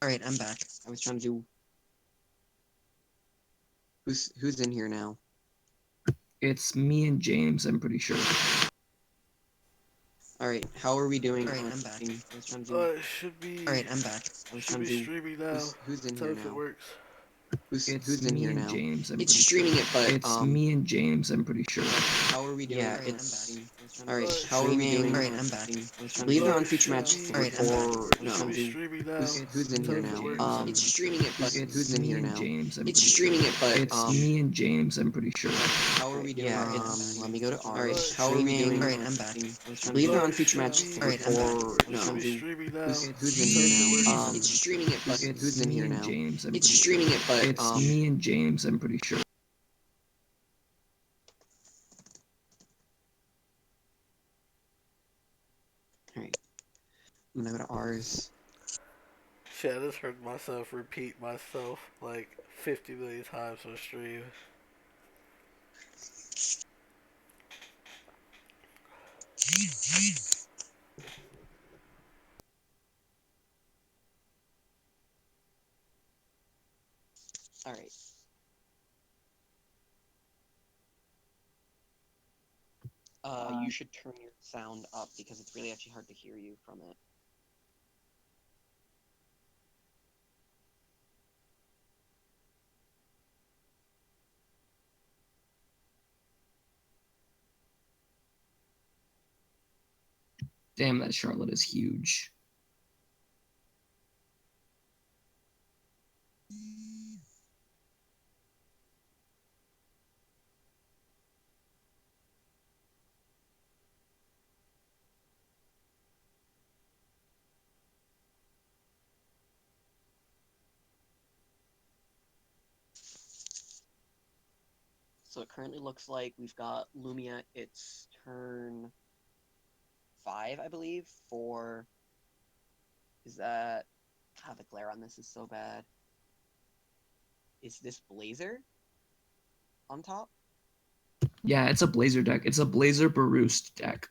Alright, I'm back. I was trying to do... Who's in here now? It's me and James, I'm pretty sure. Alright, how are we doing? Alright, I'm back. I was trying to do... It should be. Alright, I'm back. I was trying to do... Streaming now. Who's in Tell here if it now? works. Who's in here now? James, I'm It's pretty streaming sure. it, but It's me and James, I'm pretty sure. how are we doing? Yeah, it's... Alright, how are we doing? Alright, I'm back. I believe they're on Feature Match 3 or... No. Streaming now. Who's in here now? It's streaming it, but who's in here now? James, I'm It's pretty streaming it, but It's me and James, I'm pretty sure. how are we doing? Yeah, let me go to Alright, ours. How are we doing? Alright, I'm back. I believe they're on Feature Match 3 or... No. Streaming now. Who's in here now? It's streaming it, but who's in here now? James, I'm It's streaming it, but It's me and James, I'm pretty sure. Alright. I'm gonna go to ours. Shit, I just heard myself repeat myself like 50 million times on stream. Alright. You should turn your sound up because it's really actually hard to hear you from it. Damn, that Charlotte is huge. So it currently looks like we've got Lumia, it's turn 5, I believe, for... Is that... God, the glare on this is so bad. Is this Blazer on top? Yeah, it's a Blazer deck. It's a Blazer Baroost deck.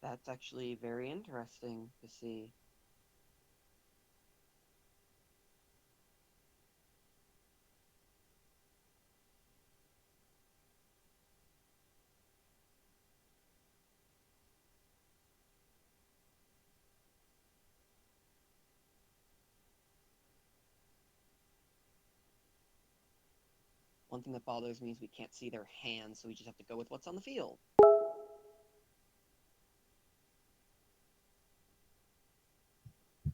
That's actually very interesting to see. One thing that bothers me is we can't see their hands, so we just have to go with what's on the field.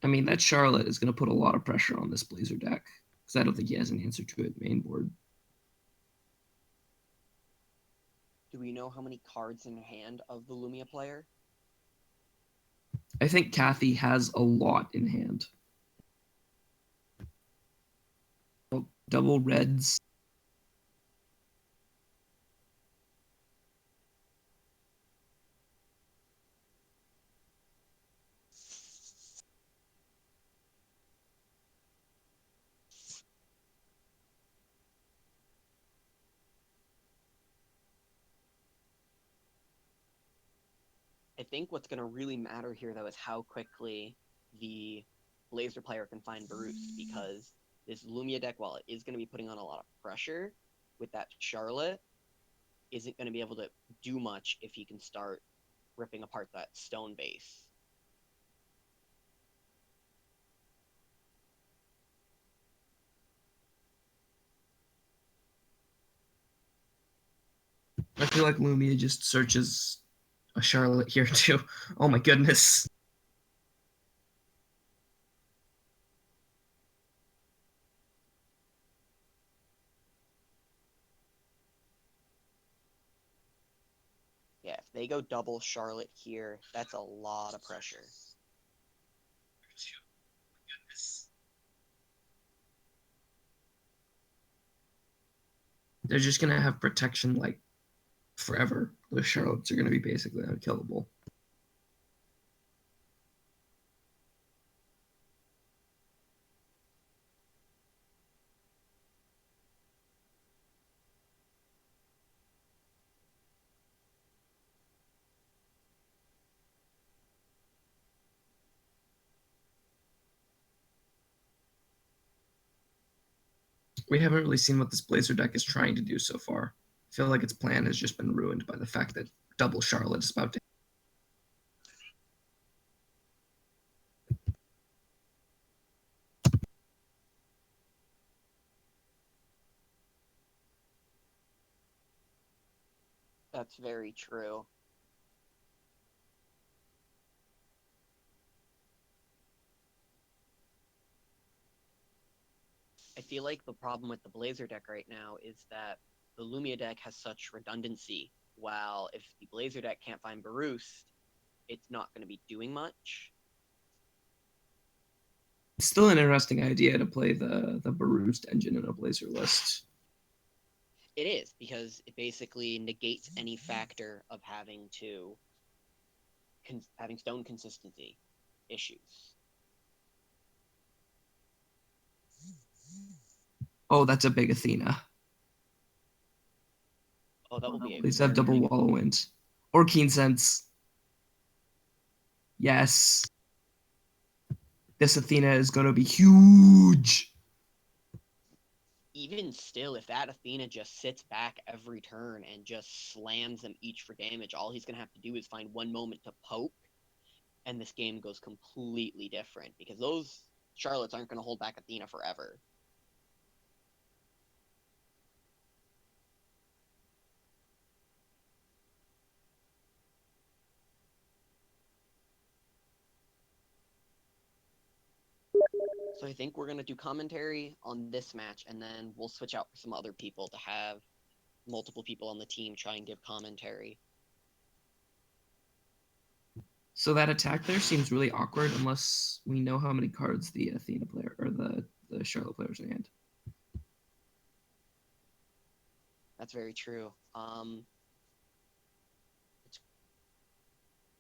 I mean, that Charlotte is going to put a lot of pressure on this Blazer deck because I don't think he has an answer to it main board. Do we know how many cards in hand of the Lumia player? I think Kathy has a lot in hand. Double reds. I think what's going to really matter here, though, is how quickly the Blazer player can find Baroost, because this Lumia deck, while it is going to be putting on a lot of pressure with that Charlotte, isn't going to be able to do much if he can start ripping apart that stone base. I feel like Lumia just searches a Charlotte here too. Oh my goodness. Yeah, if they go double Charlotte here, that's a lot of pressure. They're just going to have protection like forever. Those Charlottes are going to be basically unkillable. We haven't really seen what this Blazer deck is trying to do so far. I feel like its plan has just been ruined by the fact that double Charlotte is about to. That's very true. I feel like the problem with the Blazer deck right now is that the Lumia deck has such redundancy. While if the Blazer deck can't find Baroost, it's not going to be doing much. It's still an interesting idea to play the Baroost engine in a Blazer list. It is, because it basically negates any factor of having stone consistency issues. Oh, that's a big Athena. Oh, that will be a Please have very double big. Wallow Wind. Or Keen Sense. Yes. This Athena is going to be huge. Even still, if that Athena just sits back every turn and just slams them each for damage, all he's going to have to do is find one moment to poke, and this game goes completely different, because those Charlottes aren't going to hold back Athena forever. So I think we're going to do commentary on this match, and then we'll switch out for some other people to have multiple people on the team try and give commentary. So that attack there seems really awkward unless we know how many cards the Athena player or the Charlotte player's in hand. That's very true.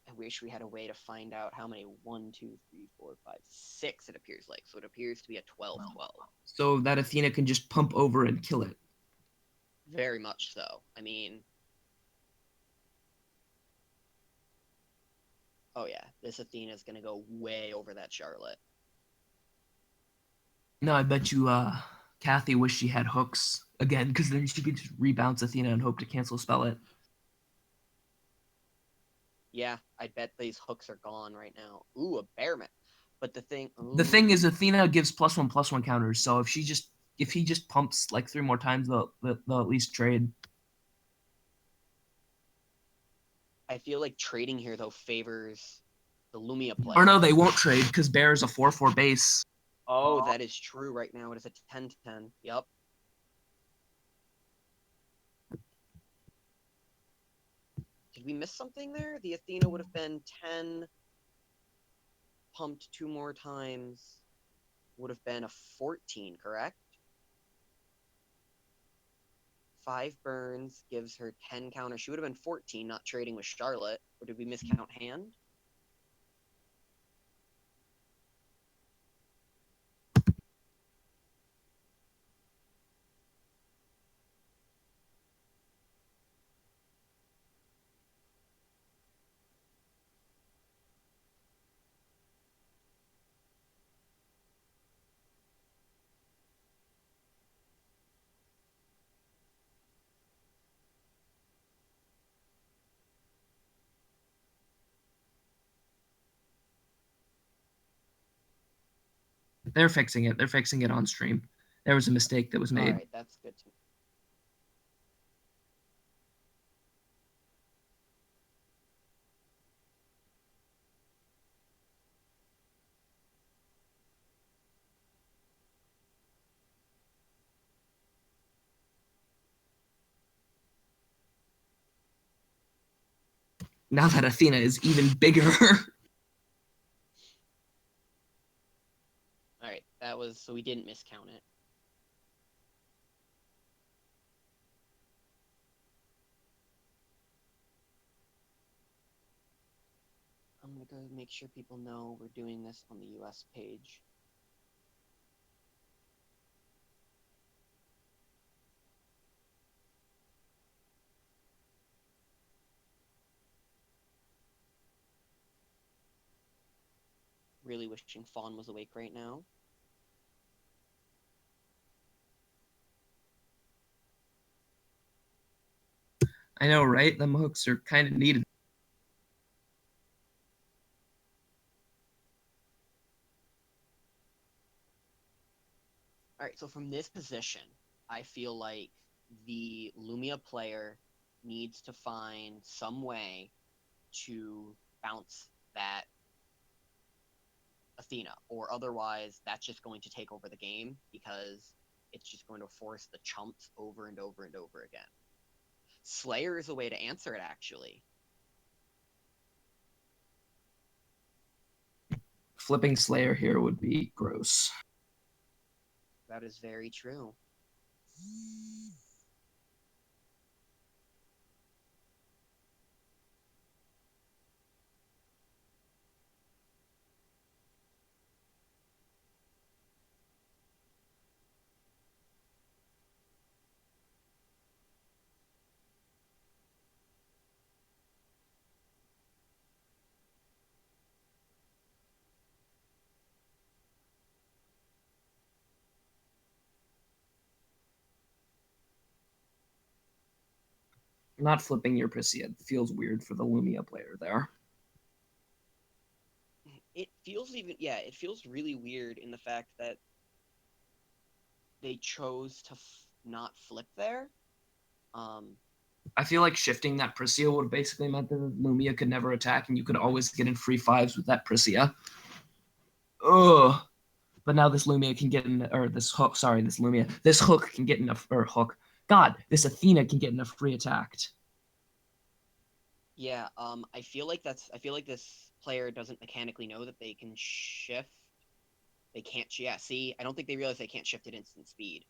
I wish we had a way to find out how many 1, 2, 3, 4, 5, 6 it appears like. So it appears to be a 12-12. So that Athena can just pump over and kill it. Very much so. I mean, oh yeah, this Athena is gonna go way over that Charlotte. No, I bet you Kathy wished she had hooks again, because then she could just rebounce Athena and hope to cancel spell it. Yeah, I bet these hooks are gone right now. Ooh, a Bearman. But the thing, The thing ooh, is, Athena gives +1/+1 counters, so if he just pumps like 3 more times, they'll at least trade. I feel like trading here though favors the Lumia Or player. no, they won't trade because Bear is a 4/4 base. Oh, that is true right now. It is a 10-10. Yep. Did we miss something there? The Athena would have been 10 pumped 2 more times. Would have been a 14, correct? 5 burns gives her 10 counter. She would have been 14, not trading with Charlotte. Or did we miscount hand? They're fixing it. They're fixing it on stream. There was a mistake that was All made. right, that's good to know. Now that Athena is even bigger. All right, that was so we didn't miscount it. I'm gonna go make sure people know we're doing this on the US page. Really wishing Fawn was awake right now. I know, right? Them hooks are kind of needed. All right, so from this position, I feel like the Lumia player needs to find some way to bounce that Athena, or otherwise that's just going to take over the game because it's just going to force the chumps over and over and over again. Slayer is a way to answer it, actually. Flipping Slayer here would be gross. That is very true. Not flipping your Priscilla feels weird for the Lumia player there. It feels even, yeah, it feels really weird in the fact that they chose to not flip there. I feel like shifting that Priscilla would have basically meant that Lumia could never attack and you could always get in free fives with that Priscilla. Ugh. But now this Lumia can get in, or this hook, sorry, this Lumia, this hook can get enough, or hook. God, this Athena can get enough free attacked. Yeah, I feel like this player doesn't mechanically know that they can shift. They can't, yeah, see, I don't think they realize they can't shift at instant speed.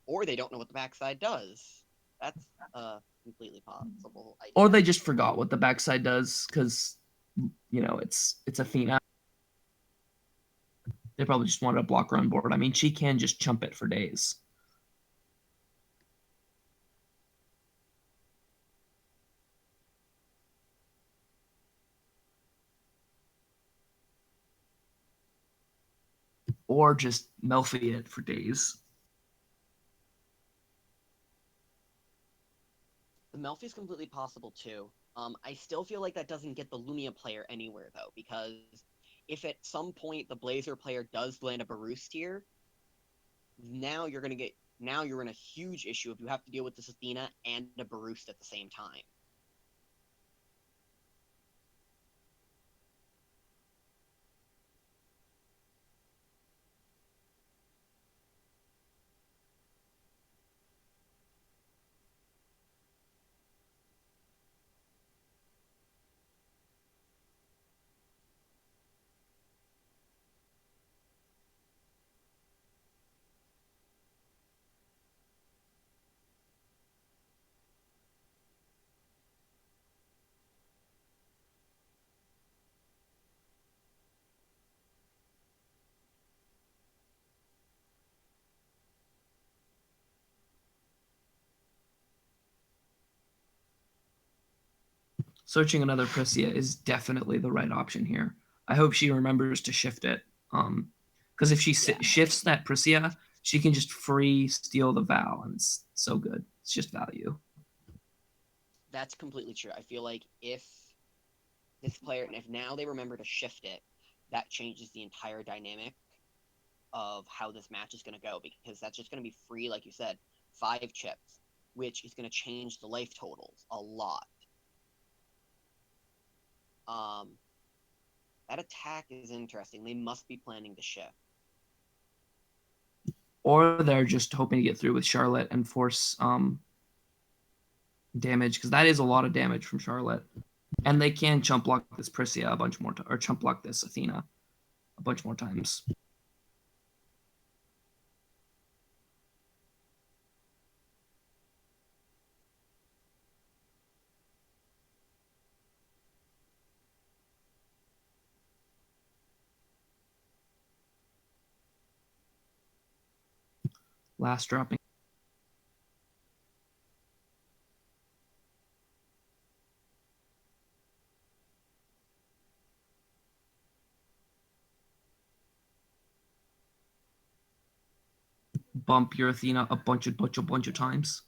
Or they don't know what the backside does. That's a completely possible Or idea. they just forgot what the backside does because, you know, it's Athena. They probably just wanted a blocker on board. I mean, she can just chump it for days. Or just Melfi it for days. The Melfi is completely possible too. I still feel like that doesn't get the Lumia player anywhere though, because if at some point the Blazer player does land a Baroost here, now you're in a huge issue if you have to deal with this Athena and a Baroost at the same time. Searching another Priscilla is definitely the right option here. I hope she remembers to shift it. Because if she Yeah, shifts that Priscilla, she can just free steal the Val, and it's so good. It's just value. that's completely true. I feel like if this player, and if now they remember to shift it, that changes the entire dynamic of how this match is going to go because that's just going to be free, like you said, 5 chips, which is going to change the life totals a lot. Um, that attack is interesting. They must be planning to shift. Or they're just hoping to get through with Charlotte and force damage, because that is a lot of damage from Charlotte. And they can chump block this Priscilla a bunch more, or chump block this Athena a bunch more times. Last dropping. Bump your Athena a bunch of times.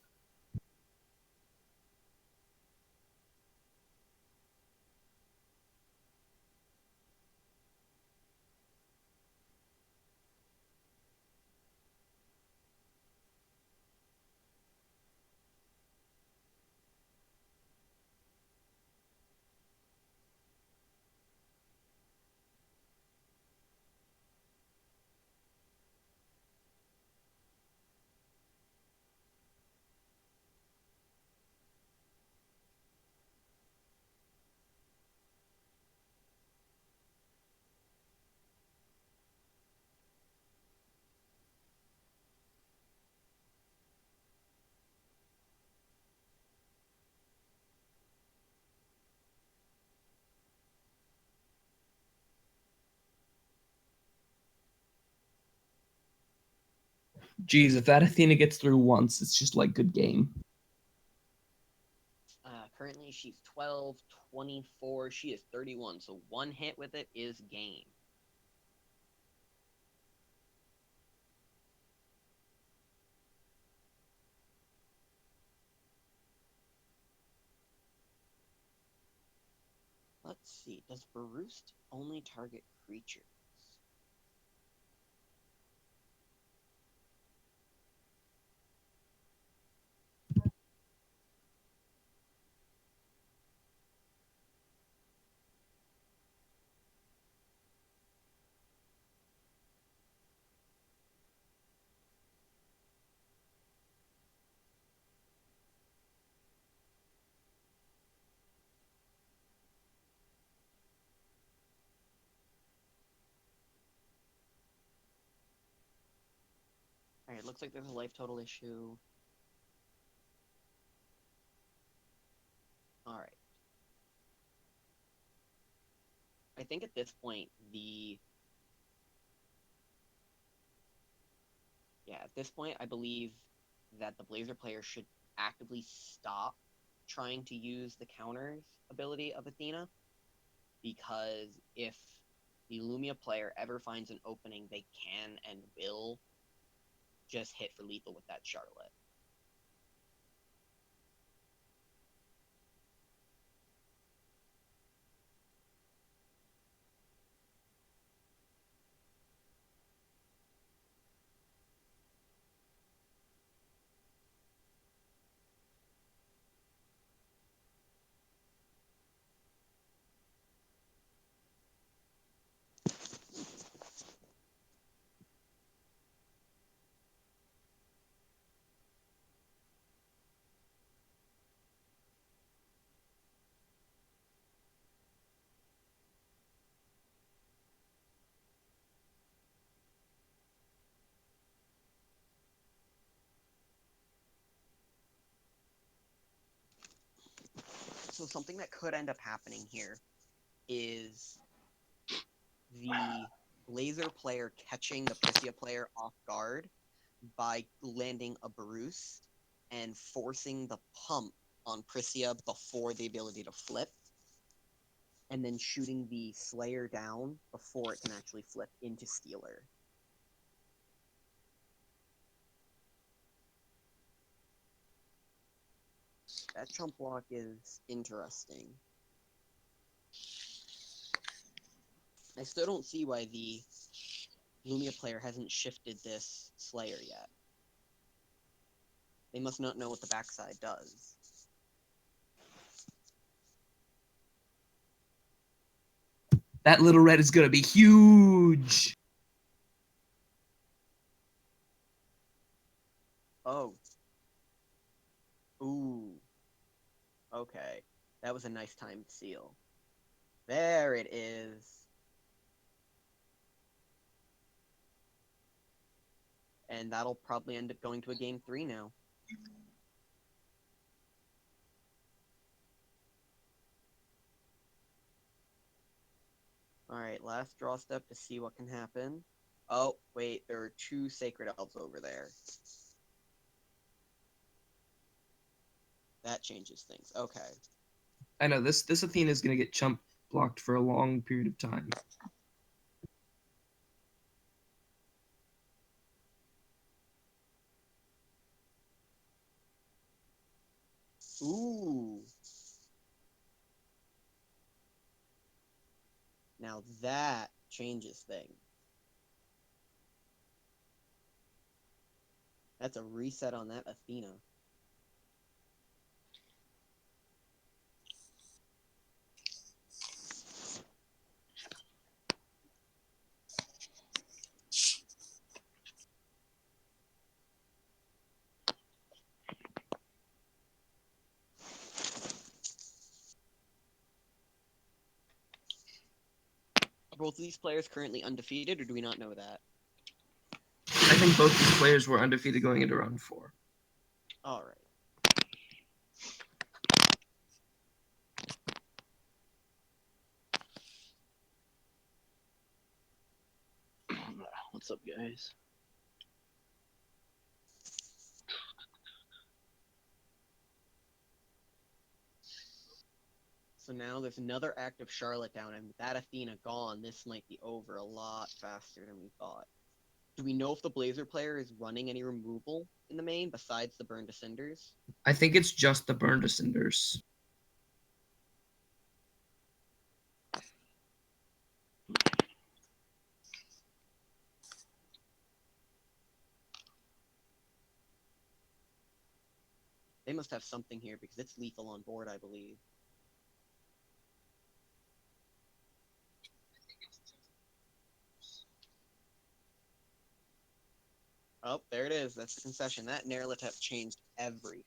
Geez, if that Athena gets through once, it's just like good game. Currently, she's 12, 24. She is 31. So one hit with it is game. Let's see. Does Baroost only target creatures? All right, looks like there's a life total issue. All right. I think at this point, at this point, I believe that the Blazer player should actively stop trying to use the counters ability of Athena, because if the Lumia player ever finds an opening, they can and will just hit for lethal with that Charlotte. So something that could end up happening here is the Blazer player catching the Priscia player off guard by landing a Bruce and forcing the pump on Priscia before the ability to flip, and then shooting the Slayer down before it can actually flip into Stealer. That chump block is interesting. I still don't see why the Lumia player hasn't shifted this Slayer yet. They must not know what the backside does. That little red is gonna be huge. Oh. Ooh. Okay. That was a nice timed seal. There it is. And that'll probably end up going to a game 3 now. Alright, last draw step to see what can happen. Oh, wait, there are 2 Sacred Elves over there. That changes things. Okay. I know this Athena is gonna get chump blocked for a long period of time. Ooh. Now that changes things. That's a reset on that Athena. Are both of these players currently undefeated, or do we not know that? I think both these players were undefeated going into round 4. All right. What's up, guys? So now there's another active Charlotte down, and with that Athena gone, this might be over a lot faster than we thought. Do we know if the Blazer player is running any removal in the main besides the Burn to Cinders? I think it's just the Burn to Cinders. They must have something here because it's lethal on board, I believe. Oh, there it is. That's the concession. That Nerlatep changed everything.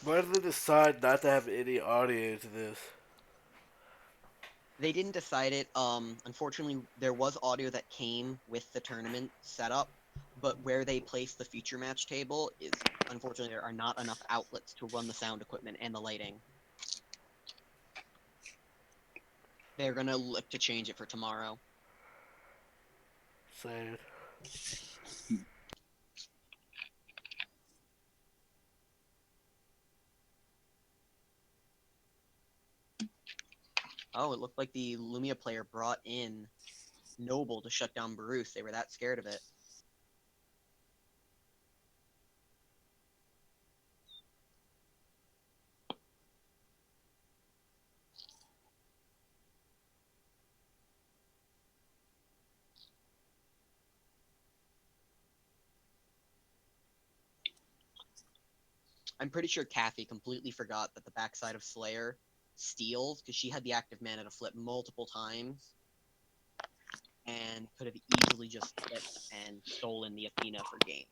Why did they decide not to have any audio to this? They didn't decide it. Unfortunately, there was audio that came with the tournament setup, but where they placed the feature match table is unfortunately there are not enough outlets to run the sound equipment and the lighting. They're gonna look to change it for tomorrow. Sad. Oh, it looked like the Lumia player brought in Noble to shut down Bruce. They were that scared of it. I'm pretty sure Kathy completely forgot that the backside of Slayer steals because she had the active mana to flip multiple times and could have easily just flipped and stolen the Athena for game.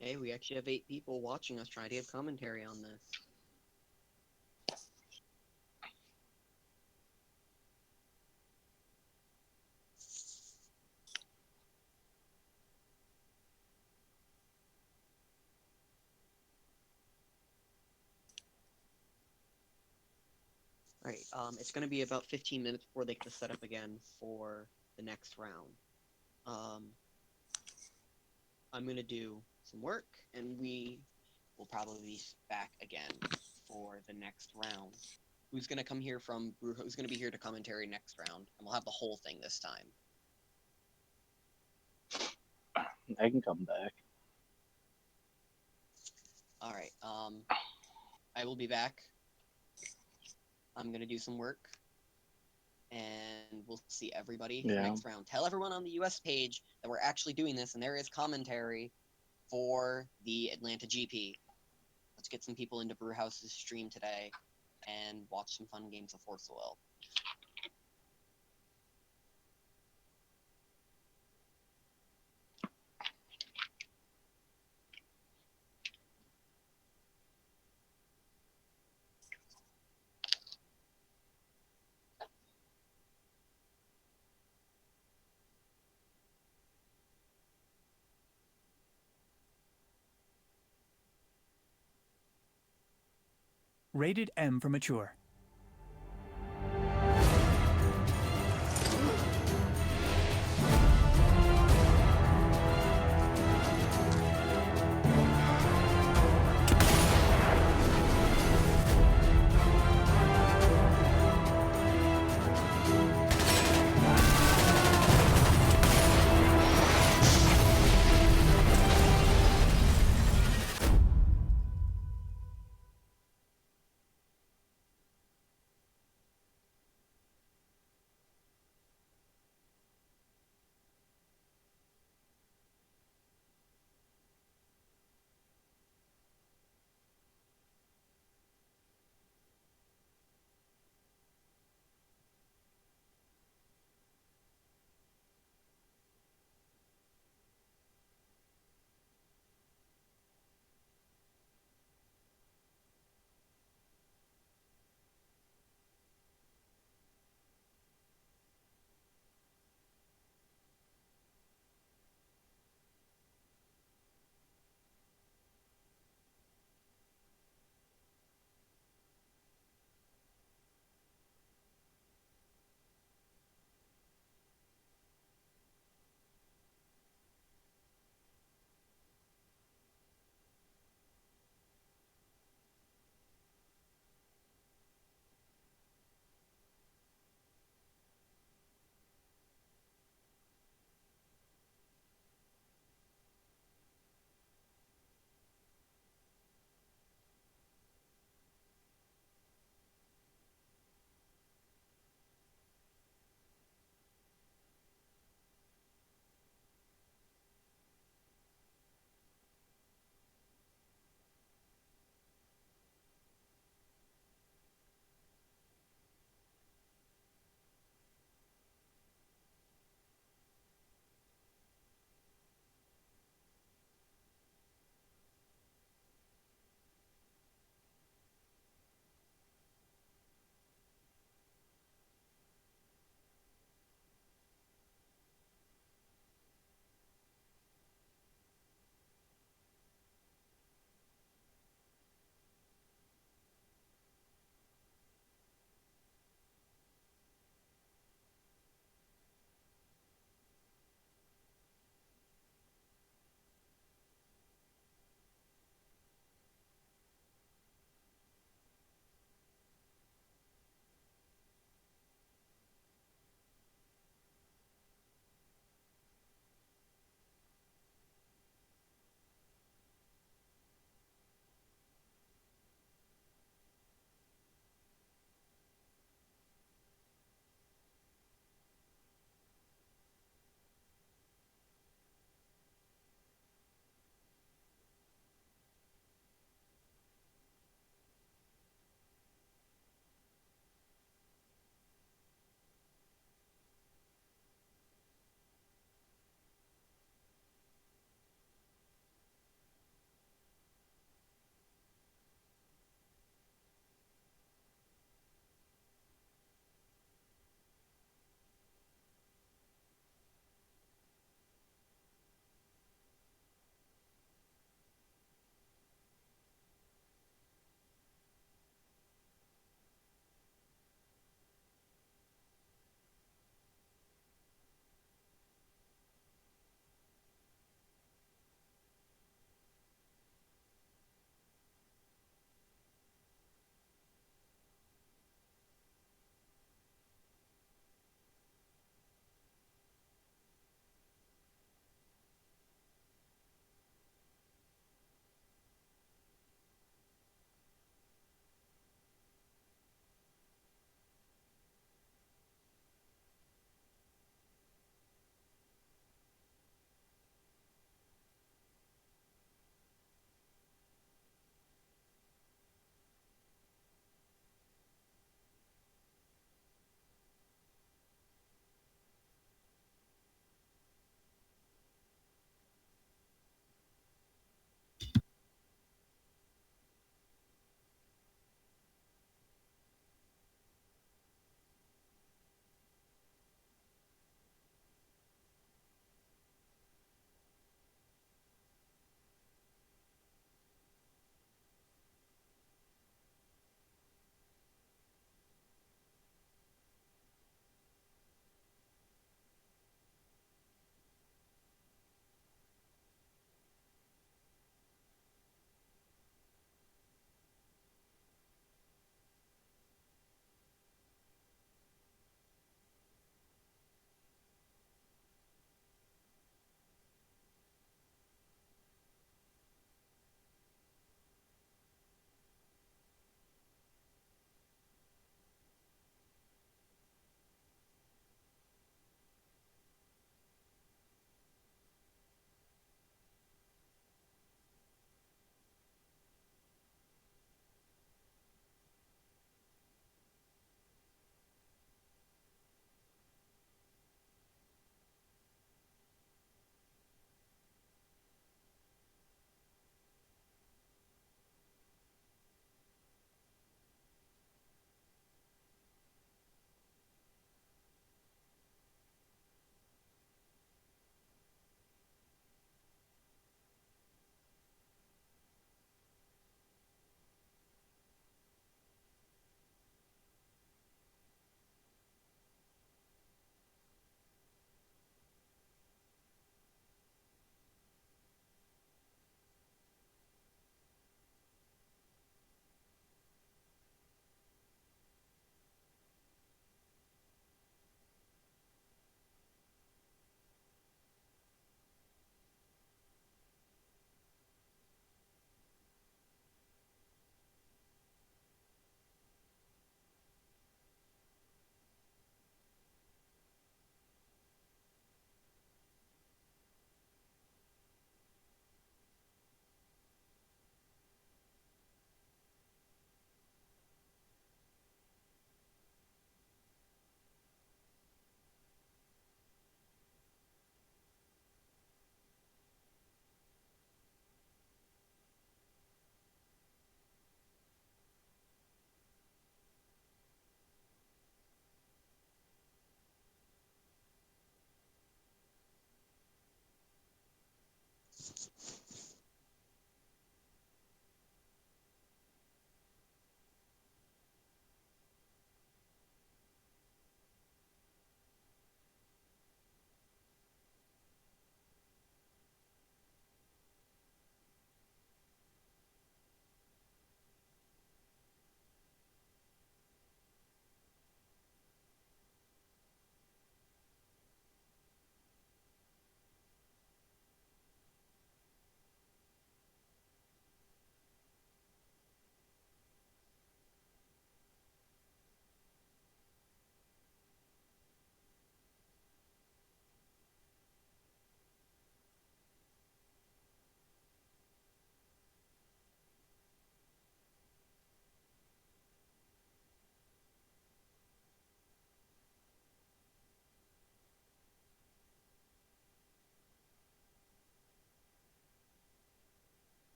Hey, we actually have 8 people watching us trying to give commentary on this. All right, it's going to be about 15 minutes before they get the setup again for the next round. I'm going to do some work, and we will probably be back again for the next round. Who's going to come here from who's going to be here to commentary next round? And we'll have the whole thing this time. I can come back. All right. I will be back. I'm going to do some work, and we'll see everybody for next round. Tell everyone on the US page that we're actually doing this, and there is commentary for the Atlanta GP. Let's get some people into Brewhouse's stream today and watch some fun games of Force the Will. Rated M for mature.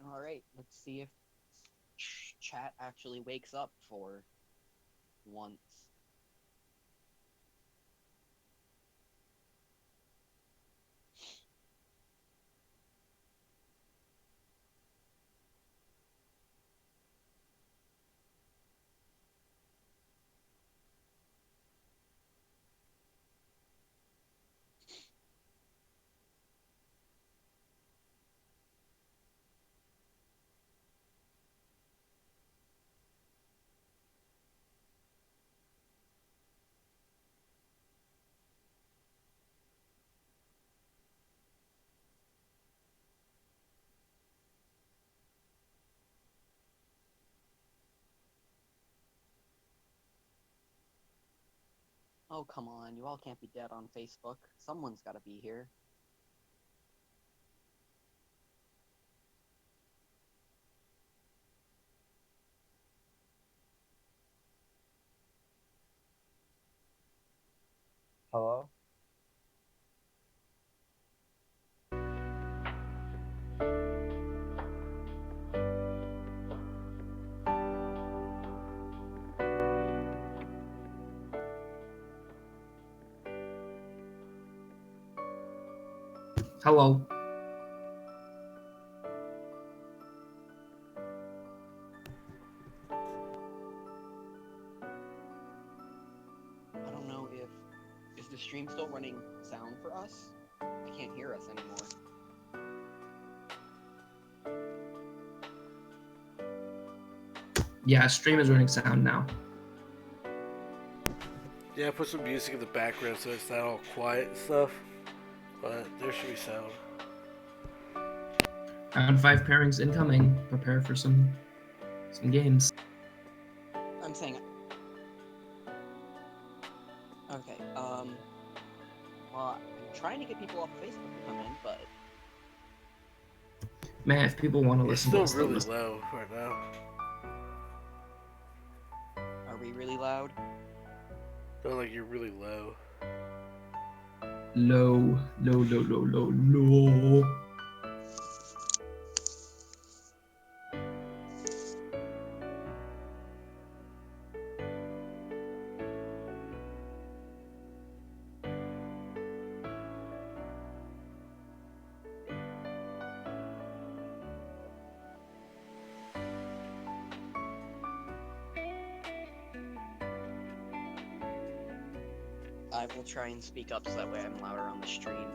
All right, let's see if chat actually wakes up for once. Oh, come on. You all can't be dead on Facebook. Someone's got to be here. Hello? Hello. I don't know if... Is the stream still running sound for us? I can't hear us anymore. Yeah, stream is running sound now. Yeah, put some music in the background so it's not all quiet and stuff. But there should be sound. Round 5 pairings incoming. Prepare for some games. I'm saying... Okay, well, I'm trying to get people off of Facebook to come in, but... Man, if people want to It's listen to still us, really low right now. Are we really loud? Feel like you're really low. low. I will try and speak up so that way I'm louder on the stream.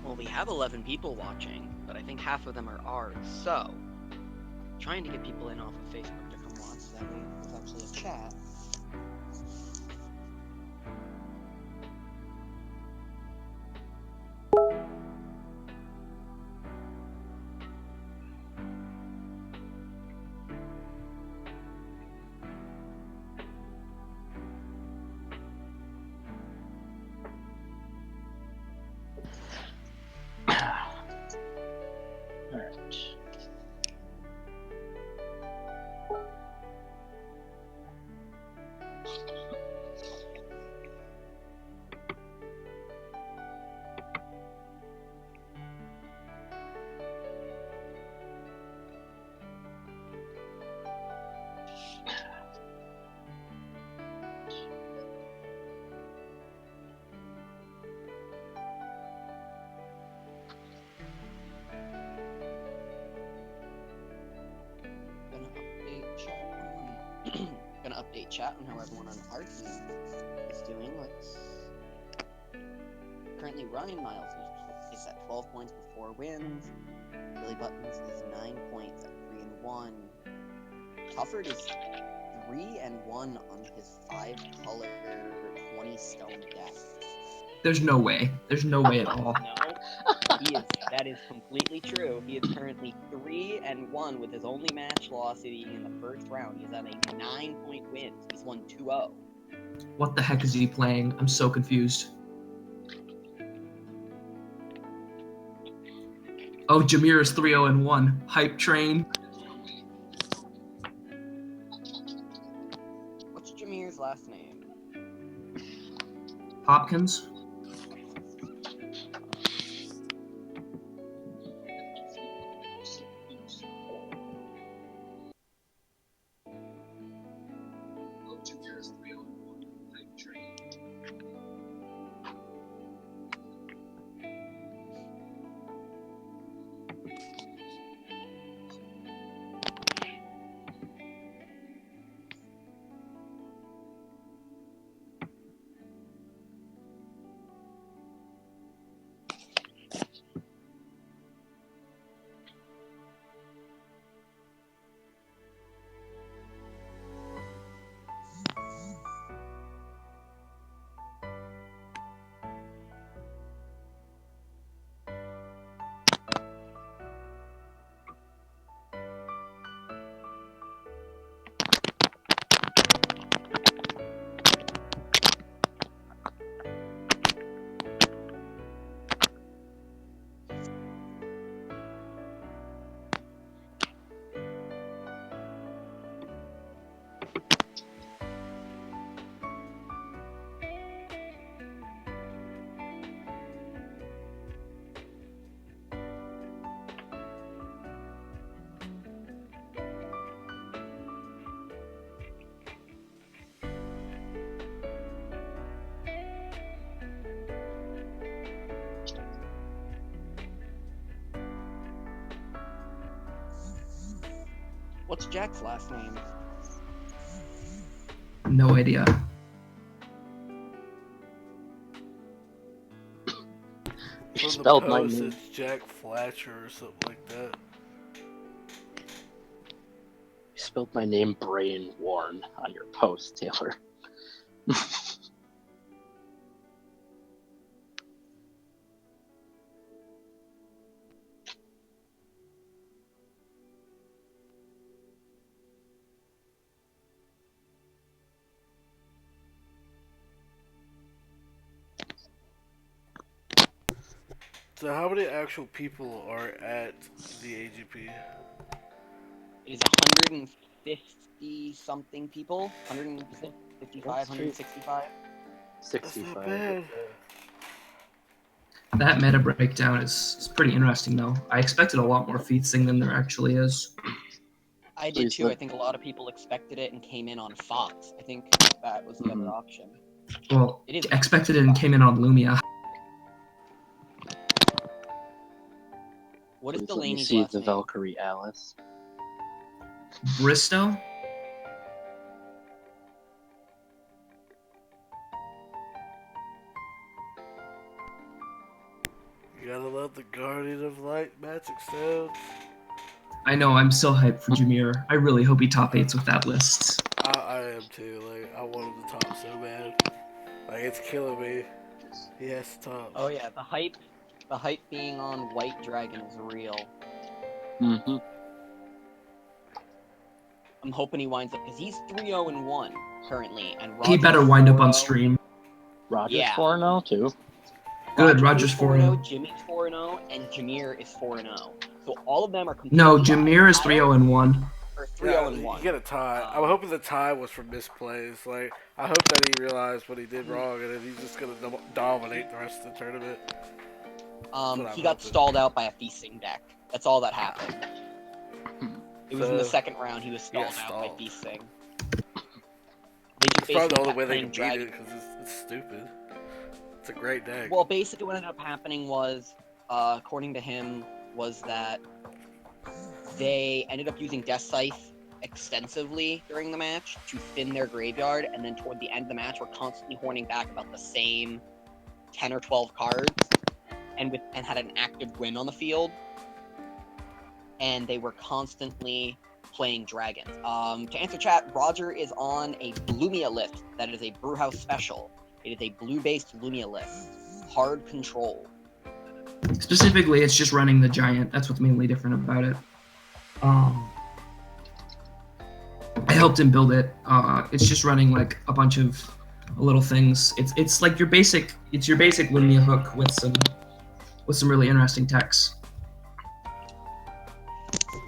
Well, we have 11 people watching, but I think half of them are ours, so... Trying to get people in off of Facebook to come watch, so that way there's actually a chat. Alright. Gonna update chat on how everyone on our team is doing. Let's currently Ryan Miles is at 12 points with 4 wins. Billy Buttons is 9 points at 3-1. Tufford is 3-1 on his 5-color 20 stone deck. There's no way. There's no way at all. No, that is completely true. He is currently 3-1 with his only match loss being in the first round. He's at a 9-point win. He's won 2-0. What the heck is he playing? I'm so confused. Oh, Jameer is 3-0-1. Hype train. What's Jameer's last name? Hopkins. What's Jack's last name? No idea. You From the spelled my post, name. it's Jack Fletcher or something like that. You spelled my name Brain Warren on your post, Taylor. So how many actual people are at the AGP? It is 150 something people. 155, That's true. 165. That's 65. not bad. That meta breakdown is pretty interesting, though. I expected a lot more featsing than there actually is. I did Please too. let- I think a lot of people expected it and came in on Fox. I think that was the Mhm. other option. Well, It is expected it and came in on Lumia. What is Please let me Delaney's see last the name? Valkyrie Alice. Bristow? You gotta love the Guardian of Light magic sounds. I know, I'm so hyped for Jameer. I really hope he top 8s with that list. I am too. Like, I want him to top so bad. Like, it's killing me. He has to top. Oh yeah, the hype being on White Dragon is real. Mm-hmm. I'm hoping he winds up because he's 3-0-1 currently, and He Roger's better wind up on 4-0. stream. Roger's Yeah. 4-0 too. Good, Rogers Roger's is 4-0. 4-0, Jimmy's 4-0, and Jameer is 4-0. So all of them are completely No, Jameer is out 3-0-1. or Yeah, 3-0-1. he get a tie. I'm hoping the tie was from misplays. Like, I hope that he realized what he did wrong and then he's just gonna dominate the rest of the tournament. what I'm He got hoping. stalled out by a feasting deck. That's all that happened. It was in the So, second round he was he got stalled out by stalled. feasting. They just It's probably the basically only kept way they playing can beat Dragon. it because it's stupid. It's a great deck. Well, basically what ended up happening was, according to him, was that they ended up using Death Scythe extensively during the match to thin their graveyard, and then toward the end of the match were constantly horning back about the same 10 or 12 cards, and had an active win on the field, and they were constantly playing dragons. To answer chat, Roger is on a Lumia list that is a Brewhouse special. It is a blue-based Lumia list. Hard control. Specifically, it's just running the giant. That's what's mainly different about it. I helped him build it. It's just running like a bunch of little things. It's like your basic Lumia hook with some really interesting techs.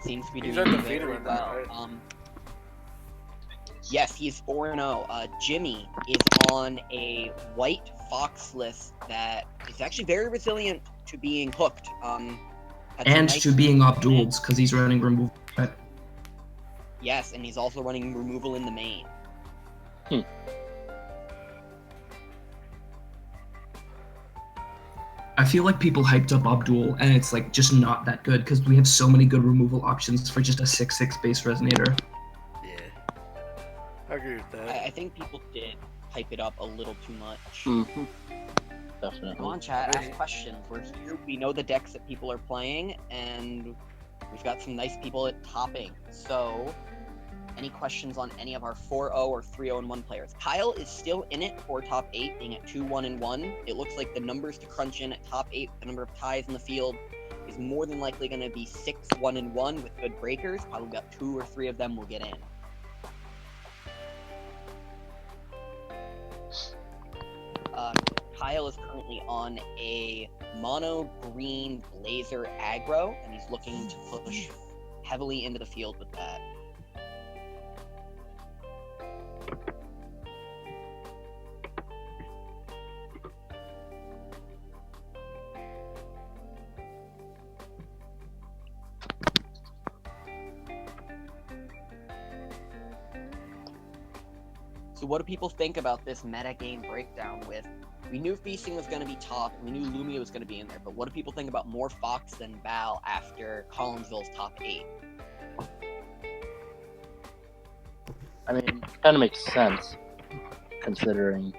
Seems to be He's doing undefeated very right now, well. right? Yes, he's 4-0. Jimmy is on a white fox list that is actually very resilient to being hooked. Had some And nice to being removal in it. Abdul's, because he's running removal. But Yes, and he's also running removal in the main. I feel like people hyped up Abdul, and it's like just not that good because we have so many good removal options for just a 6/6 base resonator. Yeah. I agree with that. I think people did hype it up a little too much. Mm-hmm. Definitely. Come on, chat, ask questions. We're here. We know the decks that people are playing, and we've got some nice people at topping. So, any questions on any of our 4-0 or 3-0-1 players? Kyle is still in it for top 8, being at 2-1-1. It looks like the numbers to crunch in at top 8, the number of ties in the field, is more than likely going to be 6-1-1 with good breakers. Probably about 2 or 3 of them will get in. Kyle is currently on a mono green blazer aggro, and he's looking to push heavily into the field with that. So what do people think about this meta game breakdown with, we knew Feasting was going to be top, we knew Lumia was going to be in there, but what do people think about more Fox than Val after Collinsville's top 8? I mean, kind of makes sense considering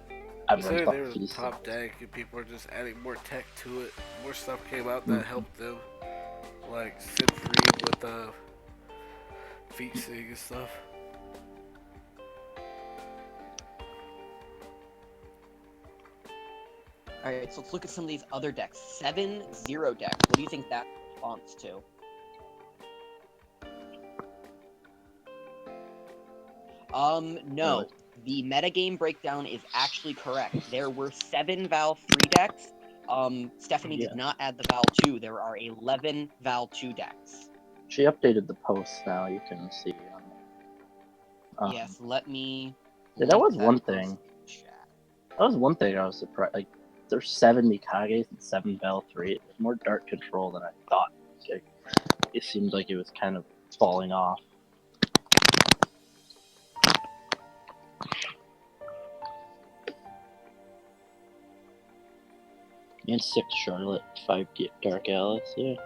They everyone they thought were the Feasting top was- deck, and people are just adding more tech to it. More stuff came out that helped them, like Sid Freed with feet sig and stuff. Alright, so let's look at some of these other decks. 7-0 deck. What do you think that responds to? No. The metagame breakdown is actually correct. There were 7 Val 3 decks. Stephanie did not add the Val 2. There are 11 Val 2 decks. She updated the post now. You can see on. Yes, let me. Yeah, that was link one post thing. in chat. That was one thing I was surprised. Like, there's 7 Mikages and 7 Bell 3. There's more Dark Control than I thought. Like, it seemed like it was kind of falling off. And 6 Charlotte, 5 Dark Alice, yeah.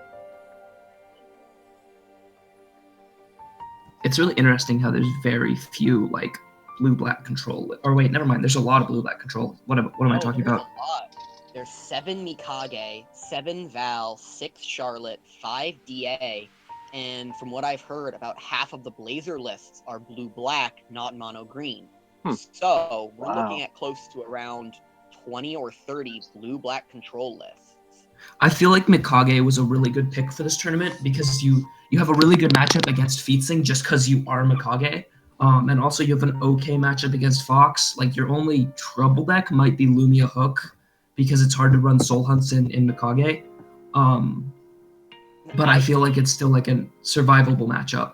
it's really interesting how there's very few like blue-black control. Or wait, never mind. There's a lot of blue-black control. What am I talking about? A lot. There's 7 Mikage, 7 Val, 6 Charlotte, 5 DA, and from what I've heard, about half of the Blazer lists are blue-black, not mono-green. So we're looking at close to around 20 or 30 blue-black control lists. I feel like Mikage was a really good pick for this tournament because you have a really good matchup against Featsing just because you are Mikage. And also you have an okay matchup against Fox. Like your only trouble deck might be Lumia Hook because it's hard to run Soul Hunts in Mikage. But I feel like it's still like a survivable matchup.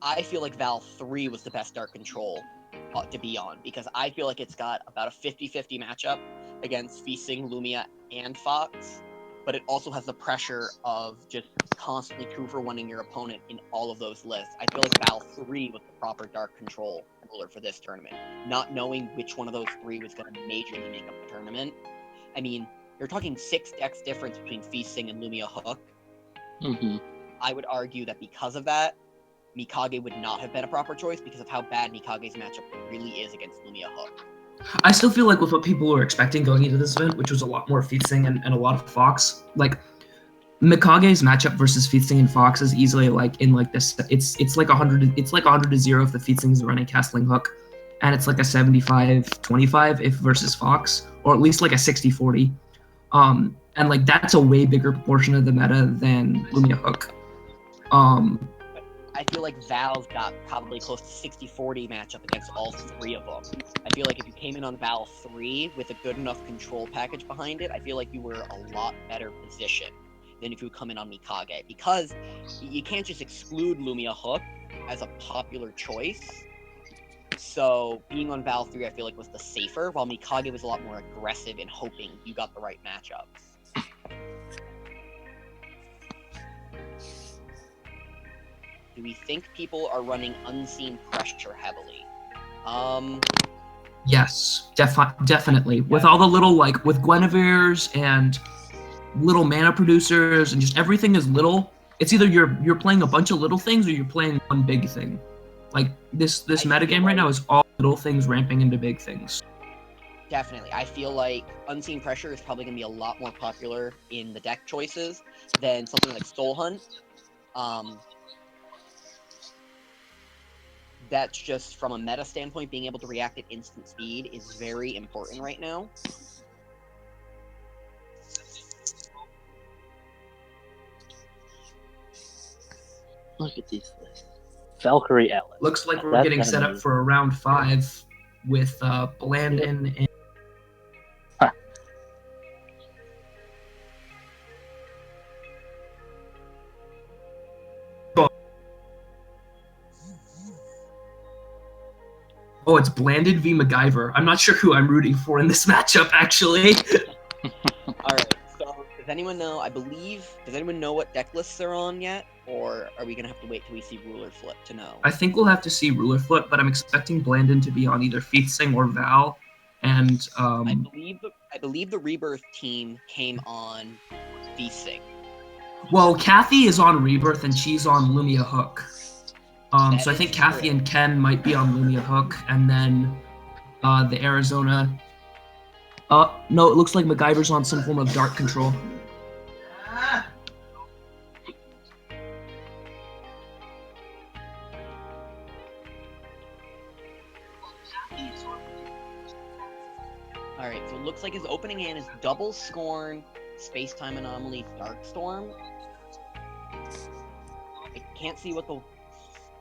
I feel like Val 3 was the best Dark Control to be on because I feel like it's got about a 50-50 matchup against Feasting, Lumia, and Fox. But it also has the pressure of just constantly 2-for-1ing your opponent in all of those lists. I feel like Val 3 was the proper Dark Control ruler for this tournament. Not knowing which one of those 3 was going to majorly make up the tournament. I mean, you're talking 6 decks difference between Feasting and Lumia Hook. I would argue that because of that, Mikage would not have been a proper choice because of how bad Mikage's matchup really is against Lumia Hook. I still feel like with what people were expecting going into this event, which was a lot more Featsing and a lot of Fox, like Mikage's matchup versus Featsing and Fox is easily like in like this. It's like 100. It's like 100 to 0 if the Featsing is running Castling Hook, and it's like a 75-25 if versus Fox, or at least like a 60-40. And like that's a way bigger proportion of the meta than Lumia Hook. I feel like Val's got probably close to 60-40 matchup against all 3 of them. I feel like if you came in on Val 3 with a good enough control package behind it, I feel like you were a lot better positioned than if you would come in on Mikage, because you can't just exclude Lumia Hook as a popular choice. So being on Val 3, I feel like was the safer, while Mikage was a lot more aggressive in hoping you got the right matchups. Do we think people are running Unseen Pressure heavily? Yes, definitely. With all the little, like, with Guinevere's and little mana producers and just everything is little. It's either you're playing a bunch of little things or you're playing one big thing. Like this metagame right now is all little things ramping into big things. Definitely. I feel like Unseen Pressure is probably going to be a lot more popular in the deck choices than something like Soul Hunt. That's just from a meta standpoint, being able to react at instant speed is very important right now. Look at these lists. Valkyrie Atlas. Looks like we're getting set up for a round 5 with Blandon and Oh, it's Blandon v MacGyver. I'm not sure who I'm rooting for in this matchup, actually. Alright, so does anyone know, does anyone know what deck lists they're on yet? Or are we going to have to wait till we see Ruler Flip to know? I think we'll have to see Ruler Flip, but I'm expecting Blandon to be on either Featsing or Val. And I believe the Rebirth team came on Feasting. Well, Kathy is on Rebirth and she's on Lumia Hook. So I think Kathy and Ken might be on Lumia Hook, and then the Arizona. No, it looks like MacGyver's on some form of Dark Control. Alright, so it looks like his opening hand is Double Scorn, Space-Time Anomaly, Darkstorm. I can't see what the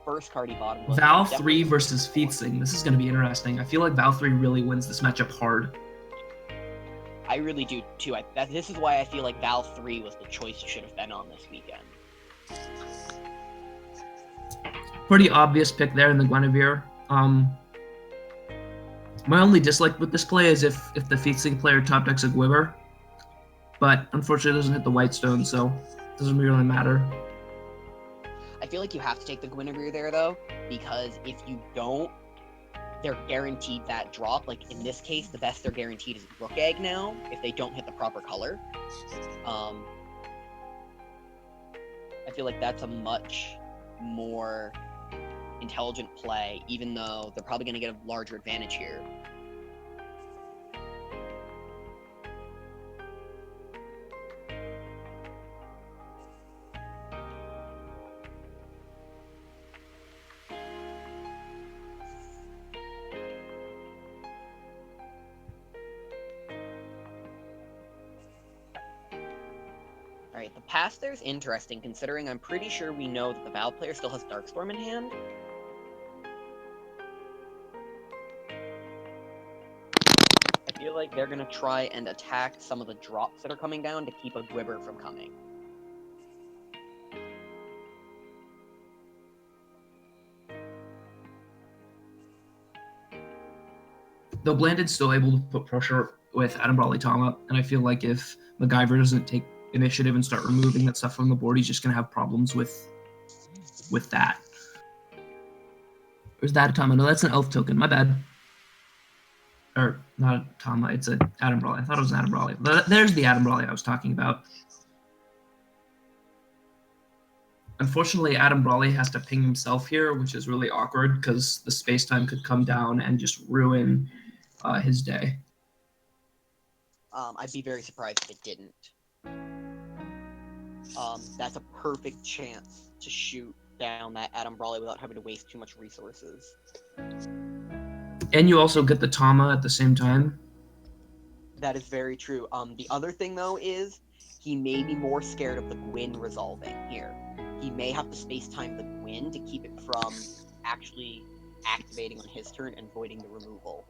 first card he bottom was. Val 3 versus Featsing. This is going to be interesting. I feel like Val 3 really wins this matchup hard. I really do, too. This is why I feel like Val 3 was the choice you should have been on this weekend. Pretty obvious pick there in the Guinevere. My only dislike with this play is if the Featsing player top decks a Gwibber. But unfortunately it doesn't hit the Whitestone, so it doesn't really matter. I feel like you have to take the Guinevere there, though, because if you don't, they're guaranteed that drop. Like, in this case, the best they're guaranteed is Rook Egg now, if they don't hit the proper color. I feel like that's a much more intelligent play, even though they're probably going to get a larger advantage here. Alright, the pass there is interesting, considering I'm pretty sure we know that the Val player still has Darkstorm in hand. I feel like they're going to try and attack some of the drops that are coming down to keep a Gwibber from coming. Though Blandon's still able to put pressure with Adam Brawley Tama, and I feel like if MacGyver doesn't take initiative and start removing that stuff from the board, he's just going to have problems with that. Or is that a Tama? No, that's an elf token. My bad. Or not a Tama, it's an Adam Brawley. I thought it was an Adam Brawley. There's the Adam Brawley I was talking about. Unfortunately, Adam Brawley has to ping himself here, which is really awkward because the space-time could come down and just ruin his day. I'd be very surprised if it didn't. That's a perfect chance to shoot down that Adam Brawley without having to waste too much resources. And you also get the Tama at the same time. That is very true. The other thing, though, is he may be more scared of the Gwyn resolving here. He may have to space-time the Gwyn to keep it from actually activating on his turn and voiding the removal.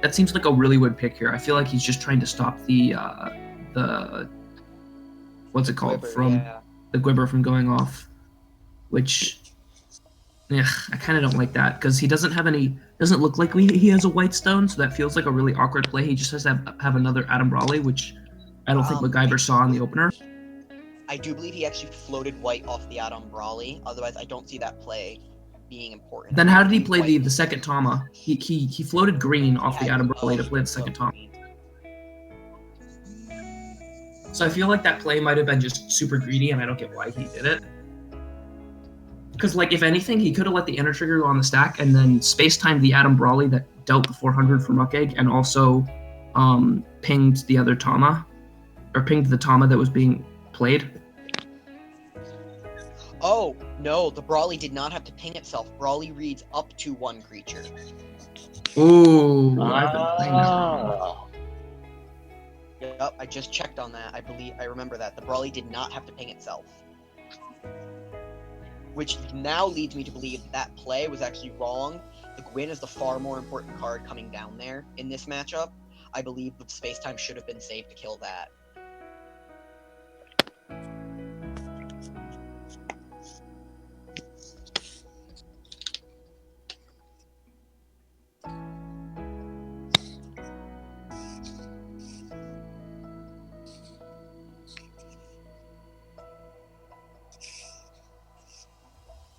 that seems like a really good pick here. I feel like he's just trying to stop the what's it called Gwibber, yeah. the Gwibber from going off, which I kind of don't like that because he doesn't look like he has a white stone, so that feels like a really awkward play. He just has to have another Adam Brawley, which I don't think MacGyver saw in the opener. I do believe he actually floated white off the Adam Brawley. Otherwise, I don't see that play being important. Then how did he play the second Tama? He floated green off the Adam Brawley to play the second Tama. So I feel like that play might have been just super greedy, and I don't get why he did it. Because, like, if anything, he could have let the enter trigger go on the stack and then space-timed the Adam Brawley that dealt the 400 for Muck Egg and also pinged the other Tama, or pinged the Tama that was being played. Oh, no, the Brawley did not have to ping itself. Brawley reads up to one creature. Ooh, I've been playing that wrong. Yep, I just checked on that. I remember that. The Brawley did not have to ping itself. Which now leads me to believe that play was actually wrong. The Gwyn is the far more important card coming down there in this matchup. I believe the space-time should have been saved to kill that.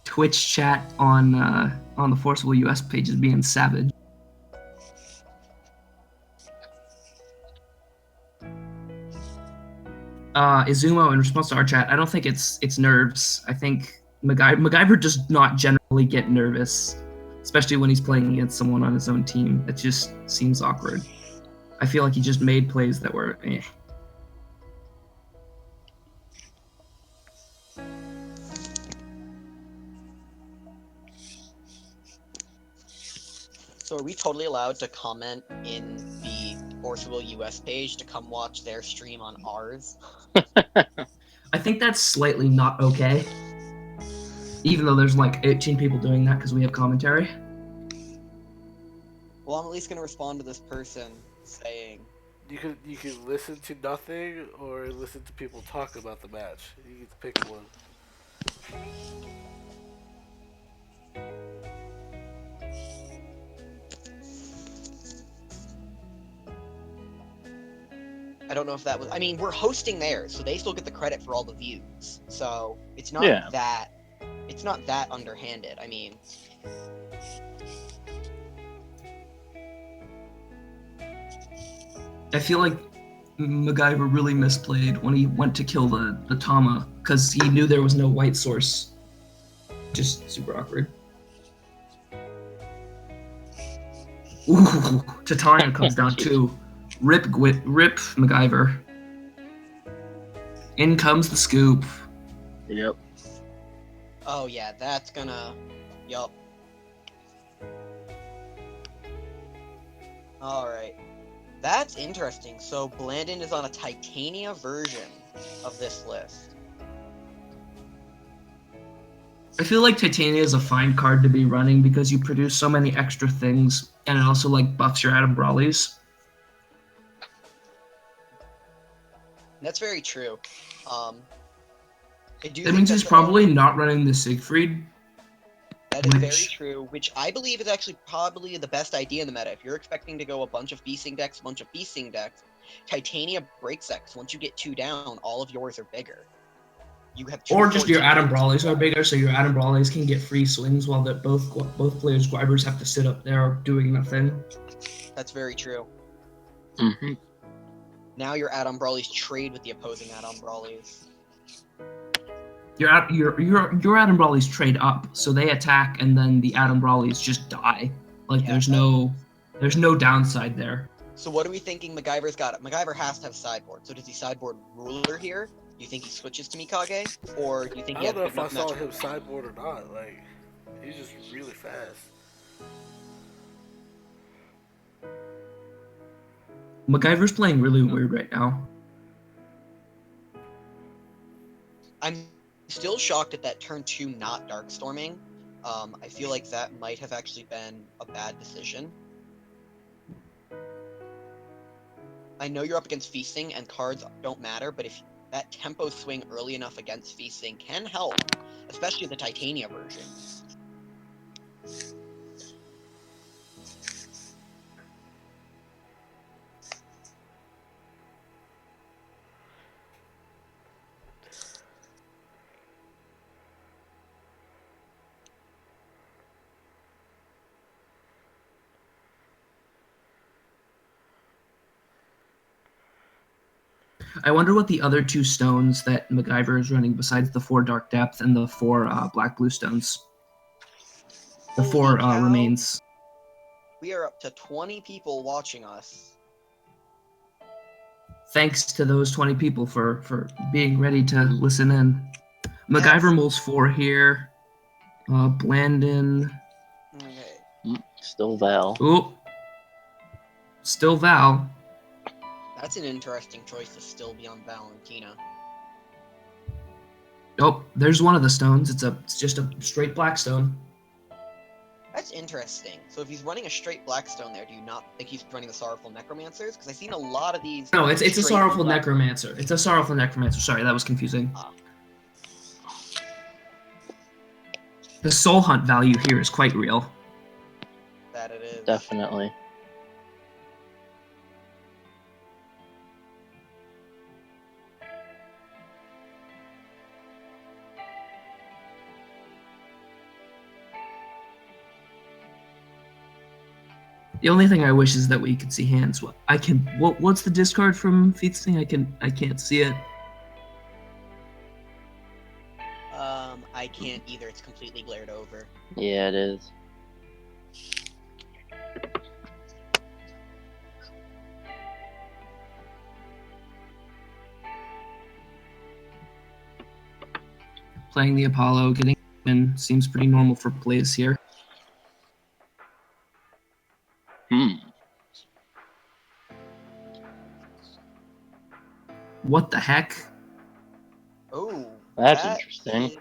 Twitch chat on the Forcible US page is being savage. Izumo, in response to our chat, I don't think it's nerves. I think MacGyver does not generally get nervous, especially when he's playing against someone on his own team. It just seems awkward. I feel like he just made plays that were eh. So are we totally allowed to comment in the Forcible US page to come watch their stream on ours? I think that's slightly not okay. Even though there's like 18 people doing that because we have commentary. Well, I'm at least going to respond to this person saying... You could listen to nothing or listen to people talk about the match. You get to pick one. I don't know if that was... I mean, we're hosting theirs, so they still get the credit for all the views. So, it's not that... It's not that underhanded. I mean... I feel like MacGyver really misplayed when he went to kill the Tama, because he knew there was no white source. Just super awkward. Ooh, Titania comes down too. Rip MacGyver. In comes the scoop. Yep. Oh yeah, that's gonna... Yup. Alright. That's interesting. So Blandon is on a Titania version of this list. I feel like Titania is a fine card to be running because you produce so many extra things, and it also like buffs your Adam Brawleys. That's very true. That means he's probably not running the Siegfried. That is very true, which I believe is actually probably the best idea in the meta. If you're expecting to go a bunch of beasting decks, Titania breaks decks. Once you get 2 down, all of yours are bigger. You have or just your Adam Brawleys are bigger, so your Adam Brawleys can get free swings while both players' Gwibers have to sit up there doing nothing. That's very true. Mm-hmm. Now your Adam Brawleys trade with the opposing Adam Brawleys. Your Adam Brawleys trade up, so they attack, and then the Adam Brawleys just die. Like there's no downside there. So what are we thinking MacGyver's got? MacGyver has to have sideboard. So does he sideboard Ruler here? Do you think he switches to Mikage, or do you think he has a good enough matchup? I don't know if I saw him sideboard or not. Like he's just really fast. MacGyver's playing really weird right now. I'm still shocked at that turn 2 not Darkstorming. I feel like that might have actually been a bad decision. I know you're up against Feasting and cards don't matter, but if that tempo swing early enough against Feasting can help, especially the Titania version. I wonder what the other 2 stones that MacGyver is running besides the 4 Dark Depth and the 4 Black-Blue stones. The Holy 4 cow. remains. We are up to 20 people watching us. Thanks to those 20 people for being ready to listen in. Yes. MacGyver Mole's 4 here. Blandon. Okay. Still Val. Ooh. Still Val. That's an interesting choice to still be on Valentina. Oh, there's one of the stones. It's just a straight black stone. That's interesting. So if he's running a straight Blackstone there, do you not think he's running the Sorrowful Necromancers? Because I've seen a lot of these. No, it's a straight Sorrowful black- Necromancer. It's a Sorrowful Necromancer. Sorry, that was confusing. The soul hunt value here is quite real. That it is. Definitely. The only thing I wish is that we could see hands. What's the discard from Feasting? I can't see it. I can't either. It's completely glared over. Yeah, it is. Playing the Apollo, getting in seems pretty normal for plays here. What the heck? Oh, That's that interesting. is-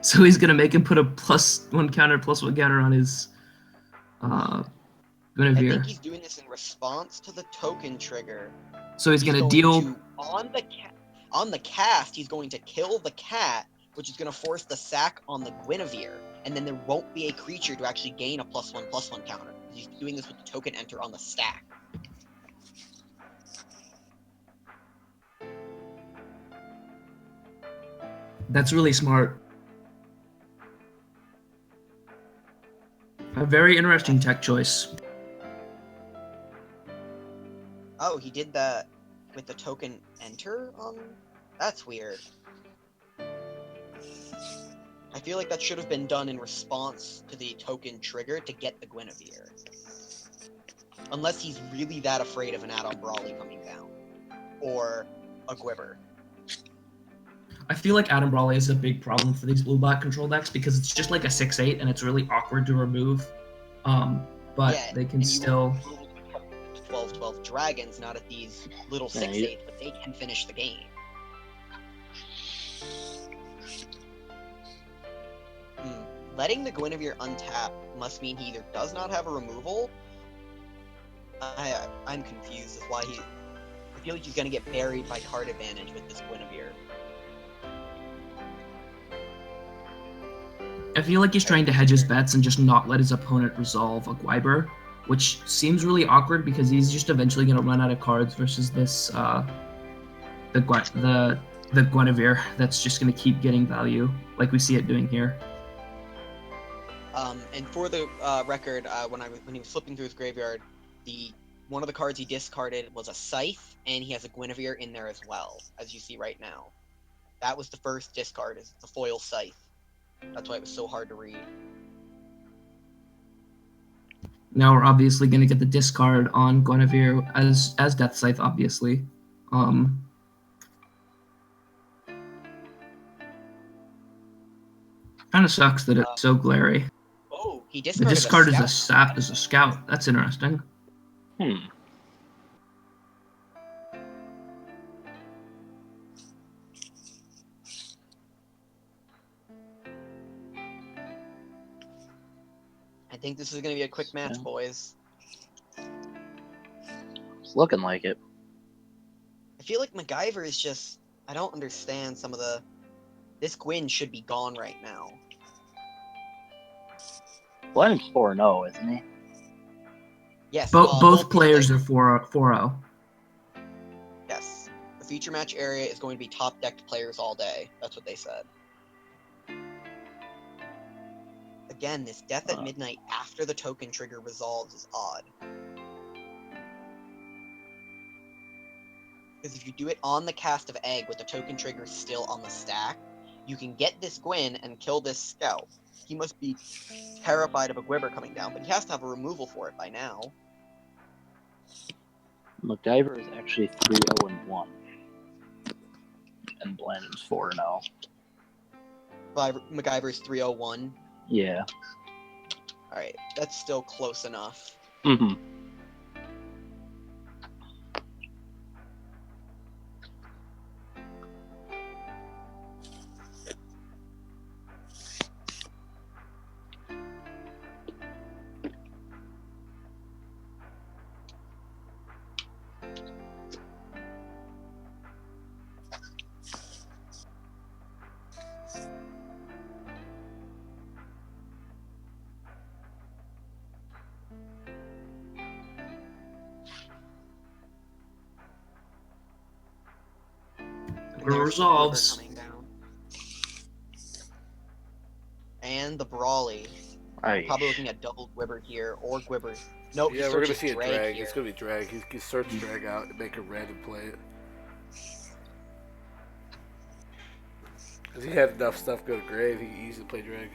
So he's gonna make him put a +1 counter, +1 counter on his I Guinevere. think he's doing this in response to the token trigger. So he's gonna going deal. to, on the cast, he's going to kill the cat, which is going to force the sack on the Guinevere, and then there won't be a creature to actually gain a +1/+1 counter. He's doing this with the token enter on the stack. That's really smart. A very interesting tech choice. Oh, he did that with the token enter on? That's weird. I feel like that should have been done in response to the token trigger to get the Guinevere. Unless he's really that afraid of an add-on Brawly coming down. Or a Gwibber. I feel like Adam Brawley is a big problem for these blue-black control decks because it's just like a 6/8 and it's really awkward to remove. But Yeah, they can and you still. will 12/12 dragons, not at these little 6/8, but they can finish the game. Letting the Guinevere untap must mean he either does not have a removal. I'm confused as why he. I feel like he's gonna get buried by card advantage with this Guinevere. I feel like he's trying to hedge his bets and just not let his opponent resolve a Gwyber, which seems really awkward because he's just eventually going to run out of cards versus this the Guinevere that's just going to keep getting value like we see it doing here. And for the record, when he was flipping through his graveyard, one of the cards he discarded was a Scythe, and he has a Guinevere in there as well, as you see right now. That was the first discard, is the foil Scythe. That's why it was so hard to read. Now we're obviously going to get the discard on Guinevere as Death Scythe, obviously. Kind of sucks that it's so glary. Oh, he The discarded discard a is a scout. That's interesting. I think this is going to be a quick match, Yeah. boys. It's looking like it. I feel like MacGyver is just... I don't understand some of the... This Gwyn should be gone right now. Blandon's 4-0, isn't he? Yes, Both players players. are 4-0. Yes. The feature match area is going to be top decked players all day. That's what they said. Again, this death at midnight after the token trigger resolves is odd. Because if you do it on the cast of Egg with the token trigger still on the stack, you can get this Gwyn and kill this Scout. He must be terrified of a Gwibber coming down, but he has to have a removal for it by now. MacGyver is actually 3-0-1. And Blandon's 4-0. MacGyver's 301. Yeah. Alright, that's still close enough. Mm-hmm. Resolves. Coming down. And the Brawly. Probably looking at double Gwibber here, or Gwibber. Nope, Yeah, we're gonna see a drag drag. here. It's gonna be drag. He search drag out and make a red and play it. Cause he had enough stuff go to grave, he could easily play drag.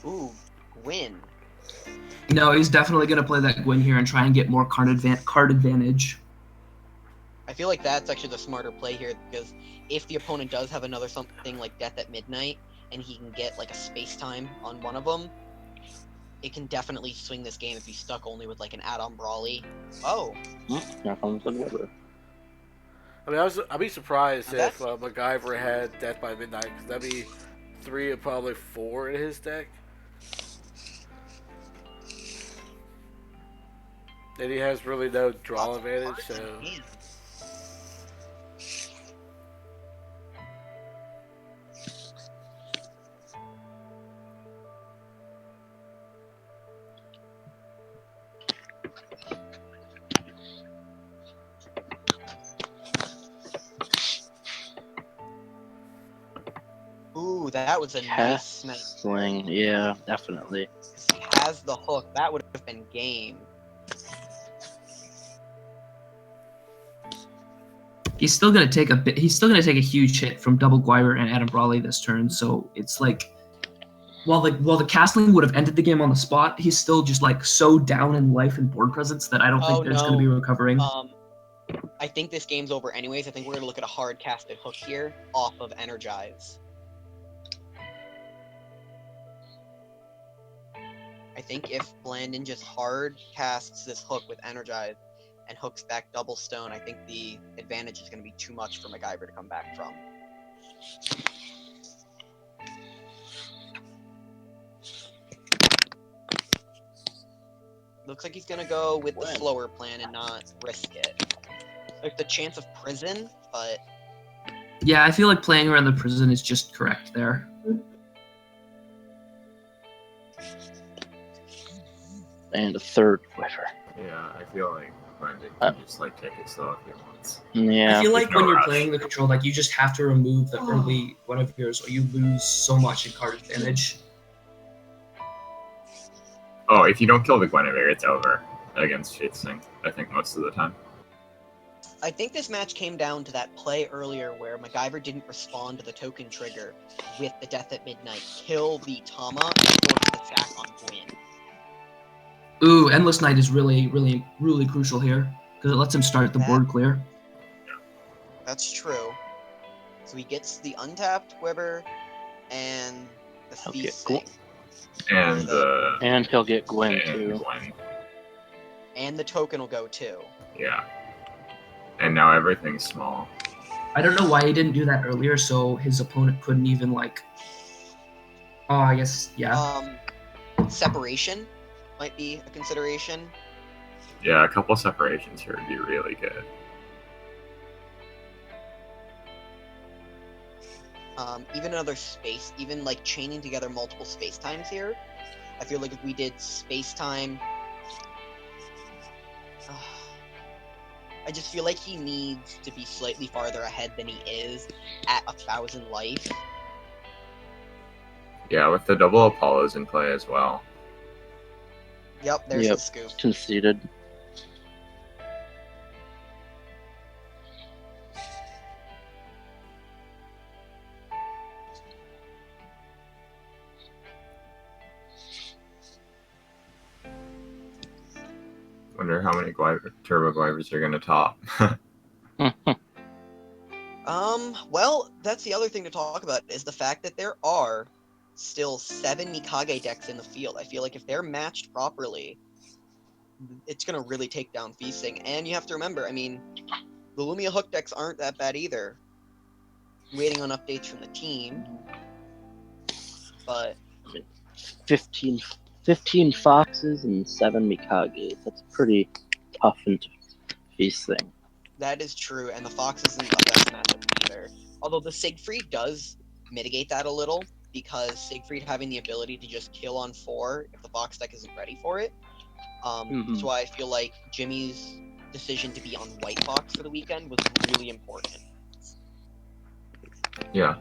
Ooh, Gwyn. No, he's definitely going to play that Gwyn here and try and get more card advantage. I feel like that's actually the smarter play here, because if the opponent does have another something like Death at Midnight, and he can get like a space time on one of them, it can definitely swing this game if he's stuck only with like an add-on Brawly. Oh. Here comes the Gwibber. I mean, I'd be surprised Now if MacGyver had Death by Midnight, because that'd be 3 and probably 4 in his deck. And he has really no draw advantage, so... Ooh, that was a nice snipe. Sling, yeah, definitely. He has the hook. That would have been game. He's still gonna take a bit. He's still gonna take a huge hit from Double Gwibber and Adam Brawley this turn. So it's like, while the castling would have ended the game on the spot, he's still just like so down in life and board presence that I don't think there's gonna be recovering. I think this game's over anyways. I think we're gonna look at a hard casted hook here off of Energize. I think if Blandon just hard casts this hook with Energize and hooks back Double Stone, I think the advantage is going to be too much for MacGyver to come back from. Looks like he's going to go with the slower plan and not risk it. Like the chance of prison, but... Yeah, I feel like playing around the prison is just correct there. And a third Gwibber. Yeah, I feel like Blandon can just like take it slow if he wants. Yeah. I feel like no when you're rush. playing the control, like you just have to remove the early one of yours, or you lose so much in card advantage. Oh, if you don't kill the Guinevere, it's over against Chasing, I think, most of the time. I think this match came down to that play earlier where MacGyver didn't respond to the token trigger with the Death at Midnight. Kill the Tama and force the sack on Gwyn. Ooh, Endless Night is really, really, really crucial here because it lets him start the board clear. That's true. So he gets the untapped Gwibber and the Feast Sing. And he'll get Gwyn and too. Gwen. And the token will go too. Yeah. And now everything's small. I don't know why he didn't do that earlier, so his opponent couldn't even like. Oh, I guess yeah. Separation might be a consideration. Yeah, a couple separations here would be really good. Even another space, even like chaining together multiple space times here. I feel like if we did space time, I just feel like he needs to be slightly farther ahead than he is at 1,000 life. Yeah, with the double Apollos in play as well. Yep, there's the scoop. Conceded. Wonder how many turbo glivers are gonna top. Well, that's the other thing to talk about is the fact that there are still 7 Mikage decks in the field. I feel like if they're matched properly, it's gonna really take down Feasting. And you have to remember, I mean, the Lumia hook decks aren't that bad either. Waiting on updates from the team, but 15 foxes and 7 Mikages. That's pretty tough into Feasting. that is true, and the Fox isn't the best matchup either. Although the Siegfried does mitigate that a little, because Siegfried having the ability to just kill on 4 if the Fox deck isn't ready for it. That's why I feel like Jimmy's decision to be on White Fox for the weekend was really important. Yeah.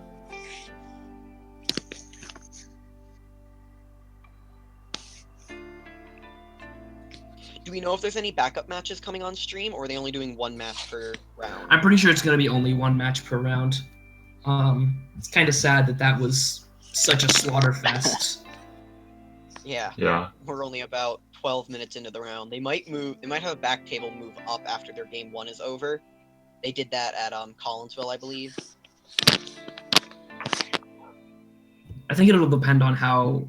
Do we know if there's any backup matches coming on stream, or are they only doing 1 match per round? I'm pretty sure it's going to be only 1 match per round. It's kind of sad that was such a slaughter fest. Yeah. We're only about 12 minutes into the round. They might have a back table move up after their game 1 is over. They did that at Collinsville, I believe. I think it'll depend on how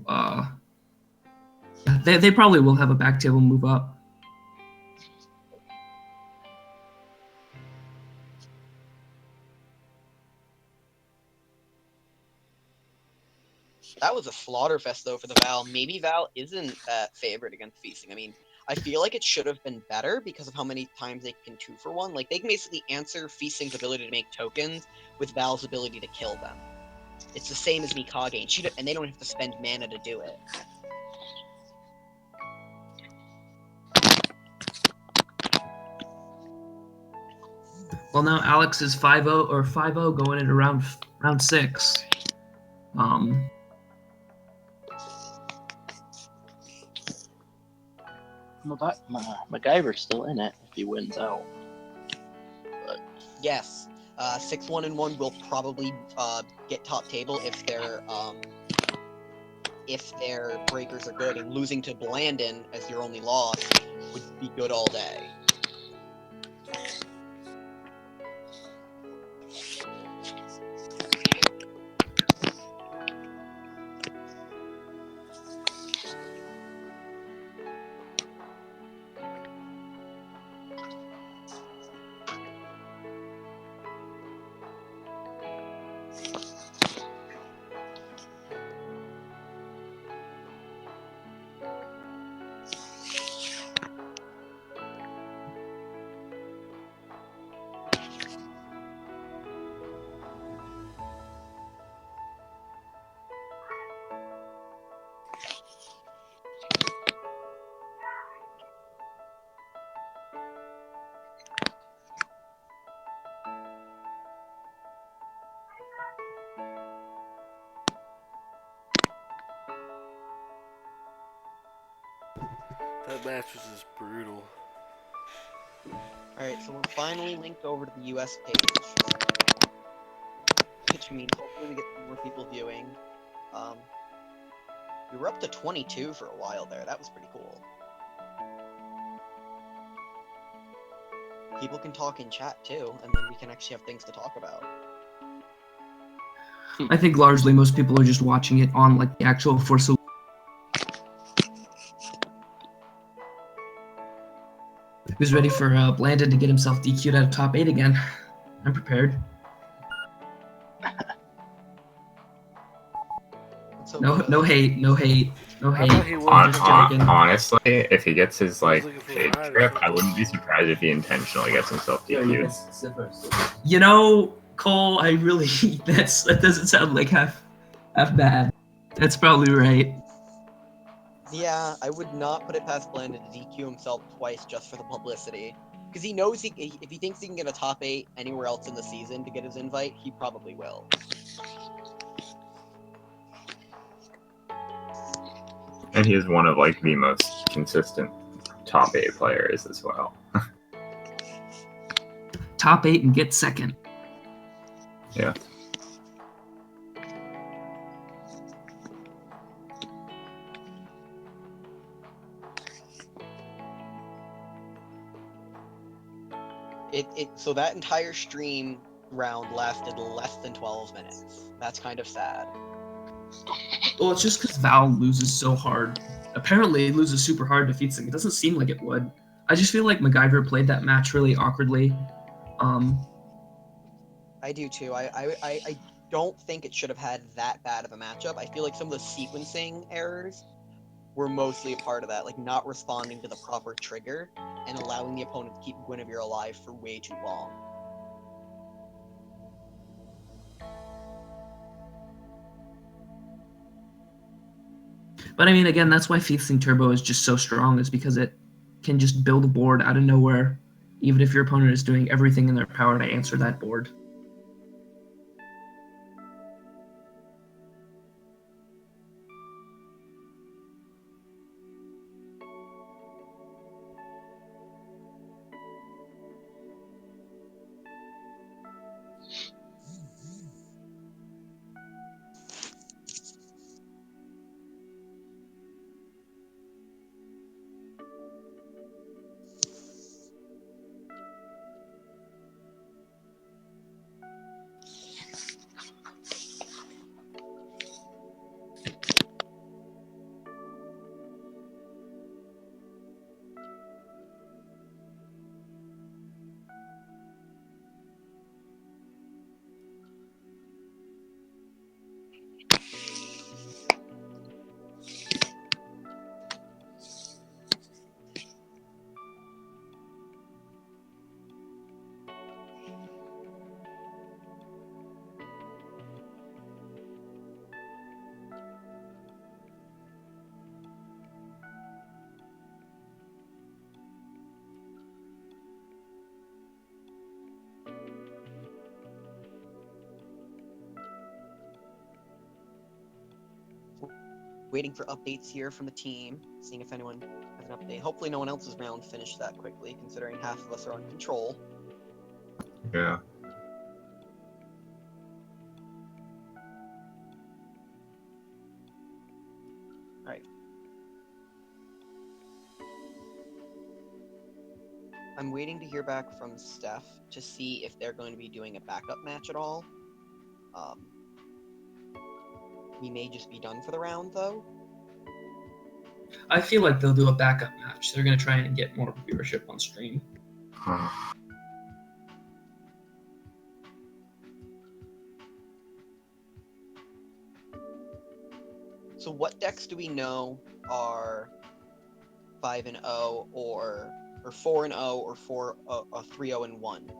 they probably will have a back table move up. That was a slaughter fest though for the Val. Maybe Val isn't that favorite against Feasting. I mean, I feel like it should have been better because of how many times they can 2-for-1. Like, they can basically answer Feasting's ability to make tokens with Val's ability to kill them. It's the same as Mikage, and they don't have to spend mana to do it. Well, now Alex is 5-0 or 5-0 going into round 6. MacGyver's still in it if he wins out. But yes, 6-1-1 will probably get top table if their breakers are good, and losing to Blandon as your only loss would be good all day. That match was just brutal. Alright, so we're finally linked over to the US page. Which means hopefully we get some more people viewing. We were up to 22 for a while there. That was pretty cool. People can talk in chat too, and then we can actually have things to talk about. I think largely most people are just watching it on like the actual Force. Who's ready for Blandon to get himself DQ'd out of top 8 again? I'm prepared. So No hate, no hate. Oh, I hey, thought he was I'm just just joking. Honestly, if he gets his like looking for shade mine or trip, I something. wouldn't be surprised if he intentionally gets himself DQ'd. You know, Cole, I really that doesn't sound like half bad. That's probably right. Yeah, I would not put it past Blandon to DQ himself twice just for the publicity. Because he knows if he thinks he can get a top 8 anywhere else in the season to get his invite, he probably will. And he is one of like the most consistent top 8 players as well. Top 8 and get second. Yeah. So that entire stream round lasted less than 12 minutes. That's kind of sad. Well, it's just because Val loses so hard. Apparently, it loses super hard, defeats him. It doesn't seem like it would. I just feel like MacGyver played that match really awkwardly. I do too. I don't think it should have had that bad of a matchup. I feel like some of the sequencing errors were mostly a part of that, like not responding to the proper trigger and allowing the opponent to keep Guinevere alive for way too long. But I mean, again, that's why Feasting Turbo is just so strong, is because it can just build a board out of nowhere, even if your opponent is doing everything in their power to answer that board. Waiting for updates here from the team, seeing if anyone has an update. Hopefully no one else's round finished that quickly, considering half of us are on control. Yeah. Alright. I'm waiting to hear back from Steph to see if they're going to be doing a backup match at all. We may just be done for the round, though. I feel like they'll do a backup match. They're going to try and get more viewership on stream. So what decks do we know are 5-0 or 4-0 or 3-0-1?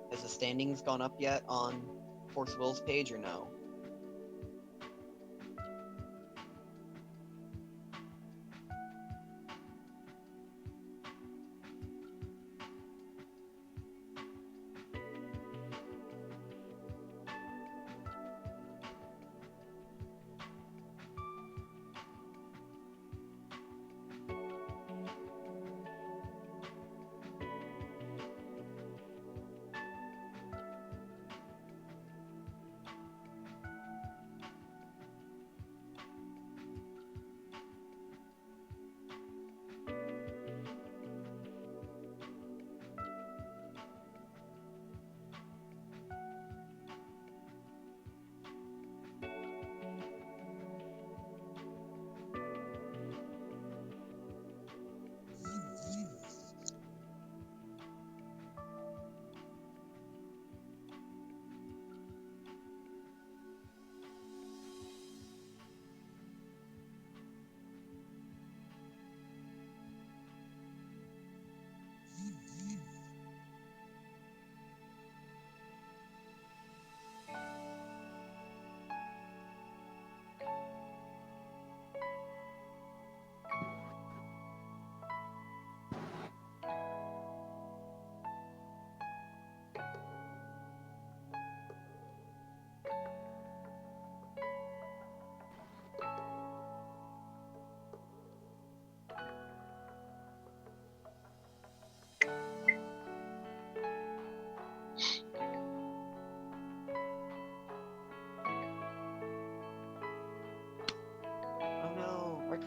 Has the standings gone up yet on Force Will's page or no?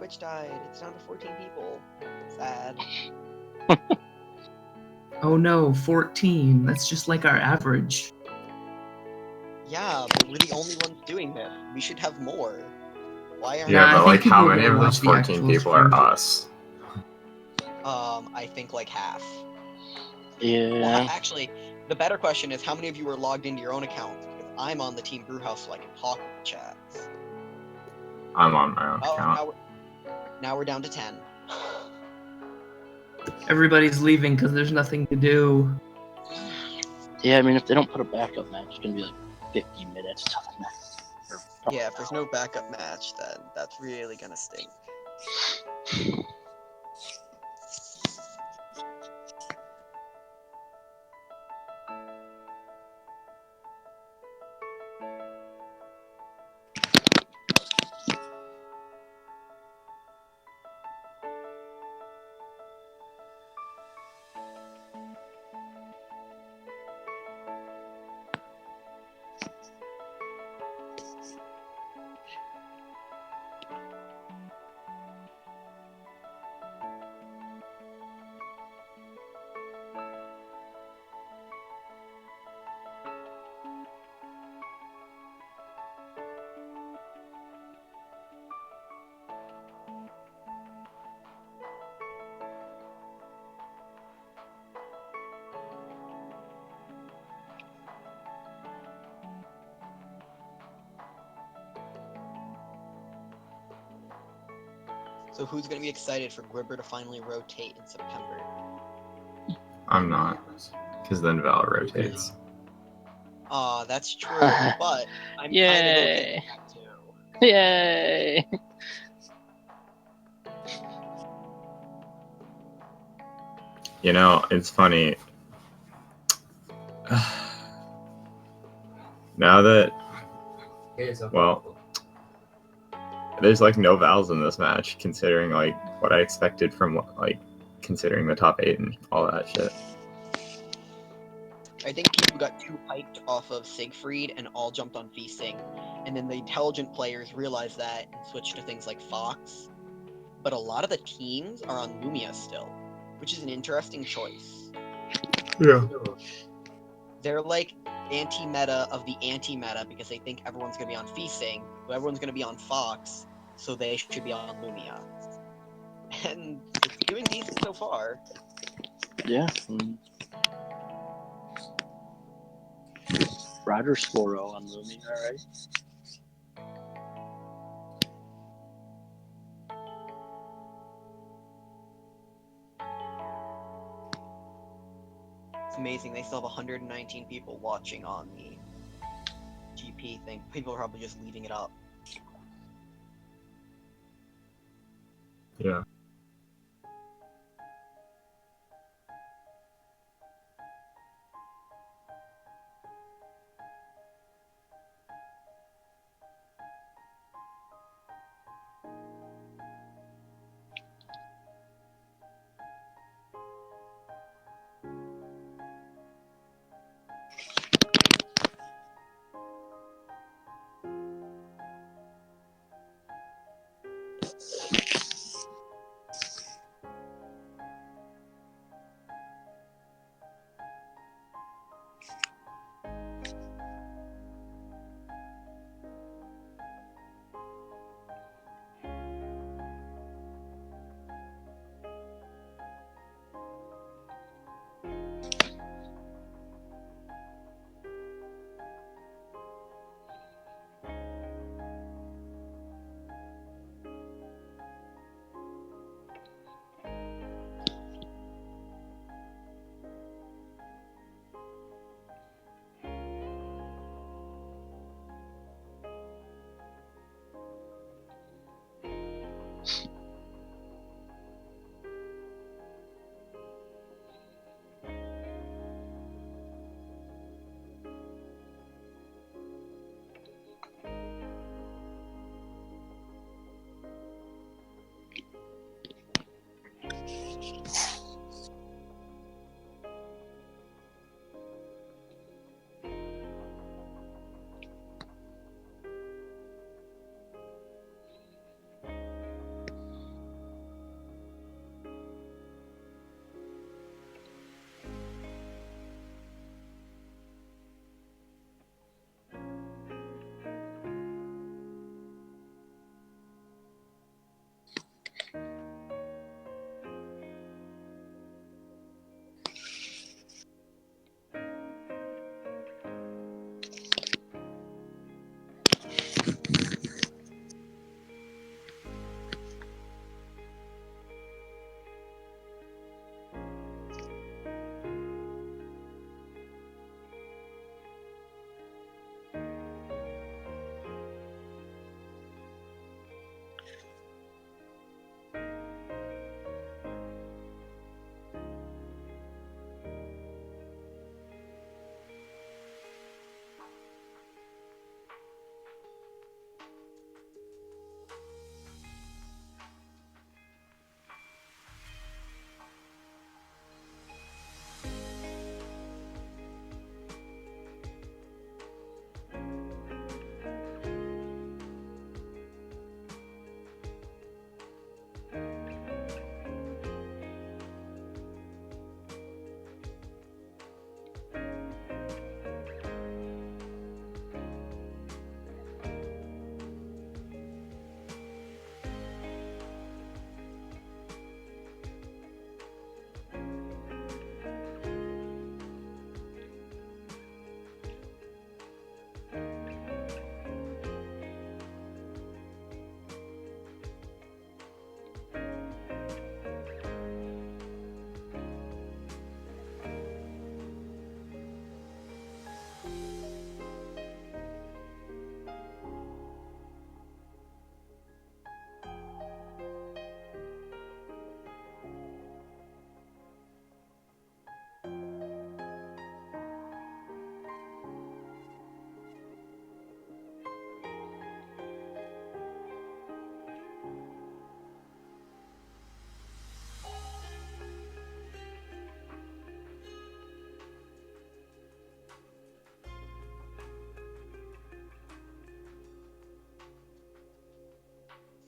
Twitch died. It's down to 14 people. Sad. Oh no, 14. That's just like our average. Yeah, but we're the only ones doing this. We should have more. Why aren't Yeah, Nah, I but think like, how people many will of those watch the 14 actual people are stream. us? I think like half. Yeah. Well, actually, the better question is how many of you are logged into your own accounts? Because I'm on the Team Brewhouse, so I can talk with the chats. I'm on my own Oh, account. now we're down to 10. Everybody's leaving because there's nothing to do. Yeah, I mean, if they don't put a backup match, it's gonna be like 50 minutes till the next. Yeah, if there's no backup match, then that's really gonna stink. So who's gonna be excited for Gribber to finally rotate in September? I'm not, because then Val rotates. That's true, but I'm kind of okay with that too. Yay! You know, it's funny. Now that, well, there's like no Vals in this match, considering like what I expected from like considering the top 8 and all that shit. I think people got too hyped off of Siegfried and all jumped on Feasting, and then the intelligent players realized that and switched to things like Fox. But a lot of the teams are on Lumia still, which is an interesting choice. Yeah. They're like anti-meta of the anti-meta because they think everyone's going to be on Feasting, so everyone's going to be on Fox, so they should be on Lumia. And it's doing decent so far. Yeah. Roger Sporo on Lumi, alright. It's amazing. They still have 119 people watching on the GP thing. People are probably just leaving it up. Yeah.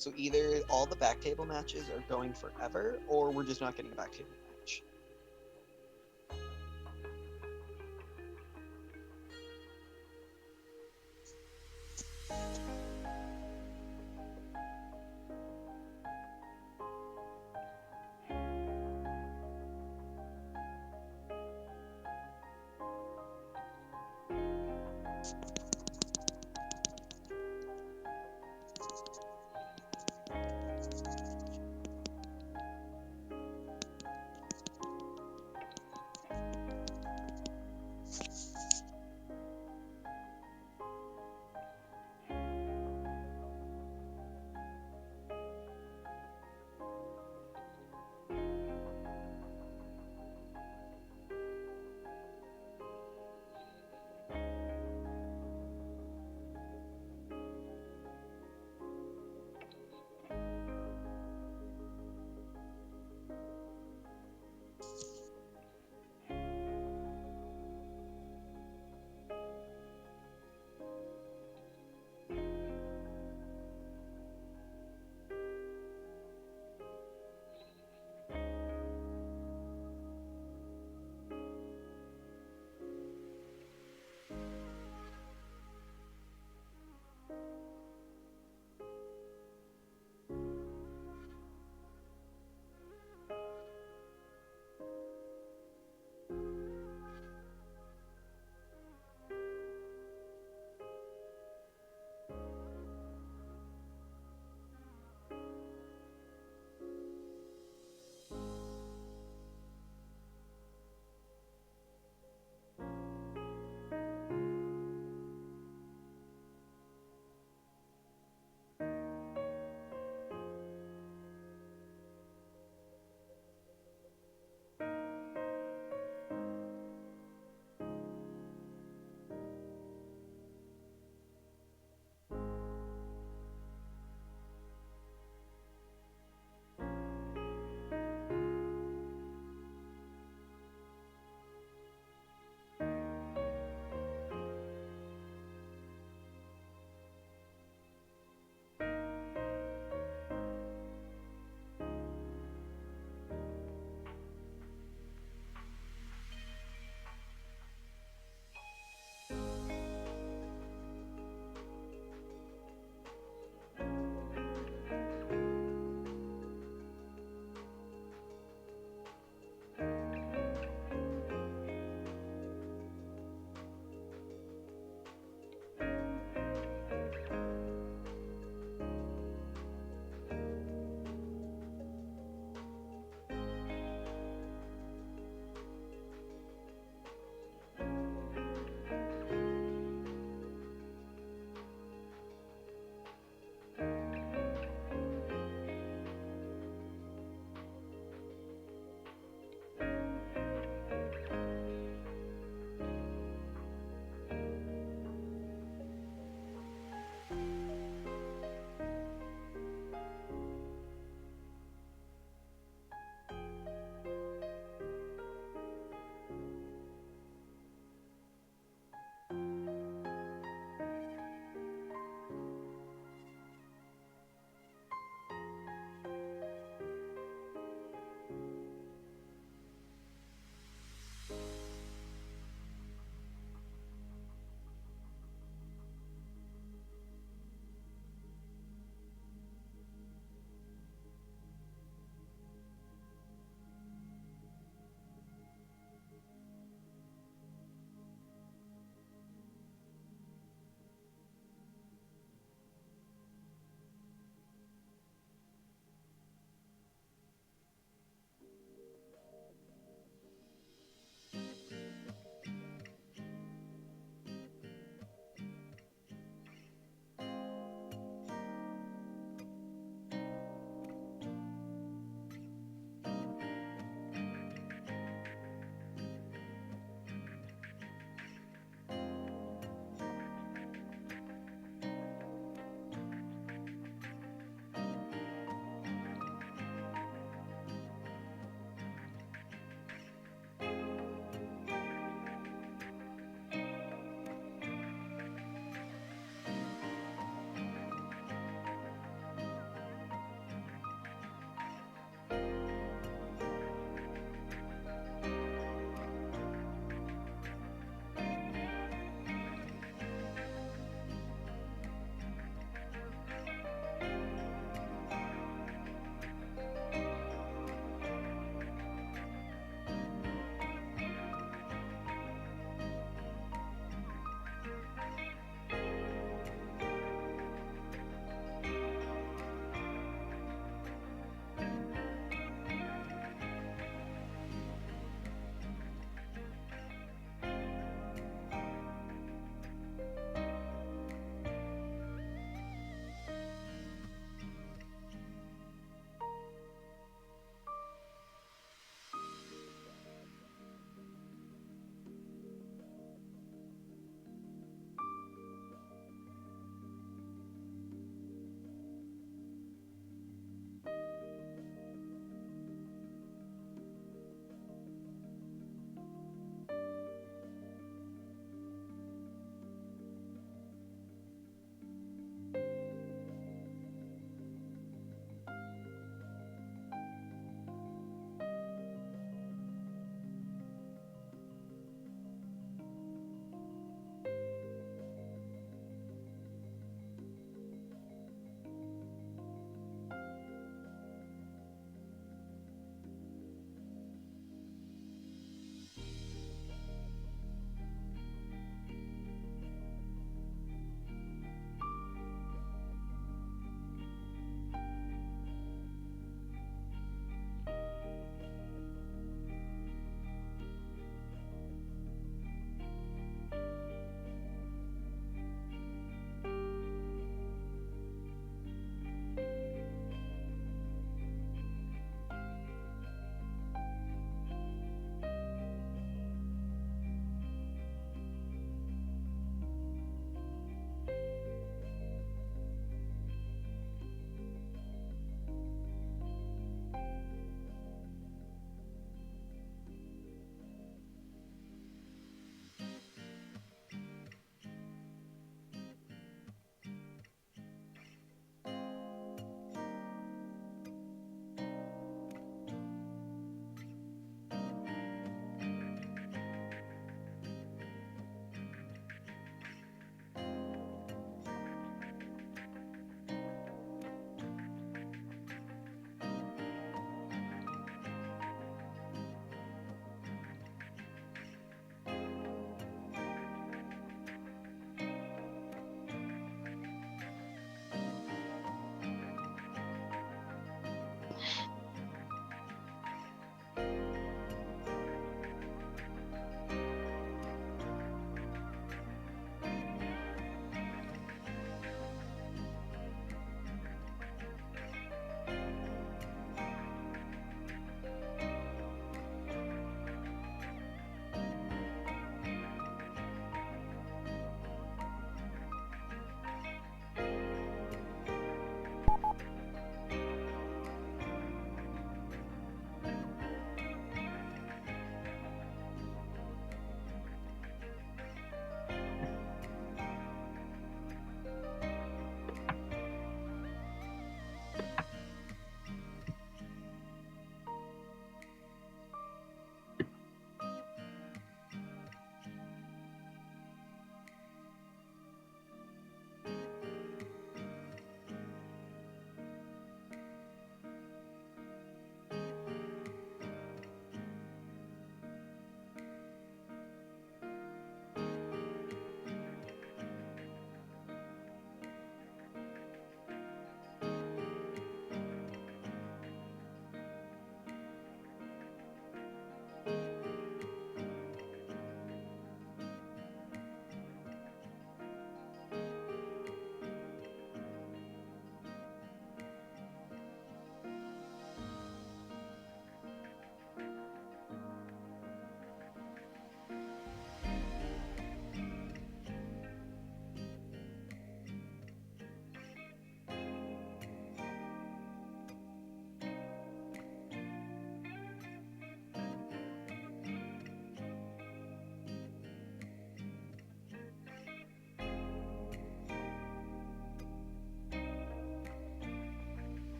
So either all the back table matches are going forever, or we're just not getting a back table match.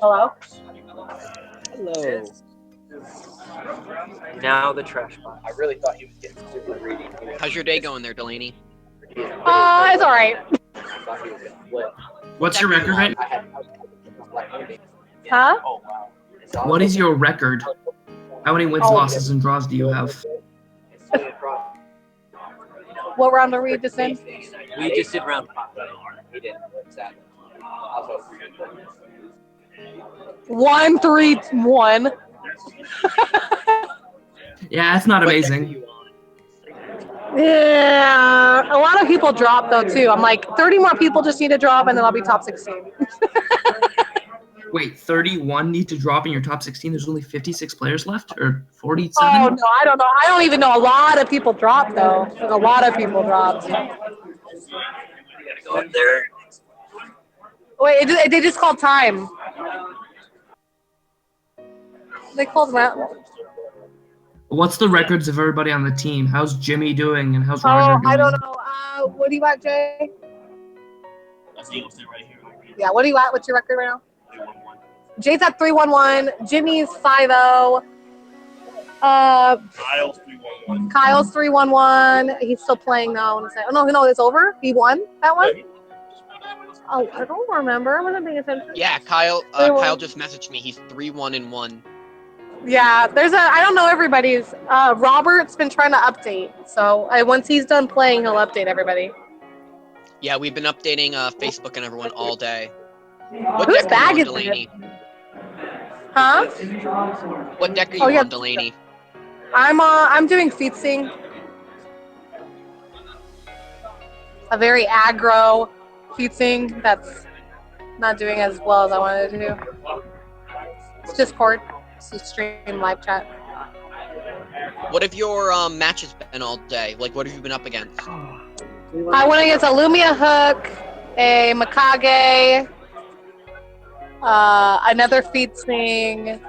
Hello? Hello. Now the trash box. I really thought he was getting super greedy. How's your day going there, Delaney? It's alright. What's your record right? Huh? What is your record? How many wins, losses, and draws do you have? What round are we just in? We just did round 5. We didn't. What's that? 1-3-1. Yeah, that's not amazing. Yeah, a lot of people drop though too. I'm like, 30 more people just need to drop, and then I'll be top 16. Wait, 31 need to drop in your top 16? There's only 56 players left, or 47? Oh no, I don't know. I don't even know. A lot of people drop though. Like, a lot of people drop. Go up there. Wait, they just called time. They called round. What's the records of everybody on the team? How's Jimmy doing, and how's Roger Oh, doing? I don't know. What do you got, Jay? Yeah, what do you got? What's your record right now? Jay's at 3-1-1. Jimmy's 5-0. Kyle's 3-1-1. He's still playing now. Oh no, it's over. He won that one. Oh, I don't remember. I wasn't paying attention. Yeah, Kyle. Kyle just messaged me. He's 3-1-1. Yeah, I don't know everybody's. Robert's been trying to update, so once he's done playing, he'll update everybody. Yeah, we've been updating Facebook and everyone all day. What Whose deck bag are you is on, Delaney? Huh? What deck are you on, Delaney? I'm doing featsing. A very aggro featsing that's not doing as well as I wanted to do. It's Discord. It's a stream live chat. What have your matches been all day? Like, what have you been up against? I went against a Lumia Hook, a Mikage, another featsing,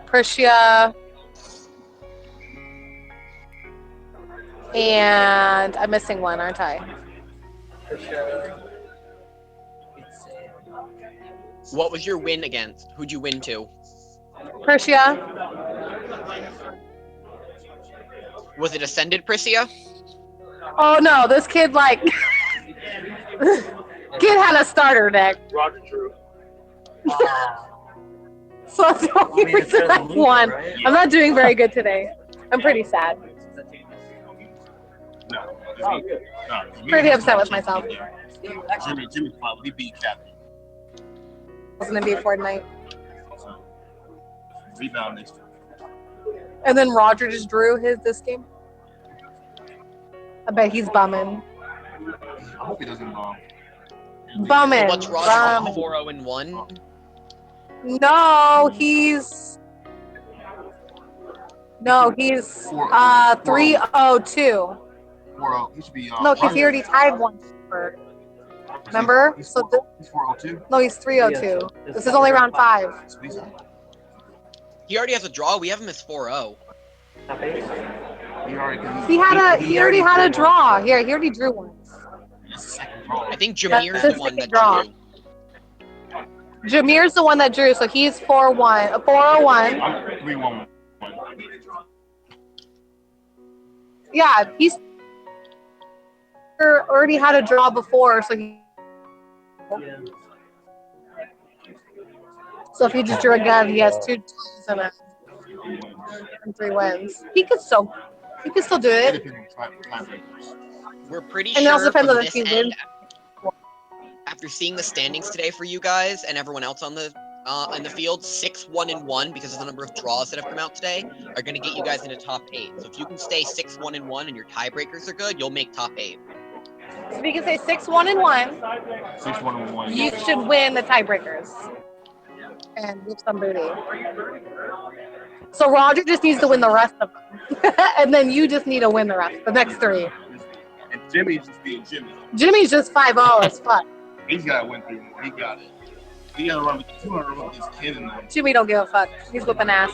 Persia, and I'm missing one, aren't I? What was your win against? Who'd you win to? Persia. Was it Ascended Priscia? Oh no, this kid kid had a starter deck. Roger Drew. So that's the only reason I won. I'm not doing very good today. I'm pretty sad. Pretty upset with myself. Jimmy probably beat Captain. It's gonna be Fortnite. Rebound next time. And then Roger just drew this game. I bet he's bumming. I hope he doesn't bomb. Bumming. What's Roger 4-0-1? No, he's 3-0-2. 4-0. He should be. No, because he already tied one. Remember? He's So 4-0-2. no, he's 3-0-2. This is only round 5. He already has a draw. We have him as 4-0. He already had a draw. Here, he already drew one. I think Jameer's That's the one that draw. drew. Jameer's the one that drew, so he's 4-1. 4-0-1. I'm 3-1-1. Yeah, he's already had a draw before, so if he just drew again, he has 2 draws and 3 wins. He could still do it. We're pretty And it also sure depends from on if this he end, wins. after seeing the standings today for you guys and everyone else on the in the field, 6-1-1 because of the number of draws that have come out today are going to get you guys into top 8. So if you can stay 6-1-1 and your tiebreakers are good, you'll make top 8. So we can say 6-1-1. 6-1-1. You should win the tiebreakers and whip some booty. So Roger just needs to win the rest of them, and then you just need to win the next 3. And Jimmy's just being Jimmy. Jimmy's just 5-0 as fuck. He's got to win 3 more. He got it. He got to run with 200 run with this kid in there. Jimmy don't give a fuck. He's whipping ass.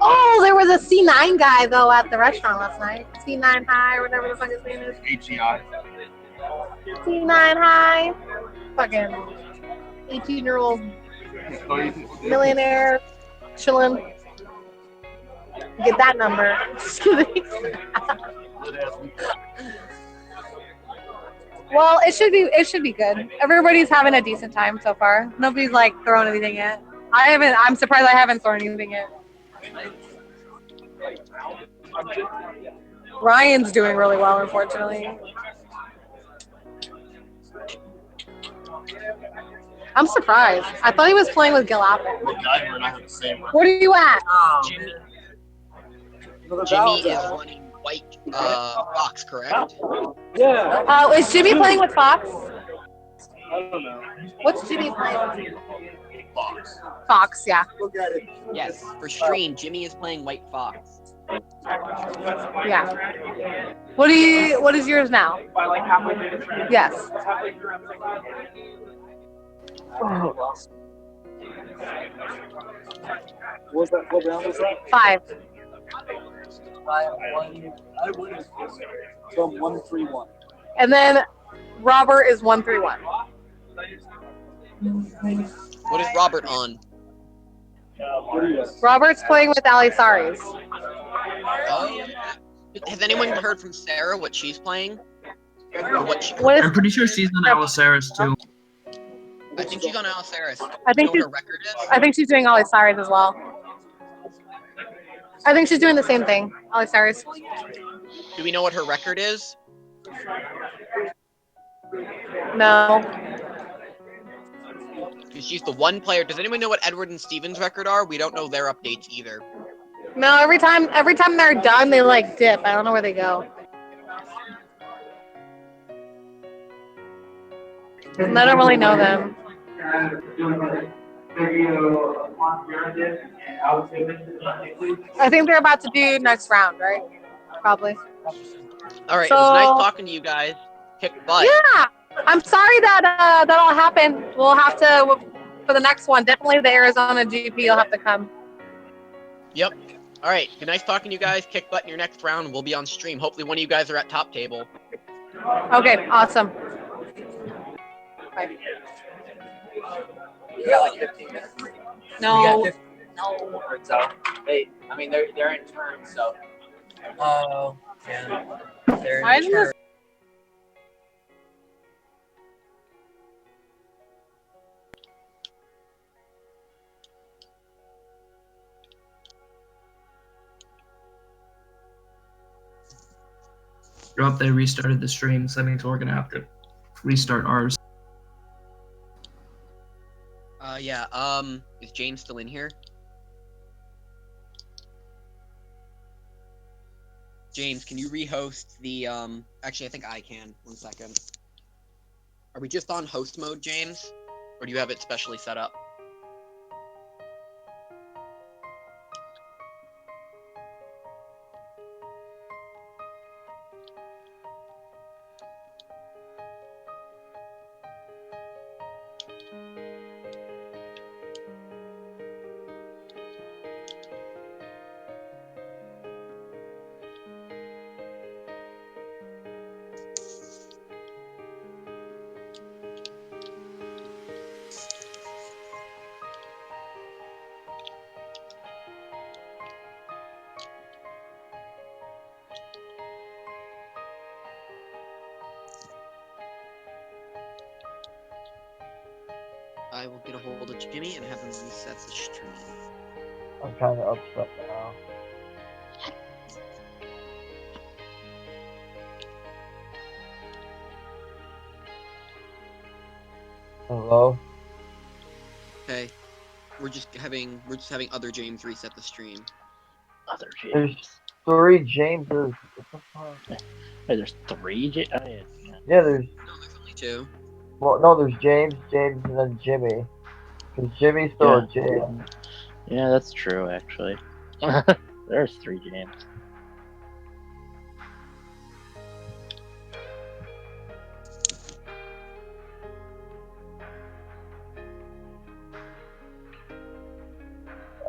Oh, there was a C9 guy though at the restaurant last night. C9 High or whatever the fuck his name is. HEI. T9 high. Fucking 18-year-old millionaire chilling. Get that number. Just kidding. Well, it should be good. Everybody's having a decent time so far. Nobody's like throwing anything yet. I'm surprised I haven't thrown anything yet. Ryan's doing really well, unfortunately. I'm surprised. I thought he was playing with Gil Appin. What are you at? Jimmy is running white Fox, correct? Is Jimmy playing with Fox? I don't know. What's Jimmy playing? Fox. Fox, yeah. Yes, for stream, Jimmy is playing white Fox. Yeah. What is yours now? Yes. What round was that? 5. I won. So I'm 1-3-1. And then Robert is 131. What is Robert on? Robert's playing with Ali Saris. Oh, has anyone heard from Sarah what she's playing? Or What is, I'm pretty sure she's on Aliceris too. I think she's on Aliceris. I think Do you know what her record is? I think she's doing Ali Saris as well. I think she's doing the same thing. Ali Saris. Do we know what her record is? No. Because she's the one player. Does anyone know what Edward and Steven's record are? We don't know their updates either. No, every time they're done, they like dip. I don't know where they go. And I don't really know them. I think they're about to do next round, right? Probably. All right, it was nice talking to you guys. Kick butt. Yeah, I'm sorry that that all happened. We'll have to for the next one. Definitely the Arizona GP. You'll have to come. Yep. All right. Good nice talking to you guys. Kick butt in your next round. We'll be on stream. Hopefully one of you guys are at top table. Okay, awesome. Bye. You got like 15 minutes. No. No. So I mean they're in turn, so. Oh, yeah. They're Why in isn't turn. this? Drop, they restarted the stream, so that means we're gonna have to restart ours. Yeah. Is James still in here? James, can you rehost the actually I think I can. 1 second. Are we just on host mode, James? Or do you have it specially set up? I will get a hold of Jimmy and have him reset the stream. I'm kind of upset now. Hello? Okay. We're just having other James reset the stream. Other James. There's 3 Jameses. What the fuck? Wait, there's 3 James? Oh, yeah. Yeah, there's. No, there's only 2. Well, no, there's James, and then Jimmy. Because Jimmy's still a James. Yeah, that's true, actually. There's 3 James.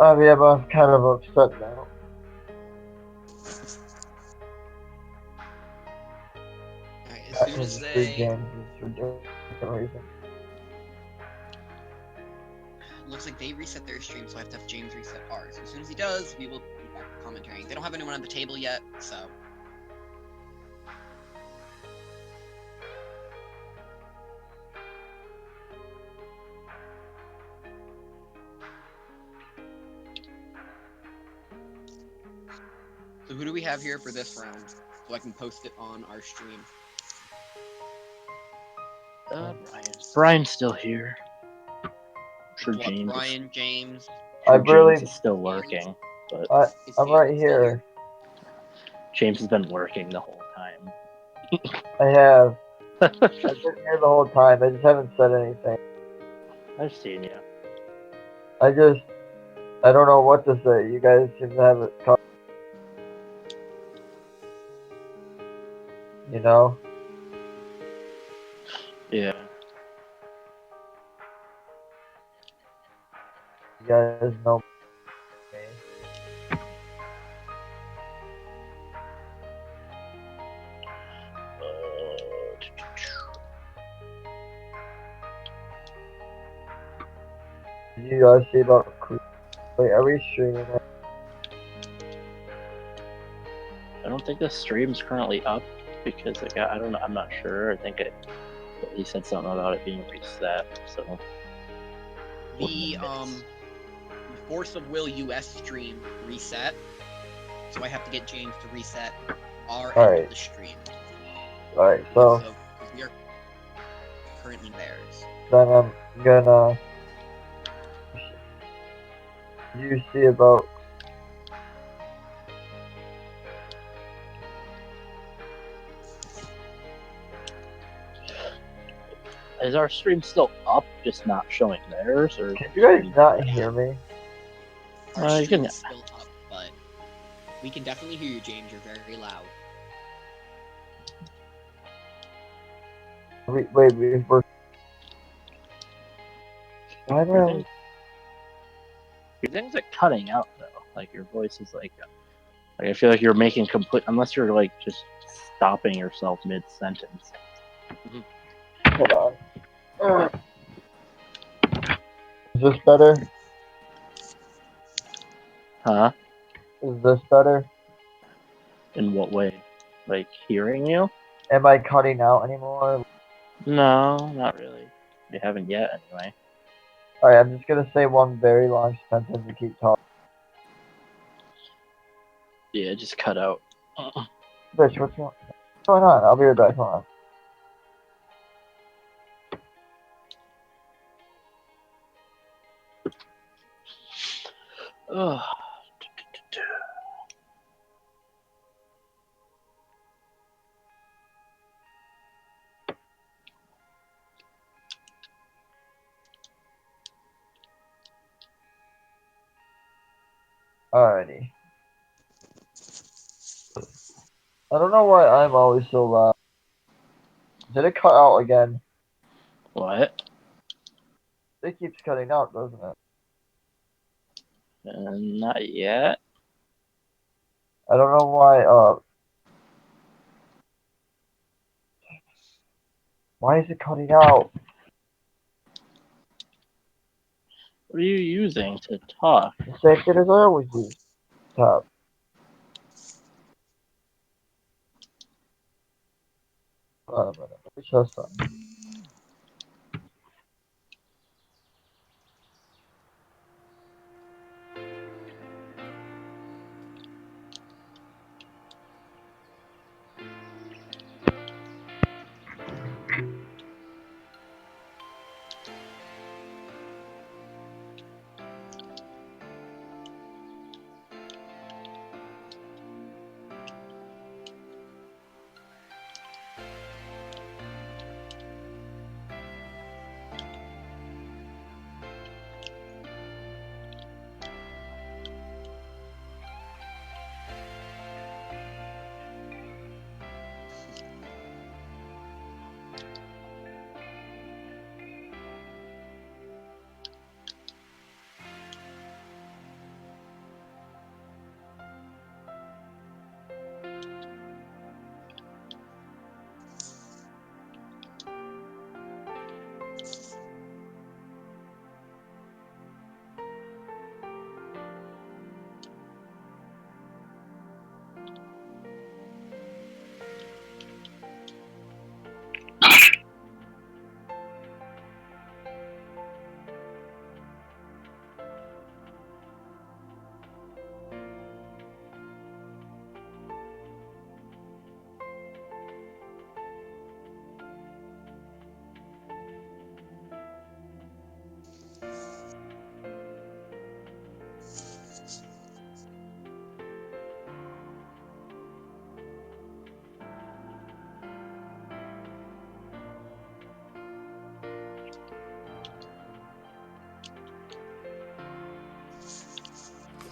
Yeah, but I'm kind of upset now. Alright, as soon gonna just through say James for different reasons. looks like they reset their stream, so I have to have James reset ours. So as soon as he does, we will be back to commentary. They don't have anyone on the table yet, so. So who do we have here for this round? So I can post it on our stream. Brian's still here. I'm sure What, James. Brian, James. Sure really- James is still working, but I'm right here. James has been working the whole time. I have. I've been here the whole time. I just haven't said anything. I've seen you. I don't know what to say. You guys seem to have it covered. You know? Yeah. You guys know me. Did you guys see about wait, are we streaming it? I don't think the stream's currently up because I don't know. I'm not sure. I think he said something about it being reset. So The Force of Will US stream reset, so I have to get James to reset our end of the stream. Alright, so we are currently theirs. then I'm gonna you see about is our stream still up, just not showing theirs, or can you guys not hear me? Our you stream can- is still up, but we can definitely hear you, James. You're very loud. We're why do I your things are cutting out though. Like your voice is like I feel like you're making complete unless you're like just stopping yourself mid sentence. hold on. Is this better? Huh? Is this better? In what way? Like hearing you? Am I cutting out anymore? No, not really. You haven't yet, anyway. Alright, I'm just gonna say one very long sentence and keep talking. Yeah, just cut out. Bitch, what's going on? I'll be right back. Hold on. Ugh. Alrighty. I don't know why I'm always so loud. Did it cut out again? What? It keeps cutting out, doesn't it? Not yet. I don't know why, why is it cutting out? What are you using to talk? The same thing as I always use. Tab. Hold on a minute. Let me show something.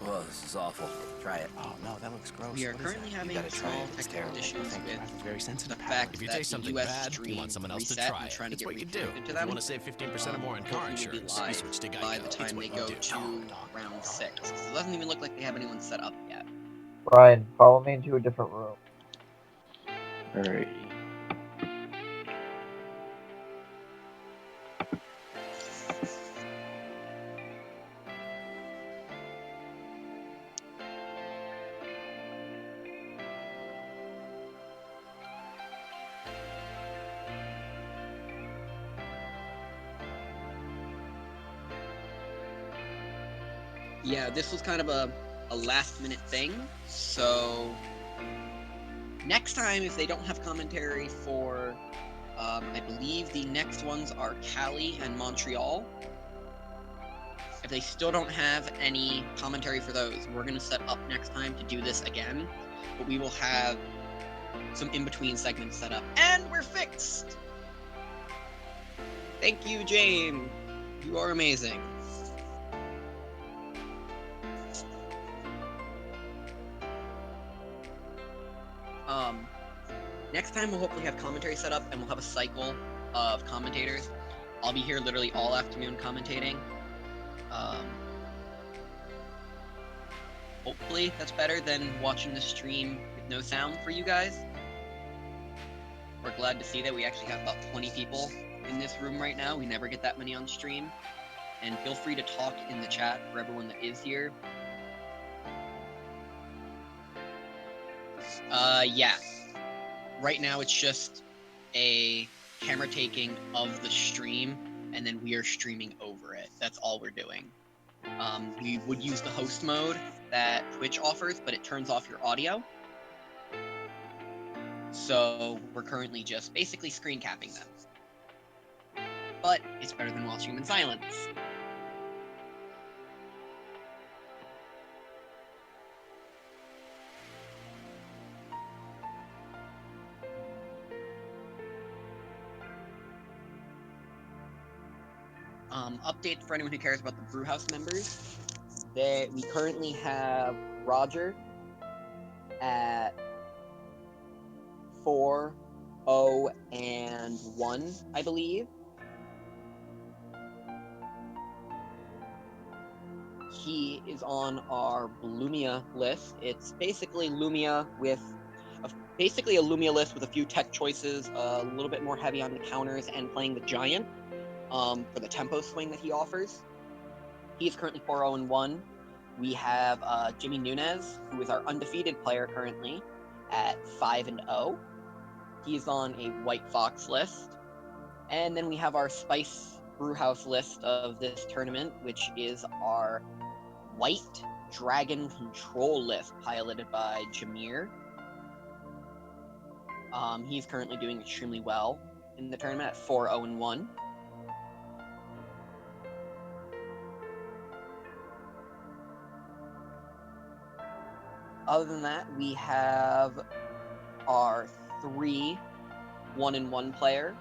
Oh, this is awful. Try it. Oh no, that looks gross. We are What is currently that? You having gotta try small it. It's technical terrible. issues Thank you. I with have a very the sensitive fact palate. If you that taste the something US bad, you stream want someone else to reset try and it. trying to It's get what you do. reconnected to If you them. want to save 15% or more in car Hopefully we'll be insurance, you live switch to by the Geico. time It's they what go you do. to round 6. So it doesn't even look like they have anyone set up yet. Ryan, follow me into a different room. Alrighty. Yeah, this was kind of a last minute thing. So next time, if they don't have commentary for, I believe the next ones are Cali and Montreal. If they still don't have any commentary for those, we're going to set up next time to do this again. But we will have some in-between segments set up. And we're fixed! Thank you, James. You are amazing. Next time we'll hopefully have commentary set up and we'll have a cycle of commentators. I'll be here literally all afternoon commentating. Hopefully that's better than watching the stream with no sound for you guys. We're glad to see that we actually have about 20 people in this room right now. We never get that many on stream. And feel free to talk in the chat for everyone that is here. Yeah. Right now it's just a camera taking of the stream, and then we are streaming over it. That's all we're doing. We would use the host mode that Twitch offers, but it turns off your audio. So we're currently just basically screen capping them. But it's better than watching them in silence. Update for anyone who cares about the Brewhouse members. We currently have Roger at 4, 0, and 1, I believe. He is on our Lumia list. It's basically Lumia with basically a Lumia list with a few tech choices, a little bit more heavy on the counters and playing the giant for the tempo swing that he offers. He is currently 4-0 and 1. We have Jimmy Nunez, who is our undefeated player currently at 5 and 0. He's on a White Fox list. And then we have our Spice Brewhouse list of this tournament, which is our White Dragon Control list, piloted by Jameer. He's currently doing extremely well in the tournament at 4-0 and 1. Other than that, we have our 3 1-1 player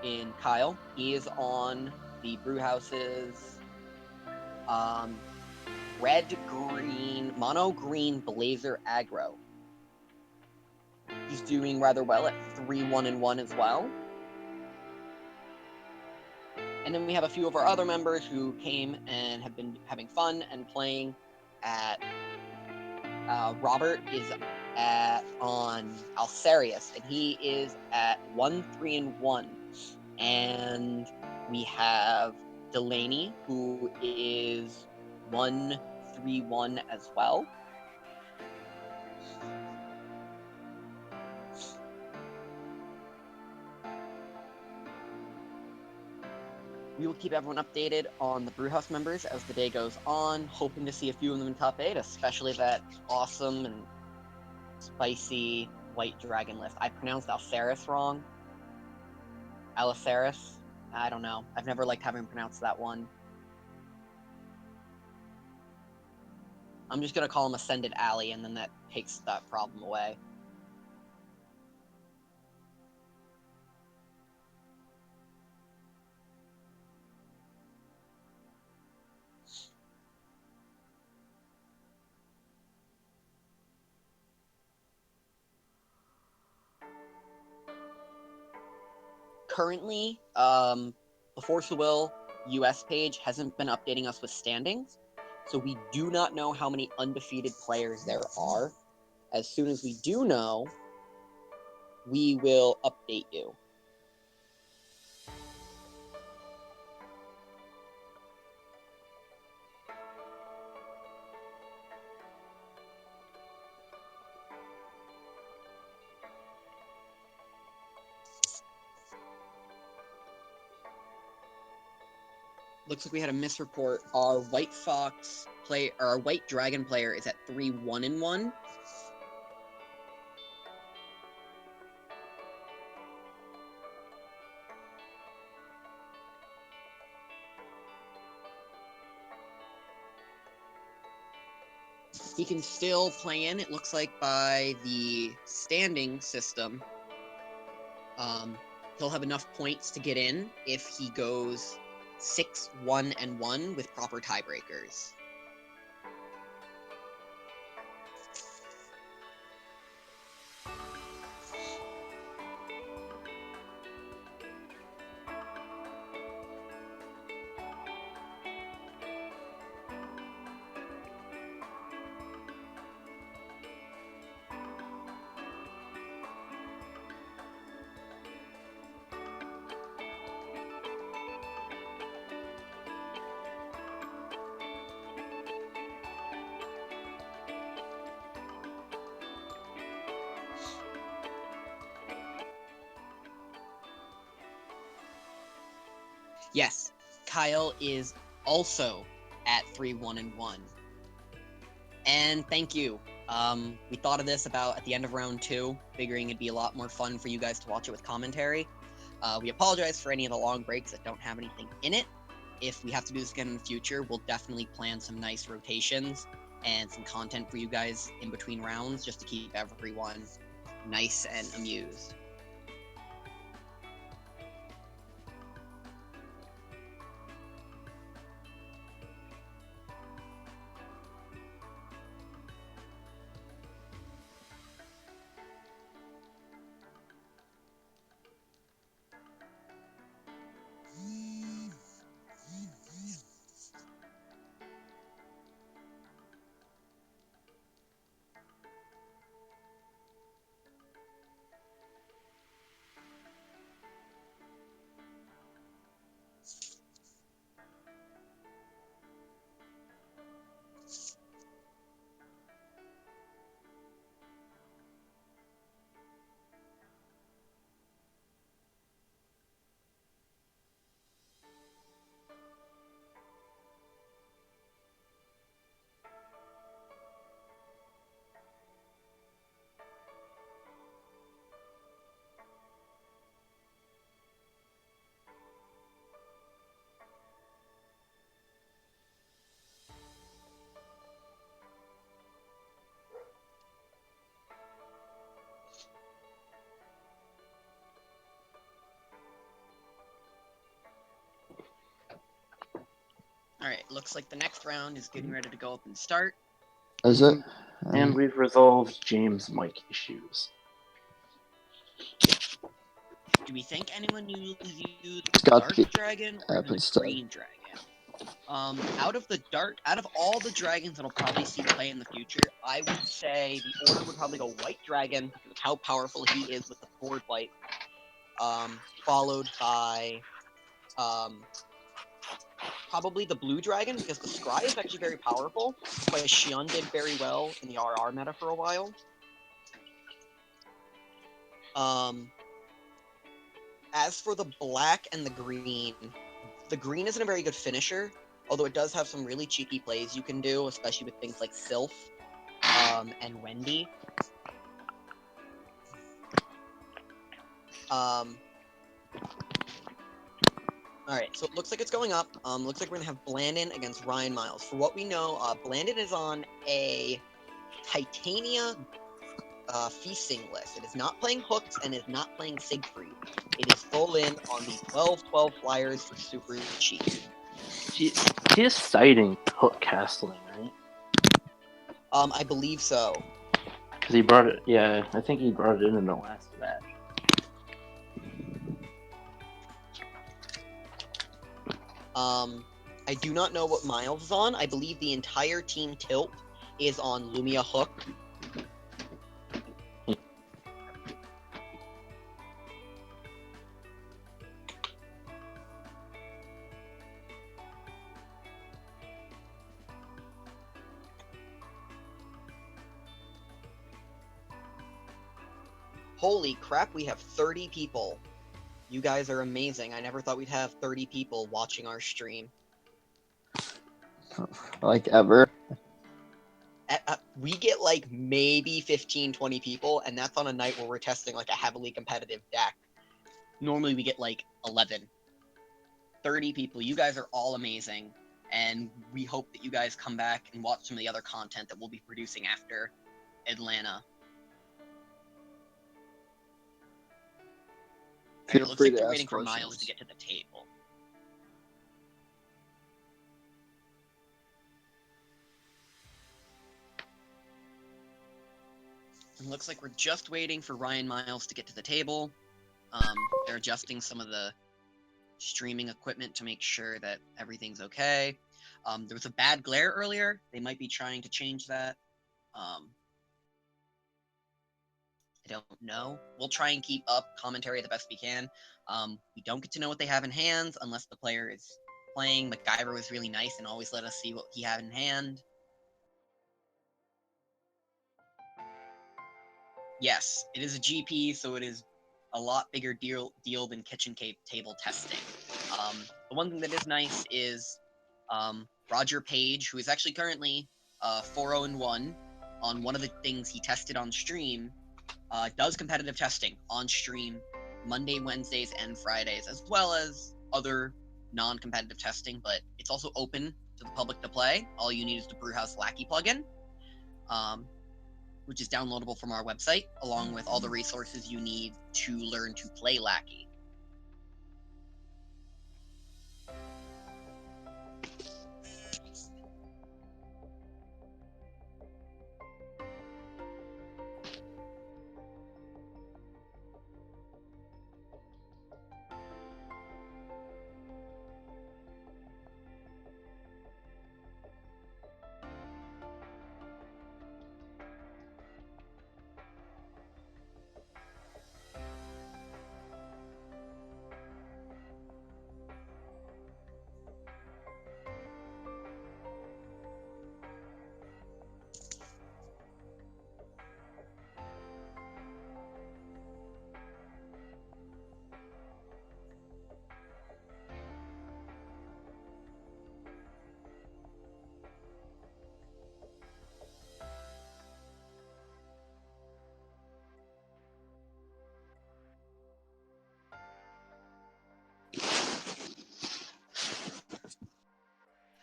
in Kyle. He is on the Brewhouse's red-green, mono-green Blazer Aggro. He's doing rather well at 3-1-1 as well. And then we have a few of our other members who came and have been having fun and playing at Robert is on Alcerius, and he is at 1-3-1. And we have Delaney, who is 1-3-1 as well. We will keep everyone updated on the Brewhouse members as the day goes on, hoping to see a few of them in top 8, especially that awesome and spicy White Dragon list. I pronounced Alceris wrong. Aliceris? I don't know. I've never liked having pronounced that one. I'm just gonna call him Ascended Alley, and then that takes that problem away. currently, the Force of Will US page hasn't been updating us with standings, so we do not know how many undefeated players there are. As soon as we do know, we will update you. Looks like we had a misreport. Our White Fox play, or our White Dragon player is at 3-1-1. He can still play in, it looks like, by the standing system. He'll have enough points to get in if he goes 6-1-1 with proper tiebreakers. Yes, Kyle is also at 3-1-1. And thank you. We thought of this about at the end of round 2, figuring it'd be a lot more fun for you guys to watch it with commentary. We apologize for any of the long breaks that don't have anything in it. If we have to do this again in the future, we'll definitely plan some nice rotations and some content for you guys in between rounds just to keep everyone nice and amused. Alright, looks like the next round is getting ready to go up and start. Is it? And we've resolved James' mic issues. Do we think anyone uses the Got dark the dragon or the episode. green dragon? Out of all the dragons that'll probably see play in the future, I would say the order would probably go White Dragon, because of how powerful he is with the sword wipe. Followed by probably the Blue Dragon, because the Scry is actually very powerful. That's why Xion did very well in the RR meta for a while. As for the black and the green isn't a very good finisher, although it does have some really cheeky plays you can do, especially with things like Sylph and Wendy. Alright, so it looks like it's going up. Looks like we're going to have Blandon against Ryan Miles. For what we know, Blandon is on a Titania feasting list. It is not playing Hooks and is not playing Siegfried. It is full in on the 12-12 flyers for super cheap. He is citing hook castling, right? I believe so. Because he brought it, yeah, I think he brought it in the last match. I do not know what Miles is on. I believe the entire team tilt is on Lumia Hook. Holy crap, we have 30 people. You guys are amazing. I never thought we'd have 30 people watching our stream. Like ever. We get like maybe 15, 20 people, and that's on a night where we're testing like a heavily competitive deck. Normally we get like 11. 30 people. You guys are all amazing, and we hope that you guys come back and watch some of the other content that we'll be producing after Atlanta. Feel It looks free like to they're ask waiting for Miles questions. to get to the table. It looks like we're just waiting for Ryan Miles to get to the table. They're adjusting some of the streaming equipment to make sure that everything's okay. There was a bad glare earlier. They might be trying to change that. I don't know. We'll try and keep up commentary the best we can. We don't get to know what they have in hands unless the player is playing. MacGyver was really nice and always let us see what he had in hand. Yes, it is a GP, so it is a lot bigger deal than kitchen table testing. The one thing that is nice is Roger Page, who is actually currently 4-0-1 on one of the things he tested on stream, does competitive testing on stream Monday, Wednesdays, and Fridays, as well as other non-competitive testing, but it's also open to the public to play. All you need is the Brewhouse Lackey plugin, which is downloadable from our website, along with all the resources you need to learn to play Lackey.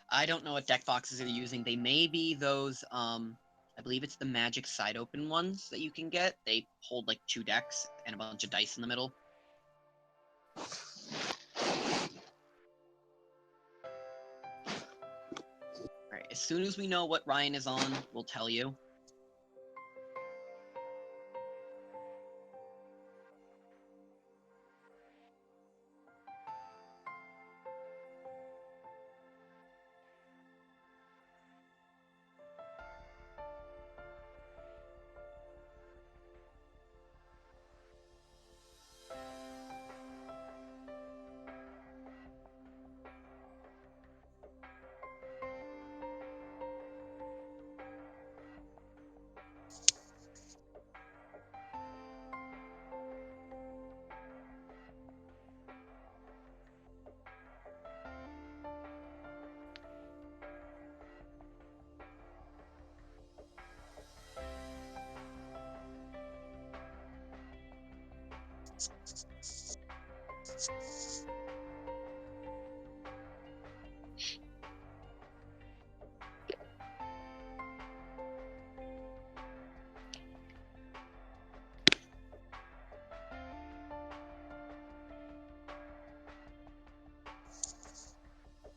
I don't know what deck boxes they're using. They may be those, I believe it's the Magic side open ones that you can get. They hold like 2 decks and a bunch of dice in the middle. Alright, as soon as we know what Ryan is on, we'll tell you.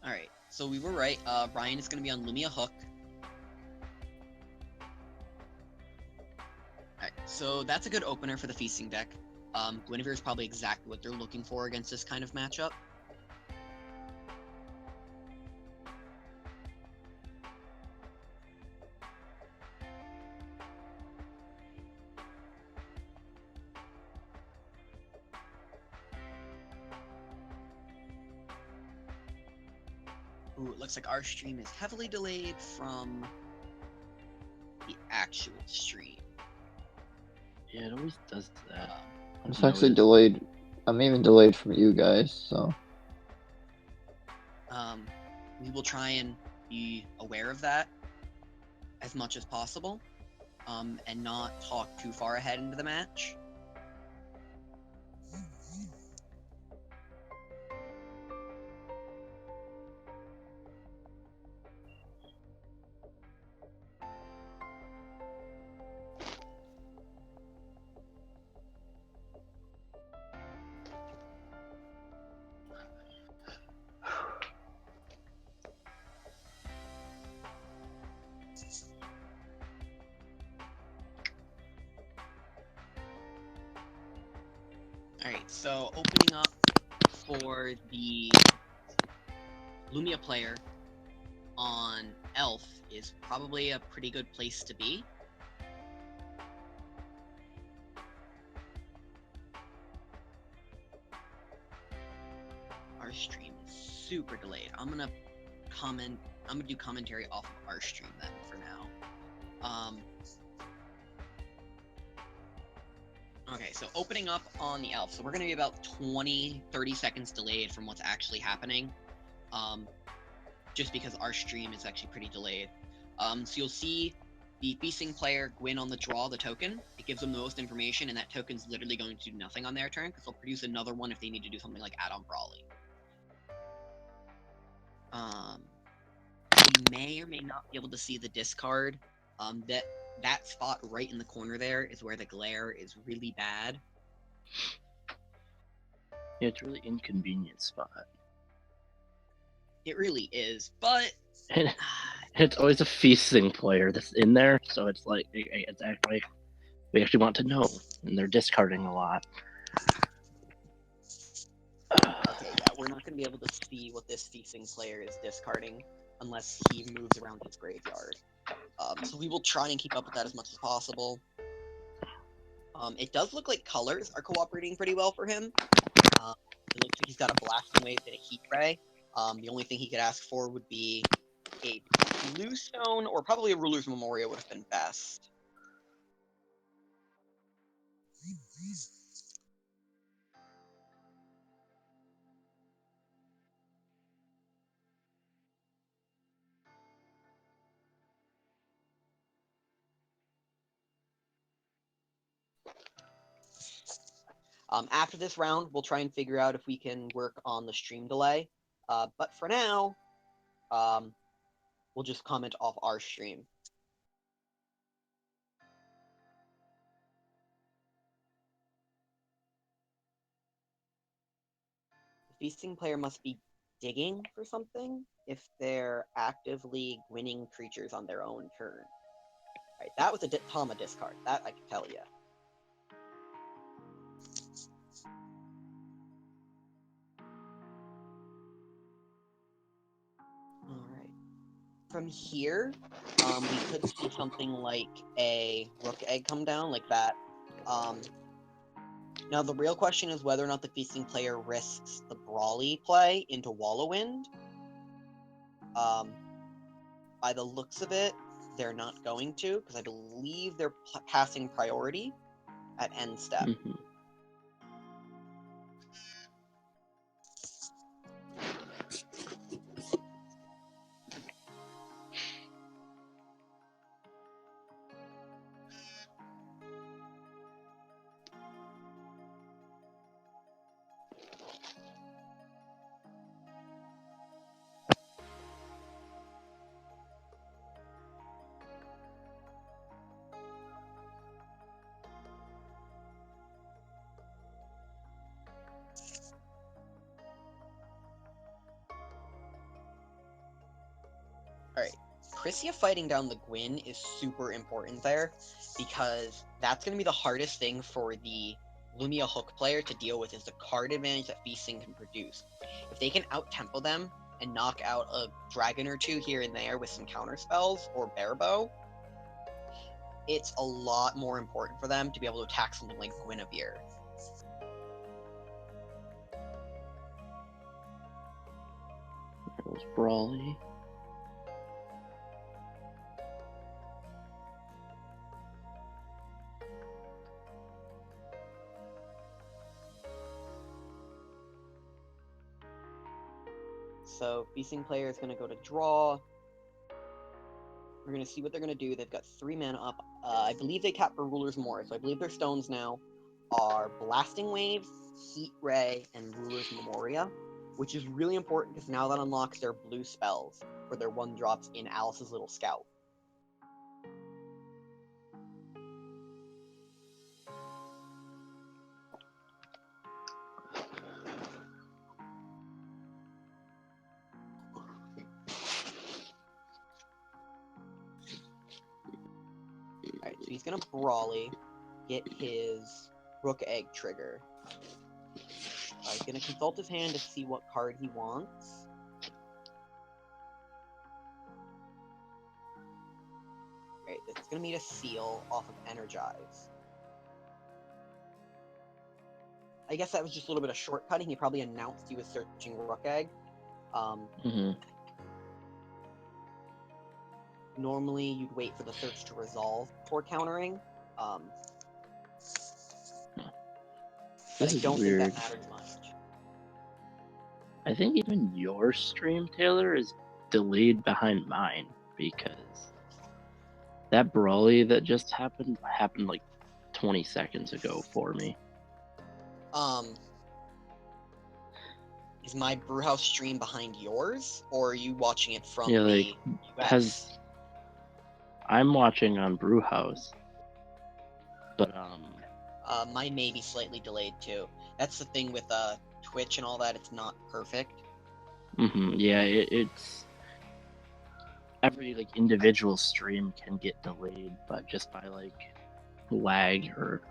Alright, so we were right. Ryan is going to be on Lumia Hook. Alright, so that's a good opener for the Feasting deck. Guinevere is probably exactly what they're looking for against this kind of matchup. Ooh, it looks like our stream is heavily delayed from the actual stream. Yeah, it always does that. It's actually delayed. I'm even delayed from you guys, so. We will try and be aware of that as much as possible, and not talk too far ahead into the match. Alright, so opening up for the Lumia player on Elf is probably a pretty good place to be. Our stream is super delayed. I'm gonna do commentary off of our stream then for now. Okay, so opening up on the Elf. So we're gonna be about 20-30 seconds delayed from what's actually happening. Just because our stream is actually pretty delayed. So you'll see the Feasting player Gwyn on the draw the token. It gives them the most information, and that token's literally going to do nothing on their turn, because they'll produce another one if they need to do something like add on Brawly. You may or may not be able to see the discard. That spot right in the corner there is where the glare is really bad. Yeah, it's a really inconvenient spot. It really is, but And it's always a Feasting player that's in there, so it's like it's actually we actually want to know, and they're discarding a lot. Okay, yeah, we're not going to be able to see what this Feasting player is discarding unless he moves around his graveyard. So we will try and keep up with that as much as possible. It does look like colors are cooperating pretty well for him. It looks like he's got a Blasting Wave and a Heat Ray. The only thing he could ask for would be a Blue Stone, or probably a Ruler's Memorial would have been best. After this round, we'll try and figure out if we can work on the stream delay. But for now, we'll just comment off our stream. The Feasting player must be digging for something if they're actively winning creatures on their own turn. Right, that was a Tama discard. That I can tell you. Alright. From here, we could see something like a Rook Egg come down, like that. Now, the real question is whether or not the Feasting player risks the Brawly play into Wallowind. By the looks of it, they're not going to, because I believe they're passing priority at end step. Mm-hmm. Alright, Chrysia fighting down the Gwyn is super important there, because that's going to be the hardest thing for the Lumia Hook player to deal with, is the card advantage that Feasting can produce. If they can out-tempo them and knock out a dragon or two here and there with some counter spells or Bearbow, it's a lot more important for them to be able to attack something like Guinevere. was Brawly. So Feasting player is going to go to draw. We're going to see what they're going to do. They've got 3 mana up. I believe they cap for Ruler's More, so I believe their stones now are Blasting Waves, Heat Ray, and Ruler's Memoria, which is really important because now that unlocks their blue spells for their 1-drops in Alice's Little Scout. Alright, so he's gonna Brawly, get his Rook Egg trigger. He's gonna consult his hand to see what card he wants. Alright, it's gonna need a seal off of Energize. I guess that was just a little bit of shortcutting. He probably announced he was searching Rook Egg. Normally, you'd wait for the search to resolve before countering. This is I don't weird. think that matters much. I think even your stream, Taylor, is delayed behind mine because that Brawly that just happened like 20 seconds ago for me. Is my Brewhouse stream behind yours, or are you watching it from Yeah, the like, US? I'm watching on Brewhouse, but mine may be slightly delayed too. That's the thing with Twitch and all that; it's not perfect. Yeah, it's every like individual stream can get delayed, but just by like lag or.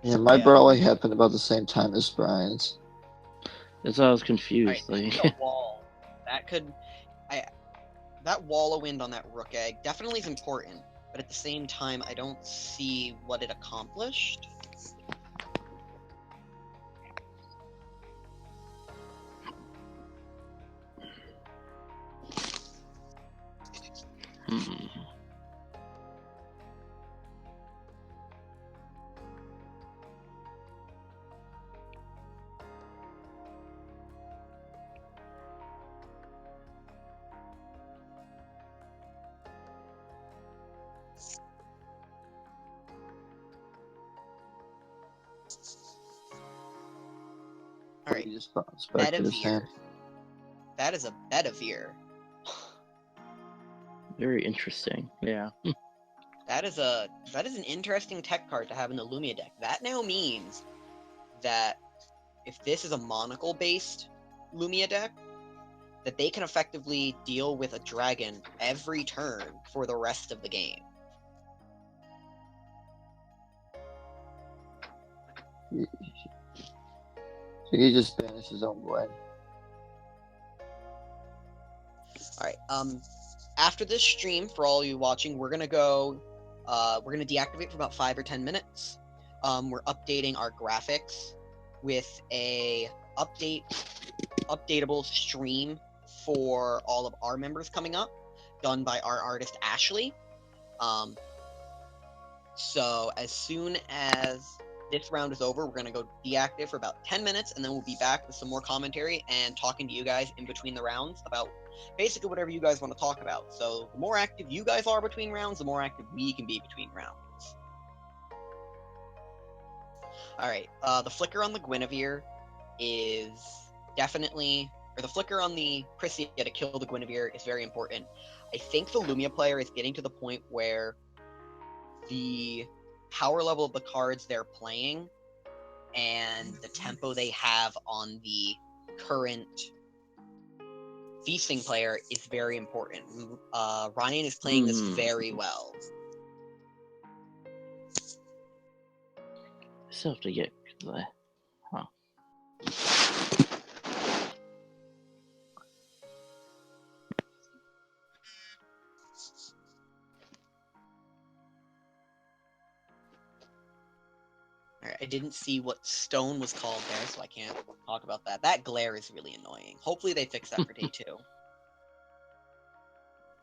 Yeah, my Brawly happened about the same time as Brian's. That's why I was confused. Right, Like, a wall that could, that wall of wind on that Rook Egg definitely is important, but at the same time, I don't see what it accomplished. All right, Bedivere. That is a Bedivere. very interesting. Yeah. That is an interesting tech card to have in the Lumia deck. That now means that if this is a monocle based Lumia deck, that they can effectively deal with a dragon every turn for the rest of the game. So he just banished his own blade. Alright, after this stream, for all you watching, we're gonna deactivate for about 5 or 10 minutes. We're updating our graphics with a updatable stream for all of our members coming up, done by our artist Ashley. So as soon as this round is over, we're going to go deactive for about 10 minutes, and then we'll be back with some more commentary and talking to you guys in between the rounds about basically whatever you guys want to talk about. So the more active you guys are between rounds, the more active we can be between rounds. Alright, the flicker on the Guinevere is definitely, or the flicker on the Prisia to kill the Guinevere is very important. I think the Lumia player is getting to the point where the power level of the cards they're playing and the tempo they have on the current Feasting player is very important. Ryan is playing this very well. I still have to get the. Huh. I didn't see what stone was called there, so I can't talk about that. That glare is really annoying. Hopefully they fix that for day 2.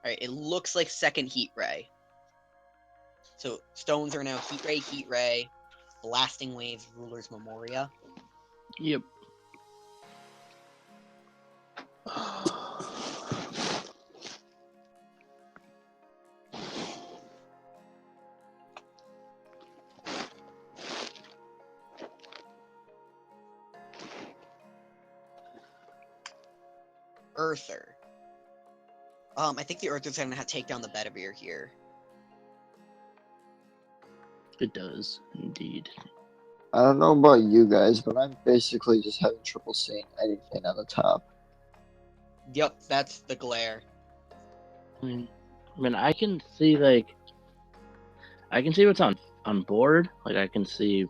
Alright, it looks like second heat ray. So stones are now heat ray, blasting waves, ruler's memoria. Yep. Earther. I think the Earther's gonna have to take down the Bedivere here. It does, indeed. I don't know about you guys, but I'm basically just having trouble seeing anything on the top. Yep, that's the glare. I mean, I can see what's on board. Like I can see.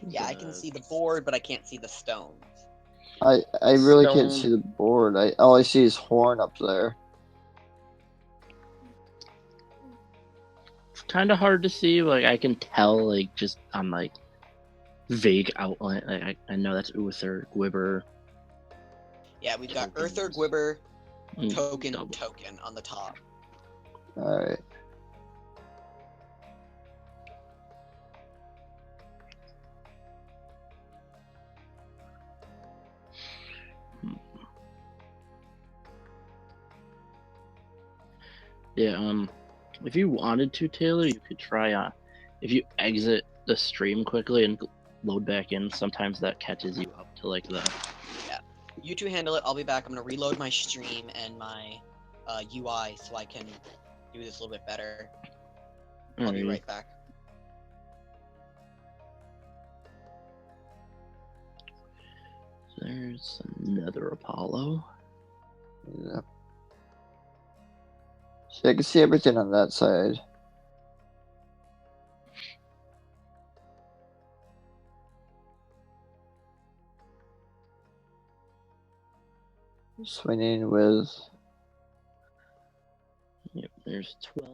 Yeah, I can see the board, but I can't see the stones. I really can't Stone. see the board. All I see is horn up there. It's kind of hard to see. Like I can tell, like just on like vague outline. Like I know that's Uther, Gwibber. Yeah, we've got Tokens. Earther, Gwibber, token, Double. token on the top. Alright. Yeah. If you wanted to, Taylor, you could try if you exit the stream quickly and load back in. Sometimes that catches you up to like the. Yeah. You two handle it. I'll be back. I'm gonna reload my stream and my UI so I can do this a little bit better. I'll be right back. There's another Apollo. Yeah. See, I can see everything on that side. Swinging with. Yep, there's 12.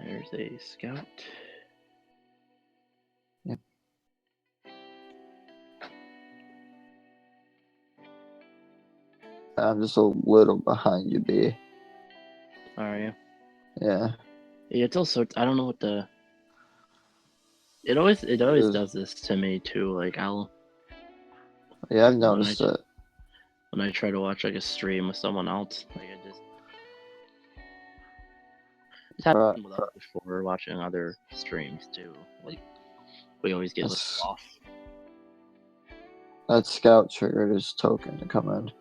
There's a scout. Yep. I'm just a little behind you, B. Are you? Yeah. Yeah, it's also I don't know what the. It always does this to me too. Like Yeah, I've noticed it. When I try to watch like a stream with someone else, like it's happened with us before watching other streams too. Like we always get off. That scout triggered his token to come in.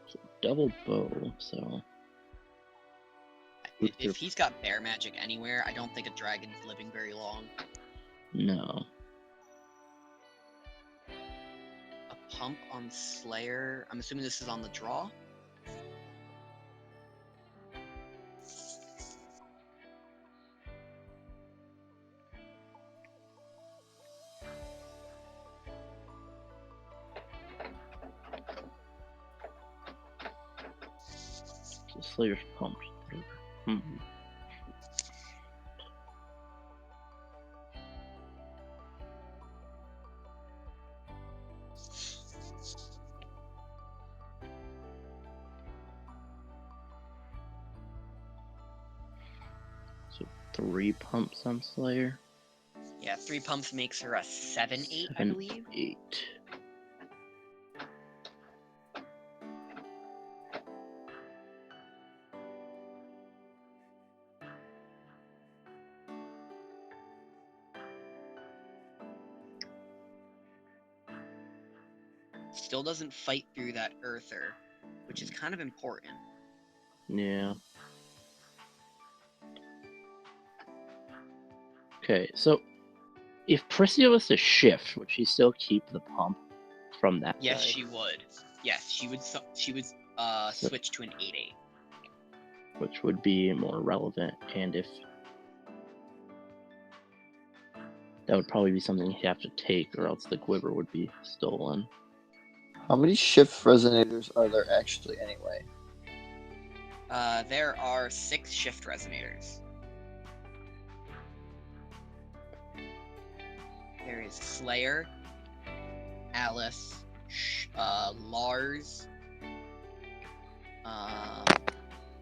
So double bow, so. If he's got bear magic anywhere, I don't think a dragon's living very long. No. A pump on Slayer. I'm assuming this is on the draw. So Slayer's pumped. So 3 pumps on Slayer. Yeah, 3 pumps makes her a 7/8, I believe. 8. Still doesn't fight through that Earther, which is kind of important. Yeah. Okay, so If Priscilla was to shift, would she still keep the pump from that Yes, side? she would. Yes, she would. She would switch to an 8/8. Which would be more relevant, and if that would probably be something he'd have to take, or else the quiver would be stolen. How many shift resonators are there actually anyway? There are 6 shift resonators. There is Slayer, Alice, Lars,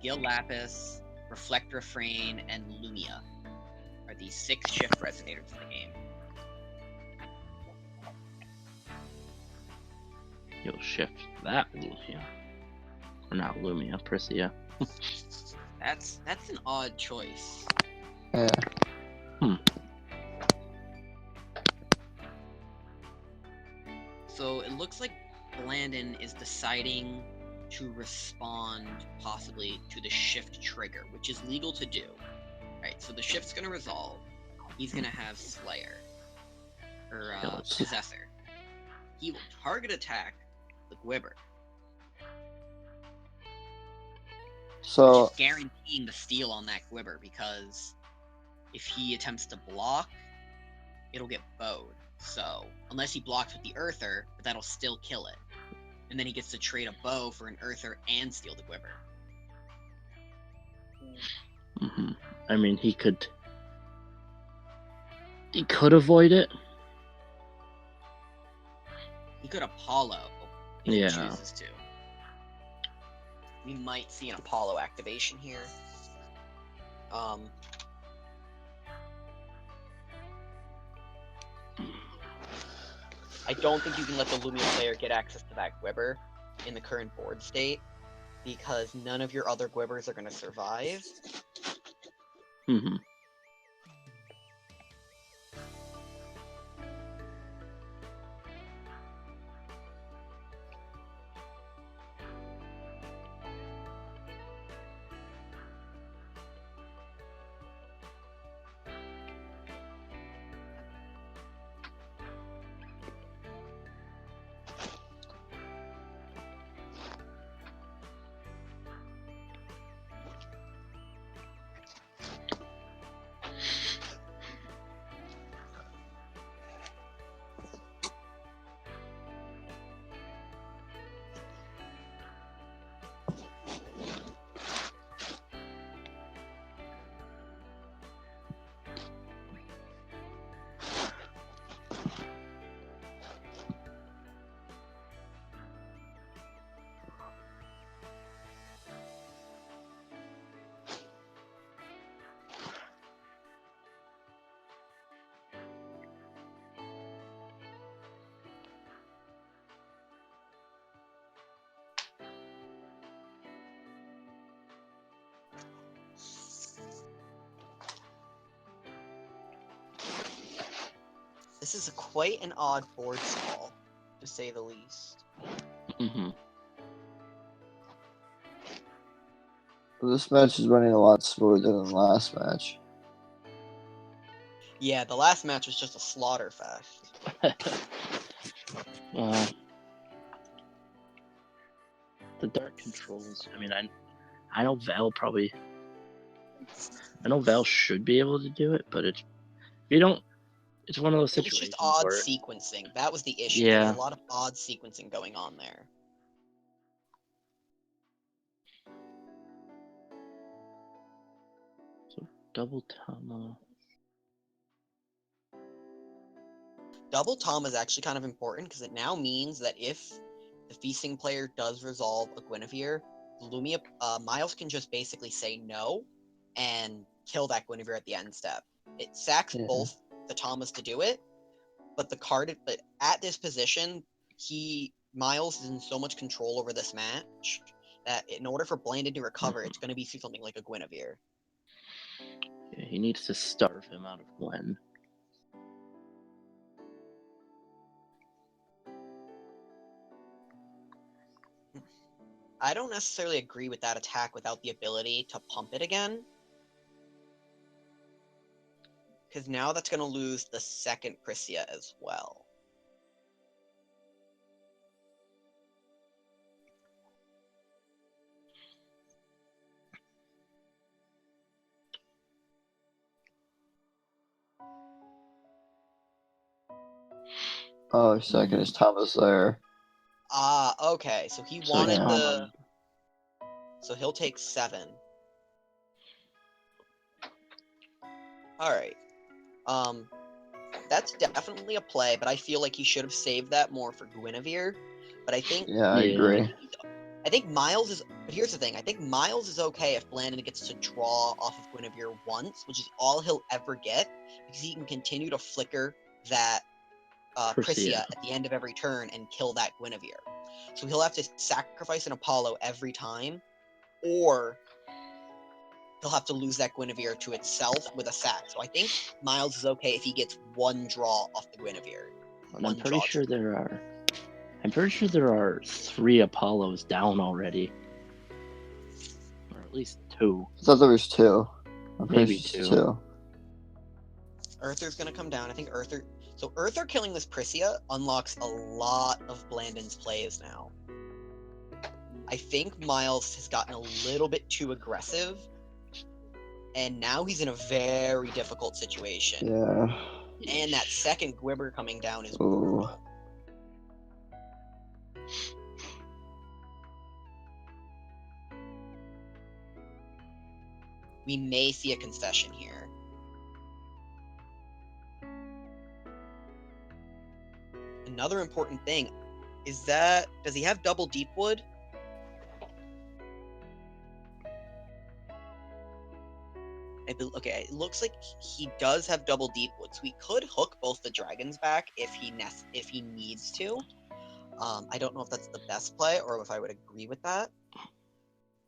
Gil Lapis, Reflect Refrain, and Lumia are the 6 shift resonators in the game. You'll shift that Lumia. Or not Lumia, Priscilla. That's an odd choice. Yeah. So it looks like Blandon is deciding to respond possibly to the shift trigger, which is legal to do. Right, so the shift's gonna resolve. He's gonna have Slayer. Or Possessor. He will target attack the Gwibber. So which is guaranteeing the steal on that Gwibber, because if he attempts to block, it'll get bowed. So, unless he blocks with the Earther, but that'll still kill it. And then he gets to trade a bow for an Earther and steal the Gwibber. Mm-hmm. I mean, he could avoid it. He could Apollo if he chooses to. We might see an Apollo activation here. I don't think you can let the Lumia player get access to that Gwibber in the current board state, because none of your other Gwibbers are going to survive. Mm-hmm. This is quite an odd board stall, to say the least. Mm-hmm. This match is running a lot smoother than the last match. Yeah, the last match was just a slaughter fest. The dark controls. I mean, I know Val probably. I know Val should be able to do it, but if you don't, it's one of those It was situations just odd where sequencing. That was the issue. Yeah. There was a lot of odd sequencing going on there. So double Tama. Double Tom is actually kind of important, because it now means that if the feasting player does resolve a Guinevere, Lumia Miles can just basically say no and kill that Guinevere at the end step. It sacks both the Thomas to do it, but at this position, Miles is in so much control over this match that in order for Blandon to recover, it's going to be something like a Guinevere. Yeah, he needs to starve him out of Gwen. I don't necessarily agree with that attack without the ability to pump it again. Because now that's going to lose the second Prisia as well. Oh, second is Thomas there. Ah, okay. So he So wanted yeah. the... So he'll take 7. Alright. That's definitely a play, but I feel like he should have saved that more for Guinevere. But I think... Yeah, I agree. I think Miles is... But here's the thing. I think Miles is okay if Blandon gets to draw off of Guinevere once, which is all he'll ever get, because he can continue to flicker that Prisia at the end of every turn and kill that Guinevere. So he'll have to sacrifice an Apollo every time, or he'll have to lose that Guinevere to itself with a sack. So I think Miles is okay if he gets one draw off the Guinevere. And I'm pretty sure there are 3 Apollos down already. Or at least 2. I thought there was 2. I'm pretty Maybe sure 2. 2. Earther's gonna come down. I think Earther... So Earther killing this Prisia unlocks a lot of Blandon's plays now. I think Miles has gotten a little bit too aggressive, and now he's in a very difficult situation. Yeah. And that second Gwibber coming down is Ooh. brutal. We may see a concession here. Another important thing is that, does he have double Deepwood? Okay, it looks like he does have double Deepwood, so we could hook both the dragons back if he needs to. I don't know if that's the best play or if I would agree with that,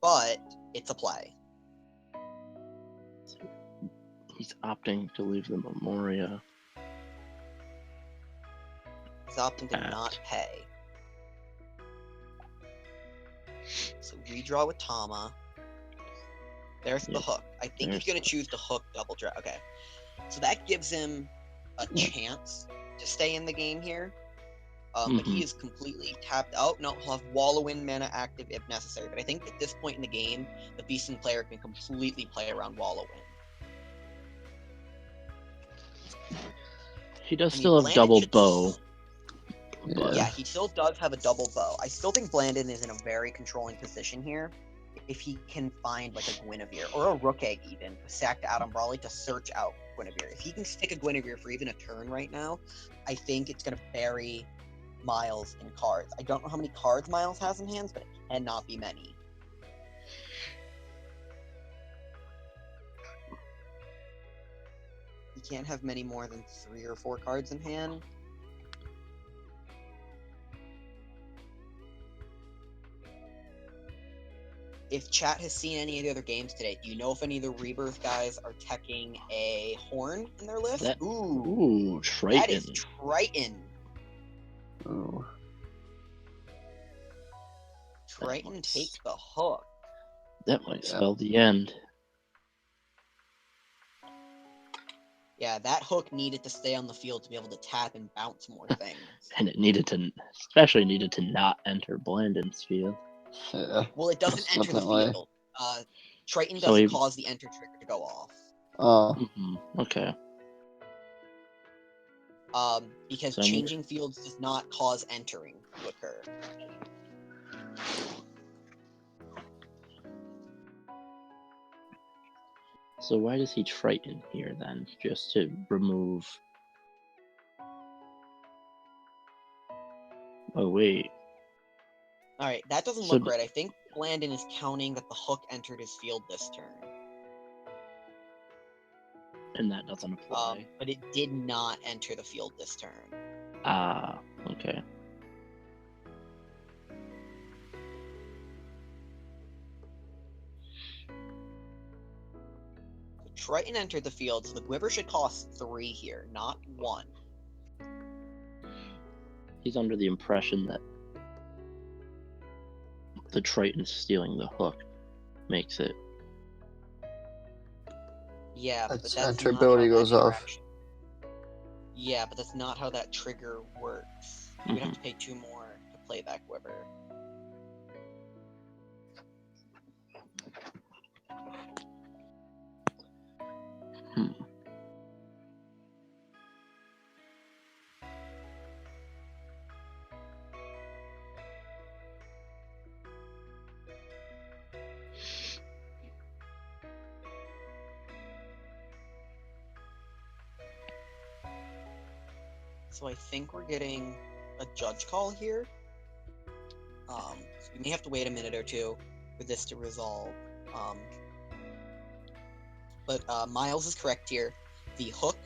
but it's a play. He's opting to leave the Memoria. He's opting to not pay. So redraw with Tama. There's the hook. I think he's going to choose the hook double draw. Okay. So that gives him a chance to stay in the game here. But he is completely tapped out. No, he'll have Wallow-in mana active if necessary. But I think at this point in the game, the Beasting player can completely play around Wallow-in. He does still have double bow. Yeah, he still does have a double bow. I still think Blandon is in a very controlling position here. If he can find like a Guinevere or a Rook Egg even, sacked Adam Brawley to search out Guinevere. If he can stick a Guinevere for even a turn right now, I think it's going to bury Miles in cards. I don't know how many cards Miles has in hands, but it cannot be many. He can't have many more than 3 or 4 cards in hand. If chat has seen any of the other games today, do you know if any of the Rebirth guys are teching a horn in their list? Ooh, Triton. That is Triton. Ooh. Triton takes the hook. That might spell the end. Yeah, that hook needed to stay on the field to be able to tap and bounce more things. And it especially needed to not enter Blandon's field. Yeah. Well, it doesn't enter the field. Triton So doesn't cause the enter trigger to go off. Oh. Okay. Because changing fields does not cause entering to occur. So why does he Triton here then? Just to remove... Oh, wait. Alright, that doesn't look right. I think Blandon is counting that the hook entered his field this turn. And that doesn't apply. But it did not enter the field this turn. Ah, okay. So Triton entered the field, so the Gwibber should cost 3 here, not 1. He's under the impression that the Triton stealing the hook makes it. Yeah, but Its that's enter not how ability that goes off. interaction. Yeah, but that's not how that trigger works. You would have to pay 2 more to play that Quiver. So I think we're getting a judge call here. So we may have to wait a minute or two for this to resolve. But Miles is correct here. The hook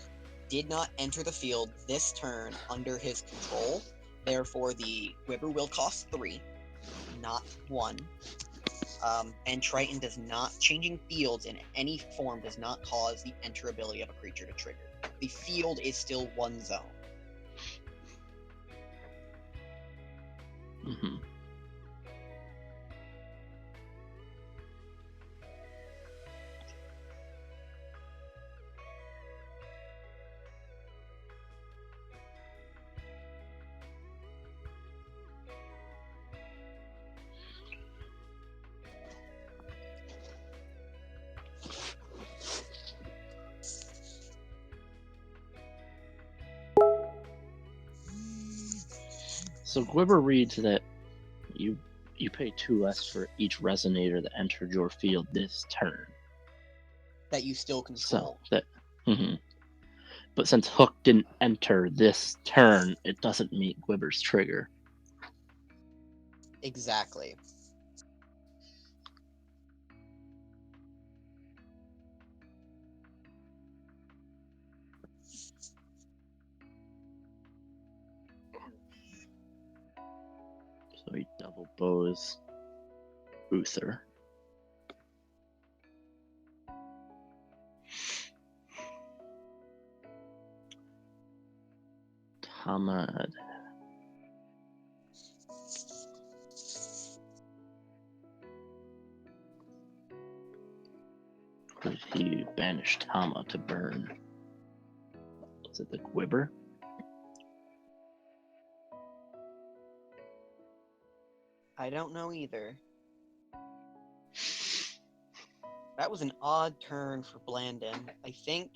did not enter the field this turn under his control. Therefore, the Quiver will cost 3, not 1. And Triton does not, changing fields in any form does not cause the enter ability of a creature to trigger. The field is still 1 zone. So Gwibber reads that you pay 2 less for each resonator that entered your field this turn. That you still control. So that, But since Hook didn't enter this turn, it doesn't meet Gwibber's trigger. Exactly. So he double bows Uther. Hamad. Could he banish Tama to burn? Is it the Gwibber? I don't know either. That was an odd turn for Blandon. I think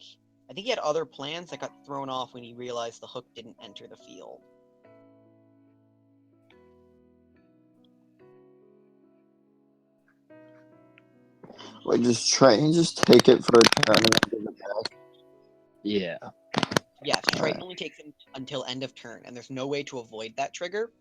he had other plans that got thrown off when he realized the hook didn't enter the field. Like, just Triton just take it for a turn and then give it back? Yeah. Yes, Triton only takes him until end of turn, and there's no way to avoid that trigger.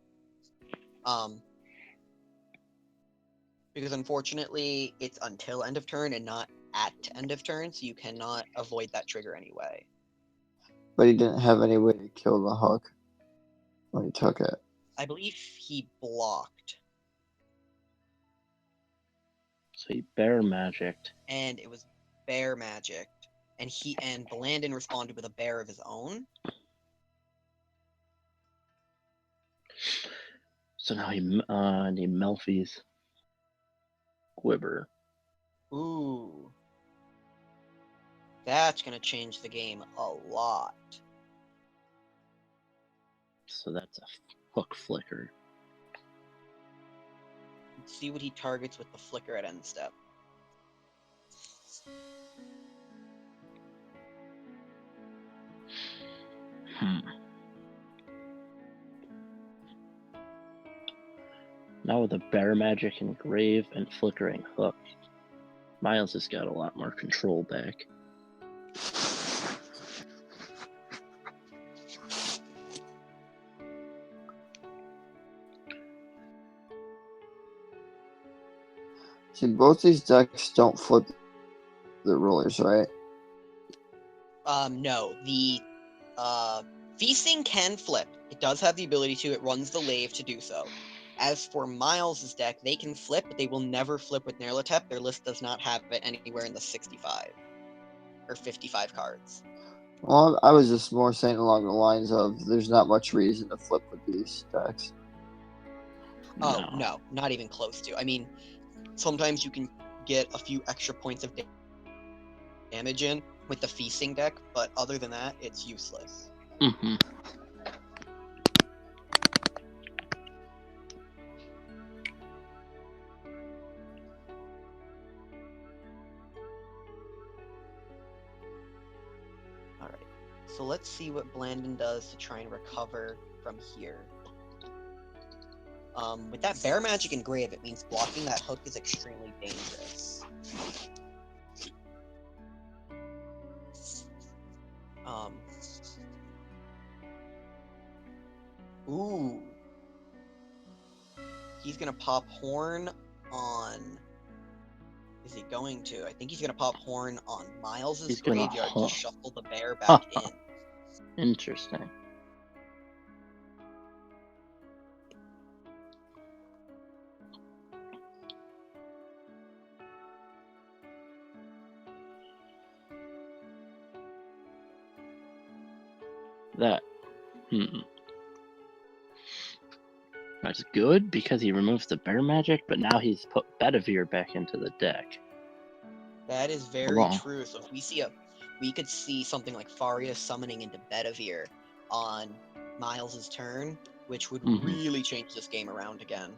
Because unfortunately, it's until end of turn and not at end of turn, so you cannot avoid that trigger anyway. But he didn't have any way to kill the hook when he took it. I believe he blocked. So he bear magicked. And it was bear magicked. And Blandon responded with a bear of his own. So now he Melfi's Gwibber. Ooh. That's going to change the game a lot. So that's a hook flicker. Let's see what he targets with the flicker at end step. Now with a bear magic and grave and flickering hook, Miles has got a lot more control back. See, both these decks don't flip the rulers, right? No. The Feasting can flip. It does have the ability to. It runs the Lave to do so. As for Miles' deck, they can flip, but they will never flip with Nyarlathotep. Their list does not have it anywhere in the 65 or 55 cards. Well, I was just more saying along the lines of there's not much reason to flip with these decks. Oh, no, not even close to. I mean, sometimes you can get a few extra points of damage in with the feasting deck, but other than that, it's useless. Mm-hmm. Alright, so let's see what Blandon does to try and recover from here. With that Bear Magic Engrave, it means blocking that hook is extremely dangerous. Ooh. He's gonna pop Horn on... Is he going to? I think he's gonna pop Horn on Miles's graveyard to shuffle the bear back in. Interesting. That's good because he removes the bear magic, but now he's put Bedivere back into the deck. That is very true. So if we could see something like Faria summoning into Bedivere on Miles's turn, which would really change this game around again.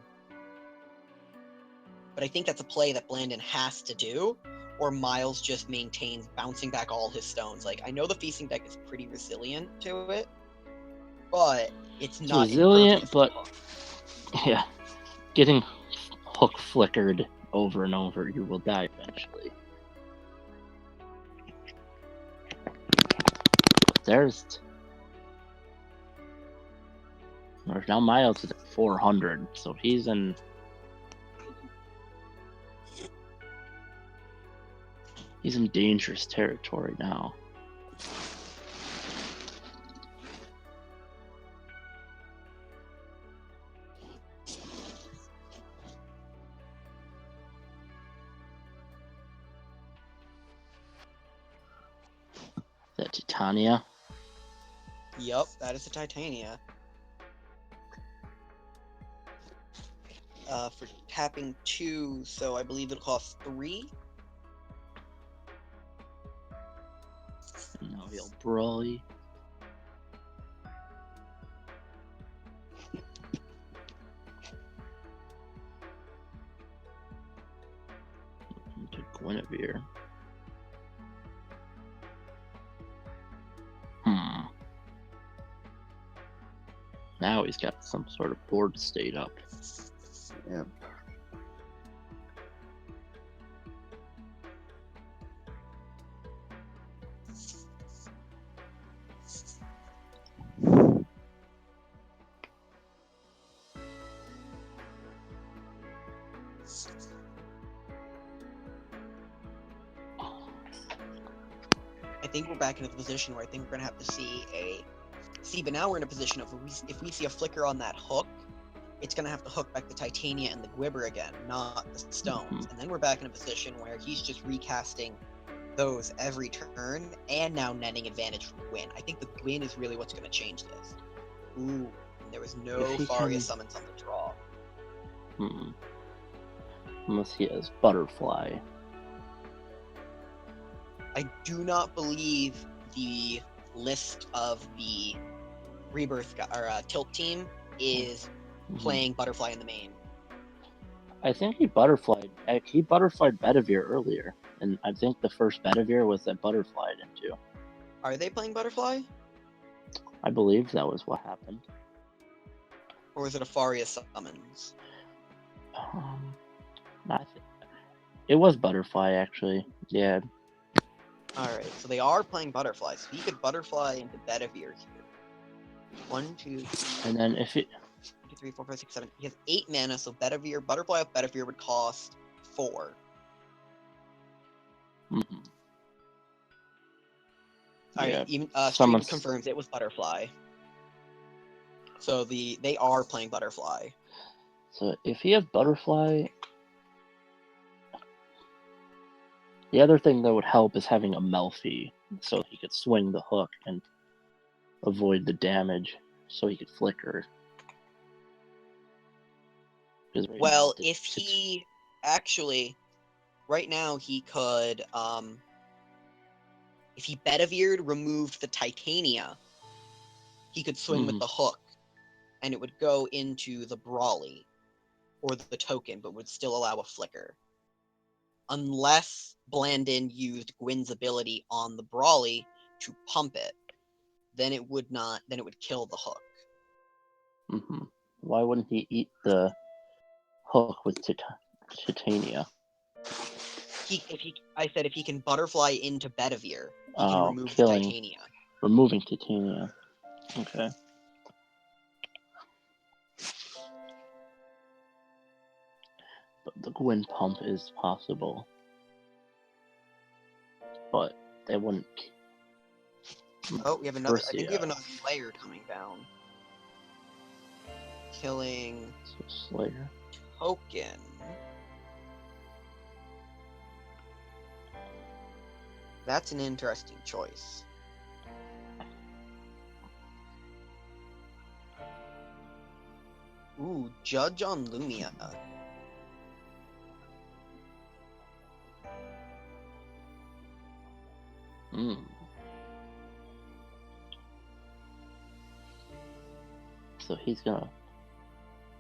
But I think that's a play that Blandon has to do, or Miles just maintains bouncing back all his stones. Like, I know the feasting deck is pretty resilient to it, but it's not resilient, but yeah, getting hook flickered over and over, you will die eventually. There's now Miles is at 400, so he's in dangerous territory now. Is that Titania? Yup, that is the Titania. For tapping 2, so I believe it'll cost 3. No, he'll Broly. Into Guinevere. Now he's got some sort of board state up. Yep. I think we're back into the position where I think we're gonna have to see but now we're in a position of if we see a flicker on that hook, it's gonna have to hook back the Titania and the Gwibber again, not the stones. And then we're back in a position where he's just recasting those every turn and now netting advantage from Gwyn. I think the Gwyn is really what's gonna change this. Ooh, there was no Faria summons on the draw. Unless he has Butterfly. I do not believe the list of the Rebirth or Tilt team is playing Butterfly in the main. I think he butterflied Bedivere earlier, and I think the first Bedivere was that Butterflied into. Are they playing Butterfly? I believe that was what happened. Or was it a Faria summons? It was Butterfly, actually. Yeah. Alright, so they are playing Butterfly, so he could Butterfly into Bedivere here. 1, 2, 3. And then if it... 1, 2, 3, 4, 5, 6, 7. He has 8 mana, so Butterfly of Bedivere would cost 4. Alright, even Stream confirms it was Butterfly. So they are playing Butterfly. So if he has Butterfly... The other thing that would help is having a Melfi, so he could swing the hook and avoid the damage, so he could flicker. Well, if he actually, right now he could If he Betavired, removed the Titania, he could swing with the hook, and it would go into the Brawly, or the token, but would still allow a flicker. Unless Blandon used Gwyn's ability on the Brawly to pump it, then it would not. Then it would kill the hook. Mm-hmm. Why wouldn't he eat the hook with Titania? I said if he can butterfly into Bedivere, he can remove the killing, Titania. removing Titania. Okay. But the Gwyn pump is possible. But they wouldn't. Oh, we have another. I think we have another player coming down. Killing Slayer. Token. That's an interesting choice. Ooh, Judge on Lumia.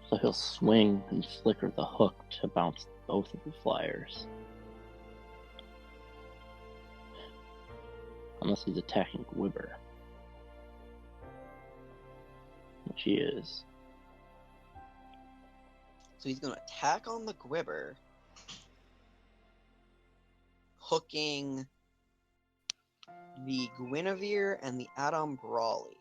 So he'll swing and flicker the hook to bounce both of the flyers. Unless he's attacking Gwibber. Which he is. So he's going to attack on the Gwibber, hooking the Guinevere and the Adam Brawly.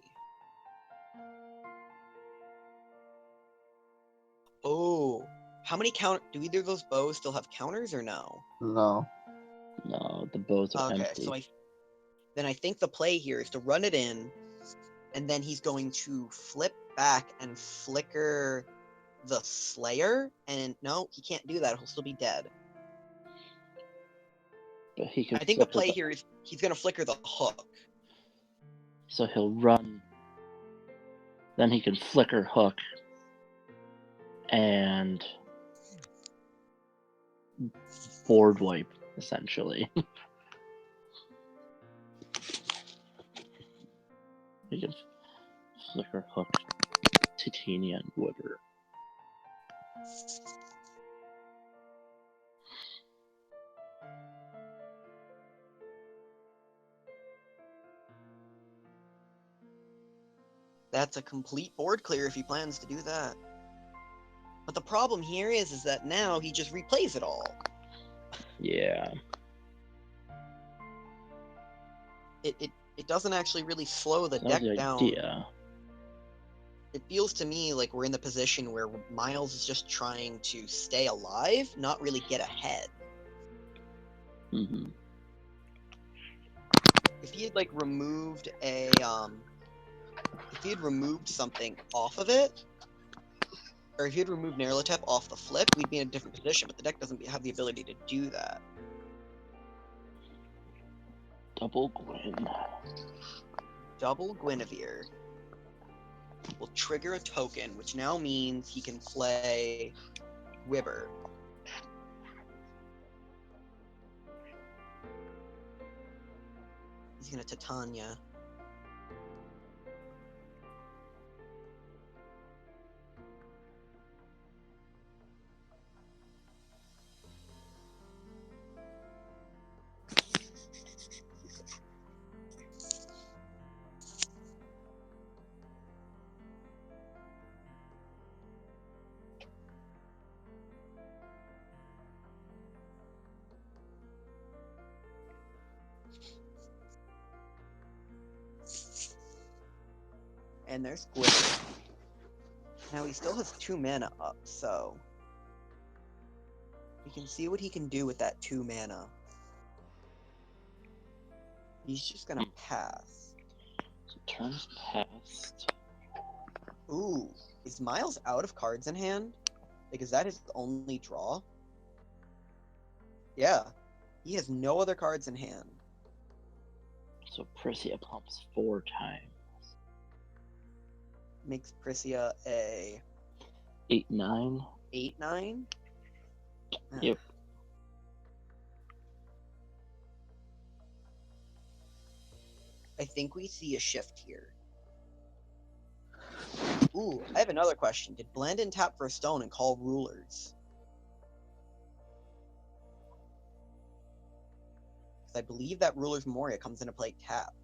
Oh, how many do either of those bows still have counters or no? No. No, the bows are empty. So then I think the play here is to run it in, and then he's going to flip back and flicker the Slayer, and no, he can't do that. He'll still be dead. But he can. I think the play here is he's going to flicker the hook. So he'll run. Then he can flicker hook. And board wipe, essentially. He can flicker hook Titania and Woodward. That's a complete board clear if he plans to do that. But the problem here is that now he just replays it all. Yeah. It doesn't actually really slow the deck down. It feels to me like we're in the position where Miles is just trying to stay alive, not really get ahead. Mm-hmm. If he had like removed if he had removed something off of it, or if he had removed Nerlatep off the flip, we'd be in a different position, but the deck doesn't have the ability to do that. Double Gwyn. Double Guinevere will trigger a token, which now means he can play Gwibber. He's gonna Titania. And there's Gwibber. Now he still has 2 mana up, so we can see what he can do with that 2 mana. He's just gonna pass. So turns passed. Ooh, is Miles out of cards in hand? Like, is that his only draw? Yeah, he has no other cards in hand. So Priscia pumps 4 times. Makes Priscia a 8/9. 8/9? Yep. I think we see a shift here. Ooh, I have another question. Did Blandon tap for a stone and call rulers? Because I believe that Ruler's Moria comes into play tapped.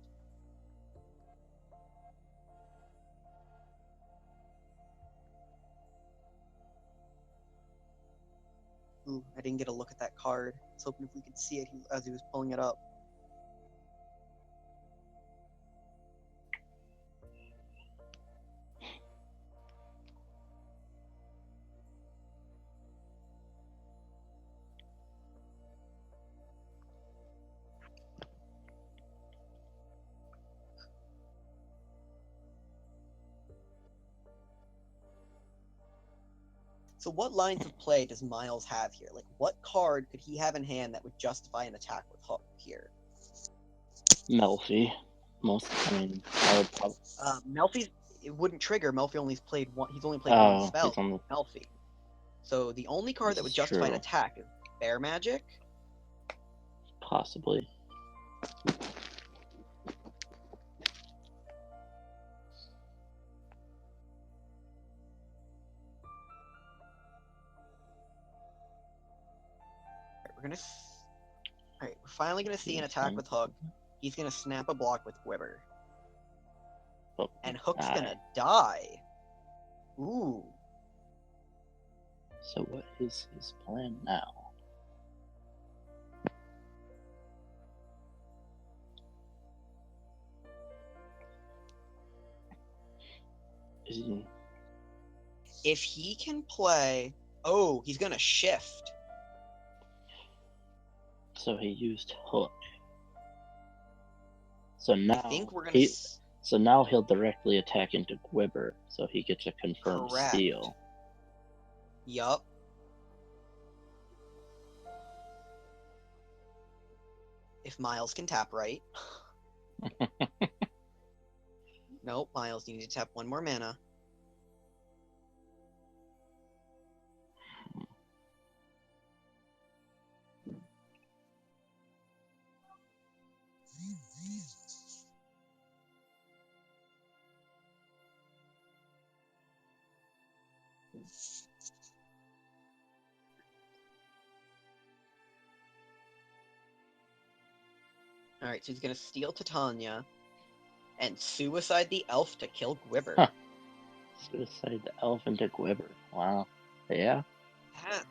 Ooh, I didn't get a look at that card. I was hoping if we could see it as he was pulling it up. So what lines of play does Miles have here? Like, what card could he have in hand that would justify an attack with Hook here? Melfi. I would probably. Melfi, it wouldn't trigger. Melfi only played one. He's only played one spell. He's on the... Melfi. So the only card that would justify an attack is Bear Magic. Possibly. Alright, we're finally gonna see an attack with Hook. He's gonna snap a block with Gwibber. Oh, and Hook's gonna die. Ooh. So what is his plan now? If he can play... Oh, he's gonna shift. So he used Hook. So now I think we're gonna... So now he'll directly attack into Gwibber, so he gets a confirmed steal. Yup. If Miles can tap right. Nope, Miles, you need to tap one more mana. Alright, so he's gonna steal Titania and suicide the elf to kill Gwibber. Huh. Suicide the elf into Gwibber. Wow. Yeah. That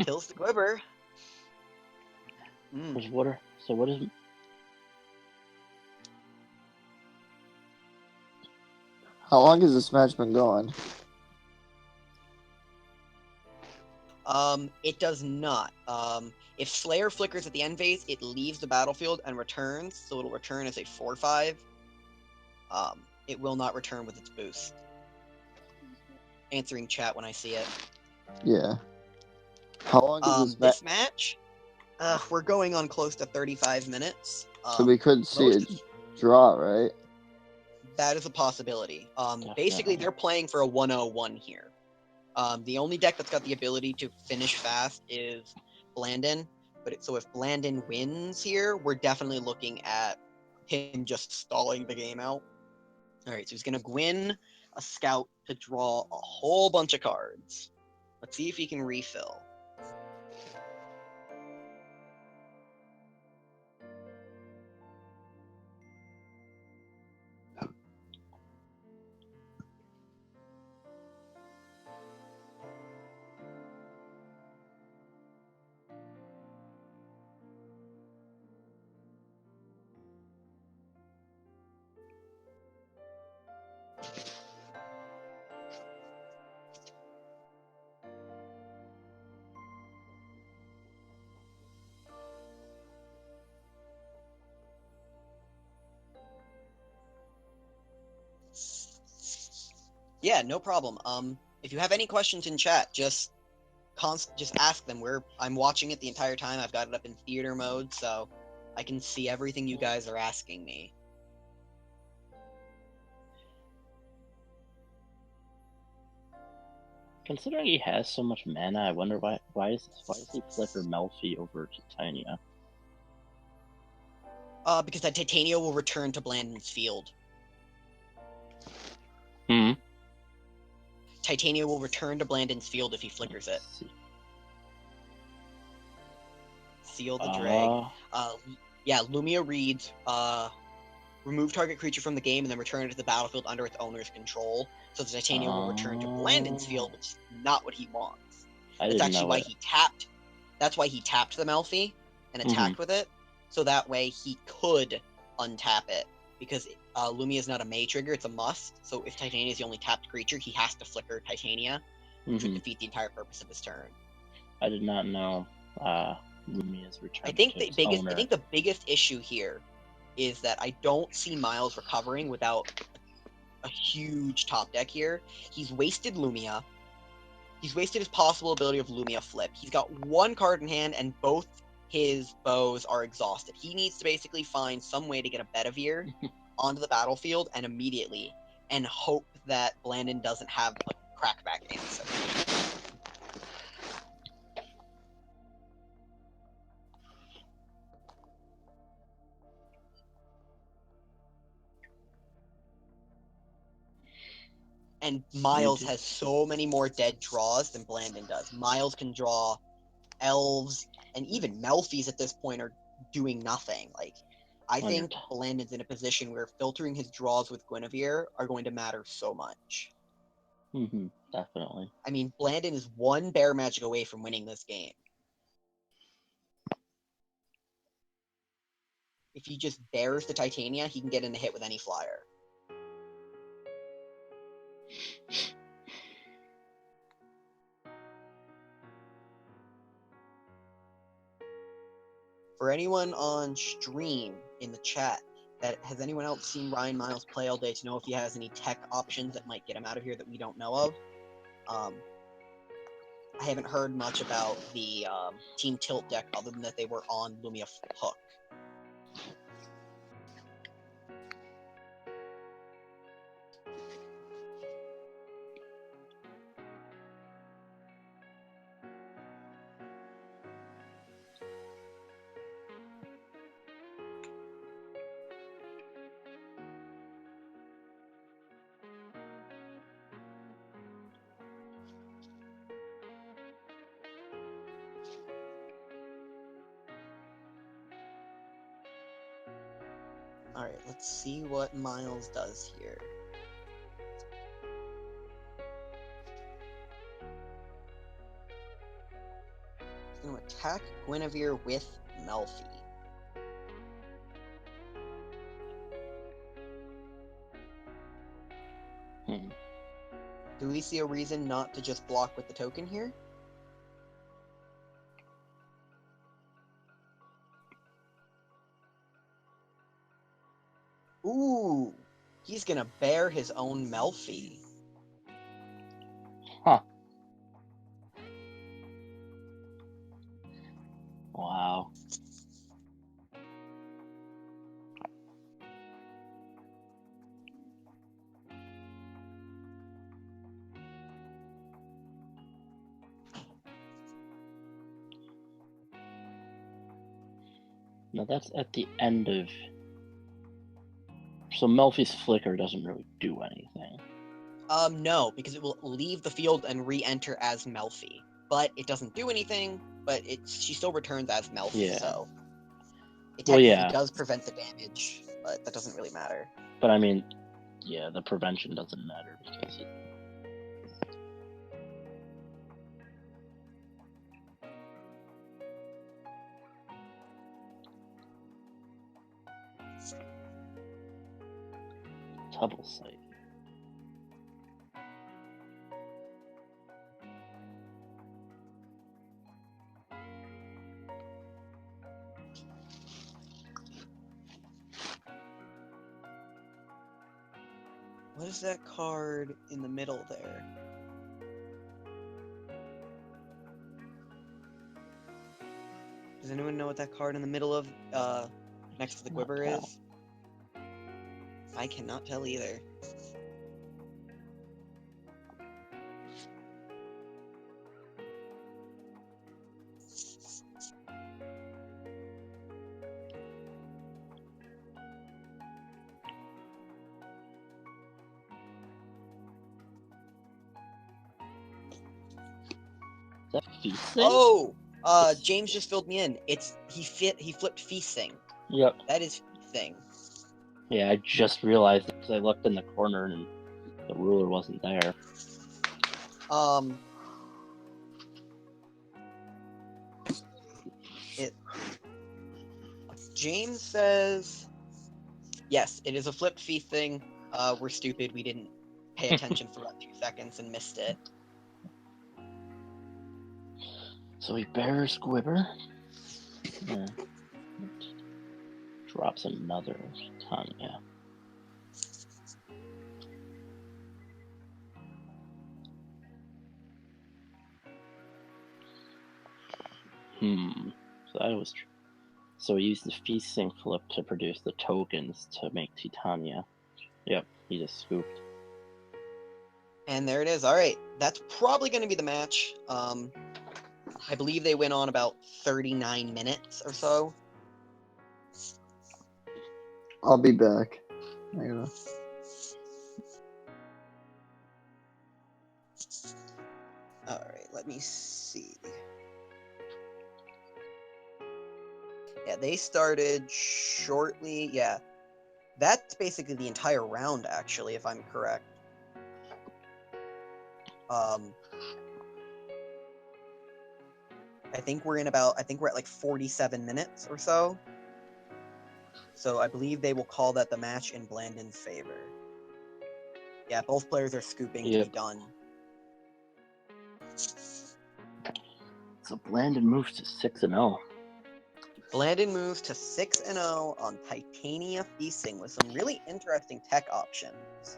kills the Gwibber. So what is... How long has this match been going? It does not. If Slayer flickers at the end phase, it leaves the battlefield and returns, so it'll return as a 4/5. It will not return with its boost. Answering chat when I see it. Yeah. How long is this match? We're going on close to 35 minutes. So we could see it draw, right? That is a possibility. Basically, they're playing for a 101 here. The only deck that's got the ability to finish fast is Blandon. So if Blandon wins here, we're definitely looking at him just stalling the game out. Alright, so he's going to Gwyn a Scout to draw a whole bunch of cards. Let's see if he can refill. Yeah, no problem. If you have any questions in chat, just ask them. I'm watching it the entire time. I've got it up in theater mode, so I can see everything you guys are asking me. Considering he has so much mana, I wonder why is he flipper Melfi over Titania? Because that Titania will return to Blandon's field. Titania will return to Blandon's field if he flickers it. Seal the drag. Yeah, Lumia reads, remove target creature from the game and then return it to the battlefield under its owner's control. So the Titania will return to Blandon's field, which is not what he wants. That's actually why he tapped. That's why he tapped the Melfi and attacked with it. So that way he could untap it. Because Lumia is not a May trigger, it's a must. So if Titania is the only tapped creature, he has to flicker Titania, which would defeat the entire purpose of his turn. I did not know Lumia's return. I think the biggest issue here is that I don't see Miles recovering without a huge top deck here. He's wasted Lumia. He's wasted his possible ability of Lumia Flip. He's got one card in hand, and both his bows are exhausted. He needs to basically find some way to get a Bedivere onto the battlefield and immediately, and hope that Blandon doesn't have a crackback answer. And Miles has so many more dead draws than Blandon does. Miles can draw elves, and even Melfi's at this point are doing nothing. Like, I think Blandon's in a position where filtering his draws with Guinevere are going to matter so much. Definitely. I mean, Blandon is one Bear Magic away from winning this game. If he just bears the Titania, he can get in a hit with any flyer. For anyone on stream in the chat, has anyone else seen Ryan Miles play all day to know if he has any tech options that might get him out of here that we don't know of? I haven't heard much about the Team Tilt deck other than that they were on Lumia Hook. Alright, let's see what Miles does here. He's going to attack Guinevere with Melfi. Do we see a reason not to just block with the token here? Ooh, he's gonna bear his own Melfi. Wow. Now that's at the end of... So Melfi's Flicker doesn't really do anything. No, because it will leave the field and re-enter as Melfi. But it doesn't do anything, but she still returns as Melfi, so... It technically does prevent the damage, but that doesn't really matter. But I mean, yeah, the prevention doesn't matter because it... Double sight. What is that card in the middle there? Does anyone know what that card in the middle of, next to the Quiver is? I cannot tell either. Feasting? Oh, James just filled me in. He flipped feasting. Yep. That is feasting. Yeah, I just realized it because I looked in the corner and the ruler wasn't there. James says, yes, it is a flipped feasting. We're stupid. We didn't pay attention for about 2 seconds and missed it. So he bears Squibber. Yeah. Drops another Tanya. So that was true. So he used the feasting flip to produce the tokens to make Titania. Yep, he just scooped. And there it is. All right, that's probably going to be the match. I believe they went on about 39 minutes or so. I'll be back. Hang on. All right, let me see. Yeah, they started shortly. Yeah, that's basically the entire round, actually, if I'm correct. I think we're at like 47 minutes or so. So I believe they will call that the match in Blandon's favor. Yeah, both players are scooping to be done. So Blandon moves to 6-0. Blandon moves to 6-0 on Titania Feasting with some really interesting tech options.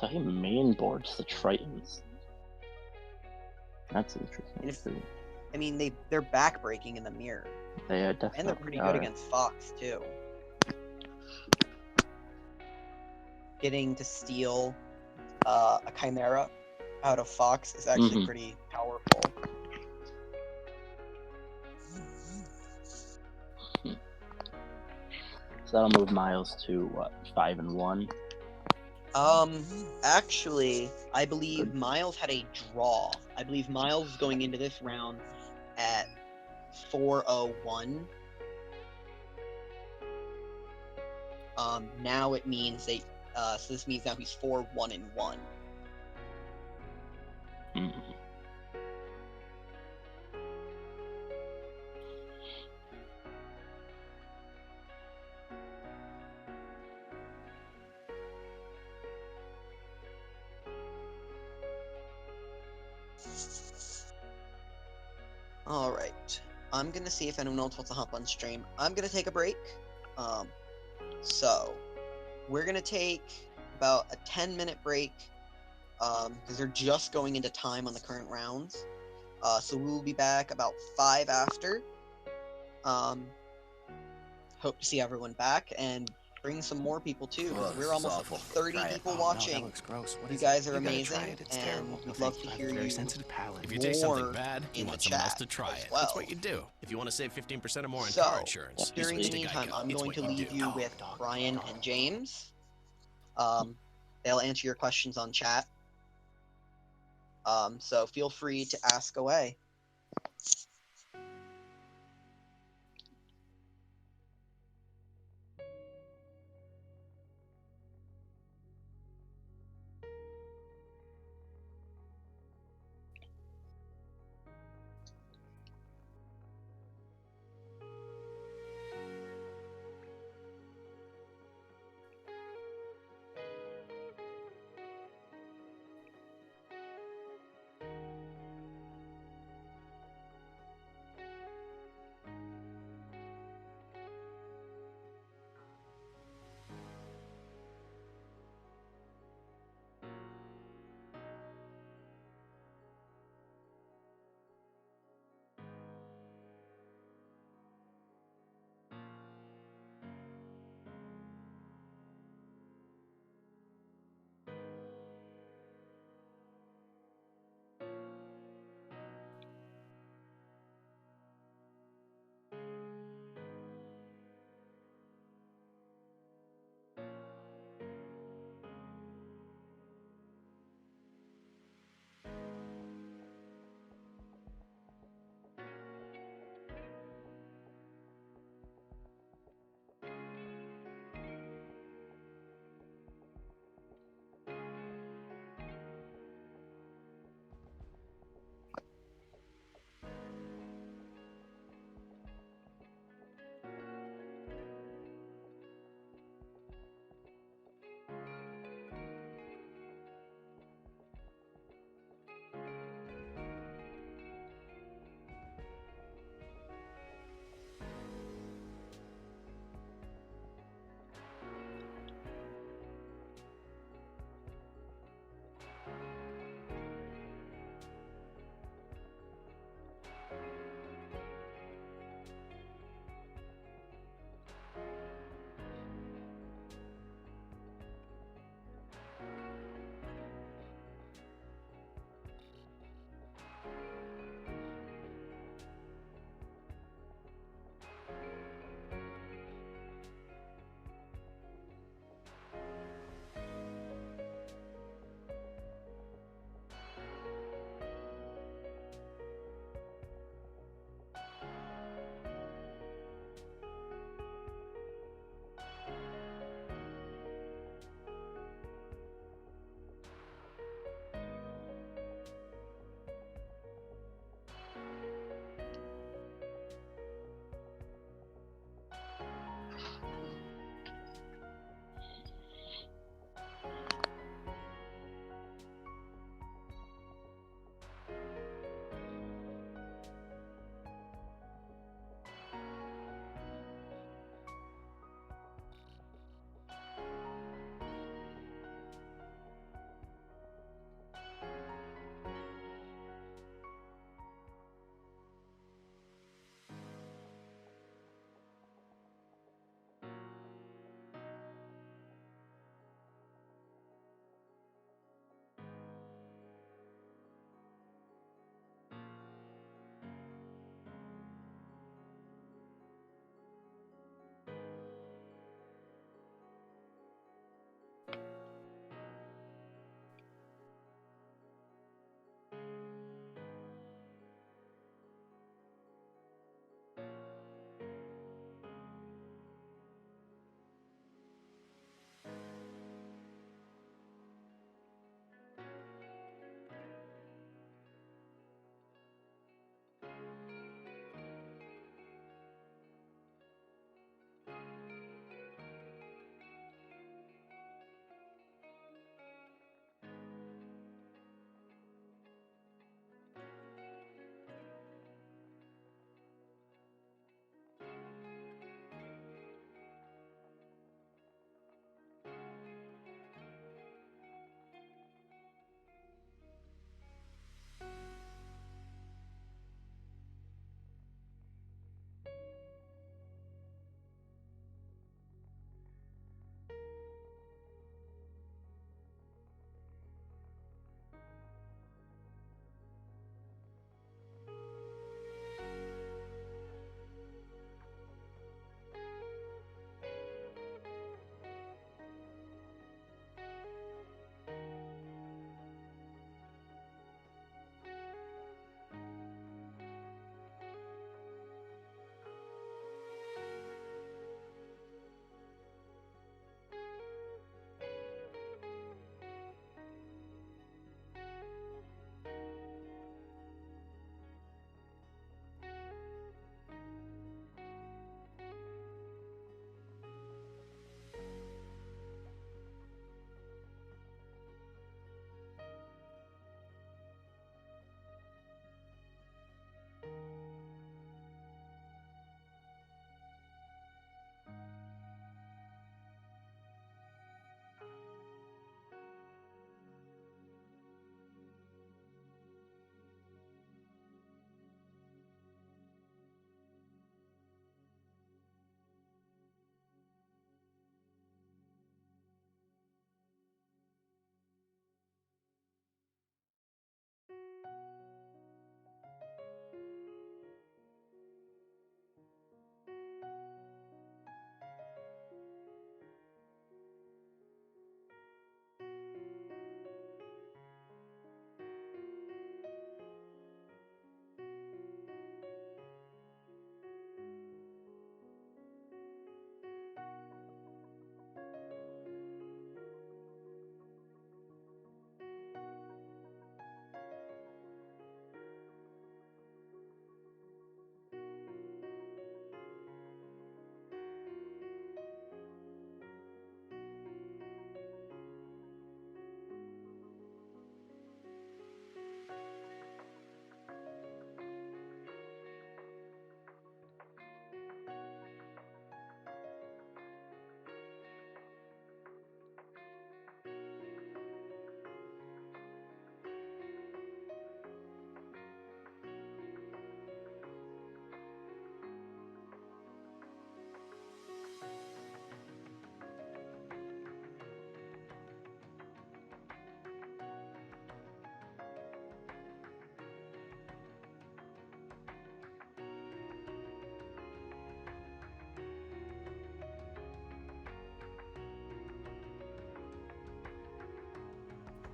So he mainboards the Tritons. That's interesting. I mean, they're backbreaking in the mirror. They are definitely And they're pretty good against Fox, too. Getting to steal a Chimera out of Fox is actually pretty powerful. So that'll move Miles to what, 5-1? Actually, I believe Miles had a draw. I believe Miles is going into this round at 4-1. Now it means they, so this means now he's 4-1-1. All right, I'm gonna see if anyone else wants to hop on stream. I'm gonna take a break. So we're gonna take about a 10-minute break because they're just going into time on the current rounds. So we will be back about 5 after. Hope to see everyone back and bring some more people too, because we're almost at 30 people watching. No, that looks gross. What You is guys it? are You gotta amazing, try it. It's and terrible. we'd No, love thank to you. I have hear a very you sensitive palate. If you taste something more bad, you in want the someone else chat to try as it. well. That's what you do. If you want to save 15% or more on So, car insurance, you during switch the to meantime, Geico. I'm It's going what to you leave do. you with Brian and James. They'll answer your questions on chat. So feel free to ask away.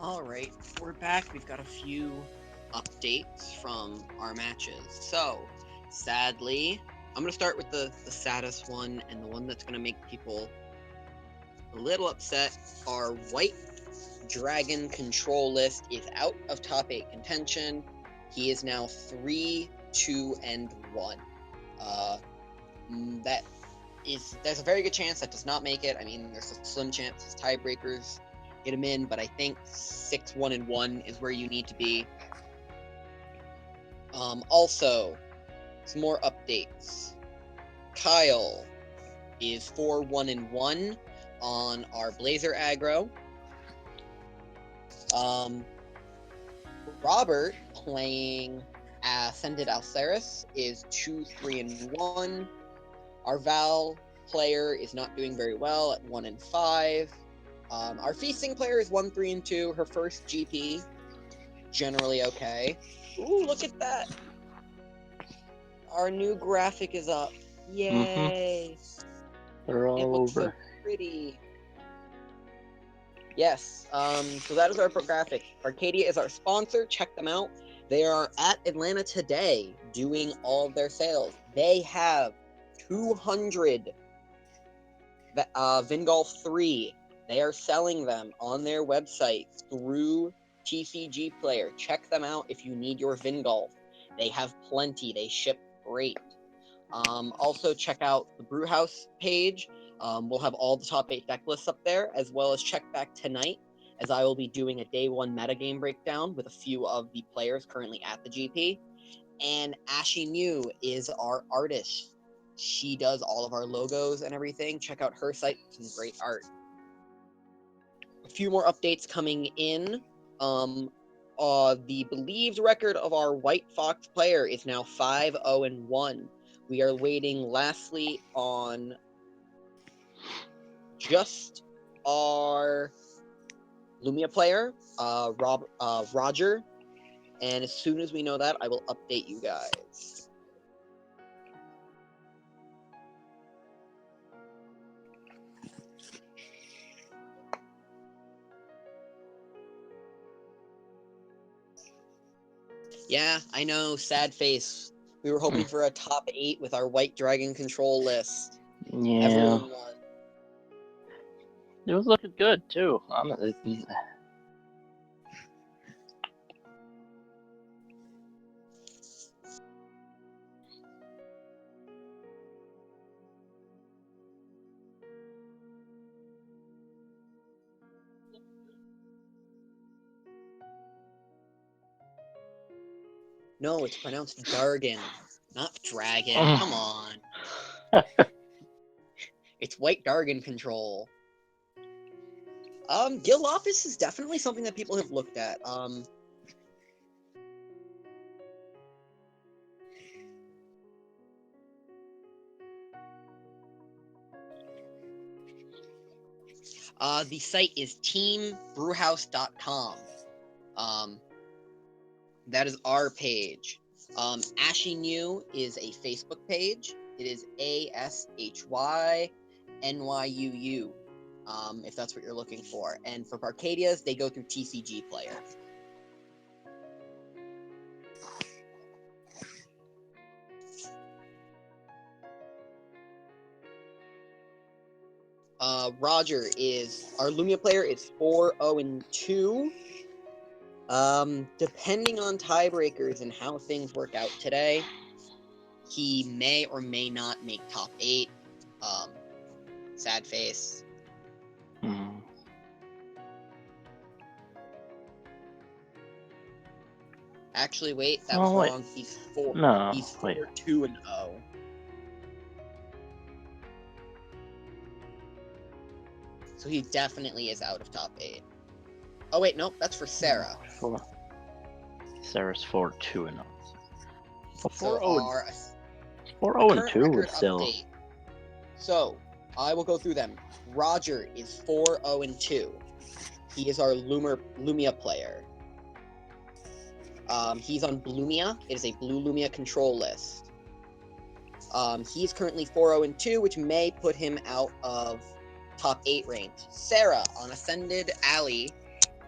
Alright, we're back. We've got a few updates from our matches. So, sadly, I'm going to start with the saddest one, and the one that's going to make people a little upset. Our White Dragon control list is out of top 8 contention. He is now 3, 2, and 1. There's a very good chance that does not make it. I mean, there's a slim chance his tiebreakers get him in, but I think 6, 1, and 1 is where you need to be. Also, some more updates. Kyle is 4, 1, and 1 on our Blazer aggro. Robert, playing Ascended Alceres, is 2, 3, and 1. Our Val player is not doing very well at 1 and 5. Our Feasting player is 1, 3, and 2. Her first GP, generally okay. Ooh, look at that! Our new graphic is up. Yay! They're all it looks over. so pretty. Yes, so that is our graphic. Arcadia is our sponsor. Check them out. They are at Atlanta today doing all of their sales. They have 200 Vingolf 3. They are selling them on their website through TCG Player. Check them out if you need your Vingolf. They have plenty. They ship great. Also, check out the Brewhouse page. We'll have all the top 8 deck lists up there, as well as check back tonight, as I will be doing a day 1 metagame breakdown with a few of the players currently at the GP. And Ashy Mew is our artist. She does all of our logos and everything. Check out her site, some great art. A few more updates coming in. The believed record of our White Fox player is now 5, 0, and 1. We are waiting lastly on just our Lumia player, Roger. And as soon as we know that, I will update you guys. Yeah, I know, sad face. We were hoping for a top 8 with our White Dragon control list. Yeah. Everyone won. It was looking good, too. No, it's pronounced Dargan, not Dragon. Come on. It's White Dargan control. Gil Office is definitely something that people have looked at. The site is TeamBrewHouse.com. That is our page. Ashy New is a Facebook page. It is ASHYNYUU. If that's what you're looking for. And for Arcadias, they go through TCG Player. Roger is our Lumia player is 4, 0, and 2. Depending on tiebreakers and how things work out today, he may or may not make top 8. Sad face. Actually, wait, that was wrong. He's 4. No, he's 4, 2, and 0. So he definitely is out of top 8. Oh wait, nope, that's for Sarah. Sarah's 4, 2, and 0. So 4, 0, and 2 would still. Update. So I will go through them. Roger is 4, 0, and 2. He is our Lumia player. He's on Blumia. It is a blue Lumia control list. He's currently 4, 0, and 2, which may put him out of top 8 range. Sarah on Ascended Alley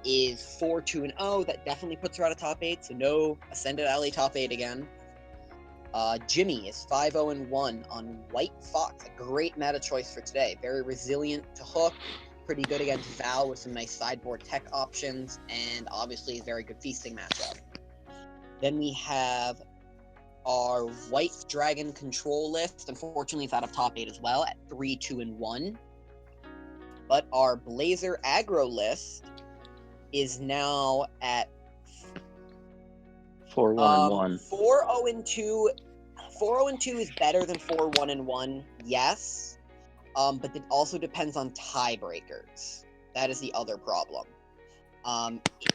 is 4-2-0. That definitely puts her out of top 8, so no Ascended Alley top 8 again. Jimmy is 5-0-1 on White Fox, a great meta choice for today. Very resilient to hook, pretty good against Val with some nice sideboard tech options, and obviously a very good feasting matchup. Then we have our White Dragon control list. Unfortunately, it's out of top 8 as well at 3-2-1. But our Blazer aggro list is now at 4-1-1. 4-0-2. 4-0-2 is better than 4-1-1, yes. But it also depends on tiebreakers. That is the other problem.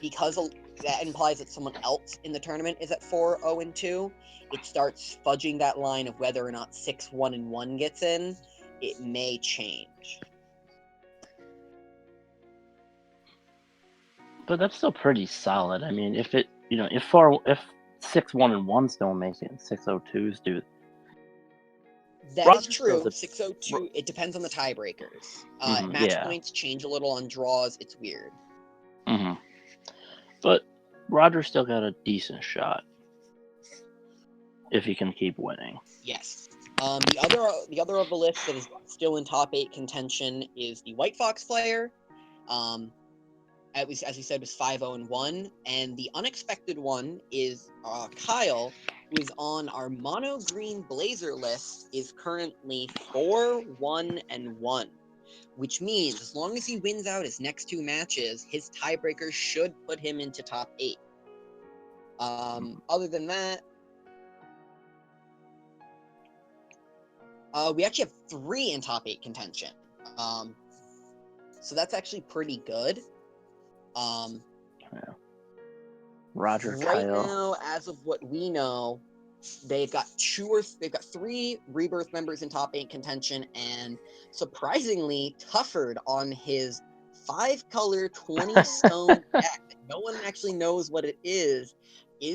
Because that implies that someone else in the tournament is at 4-0-2, it starts fudging that line of whether or not 6-1-1 gets in. It may change. But that's still pretty solid. I mean, if 6-1-1s don't make it, and 6-0-2s do. That is true. 6-0-2. It depends on the tiebreakers. Match yeah. points change a little on draws. It's weird. But Roger's still got a decent shot if he can keep winning. Yes. The other of the list that is still in top 8 contention is the White Fox player. As we said, was 5-0-1, and the unexpected one is Kyle, who is on our mono green Blazer list, is currently 4-1-1, which means as long as he wins out his next 2 matches, his tiebreaker should put him into top 8. Other than that, we actually have 3 in top 8 contention, so that's actually pretty good. Roger, right Kyle. now, as of what we know, they've got 3 Rebirth members in top 8 contention, and surprisingly, Tufford on his 5-color 20 stone deck that no one actually knows what it is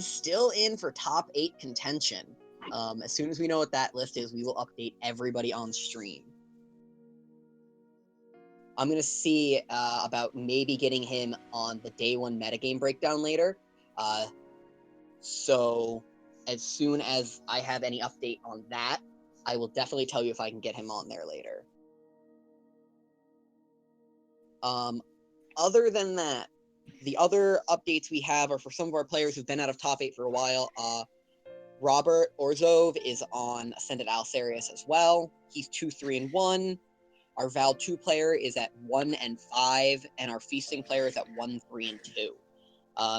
still in for top 8 contention. As soon as we know what that list is, we will update everybody on stream. I'm going to see about maybe getting him on the day 1 metagame breakdown later. So as soon as I have any update on that, I will definitely tell you if I can get him on there later. Other than that, the other updates we have are for some of our players who've been out of top 8 for a while. Robert Orzov is on Ascended Alcerius as well. He's 2-3-1. Our Val 2 player is at 1-5, and our Feasting player is at 1-3-2.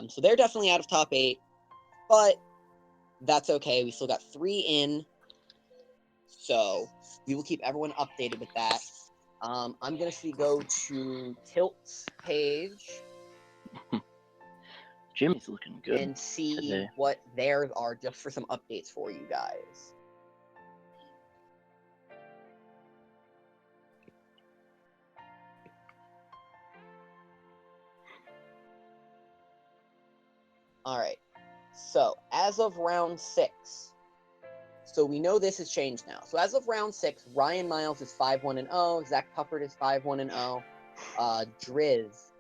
So they're definitely out of top 8, but that's okay. We still got 3 in, so we will keep everyone updated with that. I'm going to go to Tilt's page. Jimmy's looking good and see today. what theirs are just for some updates for you guys. All right. So as of round 6, so we know this has changed now. So as of round 6, Ryan Miles is 5-1-0. Zach Tufford is 5-1-0. Driz.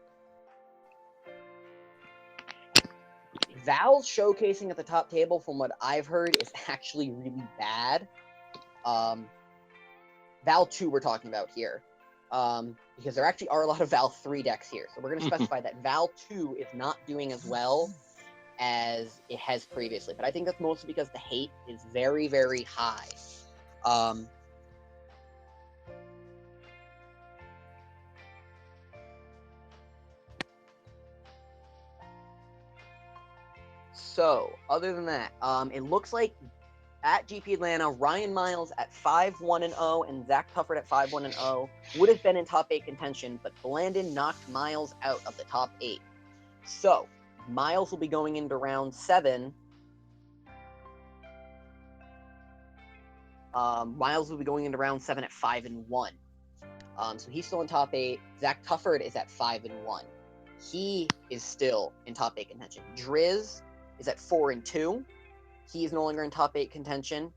Val's showcasing at the top table, from what I've heard, is actually really bad. Val 2 we're talking about here. Because there actually are a lot of Val 3 decks here. So we're going to specify that Val 2 is not doing as well as it has previously. But I think that's mostly because the hate is very, very high. So, other than that, it looks like at GP Atlanta, Ryan Miles at 5-1-0 and Zach Tufford at 5-1-0 would have been in top 8 contention, but Blandon knocked Miles out of the top 8. So, Miles will be going into round 7. Miles will be going into round 7 at 5-1. So he's still in top 8. Zach Tufford is at 5-1. He is still in top 8 contention. Driz is at 4-2. He is no longer in top 8 contention.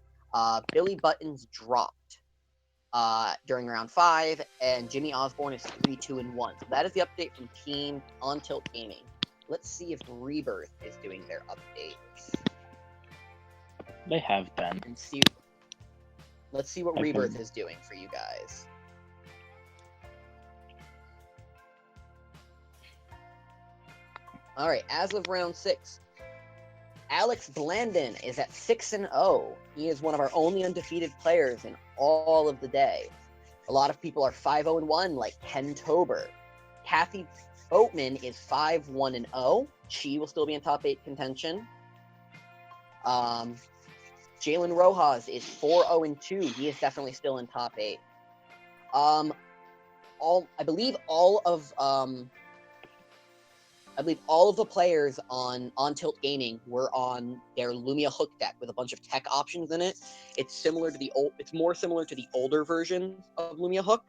Billy Buttons dropped. during round 5, and Jimmy Osborne is 3-2-1. So that is the update from Team On Tilt Gaming. Let's see if Rebirth is doing their updates. They have been. And see. Let's see what I've Rebirth been- is doing for you guys. All right, as of round 6, Alex Blandon is at 6-0. He is one of our only undefeated players in all of the day. A lot of people are 5-0-1, like Ken Tober. Kathy Boatman is 5-1-0. She will still be in top 8 contention. Jalen Rojas is 4-0-2. He is definitely still in top 8. I believe all of the players on Tilt Gaming were on their Lumia Hook deck with a bunch of tech options in it. It's more similar to the older version of Lumia Hook.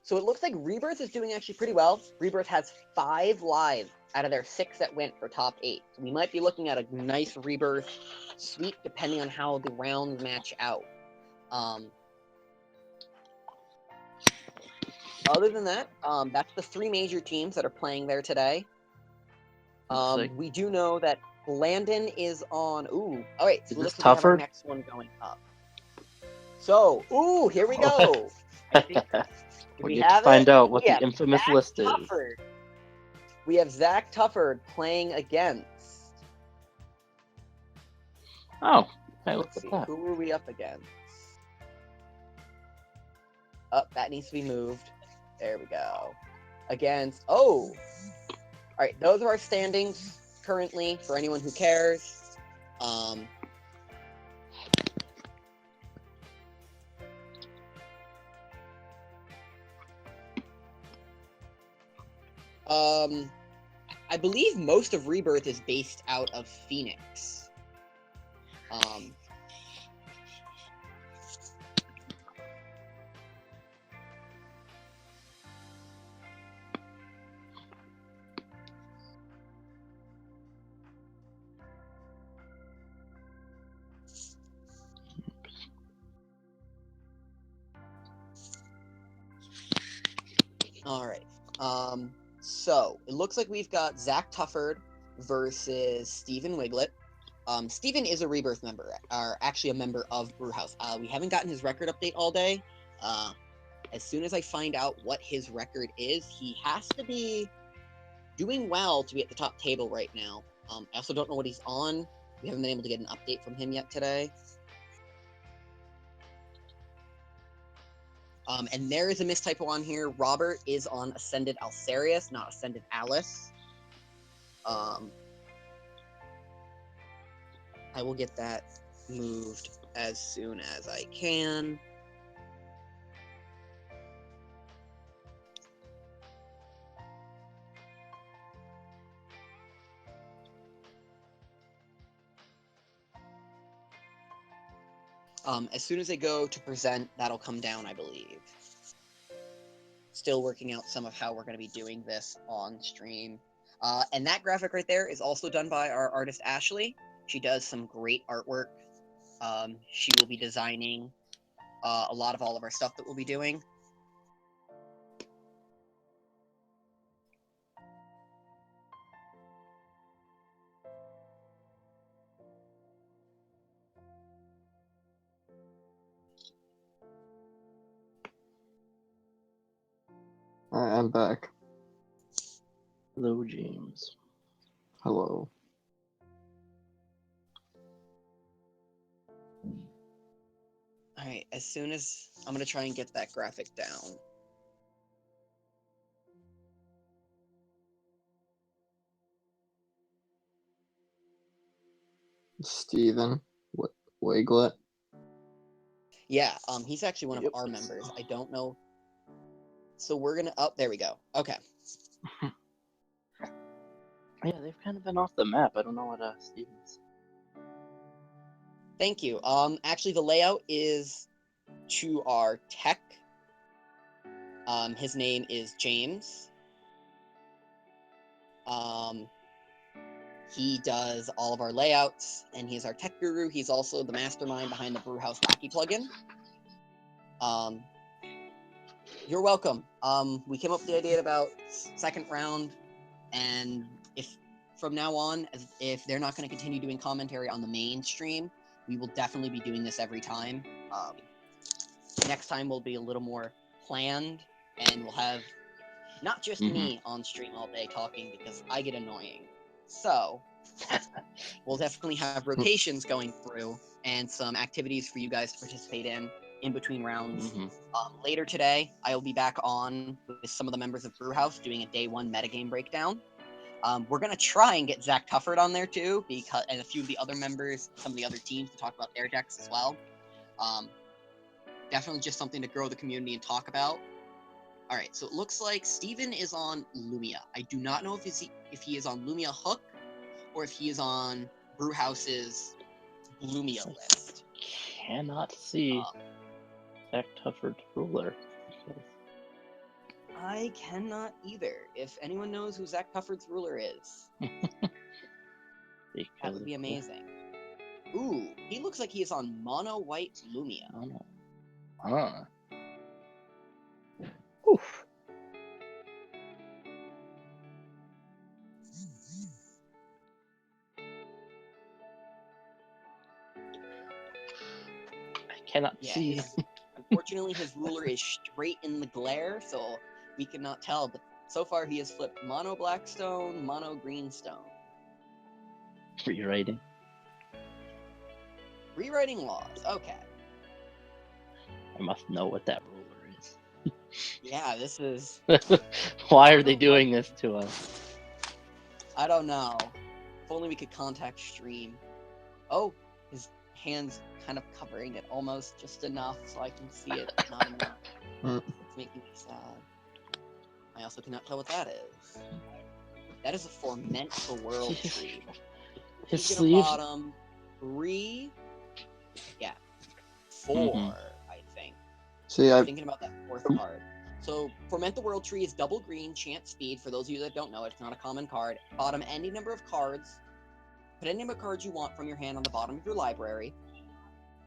So it looks like Rebirth is doing actually pretty well. Rebirth has 5 live out of their 6 that went for top 8. So we might be looking at a nice Rebirth sweep depending on how the rounds match out. Other than that, that's the 3 major teams that are playing there today. We do know that Landon is on. Ooh, all right. So Is it this looks like we have our tougher? next one going up. So, here we go. I think We'll we get to have find it. out what We the have infamous Zach list is. Tufford. We have Zach Tufford playing against. Oh, hey, look Let's at see. that. Who are we up against? Up, that needs to be moved. There we go. Against. Oh! Alright, those are our standings currently for anyone who cares. I believe most of Rebirth is based out of Phoenix. All right. So it looks like we've got Zach Tufford versus Steven Wiglet. Steven is a Rebirth member, or actually a member of Brewhouse. We haven't gotten his record update all day. As soon as I find out what his record is, he has to be doing well to be at the top table right now. I also don't know what he's on. We haven't been able to get an update from him yet today. And there is a mistypo on here. Robert is on Ascended Alcerius, not Ascended Alice. I will get that moved as soon as I can. As soon as I go to present, that'll come down, I believe. Still working out some of how we're going to be doing this on stream. And that graphic right there is also done by our artist, Ashley. She does some great artwork. She will be designing a lot of all of our stuff that we'll be doing. Alright, I'm back. Hello, James. Hello. Alright, as soon as I'm going to try and get that graphic down. Steven Wiglet. Yeah, he's actually one of our members. I don't know. So we're going to... Oh, there we go. Okay. Yeah, they've kind of been off the map. I don't know what Steven's. Thank you. Actually, the layout is to our tech. His name is James. He does all of our layouts, and he's our tech guru. He's also the mastermind behind the Brewhouse Wacky plugin. You're welcome. We came up with the idea about second round, and if from now on, if they're not going to continue doing commentary on the main stream, we will definitely be doing this every time. Next time will be a little more planned, and we'll have not just me on stream all day talking because I get annoying. So we'll definitely have rotations going through and some activities for you guys to participate in between rounds. Later today, I will be back on with some of the members of Brewhouse doing a day one metagame breakdown. We're gonna try and get Zach Tufford on there too, and a few of the other members, some of the other teams to talk about their decks as well. Definitely just something to grow the community and talk about. All right, so it looks like Steven is on Lumia. I do not know if he is on Lumia Hook or if he is on Brewhouse's Lumia list. Cannot see Zach Tufford's ruler. I cannot either. If anyone knows who Zach Tufford's ruler is, that would be amazing. Ooh, he looks like he is on Mono White Lumia. Oof. I cannot see. Unfortunately, his ruler is straight in the glare, so we cannot tell. But so far, he has flipped Mono Black Stone, Mono Green Stone. Rewriting. Rewriting laws. Okay. I must know what that ruler is. Yeah, this is... Why are they doing this to us? I don't know. If only we could contact Stream. Oh, his hand's kind of covering it almost just enough so I can see it, not enough. It's making me sad. I also cannot tell what that is. That is a Ferment the World tree. His sleeves. Bottom 3, 4, I think. See, I'm thinking about that fourth card. So, Ferment the World Tree is double green, chant speed. For those of you that don't know, it's not a common card. Bottom any number of cards. Put any number of cards you want from your hand on the bottom of your library.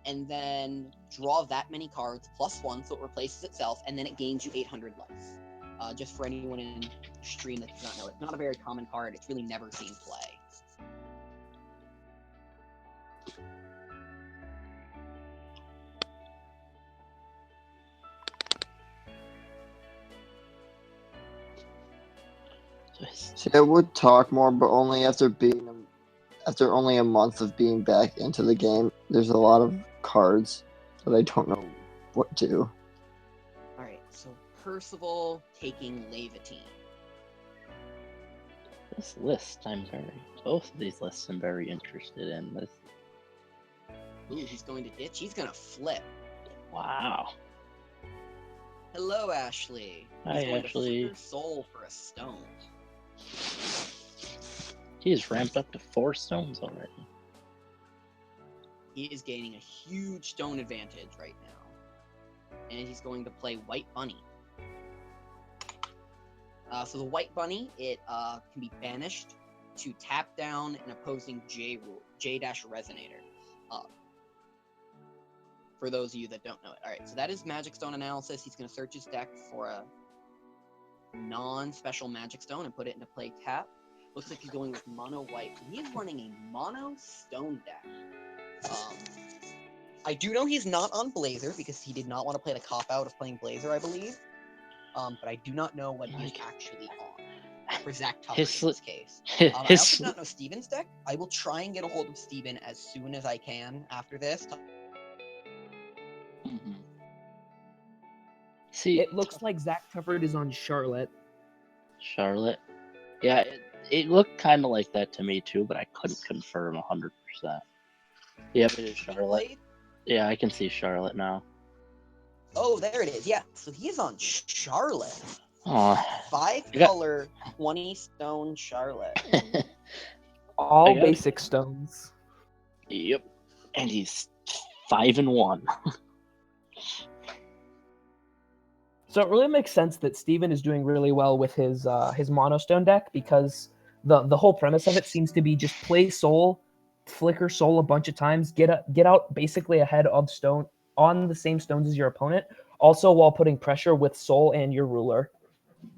And then draw that many cards, +1, so it replaces itself, and then it gains you 800 life. Just for anyone in stream that does not know, it's not a very common card. It's really never seen play. See, I would talk more, but only after only a month of being back into the game. There's a lot of cards that I don't know what to do. Alright, so Percival taking Levitine. This list, both of these lists I'm very interested in. This. Ooh, he's going to ditch. He's going to flip. Wow. Hello, Ashley. Hi, he's going Ashley. To flip your soul for a stone. He's ramped up to 4 stones already. He is gaining a huge stone advantage right now. And he's going to play White Bunny. So the White Bunny, it can be banished to tap down an opposing J-Resonator. For those of you that don't know it. Alright, so that is Magic Stone analysis. He's going to search his deck for a non-special Magic Stone and put it into play tap. Looks like he's going with mono white. He's running a mono stone deck. I do know he's not on Blazer because he did not want to play the cop-out of playing Blazer, I believe. But I do not know what he's actually on. For Zach Tucker in this case. I also do not know Steven's deck. I will try and get a hold of Steven as soon as I can after this. See, it looks like Zach Tufford is on Charlotte. Charlotte? Yeah, it looked kind of like that to me too, but I couldn't confirm 100%. Yep, it is Charlotte. Yeah, I can see Charlotte now. Oh, there it is. Yeah, so he is on Charlotte. Aw. 5-color, 20-stone Charlotte. All basic stones. Yep, and he's 5-1. So it really makes sense that Steven is doing really well with his monostone deck, because the whole premise of it seems to be just play soul, flicker soul a bunch of times, get out basically ahead of stone on the same stones as your opponent, also while putting pressure with soul and your ruler,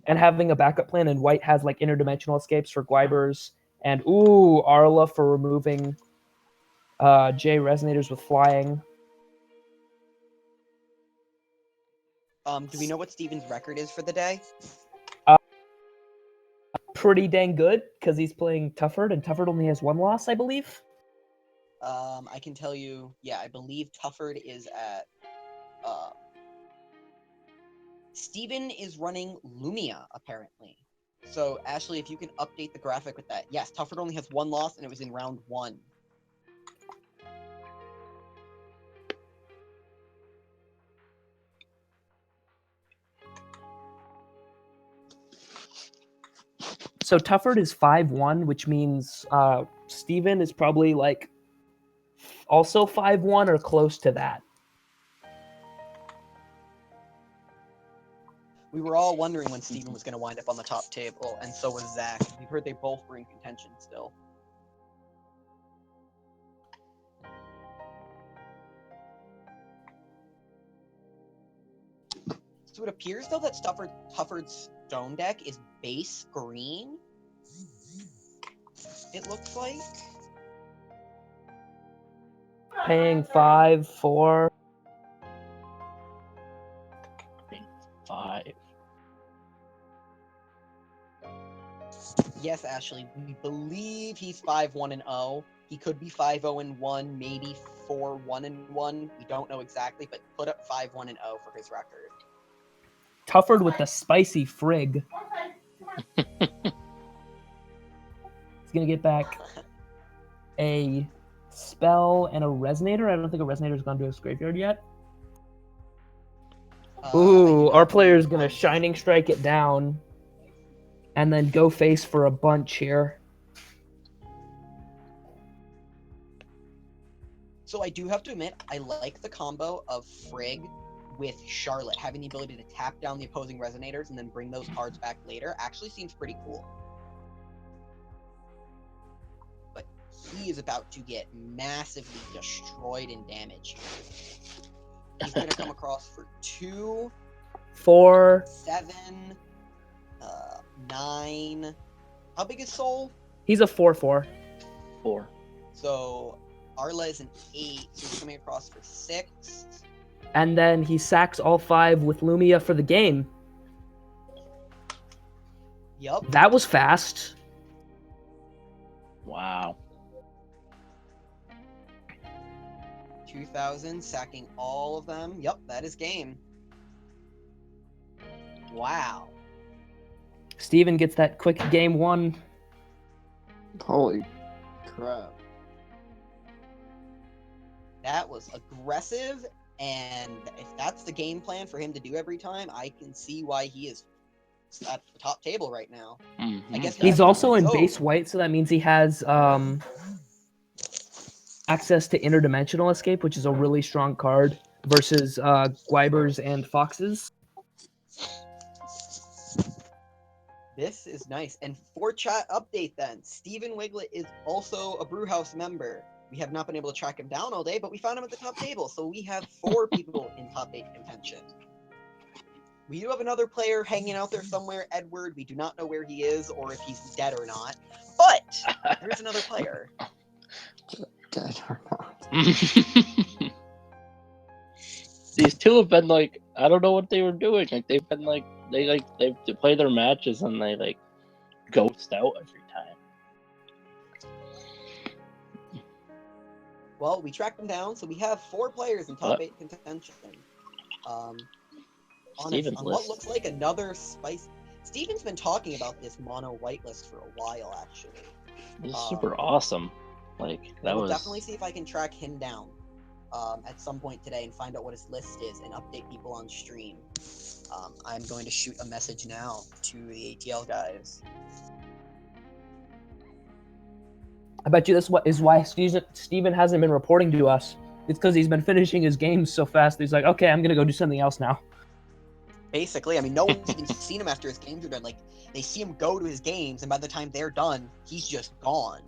and having a backup plan. And white has like interdimensional escapes for Guibers, and Arla for removing J resonators with flying. Do we know what Steven's record is for the day? Pretty dang good, because he's playing Tufford, and Tufford only has 1 loss, I believe. I can tell you, yeah, I believe Tufford is at. Steven is running Lumia, apparently. So, Ashley, if you can update the graphic with that. Yes, Tufford only has 1 loss, and it was in round 1. So Tufford is 5-1, which means Steven is probably like also 5-1 or close to that. We were all wondering when Steven was going to wind up on the top table, and so was Zach. We've heard they both were in contention still. So it appears, though, that Tufford's stone deck is base green. It looks like. Paying 5 for 5. Yes, Ashley, we believe he's 5-1-0. He could be 5-0-1, maybe 4-1-1. We don't know exactly, but put up 5-1-0 for his record. Tufford with the spicy frig. He's gonna get back a spell and a resonator. I don't think a resonator's gone to his graveyard yet. Our player's gonna Shining Strike it down and then go face for a bunch here. So I do have to admit, I like the combo of Frigg with Charlotte. Having the ability to tap down the opposing resonators and then bring those cards back later actually seems pretty cool. But he is about to get massively destroyed in damage. He's going to come across for 2, 4, 7, 9. How big is Soul? He's a 4/4. 4. So Arla is an 8, so he's coming across for 6. And then he sacks all 5 with Lumia for the game. Yup. That was fast. Wow. 2,000, sacking all of them. Yup, that is game. Wow. Steven gets that quick game 1. Holy crap. That was aggressive, and if that's the game plan for him to do every time, I can see why he is at the top table right now. I guess He's also in base white, so that means he has access to interdimensional escape, which is a really strong card, versus Guibers and Foxes. This is nice. And for chat update then, Steven Wiglet is also a Brewhouse member. We have not been able to track him down all day, but we found him at the top table, so we have 4 people in top 8 contention. We do have another player hanging out there somewhere, Edward. We do not know where he is or if he's dead or not, but there's another player. Dead or not. These two have been like, I don't know what they were doing. Like they've been like they play their matches and they like ghost out every time. Well, we tracked them down, so we have 4 players in top 8 contention. On what looks like another spice. Steven's been talking about this mono whitelist for a while, actually. This is super awesome. Like that We'll was definitely see if I can track him down at some point today and find out what his list is and update people on stream. I'm going to shoot a message now to the ATL guys. I bet you this is why Steven hasn't been reporting to us. It's because he's been finishing his games so fast. He's like, okay, I'm going to go do something else now. Basically, I mean, no one's even seen him after his games are done. Like, they see him go to his games, and by the time they're done, he's just gone.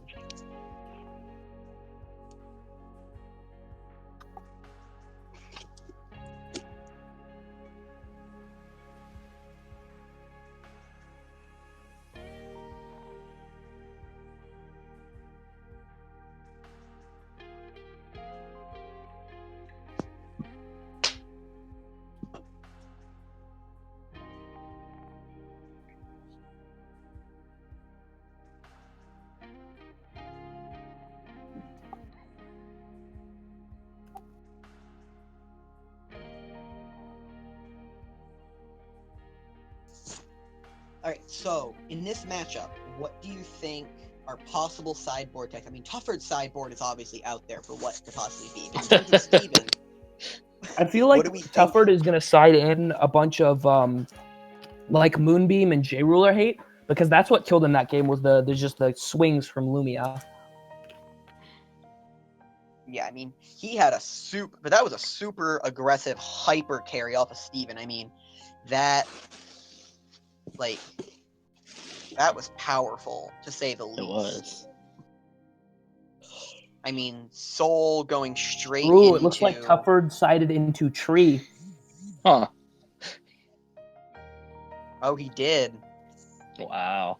All right, so in this matchup, what do you think are possible sideboard decks? I mean, Tufford's sideboard is obviously out there for what could possibly be. But in terms of Steven, I feel like Tufford is gonna side in a bunch of like Moonbeam and J Ruler hate, because that's what killed him that game was there's just the swings from Lumia. Yeah, I mean, he had but that was a super aggressive hyper carry off of Steven. I mean, that was powerful, to say the least. It was. I mean, Soul going straight Ooh, into... it looks like Tufford sided into Tree. Huh. Oh, he did. Wow.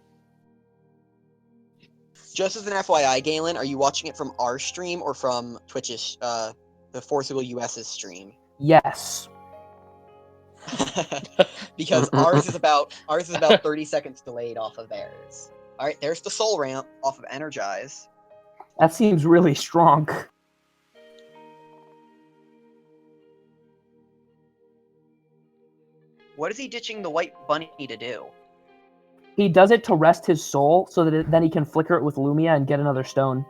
Just as an FYI, Galen, are you watching it from our stream or from Twitch's, the Forcible US's stream? Yes. Because ours is about 30 seconds delayed off of theirs. All right, there's the Soul ramp off of Energize. That seems really strong. What is he ditching the White Bunny to do? He does it to rest his soul so that then he can flicker it with Lumia and get another stone.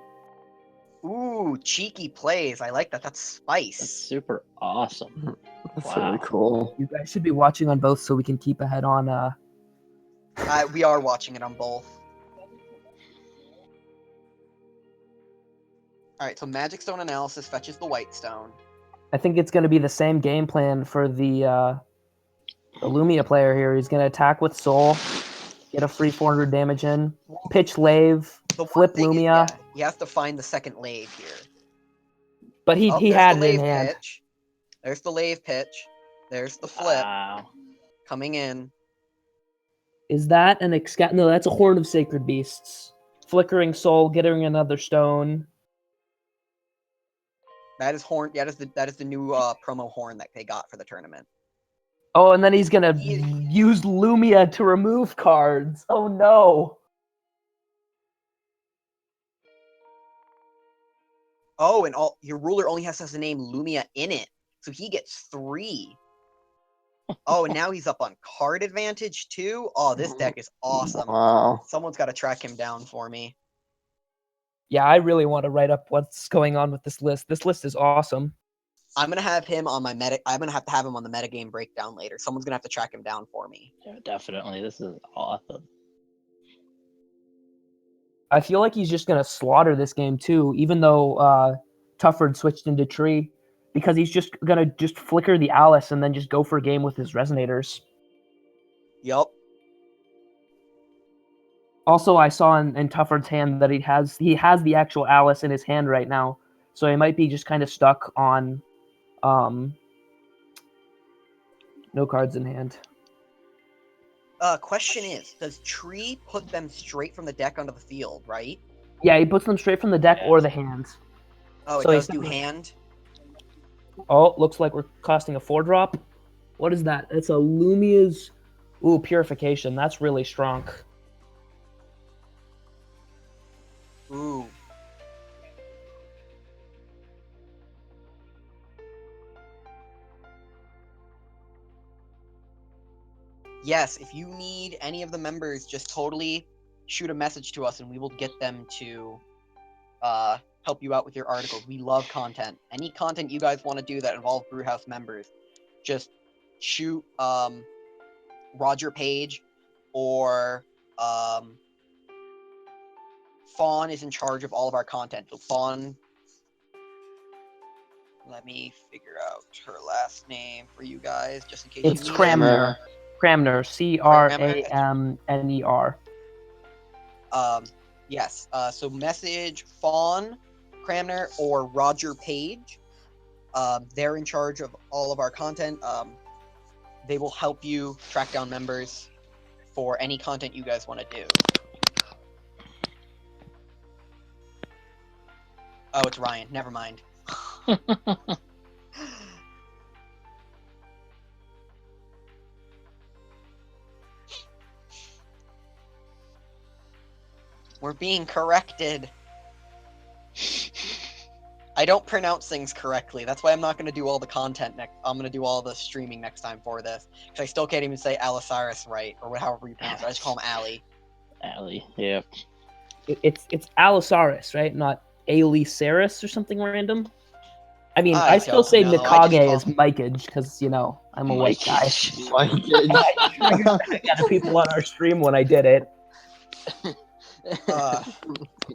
Ooh, cheeky plays. I like that. That's spice. That's super awesome. That's Wow. really cool. You guys should be watching on both so we can keep ahead on We are watching it on both. Alright, so Magic Stone Analysis fetches the White Stone. I think it's going to be the same game plan for the Lumia player here. He's going to attack with Soul, get a free 400 damage in, pitch Lave, flip Lumia. He has to find the second Lave here. But he had it in hand. Pitch. There's the Lave pitch. There's the flip. Wow. Coming in. Is that an No, that's a Horn of Sacred Beasts. Flickering Soul, getting another stone. That is Horn. Yeah, that is the new promo Horn that they got for the tournament. Oh, and then he's gonna use Lumia to remove cards. Oh no! Oh, and your ruler only has the name Lumia in it, so he gets 3. Oh, and now he's up on card advantage too. Oh, this deck is awesome. Wow. Someone's got to track him down for me. Yeah, I really want to write up what's going on with this list. This list is awesome. I'm gonna have him on my I'm gonna have to have him on the metagame breakdown later. Someone's gonna have to track him down for me. Yeah, definitely. This is awesome. I feel like he's just gonna slaughter this game too, even though Tufford switched into Tree, because he's just gonna flicker the Alice and then just go for a game with his Resonators. Yup. Also, I saw in Tufford's hand that he has the actual Alice in his hand right now, so he might be just kind of stuck on no cards in hand. Question is, does Tree put them straight from the deck onto the field, right? Yeah, he puts them straight from the deck or the hand. Oh, So it does he's- do hand? Oh, looks like we're costing a 4-drop. What is that? It's a Lumia's... Ooh, Purification. That's really strong. Ooh. Yes, if you need any of the members, just totally shoot a message to us and we will get them to help you out with your articles. We love content. Any content you guys want to do that involve Brewhouse members, just shoot Roger Page or Fawn is in charge of all of our content. So Fawn Let me figure out her last name for you guys, just in case It's you need Cramner. it. Cramner. Cramner. Yes. So message Fawn, Cramner, or Roger Page. They're in charge of all of our content. They will help you track down members for any content you guys want to do. Oh, it's Ryan. Never mind. We're being corrected. I don't pronounce things correctly. That's why I'm not going to do all the content next. I'm going to do all the streaming next time for this. Because I still can't even say Alisaris right, or however you pronounce it. I just call him Ali. Ali, yeah. It's Alisaris, right? Not Alisaris or something random. I mean, I still say Mikage is Mikage because I'm a white guy. Mikage. I got people on our stream when I did it.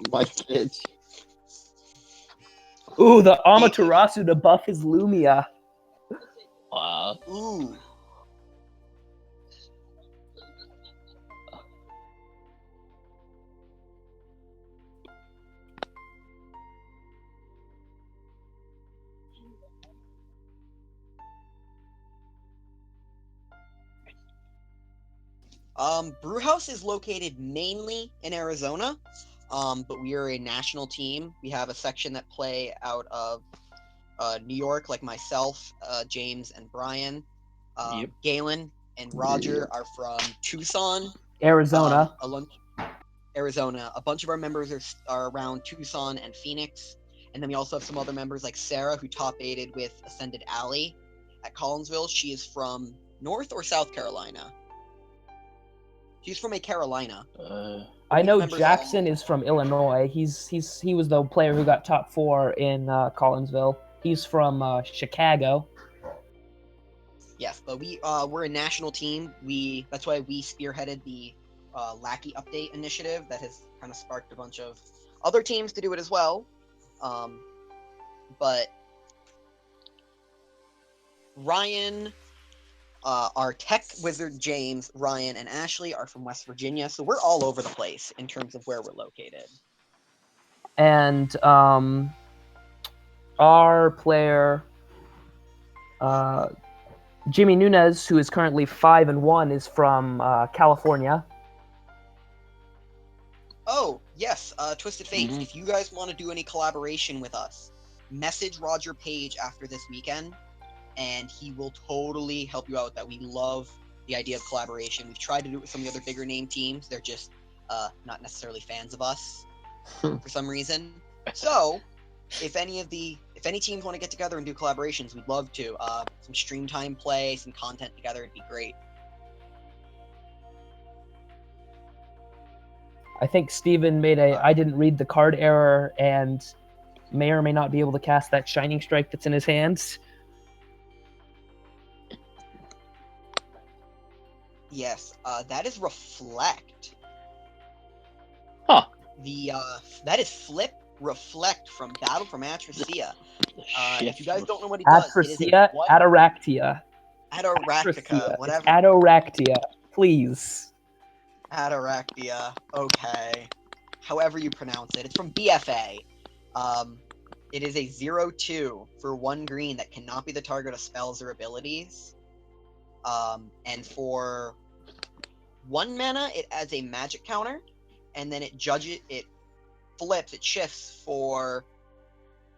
Mikage. Ooh, the Amaterasu to buff his Lumia. Wow. Ooh. Brewhouse is located mainly in Arizona, but we are a national team. We have a section that play out of New York, like myself, James, and Brian. Galen and Roger are from Tucson, Arizona. Arizona. A bunch of our members are around Tucson and Phoenix, and then we also have some other members like Sarah, who top aided with Ascended Alley at Collinsville. She is from North or South Carolina. She's from a Carolina. I know Jackson is from Illinois. He was the player who got top 4 in Collinsville. He's from Chicago. Yes, but we're a national team. That's why we spearheaded the Lackey Update initiative that has kind of sparked a bunch of other teams to do it as well. But Ryan, our tech wizard James, Ryan, and Ashley are from West Virginia, so we're all over the place in terms of where we're located. And our player, Jimmy Nunez, who is currently 5-1, is from California. Oh, yes, Twisted Fates. If you guys want to do any collaboration with us, message Roger Page after this weekend, and he will totally help you out with that. We love the idea of collaboration. We've tried to do it with some of the other bigger name teams. They're just not necessarily fans of us for some reason. So, if any teams want to get together and do collaborations, we'd love to. Some stream time play, some content together, it'd be great. I think Steven made I didn't read the card error and may or may not be able to cast that Shining Strike that's in his hands. Yes, that is Reflect. Huh. That is Flip Reflect from Battle for Matracia. If you guys don't know what he does, it is Ataractia. Ataractica, whatever. It's Ataractia, please. Ataractia, okay. However you pronounce it. It's from BFA. It is a 0/2 for 1 green that cannot be the target of spells or abilities. And for 1 mana, it adds a magic counter, and then it shifts for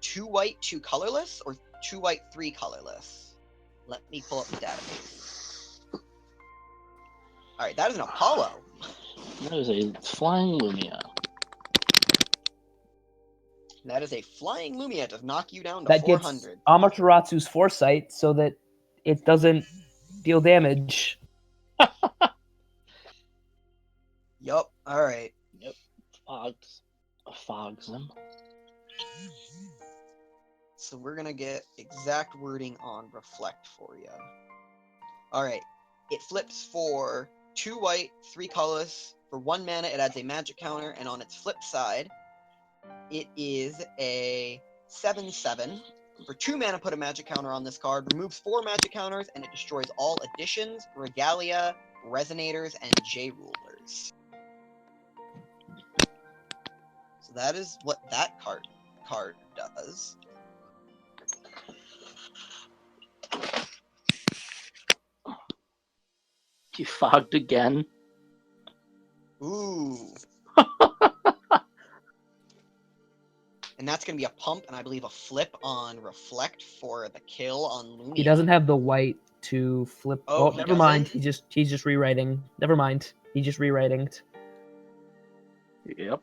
2 white, 2 colorless, or 2 white, 3 colorless. Let me pull up the database. Alright, that is an Apollo. That is a flying Lumia. That is a flying Lumia to knock you down to That 400. gets Amaterasu's Foresight so that it doesn't deal damage. Yup, alright. Yep. Fogs them. So we're gonna get exact wording on Reflect for you. Alright. It flips for 2 white, 3 colorless. For 1 mana, it adds a magic counter, and on its flip side, it is a 7/7 For 2 mana, put a magic counter on this card, removes 4 magic counters, and it destroys all additions, regalia, resonators, and J-rulers. So that is what that card does. You fogged again? Ooh. And that's going to be a pump and I believe a flip on Reflect for the kill on Lumia. He doesn't have the white to flip. Oh, Oh, never mind. He's just rewriting. Never mind. He's just rewriting. Yep.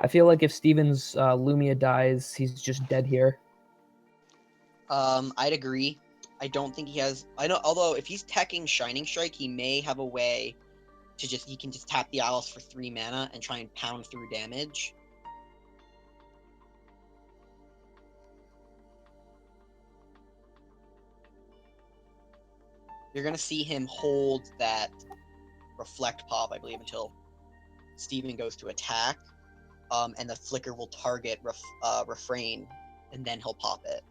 I feel like if Steven's Lumia dies, he's just dead here. I'd agree. I don't think he has. I know. Although if he's teching Shining Strike, he may have a way to he can just tap the Alice for 3 mana and try and pound through damage. You're gonna see him hold that Reflect pop, I believe, until Steven goes to attack, and the flicker will target Refrain, and then he'll pop it.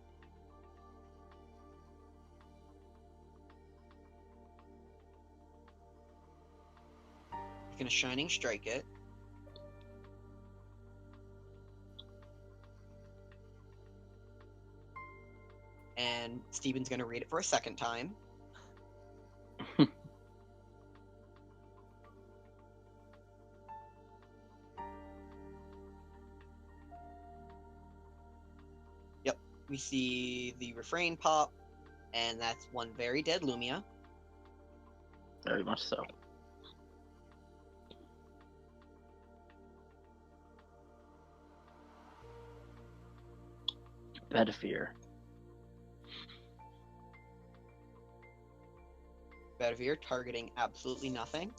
He's gonna Shining Strike it. And Steven's gonna read it for a second time. Yep, we see the Refrain pop, and that's one very dead Lumia. Very much so. Bedivere. Bedivere targeting absolutely nothing.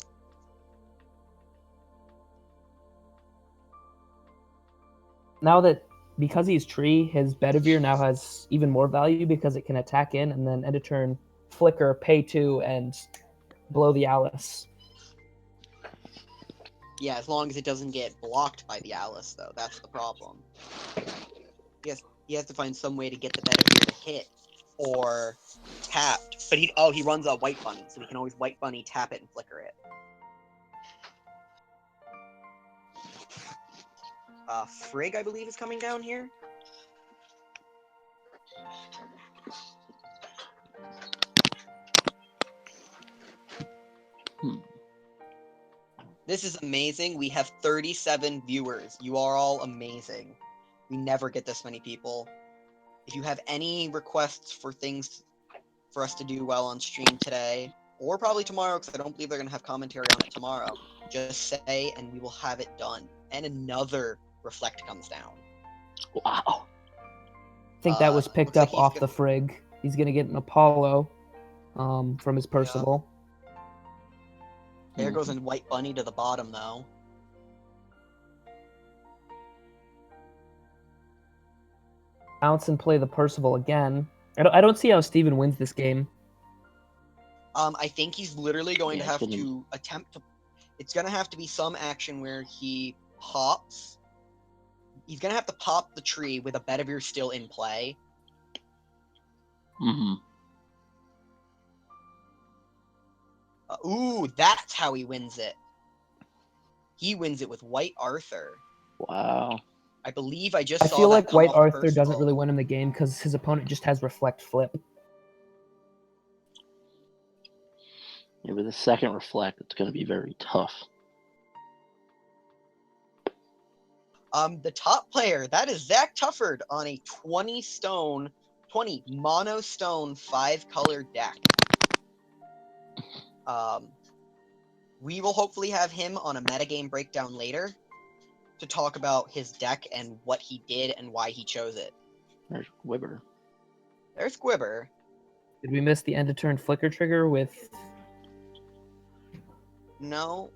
Now that, because he's tree, his Bedivere now has even more value because it can attack in and then end of turn flicker, pay 2, and blow the Alice. Yeah, as long as it doesn't get blocked by the Alice, though. That's the problem. He has to find some way to get the Bedivere to hit or tapped. But he runs a White Bunny, so he can always White Bunny, tap it, and flicker it. Frigg, I believe, is coming down here. This is amazing. We have 37 viewers. You are all amazing. We never get this many people. If you have any requests for things for us to do well on stream today, or probably tomorrow, because I don't believe they're going to have commentary on it tomorrow, just say and we will have it done. And another Reflect comes down. Wow. I think that was picked up off the Frigg. He's going to get an Apollo from his Percival. There goes a White Bunny to the bottom, though. Bounce and play the Percival again. I don't see how Steven wins this game. I think he's literally going to have to attempt to... It's going to have to be some action where he pops. He's going to have to pop the tree with a Bedivere still in play. Mm-hmm. Ooh, that's how he wins it. He wins it with White Arthur. Wow. I believe I just saw I feel that like come White off Arthur Percival. doesn't really win him the game because his opponent just has Reflect Flip. Yeah, with the second Reflect, it's going to be very tough. The top player, that is Zach Tufford on a 20 mono stone 5-color deck. We will hopefully have him on a metagame breakdown later to talk about his deck and what he did and why he chose it. There's Gwibber. There's Gwibber. Did we miss the end of turn flicker trigger with... No.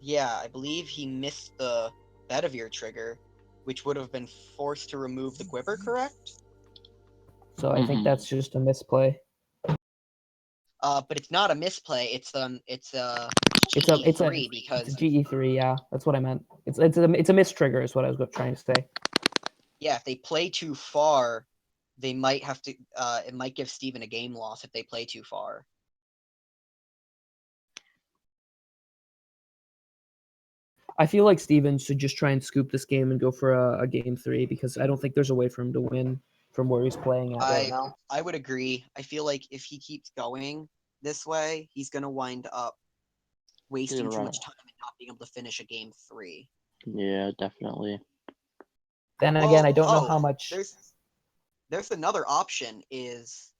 Yeah, I believe he missed the Bedivere trigger, which would have been forced to remove the Gwibber, correct? So I think that's just a misplay. But it's not a misplay. It's a GE3 because it's a GE3. Yeah, that's what I meant. It's a miss trigger is what I was trying to say. yeah, if they play too far, they might have to. It might give Steven a game loss if they play too far. I feel like Steven should just try and scoop this game and go for a game 3 because I don't think there's a way for him to win from where he's playing at right now. I would agree. I feel like if he keeps going this way, he's gonna wind up wasting too much time and not being able to finish a game 3. Yeah, definitely. Then again, I don't know how much. There's another option is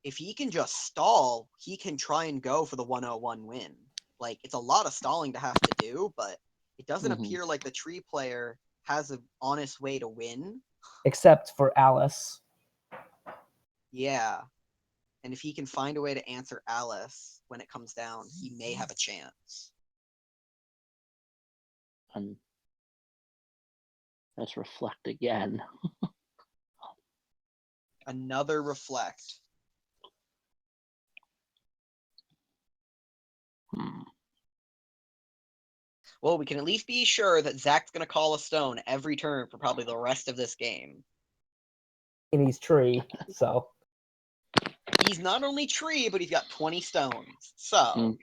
if he can just stall, he can try and go for the 101 win. Like, it's a lot of stalling to have to do, but it doesn't appear like the tree player has an honest way to win. Except for Alice. Yeah. And if he can find a way to answer Alice when it comes down, he may have a chance. Let's reflect again. Another reflect. Well, we can at least be sure that Zach's going to call a stone every turn for probably the rest of this game. And he's tree, so. He's not only tree, but he's got 20 stones. So.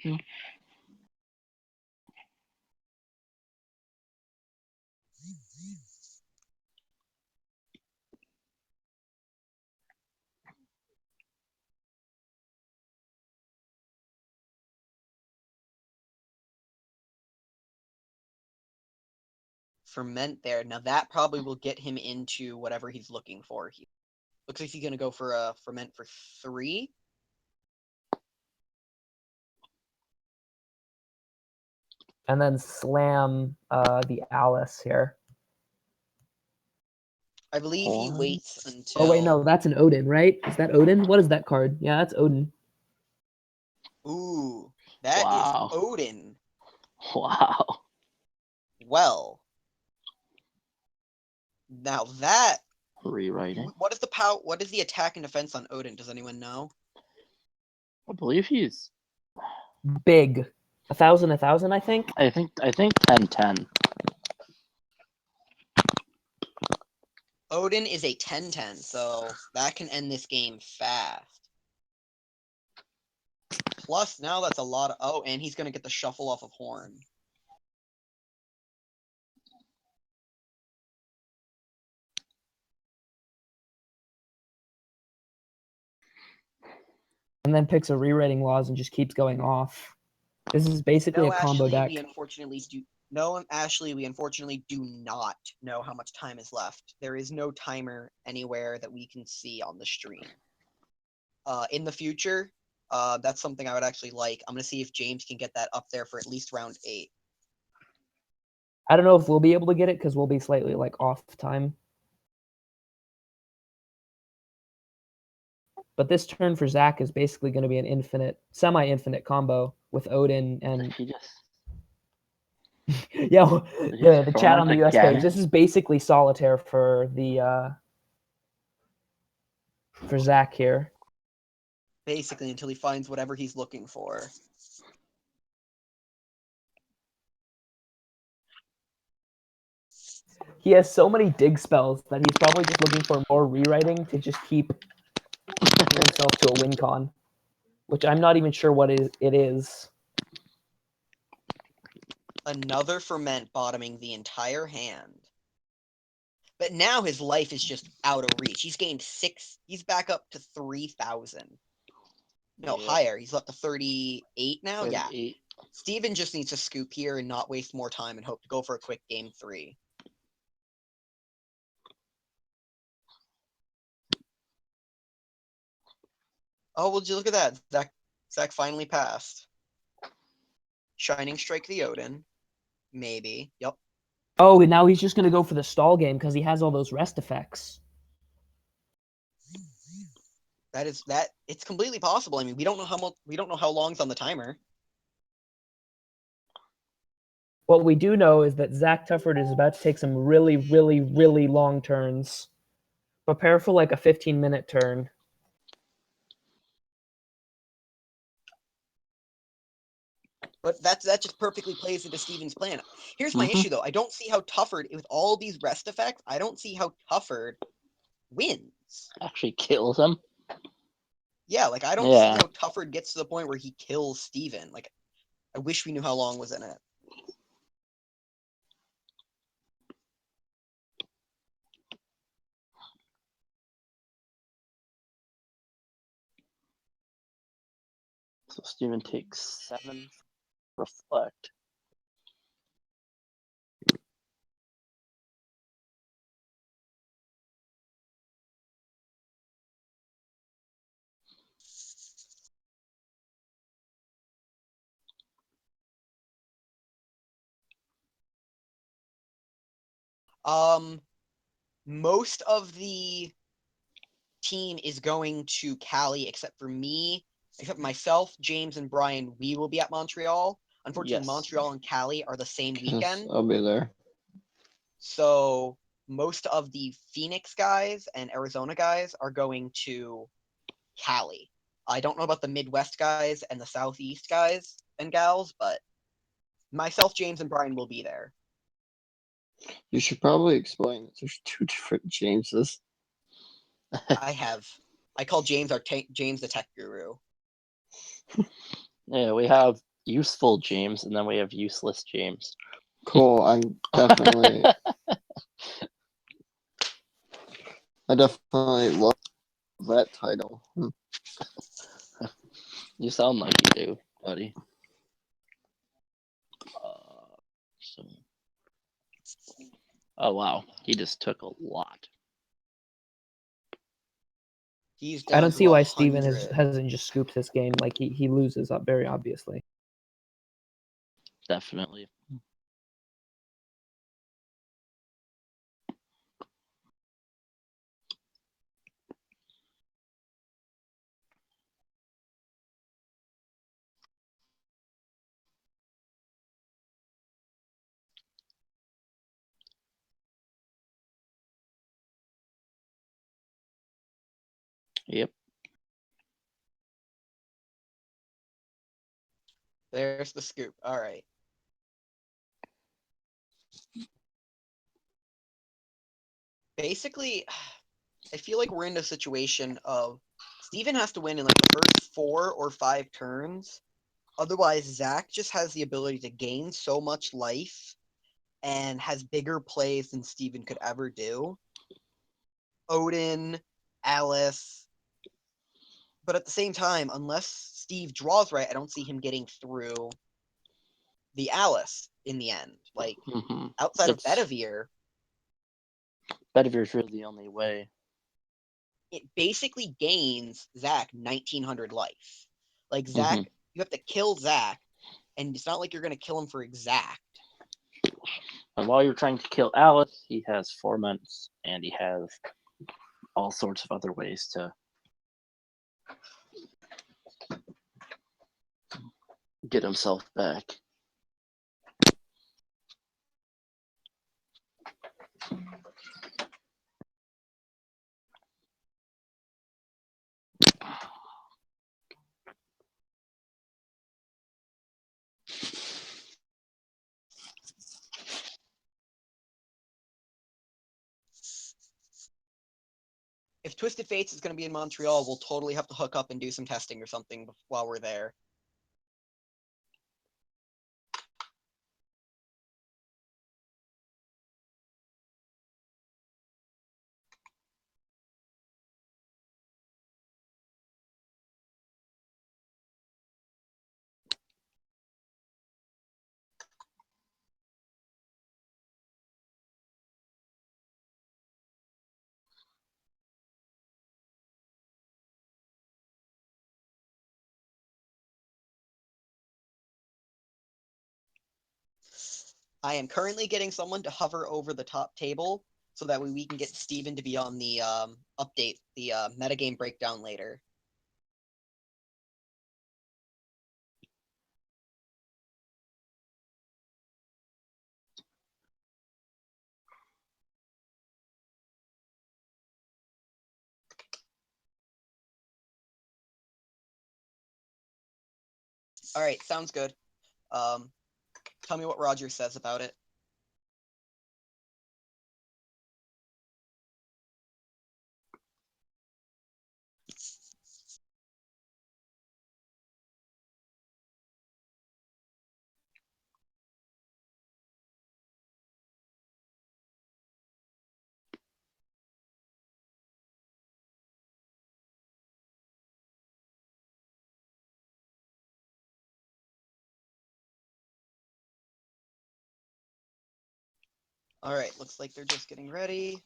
Ferment there. Now that probably will get him into whatever he's looking for. He looks like he's going to go for a ferment for 3. And then slam the Alice here. I believe he waits until... Oh, wait, no, that's an Odin, right? Is that Odin? What is that card? Yeah, that's Odin. Ooh, that is Odin. Wow. Well, now that... Rewriting. What is the attack and defense on Odin? Does anyone know? I believe he's... Big. 1,000, I think? I think 10-10. Odin is a 10-10, so that can end this game fast. Plus, now that's a lot of... Oh, and he's going to get the shuffle off of Horn. And then picks a rewriting laws and just keeps going off. This is basically a combo deck. We unfortunately do not know how much time is left. There is no timer anywhere that we can see on the stream. In the future, that's something I would actually like. I'm going to see if James can get that up there for at least round 8. I don't know if we'll be able to get it because we'll be slightly off time. But this turn for Zach is basically going to be an semi-infinite combo with Odin and... yeah, the chat on the US page. This is basically solitaire for the for Zach here. Basically, until he finds whatever he's looking for. He has so many dig spells that he's probably just looking for more rewriting to just keep himself to a win con, which I'm not even sure what it is. Another ferment bottoming the entire hand. But now his life is just out of reach. He's gained 6. He's back up to 3,000. No, higher. He's up to 38 now? 38. Yeah. Steven just needs to scoop here and not waste more time and hope to go for a quick game 3. Oh, well, look at that. Zach finally passed. Shining Strike the Odin. Maybe. Yep. Oh, and now he's just going to go for the stall game because he has all those rest effects. It's completely possible. I mean, we don't know how long's on the timer. What we do know is that Zach Tufford is about to take some really, really, really long turns. Prepare for a 15-minute turn. But that just perfectly plays into Steven's plan. Here's my Mhm. issue, though. I don't see how Tufford, with all these rest effects, I don't see how Tufford wins. Actually kills him. Yeah, like, I don't Yeah. see how Tufford gets to the point where he kills Steven. Like, I wish we knew how long was in it. So Steven takes 7. Reflect. Most of the team is going to Cali, except for me, except for myself, James, and Brian. We will be at Montreal. Unfortunately, Yes. Montreal and Cali are the same Yes, weekend. I'll be there. So most of the Phoenix guys and Arizona guys are going to Cali. I don't know about the Midwest guys and the Southeast guys and gals, but myself, James, and Brian will be there. You should probably explain that there's 2 different Jameses. I call James James the tech guru. Yeah, we have useful James, and then we have useless James. Cool. I definitely love that title. You sound like you do, buddy. So... Oh wow, he just took a lot. He's I down don't to see why Steven 100. hasn't just scooped this game. Like he loses up very obviously. Definitely. Yep. There's the scoop. All right. Basically, I feel like we're in a situation of Steven has to win in like the first 4 or 5 turns. Otherwise, Zach just has the ability to gain so much life and has bigger plays than Steven could ever do. Odin, Alice. But at the same time, unless Steve draws right, I don't see him getting through the Alice in the end. Like, outside of Bedivere, Bedivere's really the only way. it basically gains Zach 1900 life. Like, Zach, you have to kill Zach, and it's not like you're going to kill him for exact. And while you're trying to kill Alice, he has Forments, and he has all sorts of other ways to get himself back. If Twisted Fates is going to be in Montreal, we'll totally have to hook up and do some testing or something while we're there. I am currently getting someone to hover over the top table so that way we can get Steven to be on the update, the metagame breakdown later. All right, sounds good. Tell me what Roger says about it. All right, looks like they're just getting ready.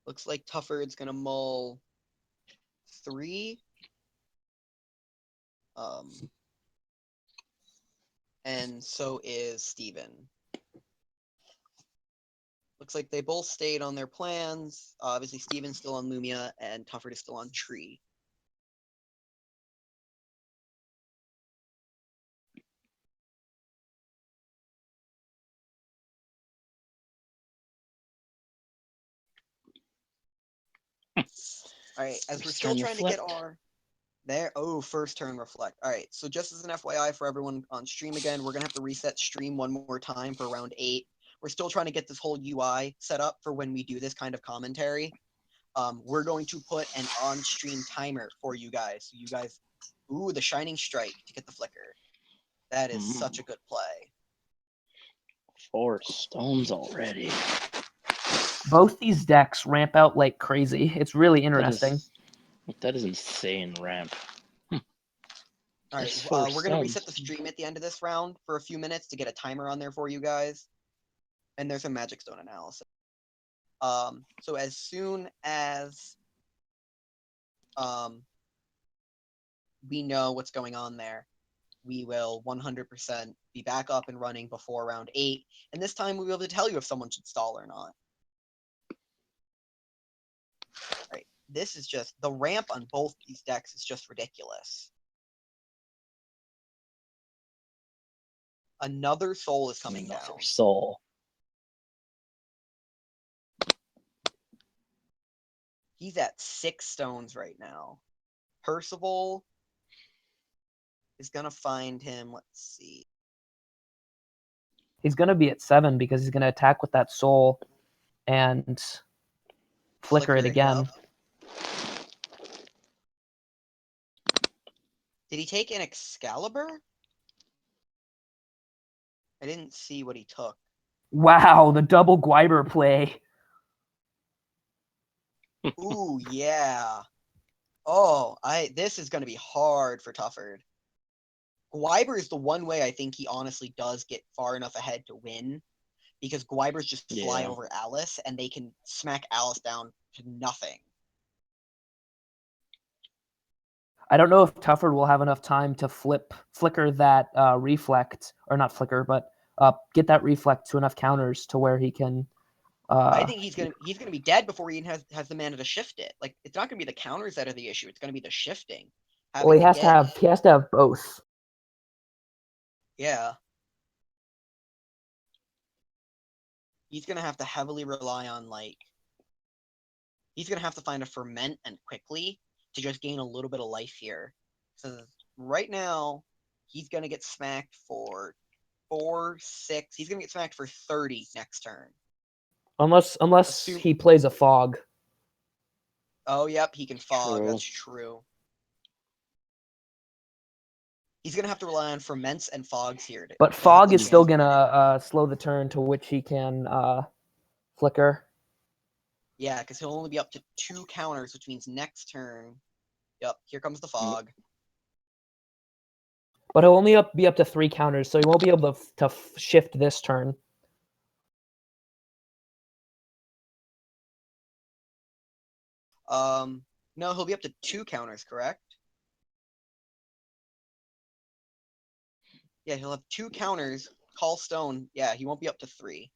Looks like Tufford's gonna mull 3. And so is Steven. Looks like they both stayed on their plans. Obviously, Steven's still on Lumia, and Tufford is still on Tree. All right, as we're still trying to get our first turn reflect. All right, so just as an FYI for everyone on stream again, we're gonna have to reset stream one more time for round 8. We're still trying to get this whole UI set up for when we do this kind of commentary. We're going to put an on-stream timer for you guys. So you guys, ooh, the Shining Strike to get the flicker. That is such a good play. 4 stones already. Both these decks ramp out like crazy. It's really interesting. That is insane ramp. All right, we're going to reset the stream at the end of this round for a few minutes to get a timer on there for you guys. And there's a Magic Stone analysis. So as soon as we know what's going on there, we will 100% be back up and running before round 8. And this time we'll be able to tell you if someone should stall or not. All right, this is just, the ramp on both these decks is just ridiculous. Another soul is coming down. Soul. He's at 6 stones right now. Percival is going to find him. Let's see. He's going to be at 7 because he's going to attack with that soul and flicker it again. Yep. Did he take an Excalibur? I didn't see what he took. Wow, the double Gwyber play. Ooh, yeah. Oh, this is going to be hard for Tufford. Gwyber is the one way I think he honestly does get far enough ahead to win, because Gwybers just fly over Alice, and they can smack Alice down to nothing. I don't know if Tufford will have enough time to flicker that reflect, or not flicker, but get that reflect to enough counters to where he can. I think he's gonna be dead before he even has the mana to shift it. Like, it's not gonna be the counters that are the issue; it's gonna be the shifting. Well, he has to have both. Yeah. He's gonna have to heavily rely on, like, he's gonna have to find a ferment and quickly to just gain a little bit of life here. So right now, he's gonna get smacked for 4, 6. He's gonna get smacked for 30 next turn. Unless he plays a fog. Oh, yep, he can fog. True. That's true. He's gonna have to rely on ferments and fogs here. But fog is still gonna slow the turn to which he can flicker. Yeah, because he'll only be up to 2 counters, which means next turn. Yep, here comes the fog. But he'll only be up to 3 counters, so he won't be able to shift this turn. No, he'll be up to 2 counters, correct? Yeah, he'll have 2 counters. Call stone. Yeah, he won't be up to 3.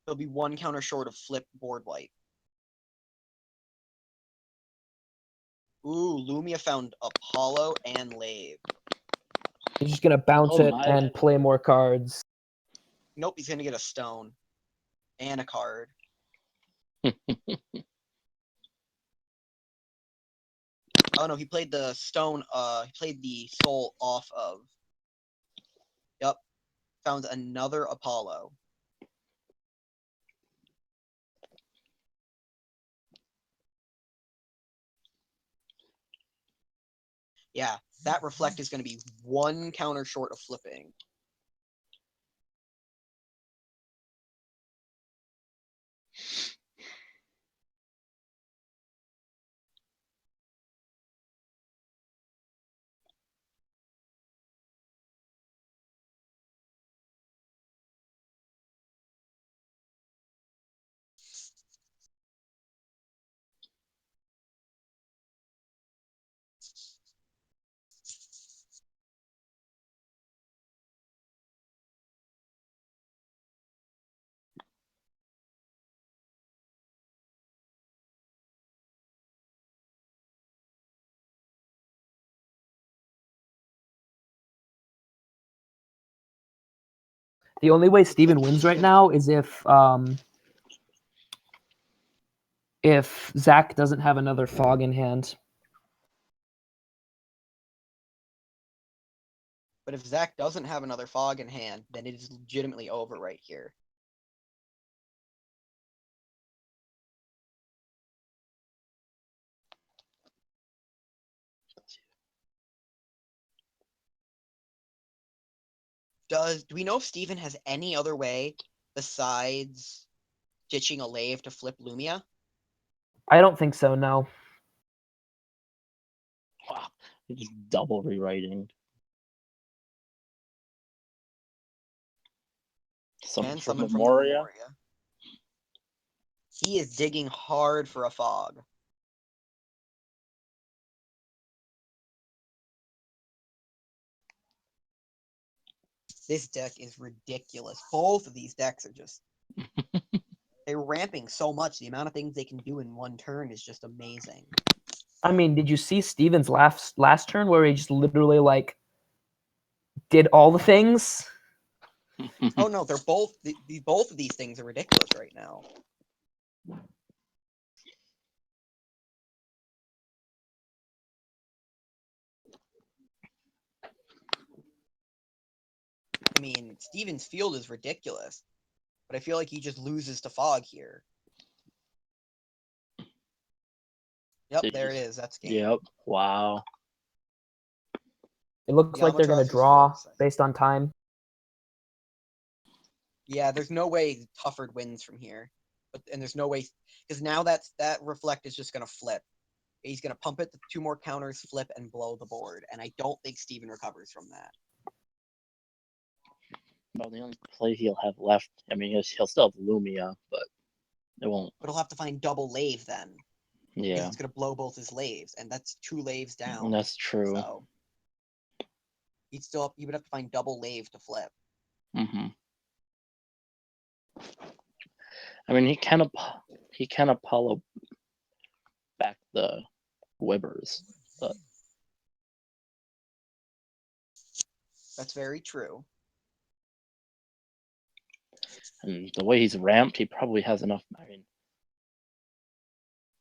He'll be 1 counter short of flip board wipe. Ooh, Lumia found Apollo and Lave. He's just gonna bounce Oh it my. and play more cards. Nope, he's gonna get a stone and a card. Oh no, he played the stone. He played the soul off of. Yep, found another Apollo. Yeah, that reflect is going to be one counter short of flipping. The only way Steven wins right now is if Zach doesn't have another fog in hand. But if Zach doesn't have another fog in hand, then it is legitimately over right here. Do we know if Steven has any other way besides ditching a lave to flip Lumia? I don't think so, no. Wow. He's just double rewriting. Summon from Memoria. He is digging hard for a fog. This deck is ridiculous. Both of these decks are just... they're ramping so much. The amount of things they can do in one turn is just amazing. I mean, did you see Steven's last turn where he just literally, like, did all the things? Oh no, they're both both of these things are ridiculous right now. I mean, Steven's field is ridiculous, but I feel like he just loses to Fog here. Yep, Jeez. there it is. That's game. Yep. Wow. It looks like they're going to draw based on time. Yeah, there's no way Tufford wins from here. And there's no way, because now that reflect is just going to flip. He's going to pump it, 2 more counters, flip, and blow the board. And I don't think Steven recovers from that. Well, the only play he'll have left, I mean, he'll still have Lumia, but it won't. But he'll have to find double lave then. Yeah. It's going to blow both his laves, and that's 2 laves down. That's true. So he would have to find double lave to flip. Mm-hmm. I mean, he can Apollo back the Wibbers, but That's very true. And the way he's ramped, he probably has enough. I mean,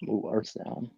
ooh, Earth's down.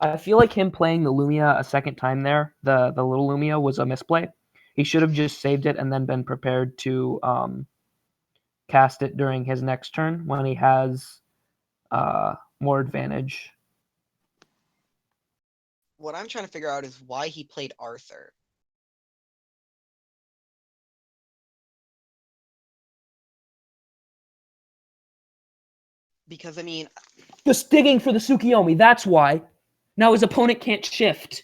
I feel like him playing the Lumia a second time there, the little Lumia, was a misplay. He should have just saved it and then been prepared to cast it during his next turn when he has more advantage. what I'm trying to figure out is why he played Arthur. Because, I mean... Just digging for the Tsukiyomi, that's why. Now his opponent can't shift.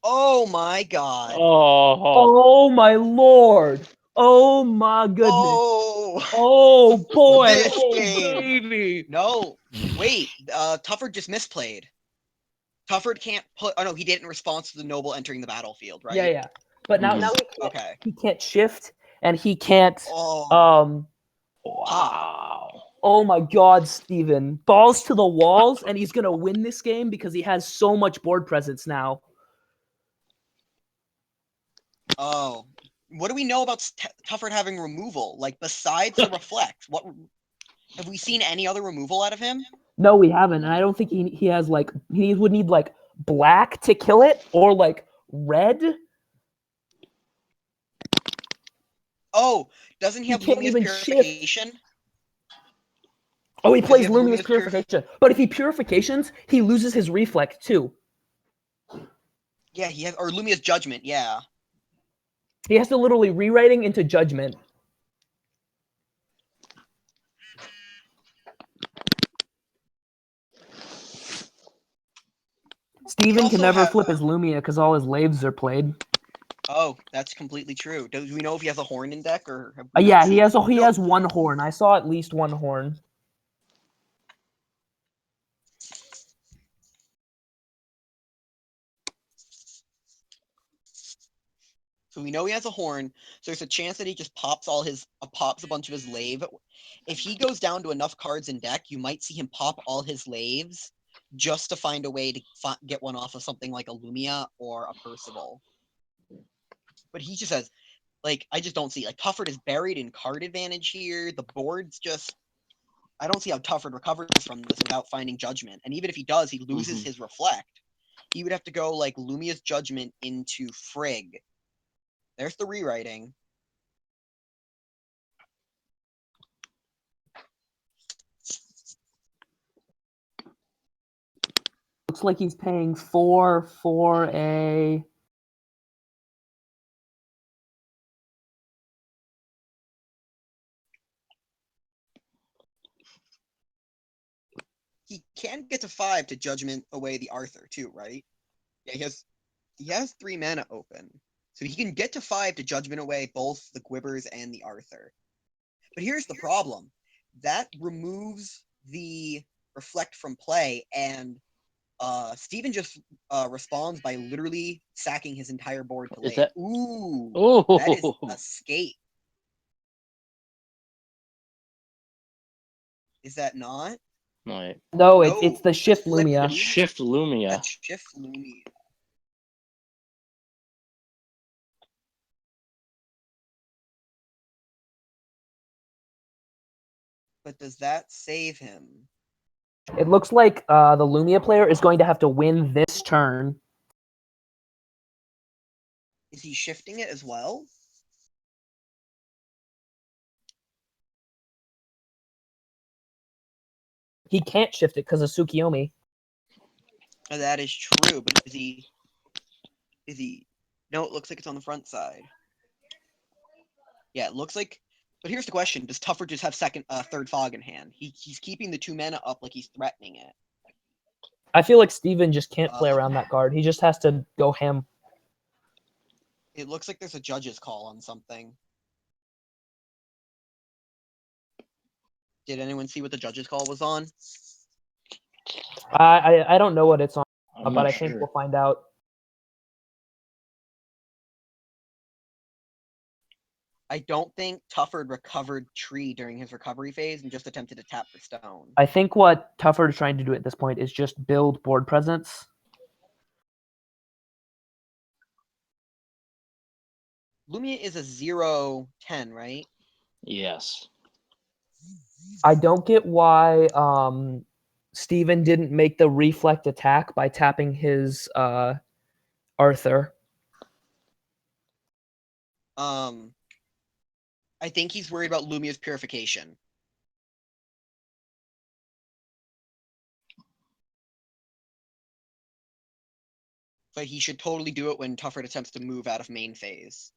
Oh my god. Oh my lord. Oh my goodness. Oh boy. This Oh game. baby. No. Wait. Tufford just misplayed. Tufford can't put... Oh no, he did it in response to the noble entering the battlefield, right? Yeah. But now Okay. he can't shift and he can't Wow. Oh my god, Steven. Balls to the walls, and he's gonna win this game because he has so much board presence now. Oh. What do we know about Tufford having removal? Like, besides the reflect, what have we seen any other removal out of him? No, we haven't, and I don't think he has, like, he would need, like, black to kill it, or, like, red. Oh, doesn't he have can't Lumia's even Purification? Oh, he Does plays have Lumia's Purification. But if he Purifications, he loses his Reflect, too. Yeah, he has... Or Lumia's Judgment, yeah. He has to literally rewriting into Judgment. Steven can never flip his Lumia because all his Laves are played. Oh, that's completely true. Do we know if he has a horn in deck, or have Yeah, he has one horn. I saw at least one horn. So we know he has a horn, so there's a chance that he just pops a bunch of his lave. If he goes down to enough cards in deck, you might see him pop all his laves just to find a way to get one off of something like a Lumia or a Percival. But he just has, like, I just don't see, like, Tufford is buried in card advantage here. The board's just, I don't see how Tufford recovers from this without finding Judgment. And even if he does, he loses his Reflect. He would have to go, like, Lumia's Judgment into Frigg. There's the rewriting. Looks like he's paying 4 for a... He can get to 5 to Judgment away the Arthur too, right? Yeah, he has 3 mana open. So he can get to 5 to Judgment away both the Gwibbers and the Arthur. But here's the problem. That removes the Reflect from play, and Steven just responds by literally sacking his entire board to late. Ooh, that is escape. Is that not? Wait. No, it's the Shift Lumia. It's Shift Lumia. That's Shift Lumia. But does that save him? It looks like the Lumia player is going to have to win this turn. Is he shifting it as well? He can't shift it because of Tsukiyomi. That is true, but is he... No, it looks like it's on the front side. Yeah, it looks like... But here's the question. Does Tufford just have third fog in hand? He's keeping the 2 mana up like he's threatening it. I feel like Steven just can't play around that card. He just has to go ham. It looks like there's a judge's call on something. Did anyone see what the judge's call was on? I don't know what it's on, I'm but not I think sure. we'll find out. I don't think Tufford recovered Tree during his recovery phase and just attempted to tap for stone. I think what Tufford is trying to do at this point is just build board presence. Lumia is a 0/10, right? Yes. I don't get why Steven didn't make the reflect attack by tapping his Arthur. I think he's worried about Lumia's Purification. So he should totally do it when Tufford attempts to move out of main phase.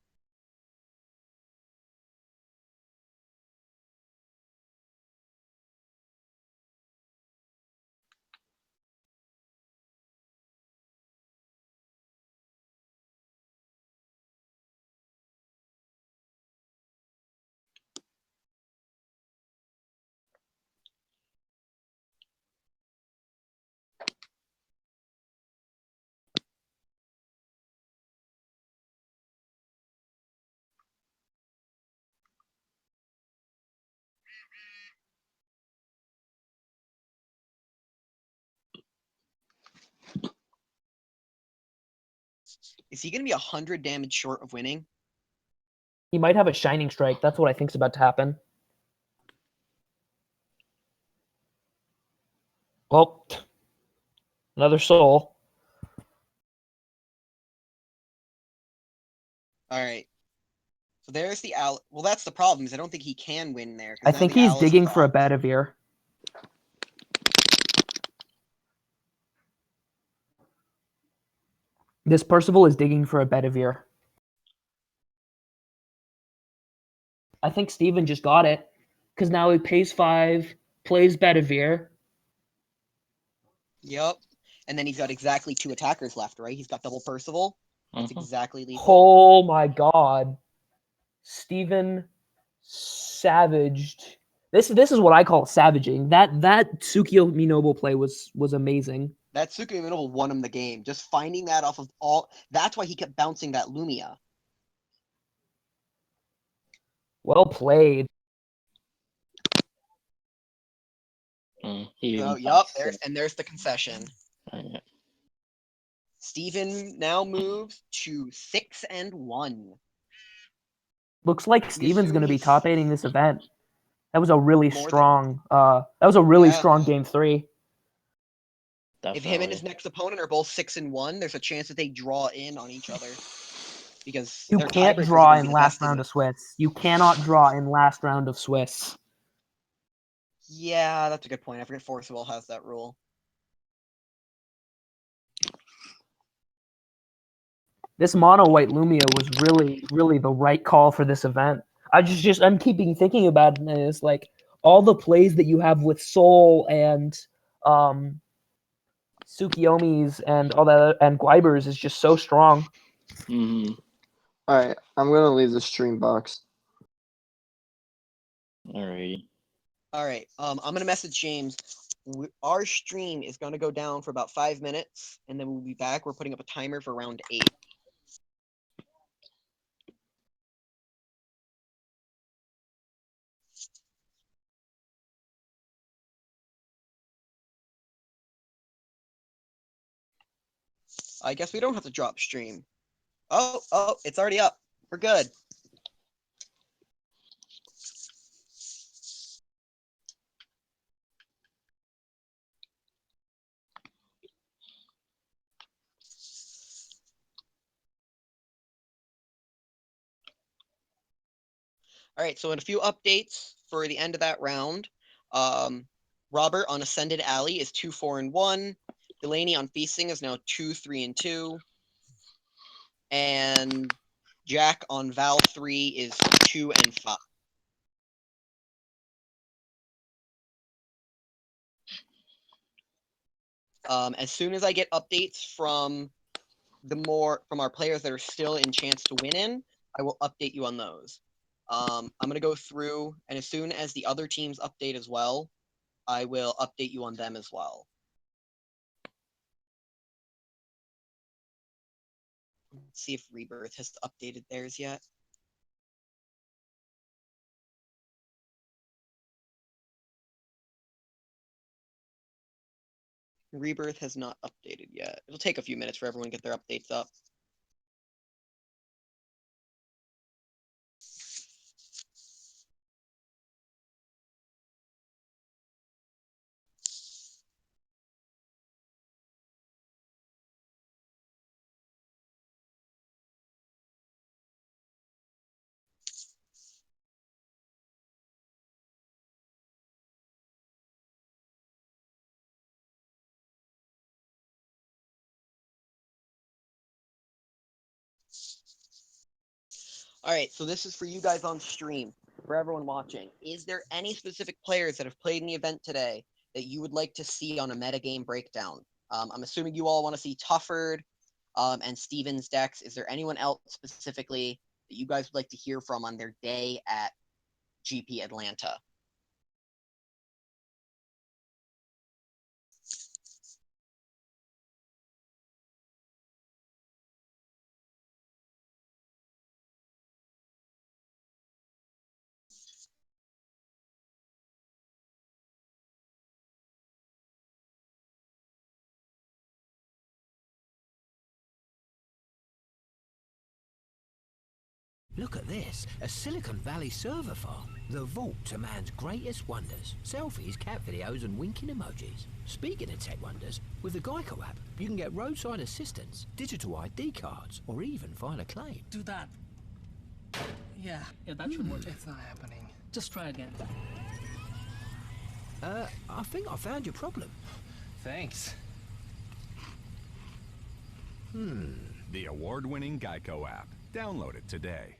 Is he going to be 100 damage short of winning? He might have a Shining Strike. That's what I think's about to happen. Well, another soul. All right. So there's the Al. Well, that's the problem. Is I don't think he can win there. I think he's digging for a Bedivere. This Percival is digging for a Bedivere. I think Steven just got it. Because now he pays 5, plays Bedivere. Yep. And then he's got exactly 2 attackers left, right? He's got double Percival. That's exactly lethal. Oh my god. Steven savaged. This is what I call savaging. That Tsukio Minobu play was amazing. That Tsukio Minobu won him the game. Just finding that off of all. That's why he kept bouncing that Lumia. Well played. Yup, there's the concession. Steven now moves to 6-1. Looks like Steven's going to be top 8ing this event. That was a really strong. Strong game 3. Definitely. If him and his next opponent are both 6-1, there's a chance that they draw in on each other. Because you can't draw in last round of Swiss. You cannot draw in last round of Swiss. Yeah, that's a good point. I forget Forcible has that rule. This mono white Lumia was really the right call for this event. I'm keeping thinking about it, and it's like all the plays that you have with Soul and Tsukiyomi's and all that and Guibers is just so strong. All right, I'm gonna leave the stream box. Alrighty. All right. I'm gonna message James. Our stream is gonna go down for about 5 minutes, and then we'll be back. We're putting up a timer for round 8. I guess we don't have to drop stream. Oh, it's already up. We're good. All right, so in a few updates for the end of that round, Robert on Ascended Alley is 2-4-1. Delaney on Feasting is now 2-3-2. And Jack on Val 3 is 2-5. As soon as I get updates from our players that are still in chance to win in, I will update you on those. I'm gonna go through, and as soon as the other teams update as well, I will update you on them as well. Let's see if Rebirth has updated theirs yet. Rebirth has not updated yet. It'll take a few minutes for everyone to get their updates up. All right, so this is for you guys on stream, for everyone watching. Is there any specific players that have played in the event today that you would like to see on a metagame breakdown? I'm assuming you all want to see Tufford and Steven's decks. Is there anyone else specifically that you guys would like to hear from on their day at GP Atlanta? Look at this, a Silicon Valley server farm. The vault to man's greatest wonders. Selfies, cat videos and winking emojis. Speaking of tech wonders, with the Geico app, you can get roadside assistance, digital ID cards, or even file a claim. Do that. Yeah, that should work. It's not happening. Just try again. I think I found your problem. Thanks. The award-winning Geico app. Download it today.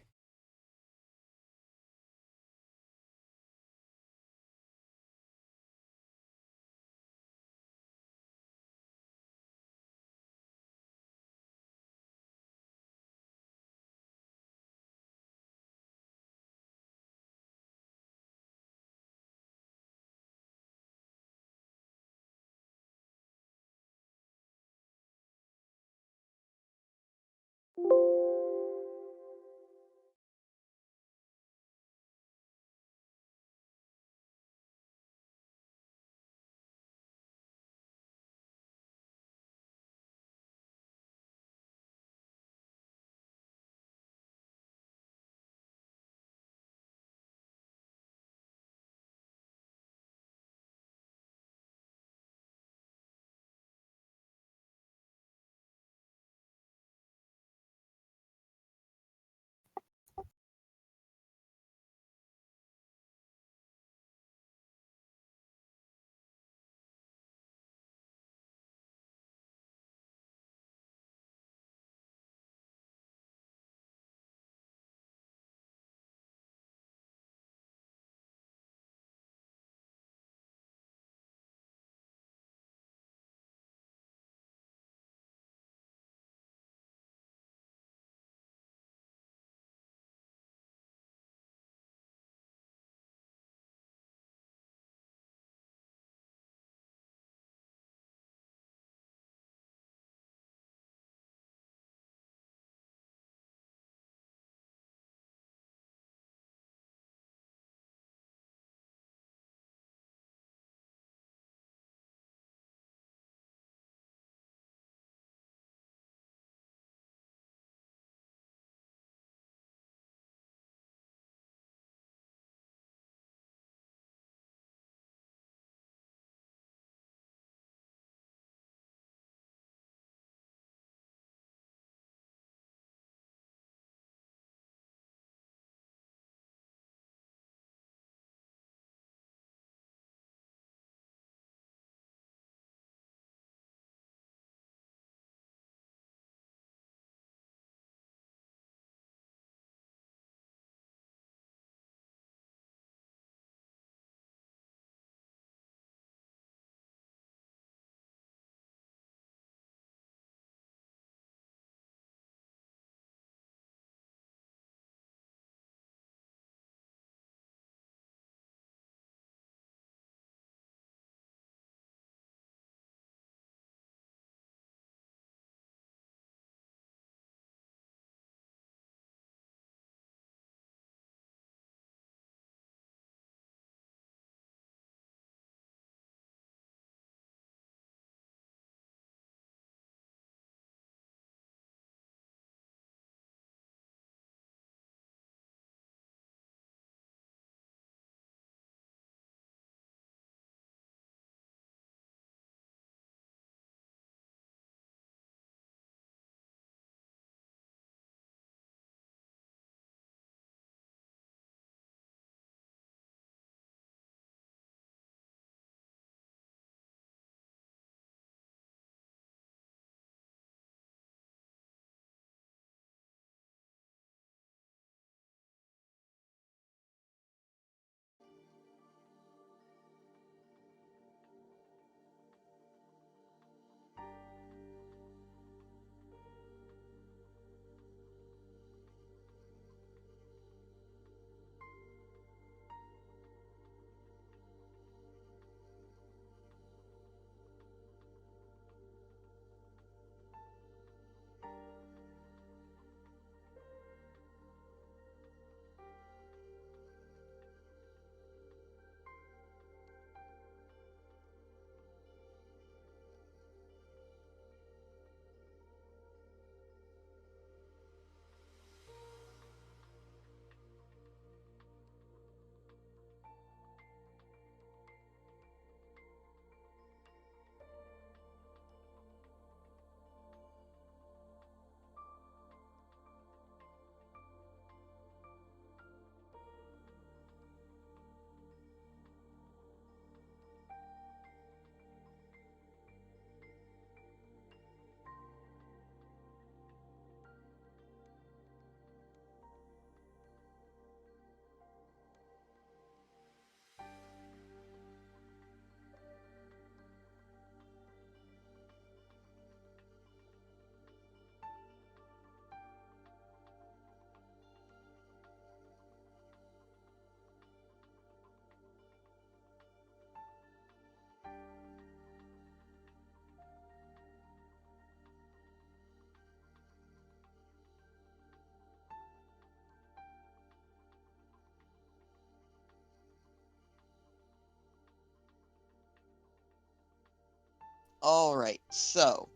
All right, so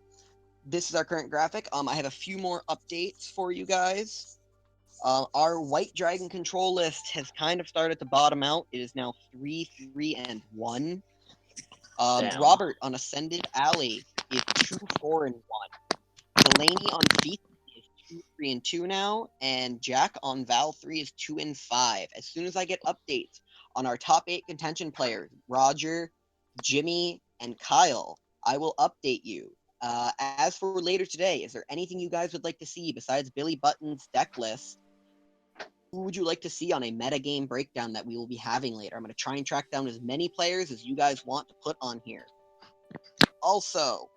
this is our current graphic. I have a few more updates for you guys. Our White Dragon control list has kind of started to bottom out. It is now 3, 3, and 1. Damn. Robert on Ascended Alley is 2, 4, and 1. Delaney on Feast is 2, 3, and 2 now, and Jack on Val 3 is 2 and 5. As soon as I get updates on our top 8 contention players, Roger, Jimmy, and Kyle, I will update you. As for later today, is there anything you guys would like to see besides Billy Button's deck list? Who would you like to see on a metagame breakdown that we will be having later? I'm going to try and track down as many players as you guys want to put on here. Also,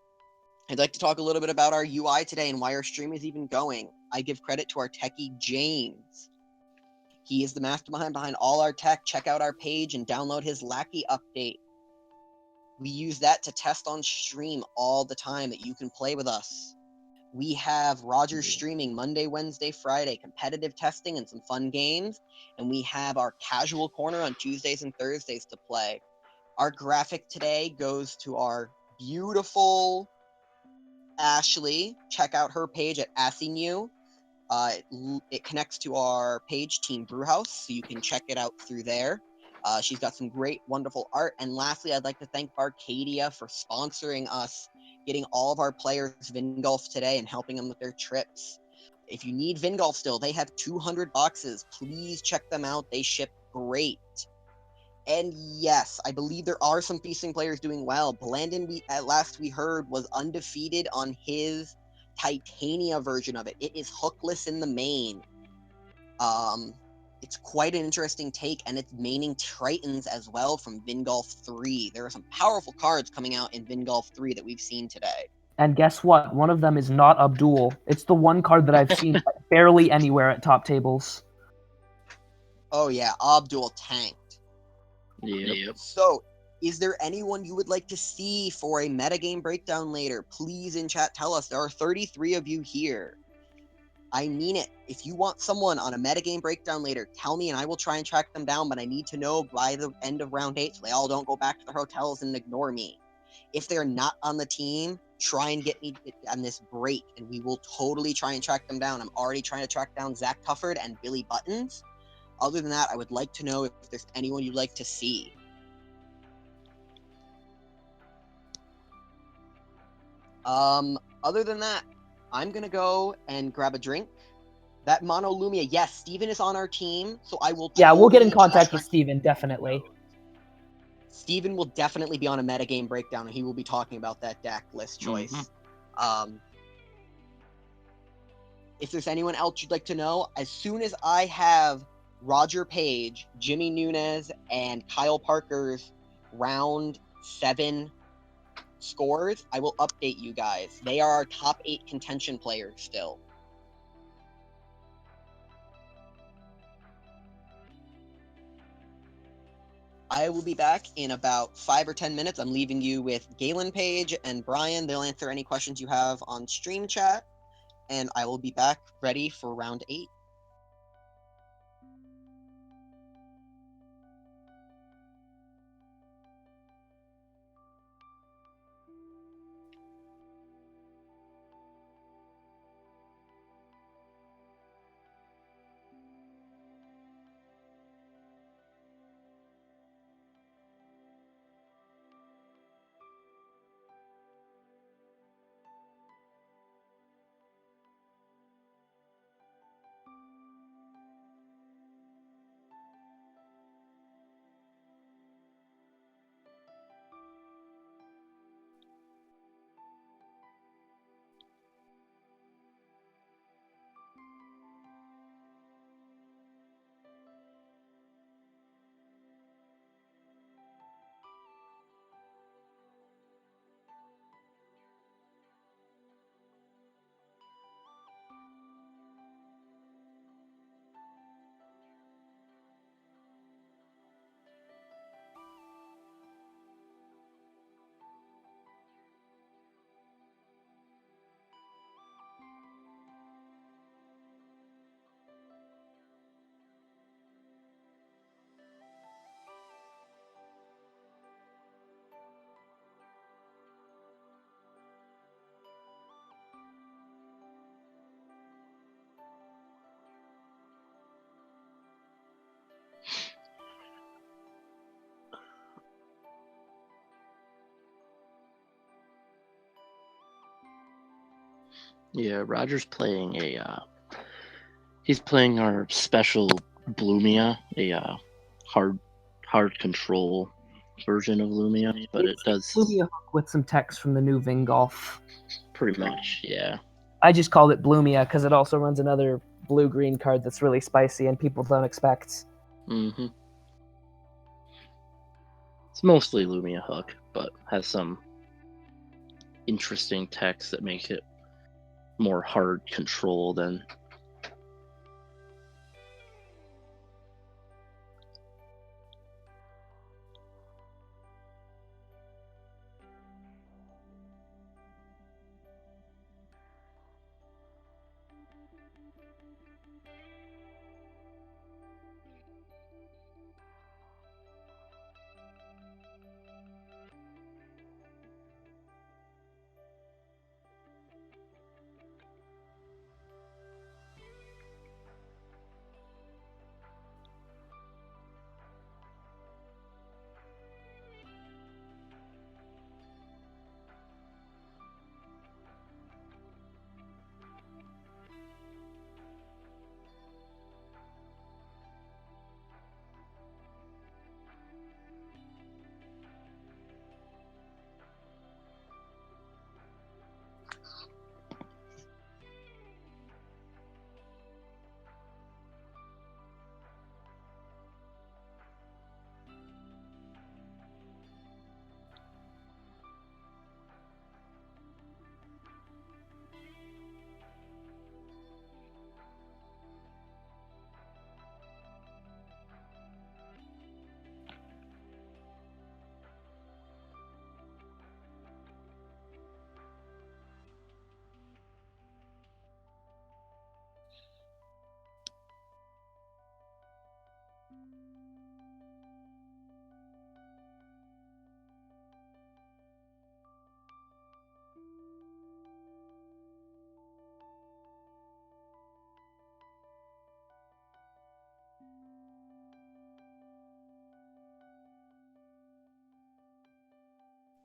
I'd like to talk a little bit about our UI today and why our stream is even going. I give credit to our techie, James. He is the mastermind behind all our tech. Check out our page and download his Lackey update. We use that to test on stream all the time that you can play with us. We have Roger streaming Monday, Wednesday, Friday, competitive testing and some fun games. And we have our casual corner on Tuesdays and Thursdays to play. Our graphic today goes to our beautiful Ashley. Check out her page at AssieNew. It connects to our page, TeamBrewHouse, so you can check it out through there. She's got some great, wonderful art. And lastly, I'd like to thank Barcadia for sponsoring us, getting all of our players Vingolf today and helping them with their trips. If you need Vingolf still, they have 200 boxes. Please check them out. They ship great. And yes, I believe there are some feasting players doing well. Blandon, at last we heard, was undefeated on his Titania version of it. It is hookless in the main. It's quite an interesting take, and it's maining Tritons as well from Vingolf 3. There are some powerful cards coming out in Vingolf 3 that we've seen today. And guess what? One of them is not Abdul. It's the one card that I've seen barely anywhere at top tables. Oh yeah, Abdul tanked. Yep. So, is there anyone you would like to see for a metagame breakdown later? Please in chat tell us. There are 33 of you here. I mean it. If you want someone on a metagame breakdown later, tell me and I will try and track them down, but I need to know by the end of round 8 so they all don't go back to their hotels and ignore me. If they're not on the team, try and get me on this break, and we will totally try and track them down. I'm already trying to track down Zach Tufford and Billy Buttons. Other than that, I would like to know if there's anyone you'd like to see. Other than that, I'm gonna go and grab a drink. That Mono Lumia, yes, Steven is on our team, so I will Yeah, we'll get in totally contact track- with Steven, definitely. Steven will definitely be on a metagame breakdown, and he will be talking about that deck list choice. If there's anyone else you'd like to know, as soon as I have Roger Page, Jimmy Nunez, and Kyle Parker's round 7 scores, I will update you guys. They are our top 8 contention players still. I will be back in about 5 or 10 minutes. I'm leaving you with Galen Page and Brian. They'll answer any questions you have on stream chat, and I will be back ready for round 8. Yeah, Roger's playing he's playing our special Blumia, a hard control version of Lumia, but it does Blumia with some text from the new Vingolf. pretty much, yeah. I just called it Blumia because it also runs another blue-green card that's really spicy and people don't expect. Mm-hmm. It's mostly Lumia Hook, but has some interesting text that makes it more hard control than.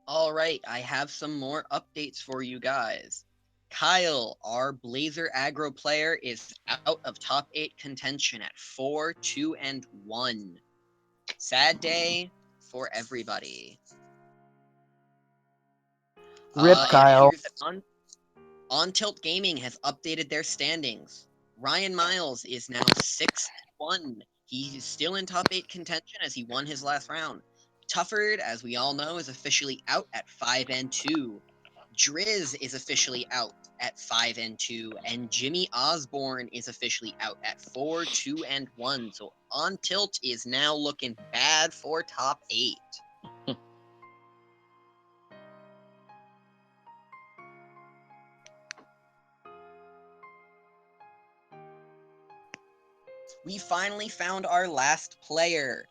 All right, I have some more updates for you guys. Kyle, our Blazer aggro player, is out of top 8 contention at 4-2-1. Sad day for everybody. Rip, Kyle. It appears that On Tilt Gaming has updated their standings. Ryan Miles is now 6-1. He's still in top 8 contention as he won his last round. Tufford, as we all know, is officially out at 5-2. Driz is officially out at 5-2, and Jimmy Osborne is officially out at 4-2-1. So On Tilt is now looking bad for top 8. We finally found our last player.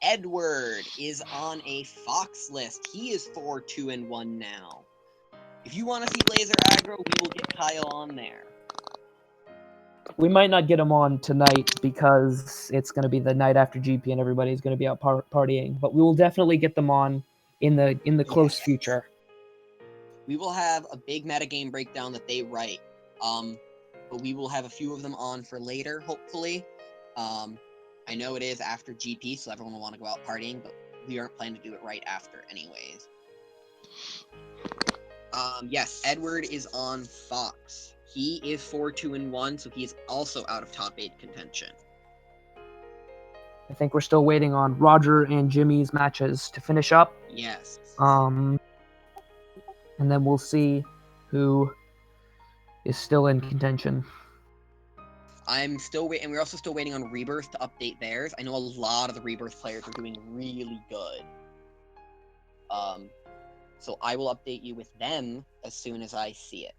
Edward is on a Fox list. He is 4-2-1 now. If you want to see Blazer aggro, we will get Kyle on there. We might not get him on tonight because it's going to be the night after GP and everybody's going to be out partying. But we will definitely get them on in the close future. We will have a big metagame breakdown that they write. But we will have a few of them on for later, hopefully. I know it is after GP, so everyone will want to go out partying, but we aren't planning to do it right after anyways. Yes, Edward is on Fox. He is 4-2-1, so he is also out of top 8 contention. I think we're still waiting on Roger and Jimmy's matches to finish up. Yes. And then we'll see who is still in contention. I'm still waiting, and we're also still waiting on Rebirth to update theirs. I know a lot of the Rebirth players are doing really good. So I will update you with them as soon as I see it.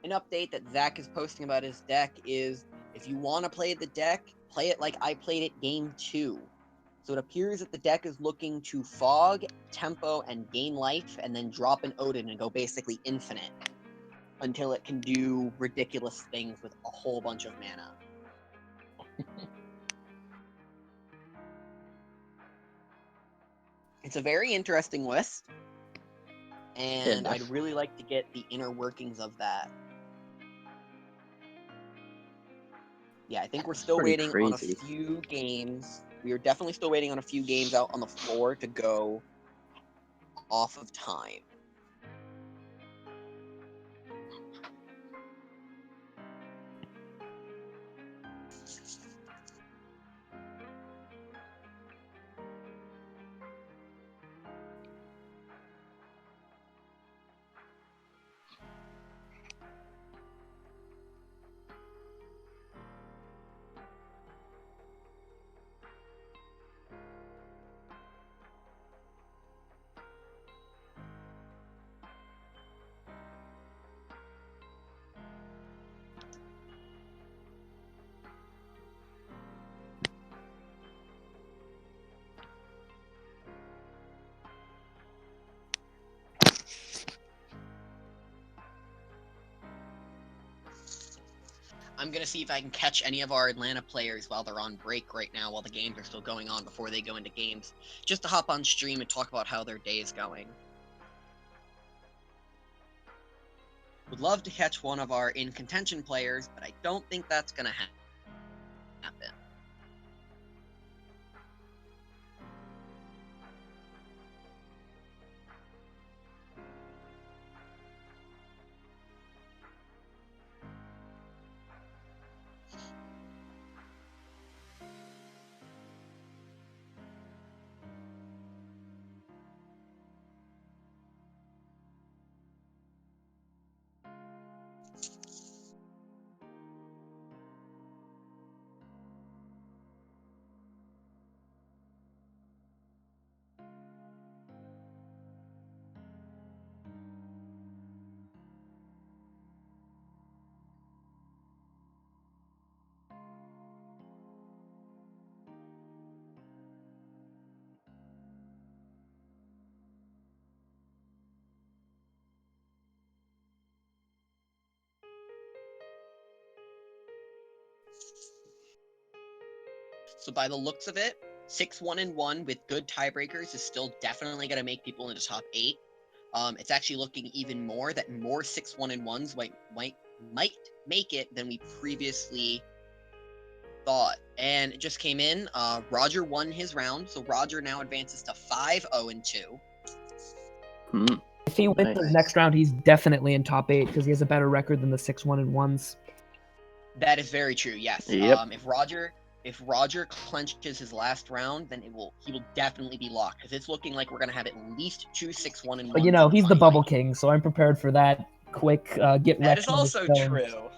An update that Zach is posting about his deck is, if you want to play the deck, play it like I played it game 2. So it appears that the deck is looking to fog, tempo, and gain life, and then drop an Odin and go basically infinite until it can do ridiculous things with a whole bunch of mana. It's a very interesting list, and I'd really like to get the inner workings of that. Yeah, I think we're still waiting on a few games. We are definitely still waiting on a few games out on the floor to go off of time. I'm going to see if I can catch any of our Atlanta players while they're on break right now, while the games are still going on before they go into games, just to hop on stream and talk about how their day is going. Would love to catch one of our in contention players, but I don't think that's going to happen. So by the looks of it, 6-1-1 with good tiebreakers is still definitely going to make people into top 8. It's actually looking even more that more 6-1-1s might make it than we previously thought. And it just came in. Roger won his round, so Roger now advances to 5-0-2. If he wins his next round, he's definitely in top 8 because he has a better record than the 6-1-1s. That is very true. Yes. Yep. If Roger clenches his last round, then he will definitely be locked because it's looking like we're gonna have at least 2 6-1-1s. But you know, he's the bubble king, so I'm prepared for that quick get That wrecked. is also true.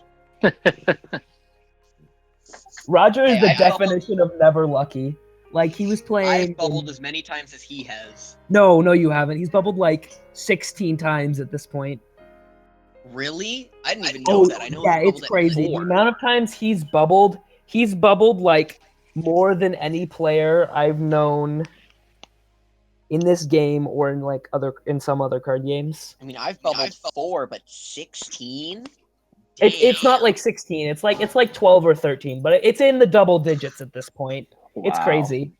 Roger is Hey, the definition of never lucky. Like he was playing. I've bubbled as many times as he has. No, you haven't. He's bubbled like 16 times at this point. Really? I didn't even know that. I know. Yeah, it's crazy. The amount of times he's bubbled like more than any player I've known in this game or in some other card games. I mean, I've bubbled 4, but 16? It's not like 16. It's like 12 or 13, but it's in the double digits at this point. Wow. It's crazy.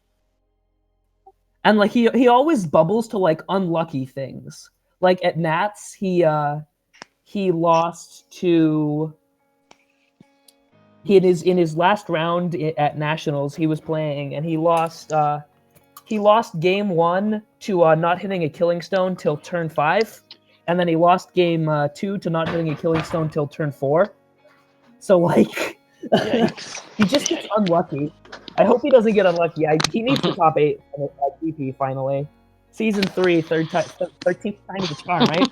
And like he always bubbles to like unlucky things. Like at Nats, he lost to in his last round at Nationals, he was playing and he lost game 1 to not hitting a killing stone till turn 5, and then he lost game 2 to not hitting a killing stone till turn 4. So like he just gets unlucky. I hope he doesn't get unlucky. He needs the top 8 at GP finally. Season 3, 13th time the charm, right?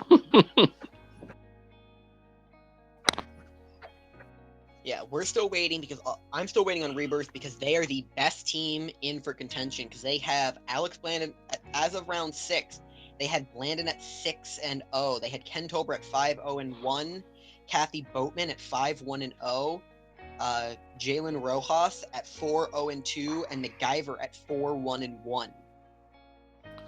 Yeah, we're still waiting because I'm still waiting on Rebirth because they are the best team in for contention because they have Alex Blandon as of round 6. They had Blandon at 6-0. They had Ken Tolber at 5-0-1, Kathy Boatman at 5-1-0, Jalen Rojas at 4-0-2, and MacGyver at 4-1-1.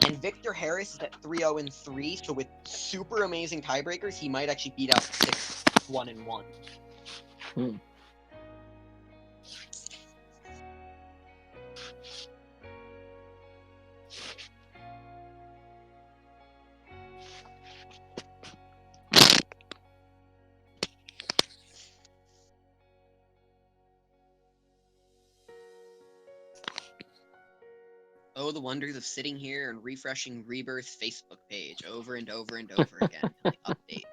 And Victor Harris is at 3-0-3, so with super amazing tiebreakers, he might actually beat out 6-1-1. Oh, the wonders of sitting here and refreshing Rebirth's Facebook page over and over and over again until they update.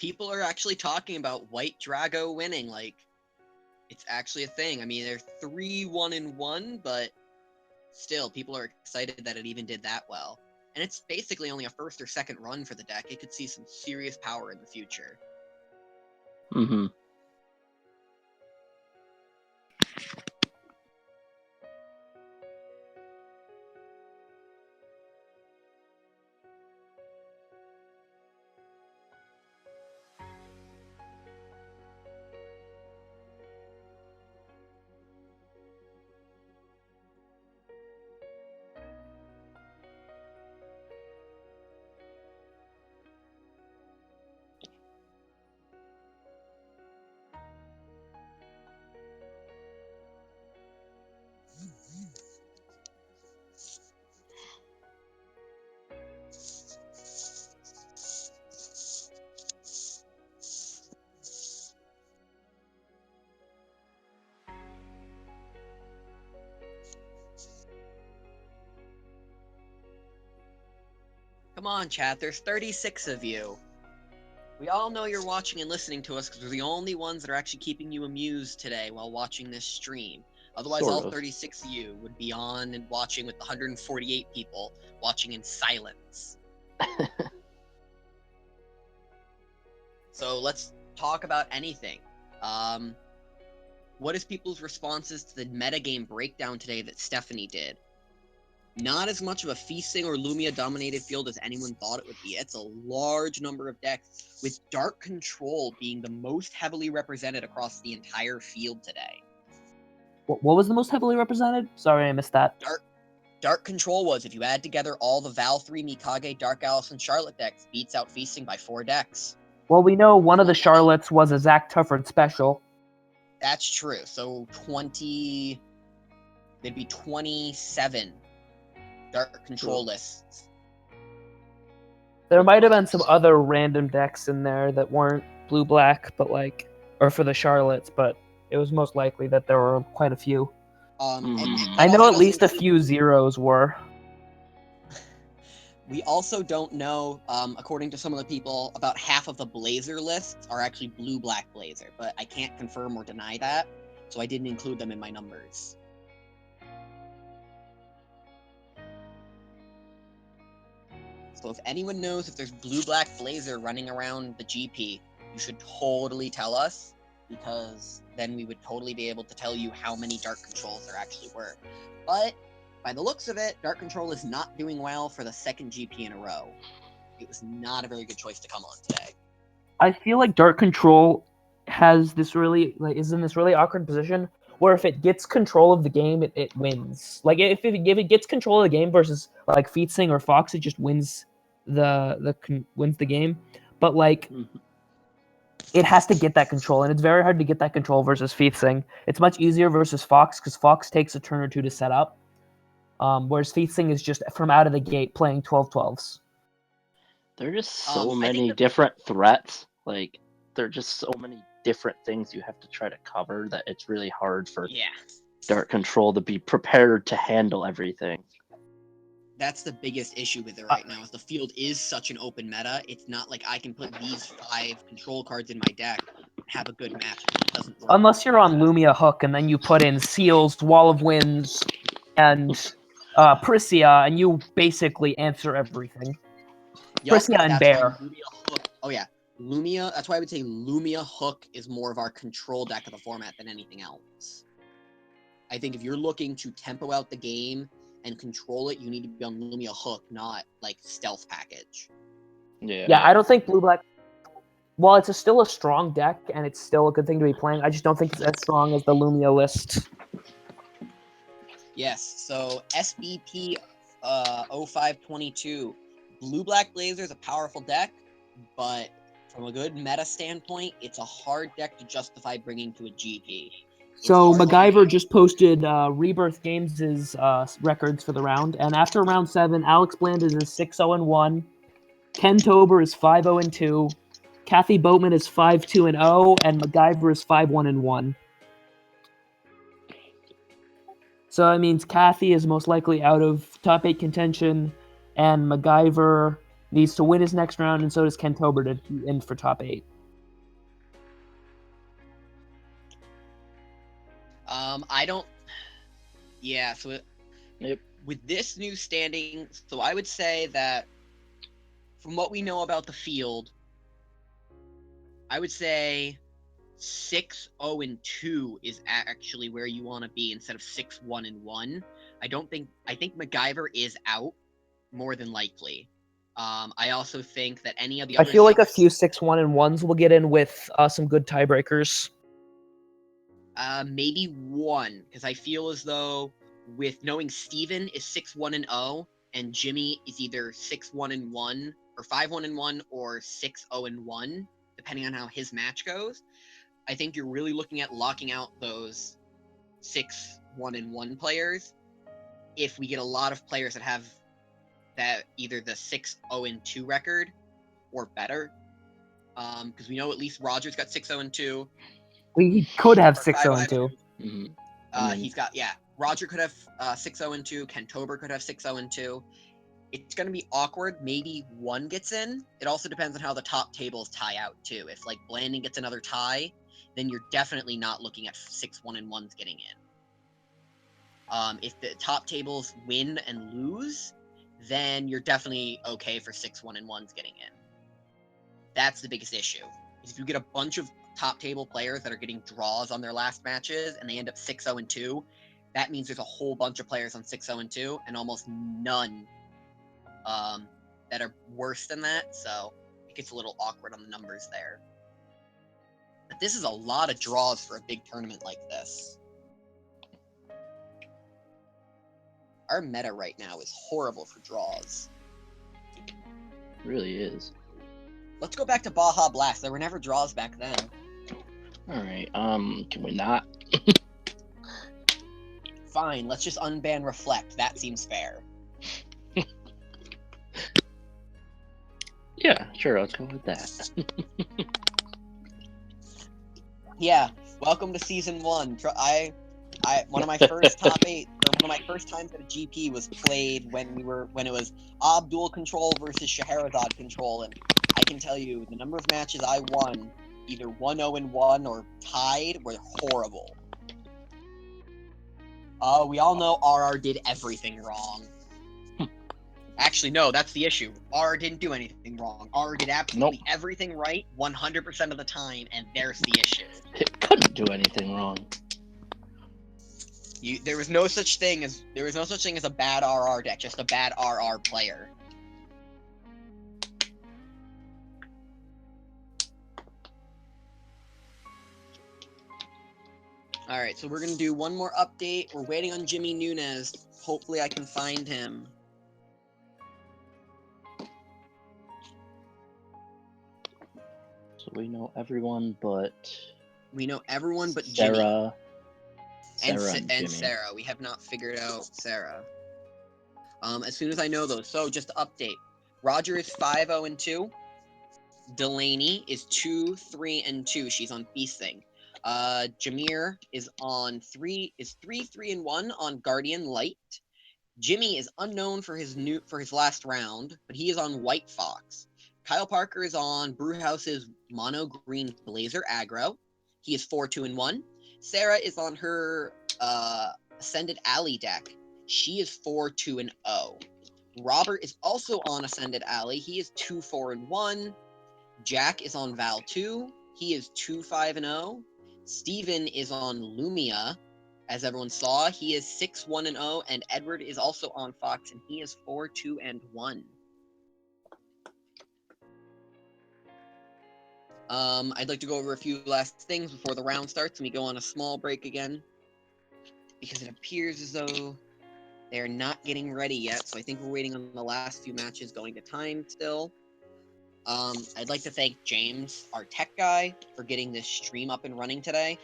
People are actually talking about White Drago winning, like, it's actually a thing. I mean, they're 3-1-1, but still, people are excited that it even did that well. And it's basically only a first or second run for the deck. It could see some serious power in the future. Mm-hmm. Come on, chat. There's 36 of you. We all know you're watching and listening to us because we're the only ones that are actually keeping you amused today while watching this stream. Otherwise, Sort all of. 36 of you would be on and watching with 148 people watching in silence. So let's talk about anything. What is people's responses to the metagame breakdown today that Stephanie did? Not as much of a feasting or Lumia-dominated field as anyone thought it would be. It's a large number of decks, with Dark Control being the most heavily represented across the entire field today. What was the most heavily represented? Sorry, I missed that. Dark Control was, if you add together all the Val 3, Mikage, Dark Alice, and Charlotte decks, beats out Feasting by 4 decks. Well, we know one of the Charlottes was a Zach Tufford special. That's true. So there'd be 27 Dark Control lists. There might have been some other random decks in there that weren't blue-black, but or for the Charlottes, but it was most likely that there were quite a few. I know at least a few zeros were. We also don't know, according to some of the people, about half of the Blazer lists are actually blue-black Blazer, but I can't confirm or deny that, so I didn't include them in my numbers. So if anyone knows if there's blue-black Blazer running around the GP, you should totally tell us, because then we would totally be able to tell you how many Dark Controls there actually were. But by the looks of it, Dark Control is not doing well for the second GP in a row. It was not a very good choice to come on today. I feel like Dark Control has this really is in this really awkward position where if it gets control of the game, it wins. Like if it gets control of the game versus like Featsing or Fox, it just wins wins the game. But it has to get that control, and it's very hard to get that control versus Featsing. It's much easier versus Fox because Fox takes a turn or two to set up, whereas Featsing is just from out of the gate playing 12-12s. There are just so many different threats. Like there are just so many different things you have to try to cover that it's really hard for Dark Control to be prepared to handle everything. That's the biggest issue with it right now, is the field is such an open meta. It's not like I can put these 5 control cards in my deck and have a good match. doesn't work. Unless you're on Lumia Hook and then you put in Seals, Wall of Winds, and Prisia, and you basically answer everything. Yup, Prisia and that's Bear. why Lumia Hook. Oh yeah, Lumia. That's why I would say Lumia Hook is more of our control deck of the format than anything else. I think if you're looking to tempo out the game and control it, you need to be on Lumia Hook, not like Stealth Package. Yeah, I don't think Blue-Black... While it's still a strong deck, and it's still a good thing to be playing, I just don't think it's as strong as the Lumia list. Yes, so SBP 0522. Blue-Black Blazer is a powerful deck, but from a good meta standpoint, it's a hard deck to justify bringing to a GP. So MacGyver just posted Rebirth Games' records for the round, and after round 7, Alex Blandis is 6-0-1, Ken Tober is 5-0-2, Kathy Boatman is 5-2-0, and MacGyver is 5-1-1. So that means Kathy is most likely out of top 8 contention, and MacGyver needs to win his next round, and so does Ken Tober to be in for top 8. I don't. Yeah, so with this new standing, so I would say that from what we know about the field, I would say 6-0-2 is actually where you want to be instead of 6-1-1. I think MacGyver is out more than likely. I also think that any of the I other feel like a few 6-1-1s will get in with some good tiebreakers. Maybe one, because I feel as though with knowing Steven is 6-1-0 and Jimmy is either 6-1-1 or 5-1-1 or 6-0-1, depending on how his match goes. I think you're really looking at locking out those 6-1-1 players if we get a lot of players that have that either the 6-0-2 record or better. Because we know at least Roger's got 6-0-2. We could have 6-0-2. He's got, Roger could have 6-0-2. Ken Tober could have 6-0-2. It's going to be awkward. Maybe one gets in. It also depends on how the top tables tie out, too. If, like, Blanding gets another tie, then you're definitely not looking at 6-1-1s getting in. If the top tables win and lose, then you're definitely okay for 6-1-1s getting in. That's the biggest issue. Is if you get a bunch of top table players that are getting draws on their last matches and they end up 6-0-2, that means there's a whole bunch of players on 6-0-2 and almost none that are worse than that, so it gets a little awkward on the numbers there. But this is a lot of draws for a big tournament like this. Our meta right now is horrible for draws. It really is. Let's go back to Baja Blast. There were never draws back then. Alright, can we not? Fine, let's just unban Reflect. That seems fair. Yeah, sure, let's go with that. Yeah, welcome to season 1. One of my first top 8, or one of my first times at a GP was played when it was Abdul control versus Scheherazade control, and I can tell you the number of matches I won, either 1-0-1 or tied, were horrible. We all know RR did everything wrong. Actually, no, that's the issue. RR didn't do anything wrong. RR did absolutely everything right 100% of the time, and there's the issue. It couldn't do anything wrong. There was no such thing as a bad RR deck, just a bad RR player. Alright, so we're gonna do one more update. We're waiting on Jimmy Nunes. Hopefully I can find him. So we know everyone but... Jimmy. Sarah and Jimmy. Sarah. We have not figured out Sarah. As soon as I know those. So, just to update. Roger is 5-0-2. Delaney is 2-3-2. She's on Feasting. Jameer is on 3-3-1 on Guardian Light. Jimmy is unknown for his last round, but he is on White Fox. Kyle Parker is on Brewhouse's Mono Green Blazer Aggro. He is 4-2-1. Sarah is on her Ascended Alley deck. She is 4-2-0. Robert is also on Ascended Alley. He is 2-4-1. Jack is on Val 2. He is 2-5-0. Steven is on Lumia. As everyone saw, he is 6-1-0. And Edward is also on Fox, and he is 4-2-1. I'd like to go over a few last things before the round starts and we go on a small break again, because it appears as though they're not getting ready yet, so I think we're waiting on the last few matches going to time still. I'd like to thank James, our tech guy, for getting this stream up and running today.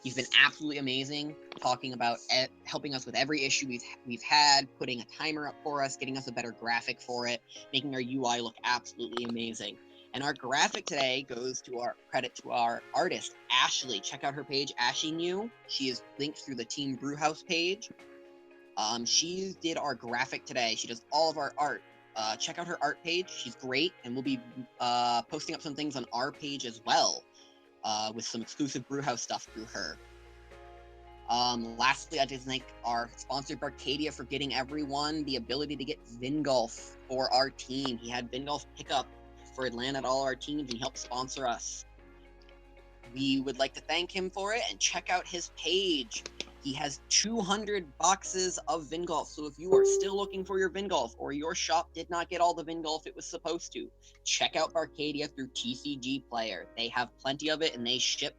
He's been absolutely amazing, talking about helping us with every issue we've had, putting a timer up for us, getting us a better graphic for it, making our UI look absolutely amazing. And our graphic today goes to our credit to our artist, Ashley. Check out her page, Ashy New. She is linked through the Team Brewhouse page. She did our graphic today. She does all of our art. Check out her art page. She's great, and we'll be posting up some things on our page as well, with some exclusive Brewhouse stuff through her. Lastly, I'd like to thank our sponsor, Barcadia, for getting everyone the ability to get Vingolf for our team. He had Vingolf pick up for Atlanta at all our teams, and he helped sponsor us. We would like to thank him for it, and check out his page. He has 200 boxes of Vingolf, so if you are still looking for your Vingolf, or your shop did not get all the Vingolf it was supposed to, check out Barcadia through TCG Player. They have plenty of it, and they ship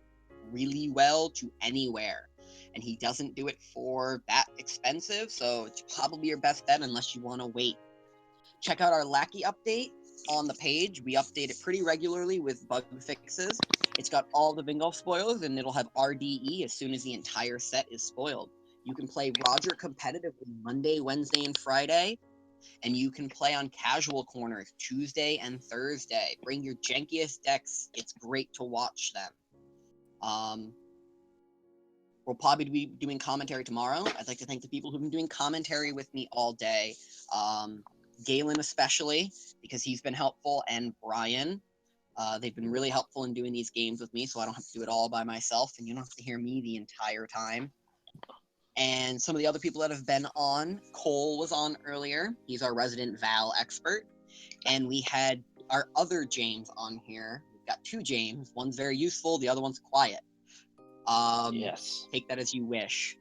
really well to anywhere. And he doesn't do it for that expensive, so it's probably your best bet unless you want to wait. Check out our Lackey update on the page. We update it pretty regularly with bug fixes. It's got all the Vingolf spoilers, and it'll have RDE as soon as the entire set is spoiled. You can play Roger competitively Monday, Wednesday, and Friday, and you can play on casual corners Tuesday and Thursday. Bring your jankiest decks. It's great to watch them. We'll probably be doing commentary tomorrow. I'd like to thank the people who've been doing commentary with me all day. Galen especially, because he's been helpful, and Brian. They've been really helpful in doing these games with me, so I don't have to do it all by myself, and you don't have to hear me the entire time. And some of the other people that have been on, Cole was on earlier. He's our resident Val expert. And we had our other James on here. We've got two James. One's very useful, the other one's quiet. Yes. Take that as you wish.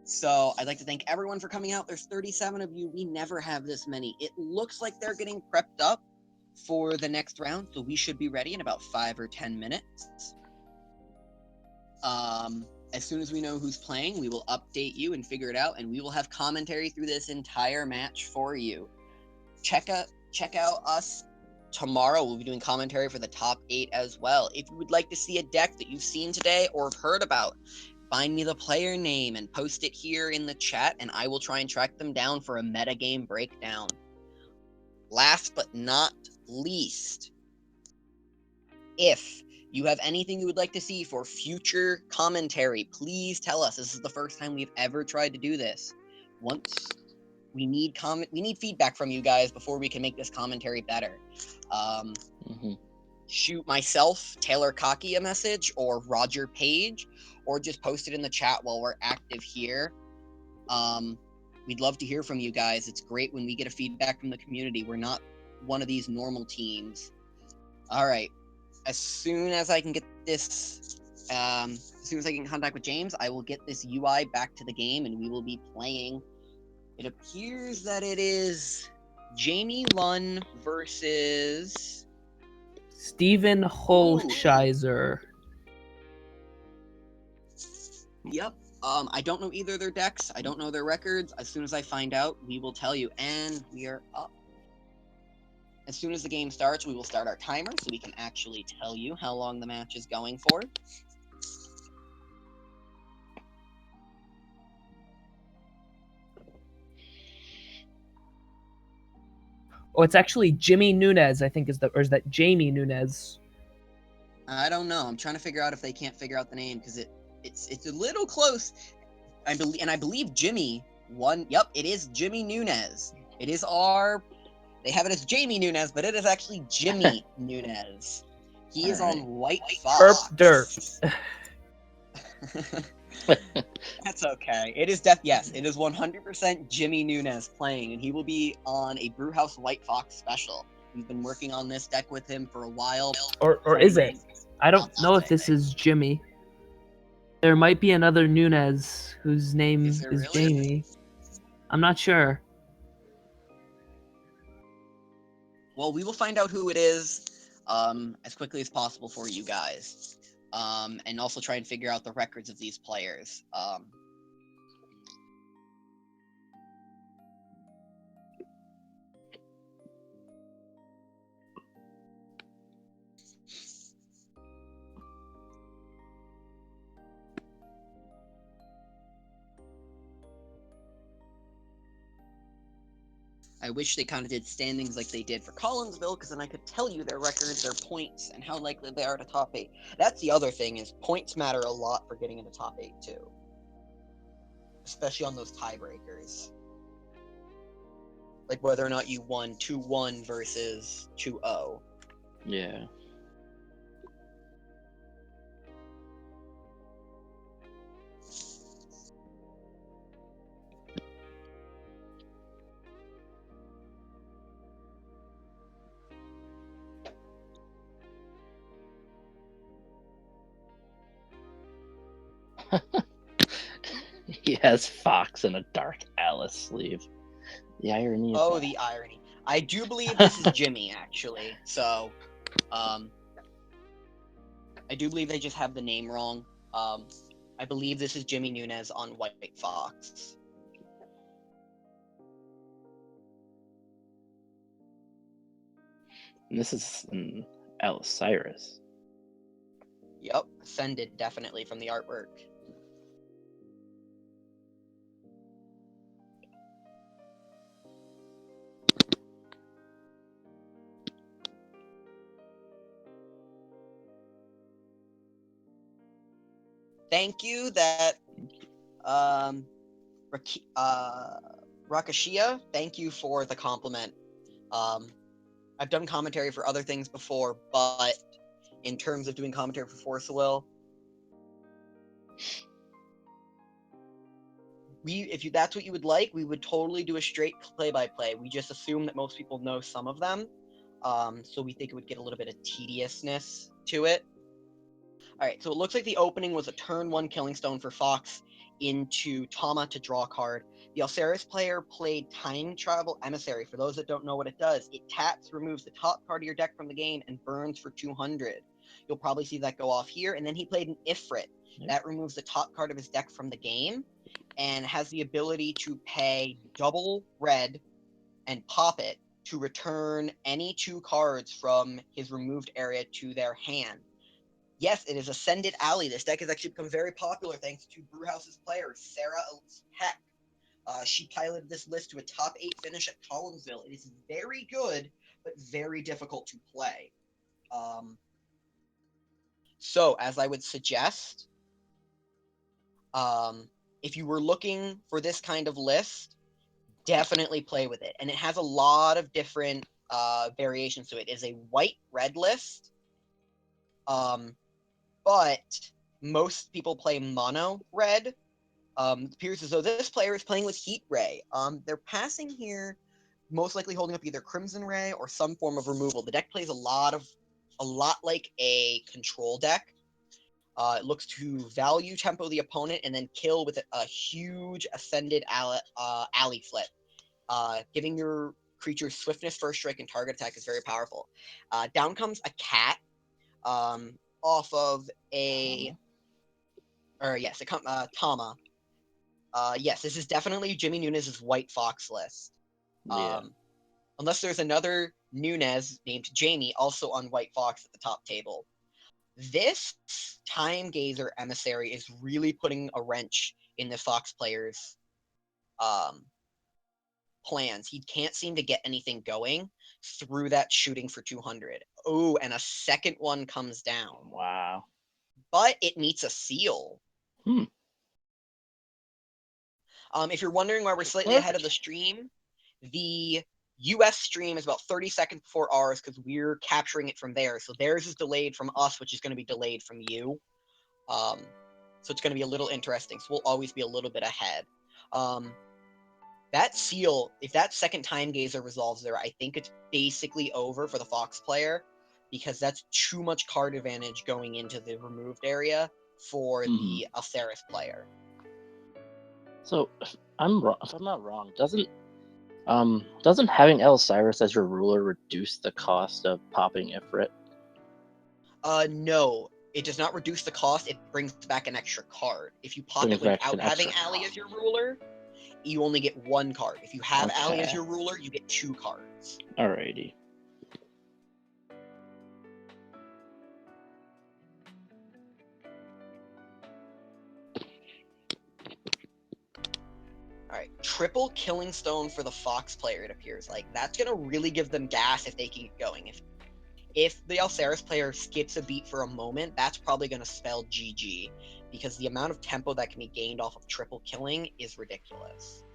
So I'd like to thank everyone for coming out. There's 37 of you. We never have this many. It looks like they're getting prepped up for the next round, so we should be ready in about 5 or 10 minutes. As soon as we know who's playing, we will update you and figure it out, and we will have commentary through this entire match for you. Check out us tomorrow. We'll be doing commentary for the top 8 as well. If you would like to see a deck that you've seen today or have heard about, find me the player name and post it here in the chat, and I will try and track them down for a metagame breakdown. Last but not least, if you have anything you would like to see for future commentary, please tell us. This is the first time we've ever tried to do this. We need feedback from you guys before we can make this commentary better. Shoot myself, Taylor Cocky, a message, or Roger Page, or just post it in the chat while we're active here. We'd love to hear from you guys. It's great when we get a feedback from the community. We're not one of these normal teams. All right. As soon as I can get this, as soon as I get in contact with James, I will get this UI back to the game, and we will be playing. It appears that it is Jamie Lunn versus Steven Holshizer. Yep. I don't know either of their decks. I don't know their records. As soon as I find out, we will tell you. And we are up. As soon as the game starts, we will start our timer so we can actually tell you how long the match is going for. Oh, it's actually Jimmy Nunez, I think, or is that Jamie Nunez? I don't know. I'm trying to figure out if they can't figure out the name, because it's a little close. I believe Jimmy won. Yep, it is Jimmy Nunez. It is they have it as Jamie Nunez, but it is actually Jimmy Nunez. He is on White Fox. Dirt. That's okay. It is yes, it is 100% Jimmy Nunes playing, and he will be on a Brewhouse White Fox special. We've been working on this deck with him for a while. Or is it? I don't know if this is Jimmy. There might be another Nunes whose name is really? Jamie. I'm not sure. Well, we will find out who it is as quickly as possible for you guys. And also try and figure out the records of these players. I wish they kind of did standings like they did for Collinsville, because then I could tell you their records, their points, and how likely they are to top 8. That's the other thing, is points matter a lot for getting into top 8 too. Especially on those tiebreakers. Like whether or not you won 2-1 versus 2-0. Yeah. He has Fox in a Dark Alice sleeve. The irony of that. The irony. I do believe this is Jimmy, actually. So, I do believe they just have the name wrong. I believe this is Jimmy Nunes on White Fox. And this is an Alcyrus. Yep, ascended definitely from the artwork. Thank you that Rakashia, thank you for the compliment. I've done commentary for other things before, but in terms of doing commentary for Force of Will, if that's what you would like, we would totally do a straight play-by-play. We just assume that most people know some of them, so we think it would get a little bit of tediousness to it. All right, so it looks like the opening was a turn 1 Killing Stone for Fox into Tama to draw a card. The Alcyrus player played Time Travel Emissary. For those that don't know what it does, it taps, removes the top card of your deck from the game, and burns for 200. You'll probably see that go off here. And then he played an Ifrit. That removes the top card of his deck from the game, and has the ability to pay double red and pop it to return any 2 cards from his removed area to their hand. Yes, it is Ascended Alley. This deck has actually become very popular thanks to Brewhouse's player, Sarah Heck. She piloted this list to a top 8 finish at Collinsville. It is very good, but very difficult to play. So, as I would suggest, if you were looking for this kind of list, definitely play with it. And it has a lot of different variations to it. It is a white-red list. But most people play mono red. It appears as though this player is playing with Heat Ray. They're passing here, most likely holding up either Crimson Ray or some form of removal. The deck plays a lot like a control deck. It looks to value tempo the opponent and then kill with a huge Ascended alley flip. Giving your creature swiftness, first strike, and target attack is very powerful. Down comes a cat. Off of Tama. Yes, this is definitely Jimmy Nunes' White Fox list. Unless there's another Nunes named Jamie also on White Fox at the top table. This Time Gazer Emissary is really putting a wrench in the Fox player's plans. He can't seem to get anything going through that shooting for 200. Oh, and a second one comes down. Wow. But it meets a seal. If you're wondering why we're slightly ahead of the stream, the US stream is about 30 seconds before ours because we're capturing it from there. So theirs is delayed from us, which is going to be delayed from you. so it's going to be a little interesting. So we'll always be a little bit ahead. That seal, if that second time gazer resolves there, I think it's basically over for the Fox player, because that's too much card advantage going into the removed area for the Alceris player. So if I'm not wrong, doesn't having Alceris as your ruler reduce the cost of popping Ifrit? No, it does not reduce the cost. It brings back an extra card. If you pop it Brings back without an having extra Ali as your ruler, you only get one card. If you have Ali as Okay. your ruler, you get 2 cards. Alrighty. Alright, triple Killing Stone for the Fox player, it appears like. That's going to really give them gas if they can get going. If the Alceris player skips a beat for a moment, that's probably going to spell GG, because the amount of tempo that can be gained off of triple killing is ridiculous.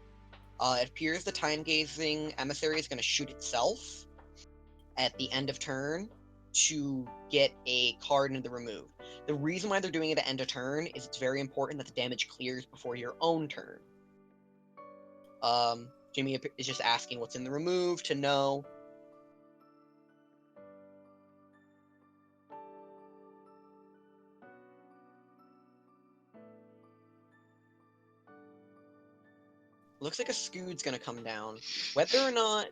It appears the time-gazing emissary is going to shoot itself at the end of turn to get a card into the removed. The reason why they're doing it at end of turn is it's very important that the damage clears before your own turn. Jimmy is just asking what's in the remove to know. Looks like a Scood's gonna come down. Whether or not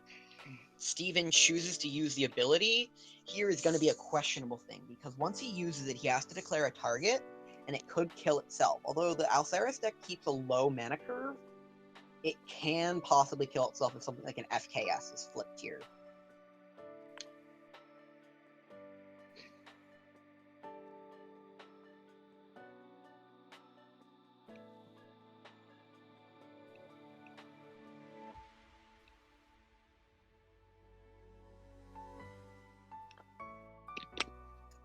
Steven chooses to use the ability here is gonna be a questionable thing, because once he uses it, he has to declare a target, and it could kill itself. Although the Alceris deck keeps a low mana curve, it can possibly kill itself if something like an FKS is flipped here.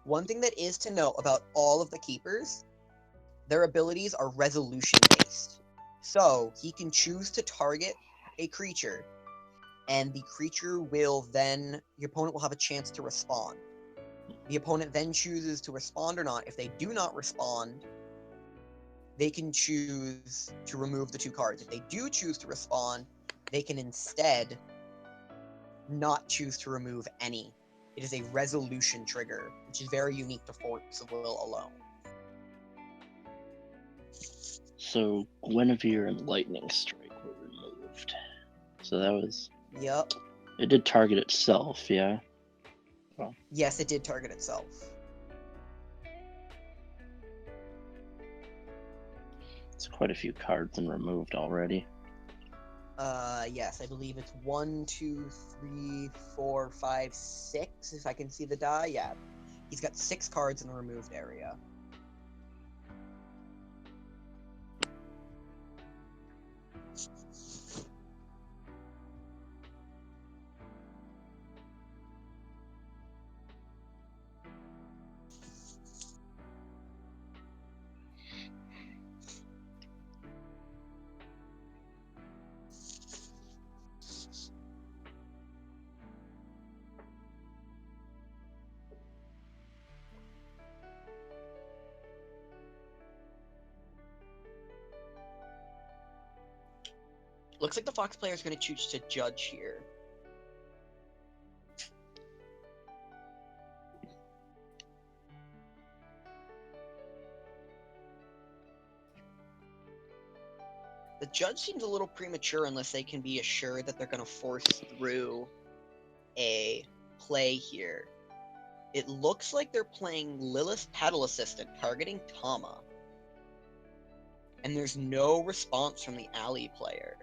One thing that is to note about all of the keepers, their abilities are resolution based. So he can choose to target a creature, and the creature will then, the opponent will have a chance to respond. The opponent then chooses to respond or not. If they do not respond, they can choose to remove the 2 cards. If they do choose to respond, they can instead not choose to remove any. It is a resolution trigger, which is very unique to Force of Will alone. So Guinevere and Lightning Strike were removed. So that was... Yep. It did target itself, yeah? Well, Yes, it did target itself. it's quite a few cards been removed already. Yes, I believe it's 1, 2, 3, 4, 5, 6, if I can see the die. Yeah. He's got 6 cards in the removed area. Looks like the Fox player is going to choose to judge here. The judge seems a little premature unless they can be assured that they're going to force through a play here. It looks like they're playing Lilith's Pedal Assistant, targeting Tama. And there's no response from the Alley player.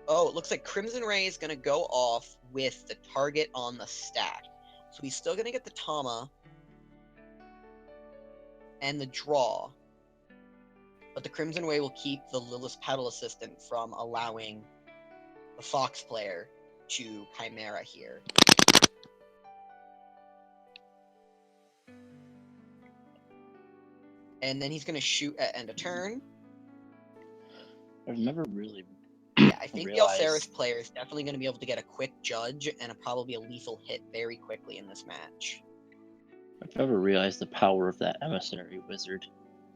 Oh, it looks like Crimson Ray is going to go off with the target on the stack. So he's still going to get the Tama and the draw. But the Crimson Ray will keep the Lilith's Pedal Assistant from allowing the Fox player to Chimera here. And then he's going to shoot at end of turn. I've never really Yeah, I think realized... the Alceris player is definitely going to be able to get a quick judge and probably a lethal hit very quickly in this match. I've never realized the power of that emissary wizard.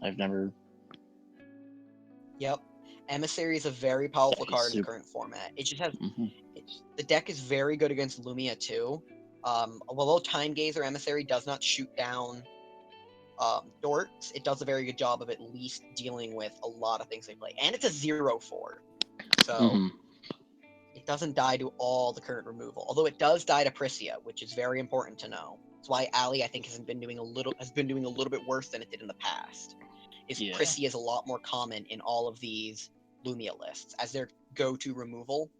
I've never. Yep. Emissary is a very powerful Yeah, he's card in the super- current format. It just has Mhm. the deck is very good against Lumia too. Although Time Gazer Emissary does not shoot down dorks, it does a very good job of at least dealing with a lot of things they play. And it's a 0/4. So Mhm. it doesn't die to all the current removal. Although it does die to Prisia, which is very important to know. That's why Ali, I think, has been doing a little bit worse than it did in the past. Yeah. Prisia is a lot more common in all of these Lumia lists as their go-to removal.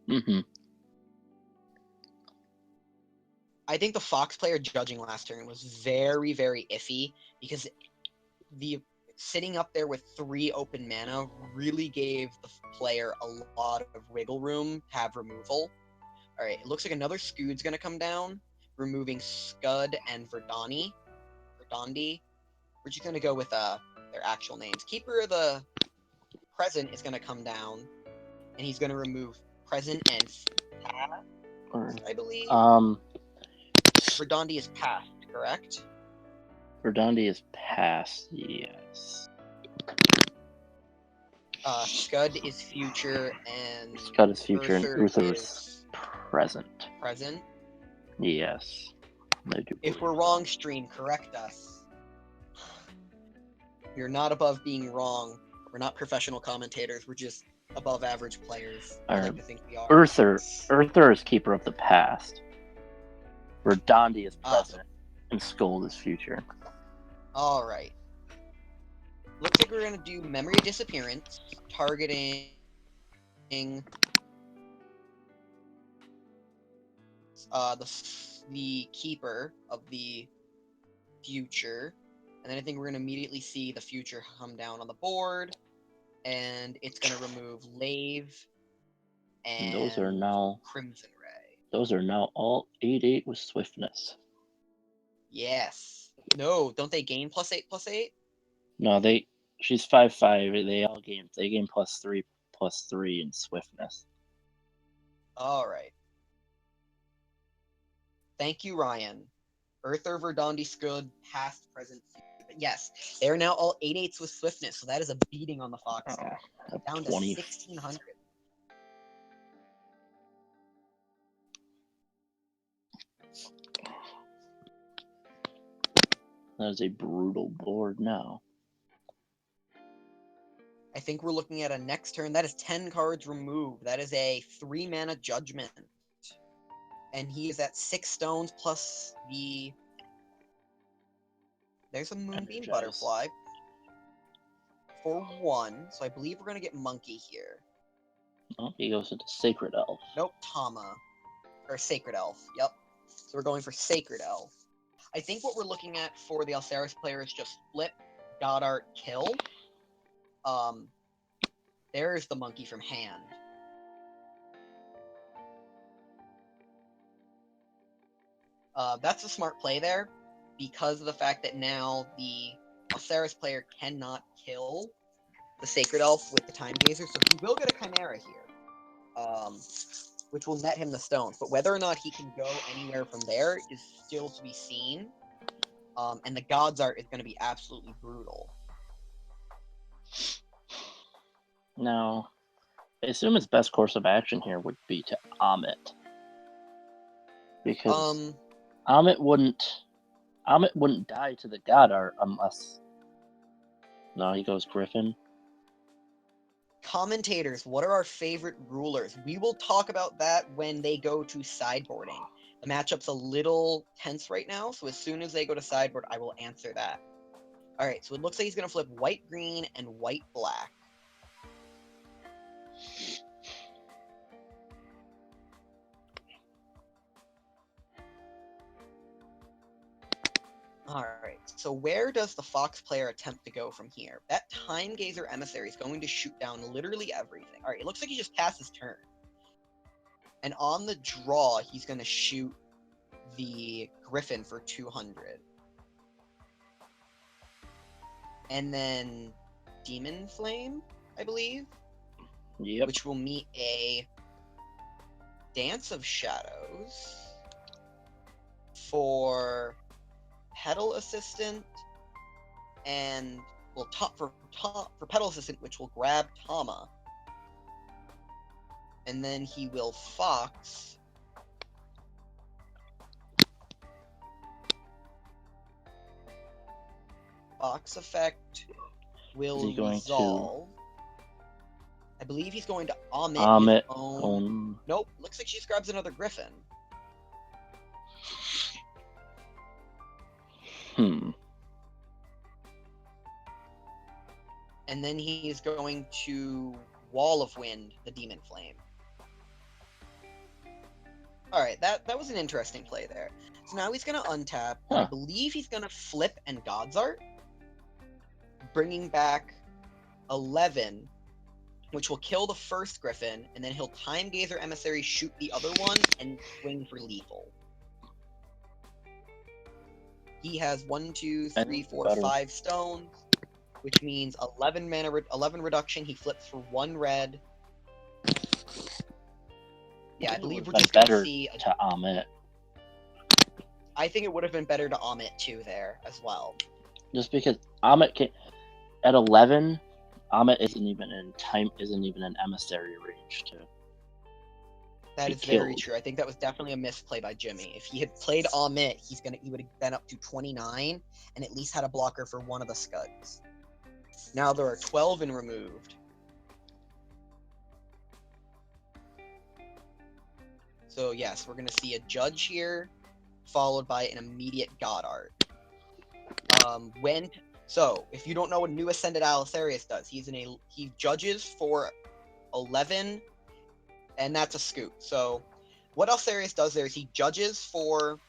Mhm. I think the Fox player judging last turn was very, very iffy because the sitting up there with 3 open mana really gave the player a lot of wiggle room to have removal. All right, it looks like another Scood's gonna come down, removing Scud and Verdandi. We're just gonna go with their actual names. Keeper of the Present is gonna come down, and he's gonna remove Present and Past, I believe. Verdandi is past, correct? Verdandi is past, yes. Scud is future, and Scud is future, and Uther Uther is is present. present. Yes. I do If believe we're wrong, stream, correct us. We're not above being wrong. We're not professional commentators. We're just above average players. I like to think we are. Uther is keeper of the past. Verdandi is present, and Scold is future. All right. Looks like we're gonna do Memory Disappearance, targeting the keeper of the future, and then I think we're gonna immediately see the future come down on the board, and it's gonna remove Lave and those are now Crimson Ray. Those are now all 8/8 with swiftness. Yes. No, don't they gain +8/+8? No, she's 5/5. They gain +3/+3 in swiftness. All right. Thank you, Ryan. Uther, Verdandi, Scud, past, present, future. Yes, they are now all 8/8s with swiftness, so that is a beating on the Fox deck. Down to 1,600. That is a brutal board now. I think we're looking at a next turn. That is 10 cards removed. That is a 3-mana Judgment. And he is at 6 stones plus the... There's a Moonbeam Butterfly. For 1. So I believe we're going to get Monkey here. Oh, he goes into Sacred Elf. Nope, Tama. Or Sacred Elf. Yep. So we're going for Sacred Elf. I think what we're looking at for the Alceris player is just flip, Goddard, kill. There's the monkey from hand. That's a smart play there, because of the fact that now the Alceris player cannot kill the Sacred Elf with the Time Gazer, so he will get a Chimera here, which will net him the stones. But whether or not he can go anywhere from there is still to be seen. And the God's Art is going to be absolutely brutal. Now, I assume his best course of action here would be to Amit. Because Amit wouldn't die to the God Art unless... No, he goes Griffin. Commentators, what are our favorite rulers? We will talk about that when they go to sideboarding. The matchup's a little tense right now, so as soon as they go to sideboard, I will answer that. Alright, so it looks like he's going to flip white-green and white-black. Alright, so where does the Fox player attempt to go from here? That Time Gazer Emissary is going to shoot down literally everything. Alright, it looks like he just passed his turn. And on the draw, he's going to shoot the Griffin for 200. And then Demon Flame, I believe? Yep. Which will meet a Dance of Shadows for Pedal Assistant, and will for Pedal Assistant, which will grab Tama, and then he will Fox. Fox effect will resolve. I believe he's going to omit his own. Nope, looks like she just grabs another Griffin. And then he's going to Wall of Wind the Demon Flame. Alright, that was an interesting play there. So now he's going to untap, and I believe he's going to flip and God's Art, bringing back 11, which will kill the first Griffin, and then he'll Time Gazer Emissary, shoot the other one, and swing for lethal. He has 1, 2, 3, 4, 5 stones, which means 11 mana, 11 reduction. He flips for 1 red. Yeah, I believe we're just going to see to Amit. I think it would have been better to Amit too there as well. Just because Amit can, at 11, Amit isn't even in emissary range to. That is very true. I think that was definitely a misplay by Jimmy. If he had played Amit, he would have been up to 29 and at least had a blocker for one of the Scuds. Now there are 12 and removed. So yes, we're going to see a Judge here, followed by an immediate God Art. If you don't know what New Ascended Alisarius does, he judges for 11, and that's a scoop. So what Alisarius does there is he judges for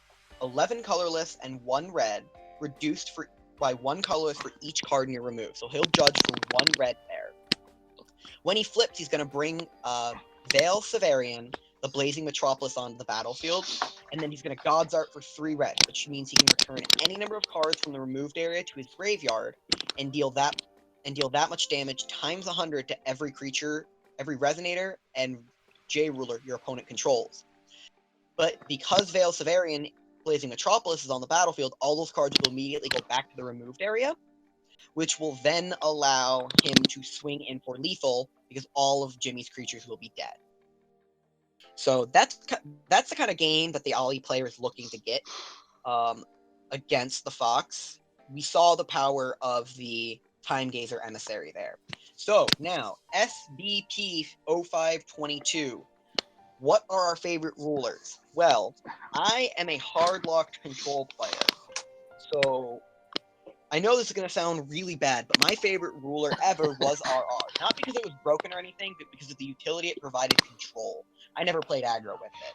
11 colorless and 1 red, reduced by 1 colorless for each card in your remove. So he'll judge for 1 red there. When he flips, he's going to bring Veil Severian, the Blazing Metropolis, onto the battlefield, and then he's going to God's Art for 3 red, which means he can return any number of cards from the removed area to his graveyard and deal that much damage times 100 to every creature, every Resonator, and J-Ruler your opponent controls. But because Veil Severian, Blazing Metropolis, is on the battlefield, all those cards will immediately go back to the removed area, which will then allow him to swing in for lethal because all of Jimmy's creatures will be dead. So that's the kind of game that the Ollie player is looking to get against the Fox. We saw the power of the Time Gazer Emissary there. So now, SBP 0522. What are our favorite rulers? Well, I am a hard-locked control player. So I know this is going to sound really bad, but my favorite ruler ever was RR. Not because it was broken or anything, but because of the utility it provided control. I never played aggro with it.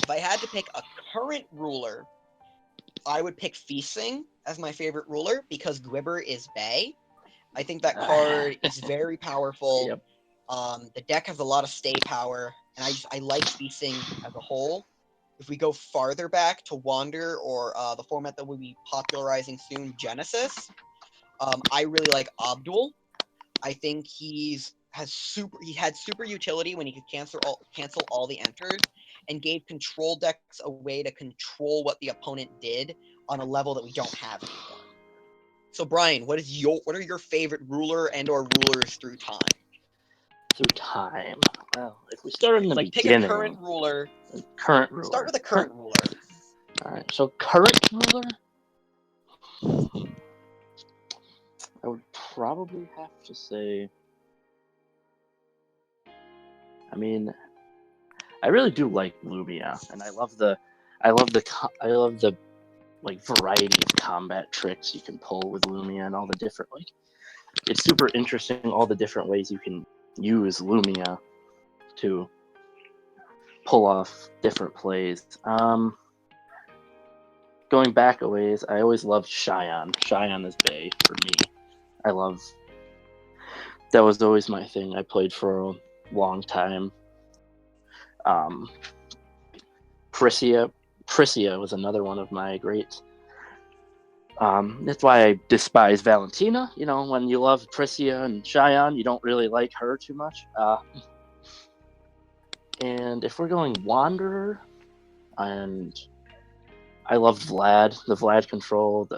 If I had to pick a current ruler, I would pick Feasting as my favorite ruler because Gwibber is Bay. I think that card is very powerful. Yep. The deck has a lot of stay power, and I like Feasting as a whole. If we go farther back to Wander or the format that we'll be popularizing soon, Genesis, I really like Abdul. I think he had super utility when he could cancel all the enters and gave control decks a way to control what the opponent did on a level that we don't have anymore. So Brian, what are your favorite ruler and or rulers through time? Through time. Well, if we start in the beginning, pick a current ruler. Start with a current ruler. All right. So current ruler, I would probably have to say. I mean, I really do like Lumia, and I love the like variety of combat tricks you can pull with Lumia and all the different it's super interesting all the different ways you can use Lumia to pull off different plays. Going back a ways, I always loved Cheyenne. Cheyenne is Bay for me. That was always my thing. I played for a long time. Prisia was another one of my great. That's why I despise Valentina. You know, when you love Prisia and Cheyenne, you don't really like her too much. And if we're going Wanderer, and I loved Vlad. The Vlad control.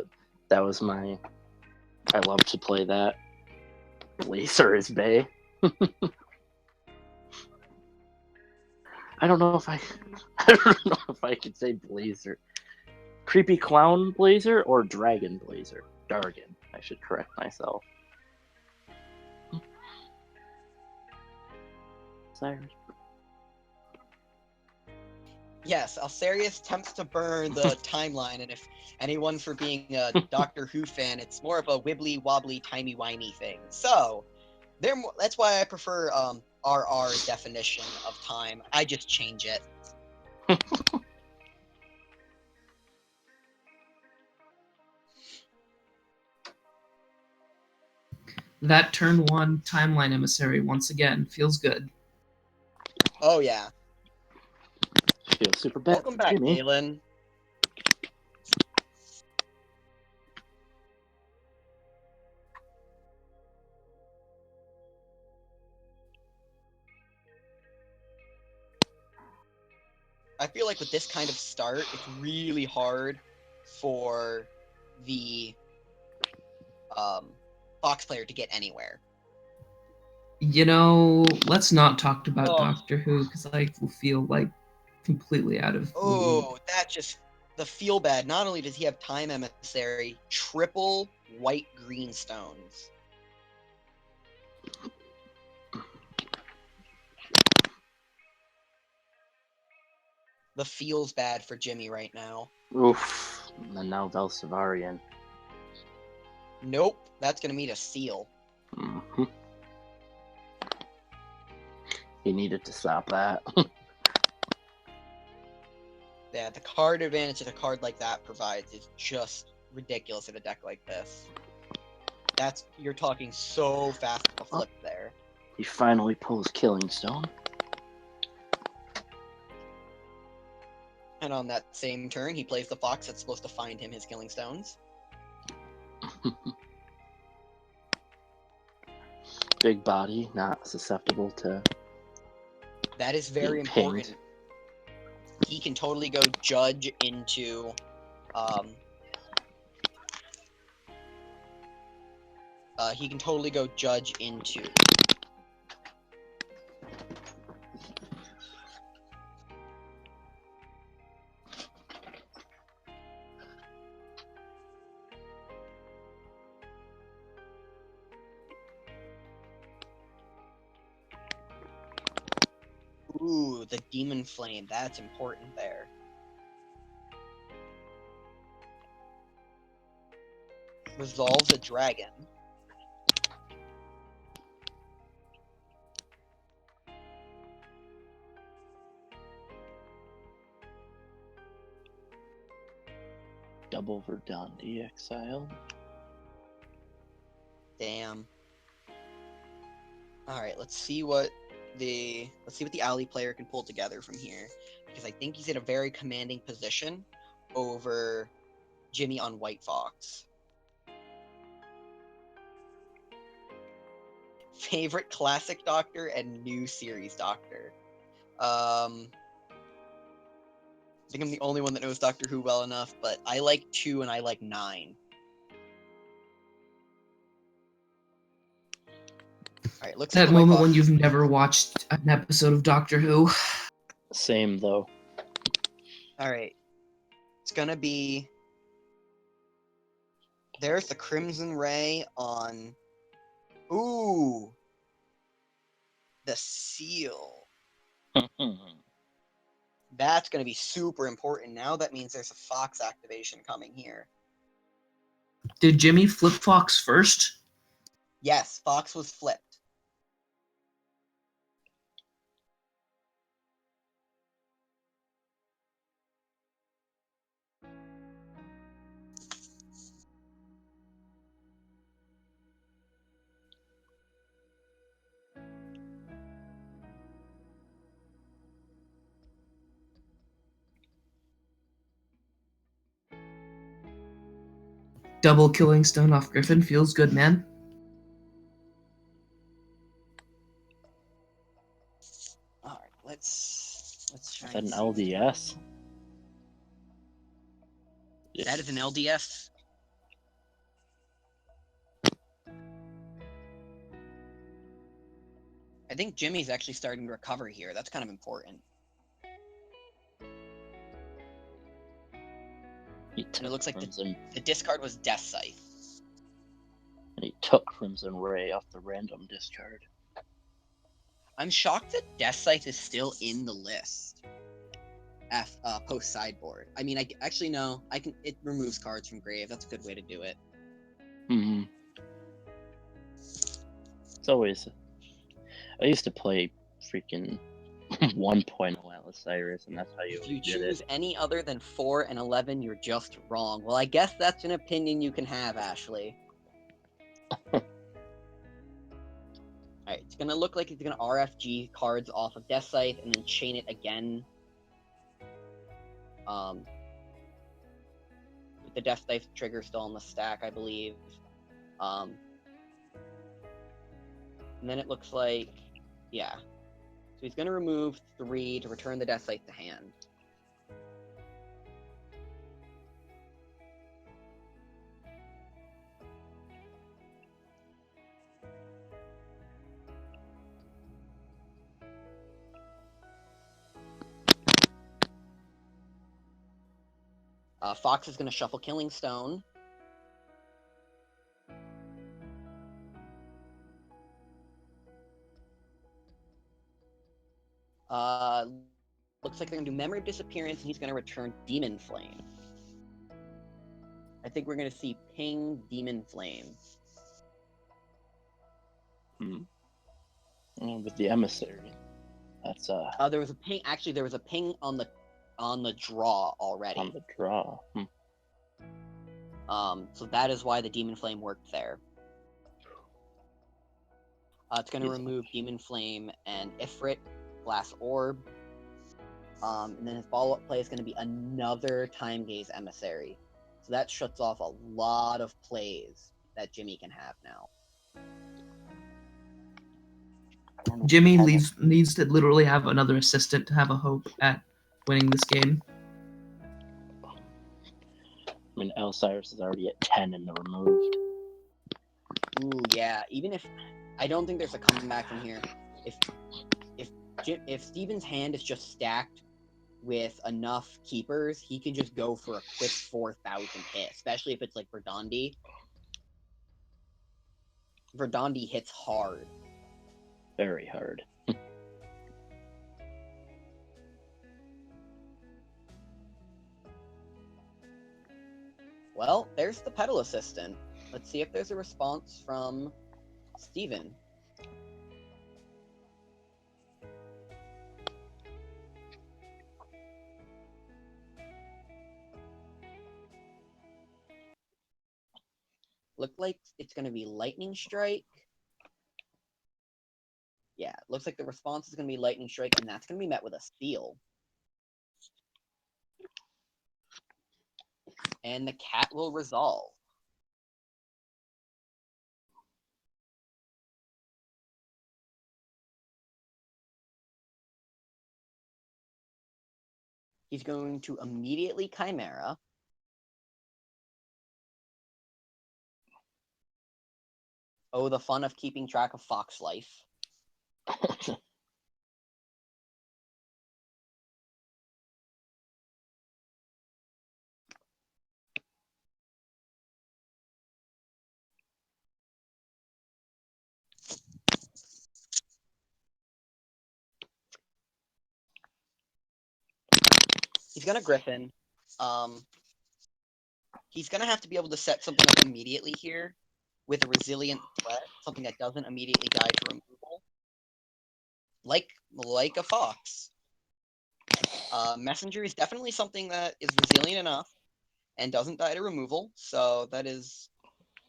That was my. I love to play that. Blazer is Bay. I don't know if I. I don't know if I could say Blazer. Creepy Clown Blazer or Dragon Blazer? Dargan. I should correct myself. Cyrus. Yes, Alcerius attempts to burn the timeline, and if anyone for being a Doctor Who fan, it's more of a wibbly wobbly timey wimey thing. So, that's why I prefer RR's definition of time. I just change it. That turn 1 timeline emissary once again feels good. Oh yeah. Feels super bad. Welcome back, Jimmy. Galen. I feel like with this kind of start, it's really hard for the Fox player to get anywhere. You know, let's not talk about Doctor Who because I will feel like completely out of. Oh, that just the feel bad. Not only does he have time emissary, triple white green stones. The feels bad for Jimmy right now. Oof. And now Velsavarian. Nope, that's gonna meet a seal. Mm-hmm. He needed to stop that. Yeah, the card advantage that a card like that provides is just ridiculous in a deck like this. You're talking so fast of a flip there. He finally pulls Killing Stone. And on that same turn, he plays the fox that's supposed to find him his killing stones. Big body, not susceptible to. That is very important. He can totally go judge into he can totally go judge into Ooh, the Demon Flame. That's important there. Resolves a dragon. Double Verdandi exiled. Damn. Alright, let's see what the alley player can pull together from here. Because I think he's in a very commanding position over Jimmy on White Fox. Favorite classic Doctor and new series Doctor. I think I'm the only one that knows Doctor Who well enough, but I like 2 and I like 9. Alright, looks That like the White moment Fox. when you've never watched an episode of Doctor Who. Same though. Alright. It's gonna be. There's the Crimson Ray on. Ooh! The seal. That's gonna be super important. Now that means there's a Fox activation coming here. Did Jimmy flip Fox first? Yes, Fox was flipped. Double Killing Stone off Griffin feels good, man. Alright, let's try Is that and an see. LDS? That is an LDS. I think Jimmy's actually starting to recover here. That's kind of important. And it looks like the discard was Death Scythe. And he took Crimson Ray off the random discard. I'm shocked that Death Scythe is still in the list. Post sideboard. I mean, actually no. It removes cards from grave. That's a good way to do it. Mm-hmm. It's always. I used to play freaking 1.0 Atlas Cyrus, and that's how you. If you did choose it. any other than 4 and 11, you're just wrong. Well, I guess that's an opinion you can have, Ashley. Alright, it's gonna look like it's gonna RFG cards off of Death Scythe and then chain it again. With the Death Scythe trigger still on the stack, I believe. And then it looks like, yeah. So he's gonna remove 3 to return the Death Scythe to hand. Fox is going to shuffle Killing Stone. Looks like they're going to do Memory of Disappearance, and he's going to return Demon Flame. I think we're going to see Ping Demon Flame. With the Emissary. That's there was a ping. Actually, there was a ping on the draw already. On the draw. So that is why the Demon Flame worked there. It's going to remove Demon Flame and Ifrit, Glass Orb. And then his follow-up play is going to be another Time Gaze Emissary. So that shuts off a lot of plays that Jimmy can have now. Jimmy needs to literally have another assistant to have a hope at winning this game. I mean, Cyrus is already at 10 and removed. Ooh, yeah. Even if I don't think there's a comeback from here. If Steven's hand is just stacked with enough keepers, he can just go for a quick 4,000 hit, especially if it's like Verdandi. Verdandi hits hard. Very hard. Well, there's the pedal assistant. Let's see if there's a response from Steven. Look like it's going to be Lightning Strike. Yeah, it looks like the response is going to be Lightning Strike, and that's going to be met with a Seal. And the cat will resolve. He's going to immediately Chimera. Oh, the fun of keeping track of Fox life. He's gonna Griffin. He's gonna have to be able to set something up immediately here with a resilient threat, something that doesn't immediately die to removal. Like a Fox. Messenger is definitely something that is resilient enough and doesn't die to removal, so that is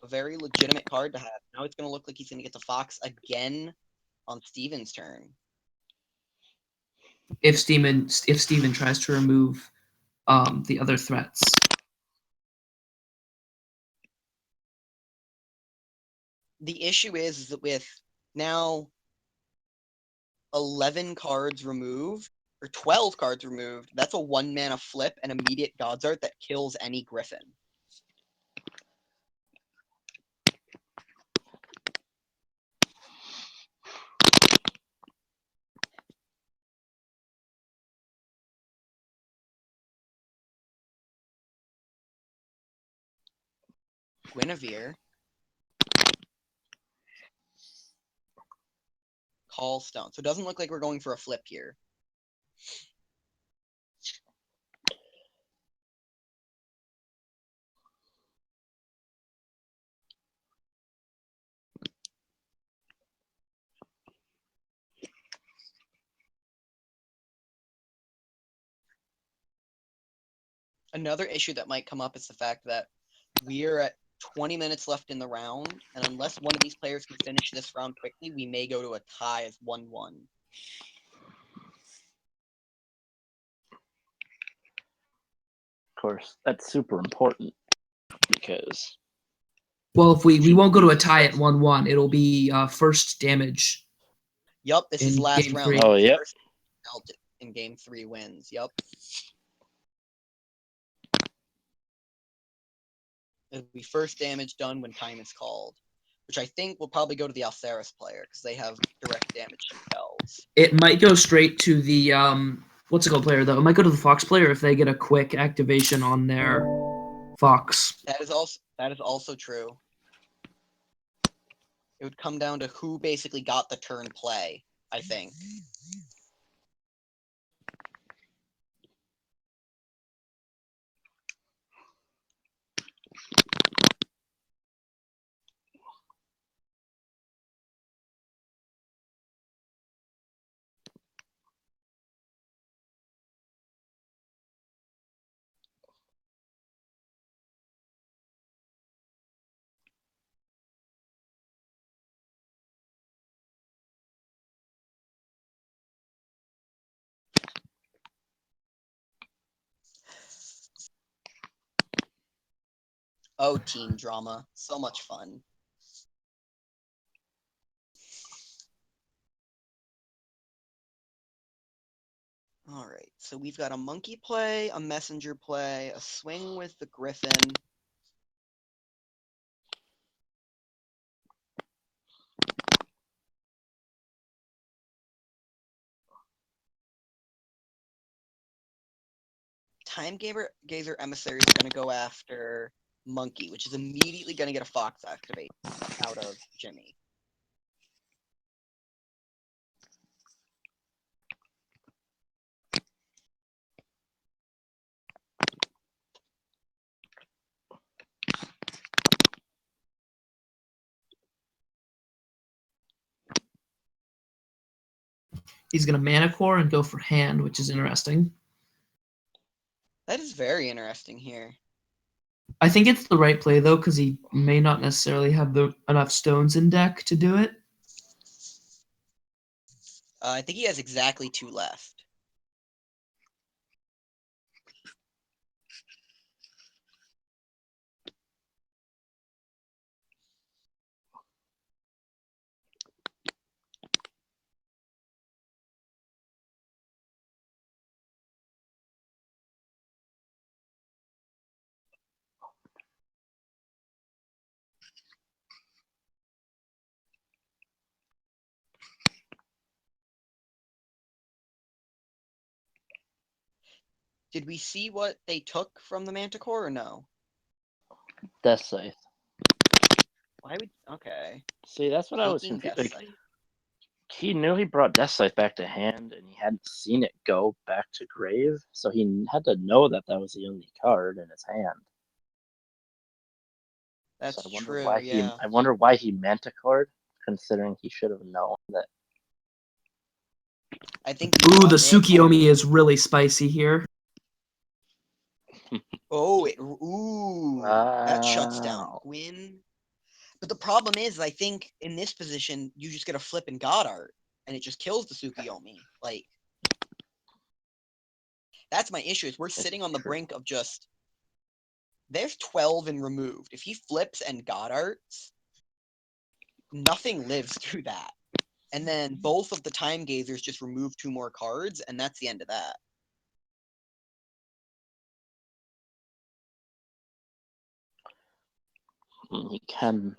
a very legitimate card to have. Now it's gonna look like he's gonna get to Fox again on Steven's turn. If Steven tries to remove the other threats. The issue is that with now 11 cards removed, or 12 cards removed. That's a 1-mana flip and immediate God's Art that kills any Griffin. Guinevere. Callstone. So it doesn't look like we're going for a flip here. Another issue that might come up is the fact that we're at 20 minutes left in the round, and unless one of these players can finish this round quickly, we may go to a tie as 1-1. Of course, that's super important because. Well, if we won't go to a tie at 1-1, it'll be first damage. Yup, this is last game round. 3. Oh, yep. First in game 3 wins. Yup. It'll be first damage done when time is called, which I think will probably go to the Alceres player because they have direct damage themselves. It might go straight to the what's it called player though? It might go to the Fox player if they get a quick activation on their Fox. That is also true. It would come down to who basically got the turn play, I think. Oh, teen drama. So much fun. All right, so we've got a monkey play, a messenger play, a swing with the griffin. Time Gazer Emissary is going to go after Monkey, which is immediately going to get a Fox activate out of Jimmy. He's going to Mana Core and go for hand, which is interesting. That is very interesting here. I think it's the right play, though, because he may not necessarily have enough stones in deck to do it. I think he has exactly 2 left. Did we see what they took from the Manticore or no? Death Scythe. Why would... Okay. See, that's what I was Taking confused. Death Like, Scythe. he knew he brought Death Scythe back to hand, and he hadn't seen it go back to grave, so he had to know that that was the only card in his hand. That's so I wonder true, why yeah. I wonder why he Manticored, considering he should have known that. I think. Ooh, the Tsukiyomi is really spicy here. Oh, that shuts down Gwyn. But the problem is, I think in this position, you just get a flip in God Art, and it just kills the Tsukiyomi. Like, that's my issue. Is we're sitting on the brink of just. There's 12 and removed. If he flips and God Arts, nothing lives through that. And then both of the time gazers just remove 2 more cards, and that's the end of that. He can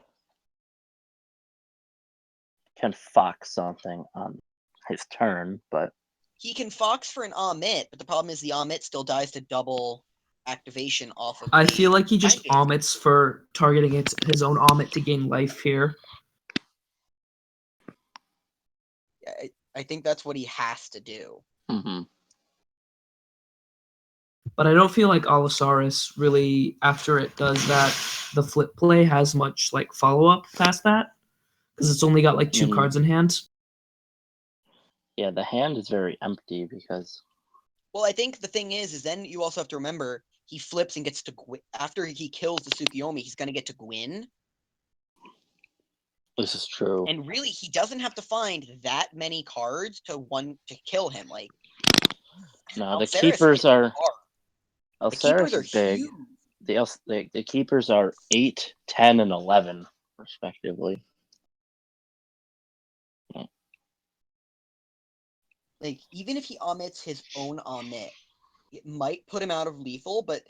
fox something on his turn, but He can Fox for an Amit, but the problem is the Amit still dies to double activation off of I the feel like he just time gazer. omits for targeting his own omit to gain life here. Yeah, I think that's what he has to do. Mm-hmm. But I don't feel like Allosaurus really, after it does that, the flip play has much like follow up past that, because it's only got like 2 cards in hand. Yeah, the hand is very empty because. Well, I think the thing is then you also have to remember he flips and gets to after he kills the Tsukiyomi, he's gonna get to Gwyn. This is true. And really, he doesn't have to find that many cards to kill him. Like, No, the Alceres keepers are. the keepers Alceres are is big. huge. The keepers are 8, 10, and 11, respectively. Like, even if he omits his own omit, it might put him out of lethal, but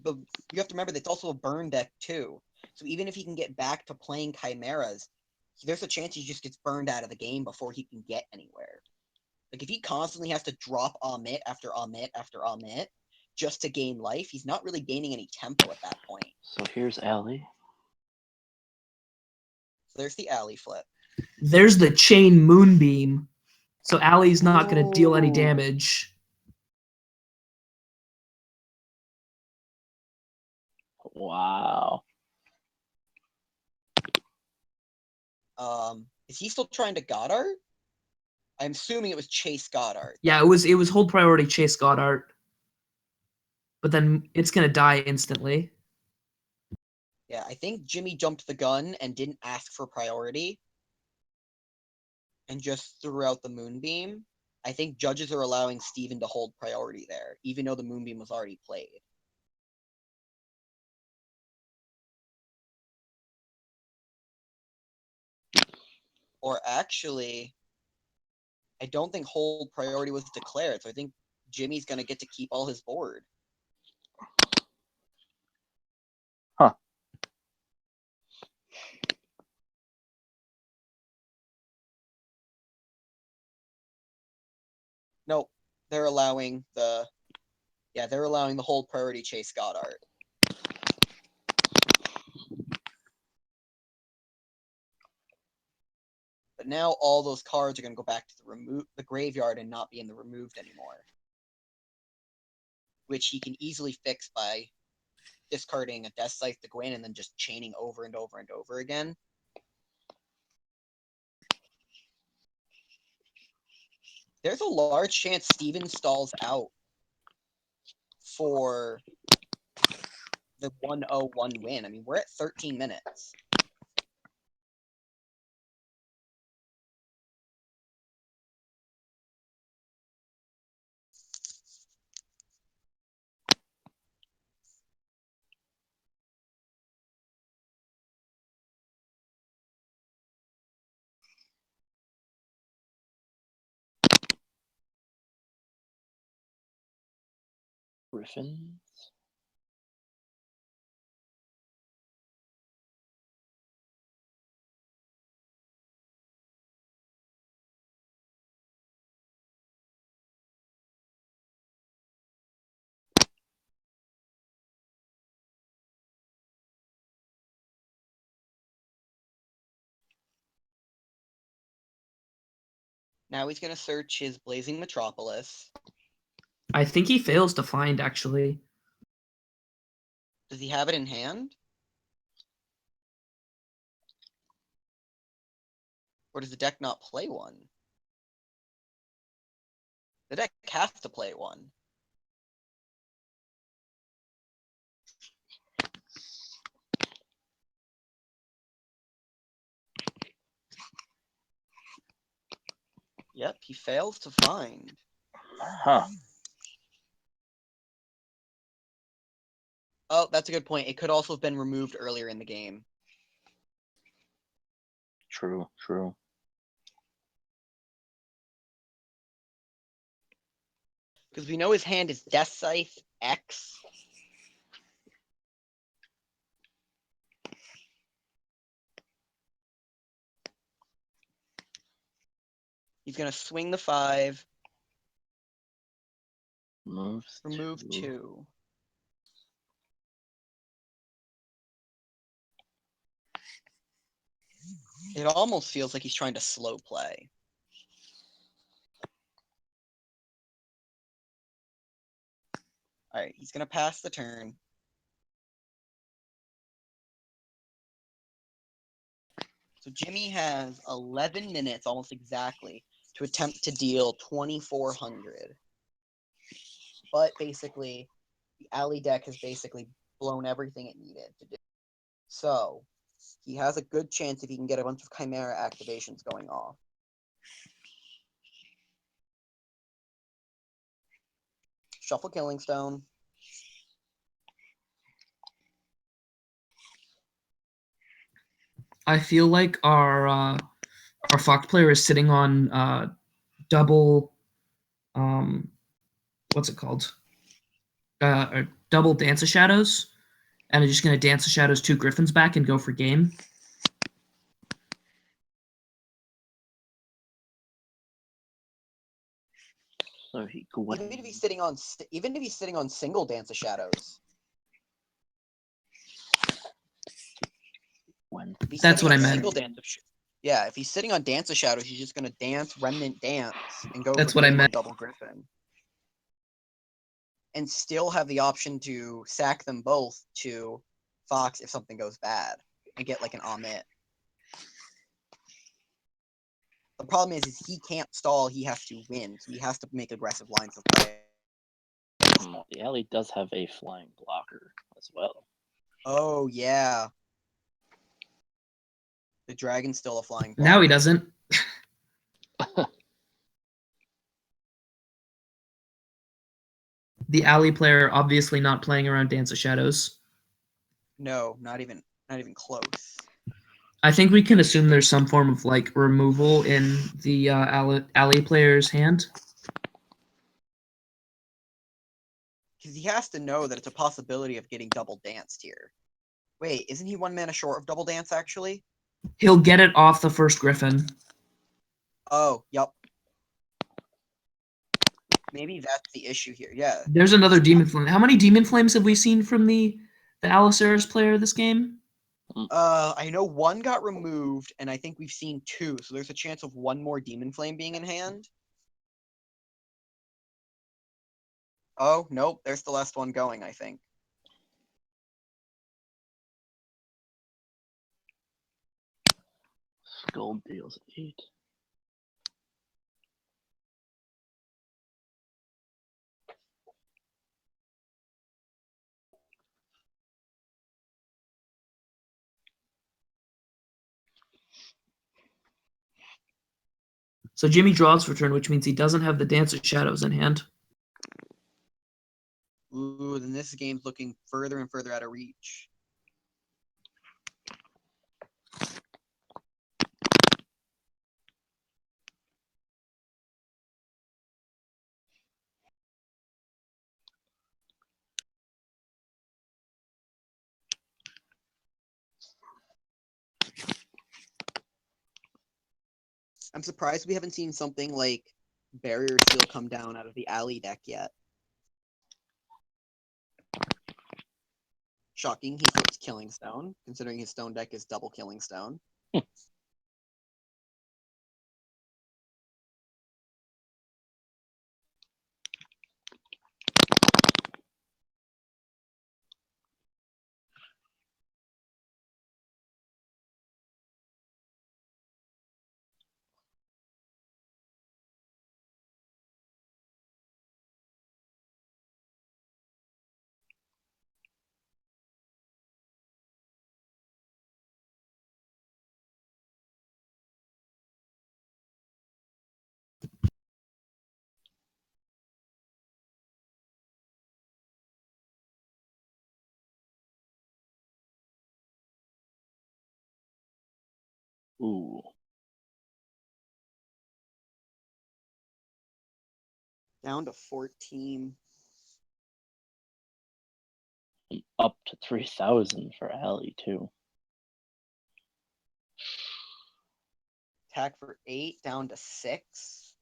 you have to remember that's also a burn deck too. So even if he can get back to playing chimeras, there's a chance he just gets burned out of the game before he can get anywhere. Like, if he constantly has to drop omit after omit after omit just to gain life, he's not really gaining any tempo at that point. So here's Alley. So there's the alley flip. There's the chain moonbeam. So Alley's not going to deal any damage. Wow. Is he still trying to Goddard? I'm assuming it was Chase Goddard. Yeah, it was hold priority Chase Goddard. But then it's going to die instantly. Yeah, I think Jimmy jumped the gun and didn't ask for priority and just threw out the moonbeam. I think judges are allowing Steven to hold priority there, even though the moonbeam was already played. Or actually, I don't think hold priority was declared, so I think Jimmy's going to get to keep all his board. Huh. Nope. They're allowing the hold priority Chase Goddard. But now all those cards are going to go back to the graveyard and not be in the removed anymore. Which he can easily fix by discarding a Death Scythe to Gwyn and then just chaining over and over and over again. There's a large chance Steven stalls out for the 1-0-1 win. I mean, we're at 13 minutes. Griffins. Now he's going to search his Blazing Metropolis. I think he fails to find, actually. Does he have it in hand? Or does the deck not play one? The deck has to play one. Yep, he fails to find. Huh. Oh, that's a good point. It could also have been removed earlier in the game. True, true. Because we know his hand is Death Scythe X. He's going to swing the 5. Remove 2. It almost feels like he's trying to slow play. All right, he's going to pass the turn. So Jimmy has 11 minutes, almost exactly, to attempt to deal 2,400. But basically, the alley deck has basically blown everything it needed to do. So he has a good chance if he can get a bunch of Chimera activations going off. Shuffle Killing Stone. I feel like our Fox player is sitting on double, what's it called? Double Dance of Shadows, and I'm just gonna Dance of Shadows 2 Griffins back and go for game. So he even if he's sitting on single Dance of Shadows. That's what I meant. Yeah, if he's sitting on Dance of Shadows, he's just gonna dance Remnant Dance and go That's for what I game on meant. double Griffin. And still have the option to sack them both to Fox if something goes bad and get like an Amit. The problem is he can't stall, he has to win, so he has to make aggressive lines of play. The alley does have a flying blocker as well. Oh, yeah. The dragon's still a flying blocker. Now he doesn't. The alley player obviously not playing around Dance of Shadows. No, not even close. I think we can assume there's some form of like removal in the alley player's hand. Because he has to know that it's a possibility of getting double danced here. Wait, isn't he 1 mana short of double dance actually? He'll get it off the first Griffin. Oh, yep. Maybe that's the issue here. Yeah. There's another Demon Flame. How many Demon Flames have we seen from the Allosaurus player this game? I know 1 got removed, and I think we've seen 2, so there's a chance of 1 more Demon Flame being in hand. Oh, nope, there's the last one going, I think. Skull deals 8. So Jimmy draws for turn, which means he doesn't have the Dance of Shadows in hand. Ooh, then this game's looking further and further out of reach. I'm surprised we haven't seen something like Barrier Seal come down out of the alley deck yet. Shocking, he flips Killing Stone, considering his stone deck is double Killing Stone. Ooh. Down to 14. And up to 3,000 for Allie, too. Attack for 8, down to 6.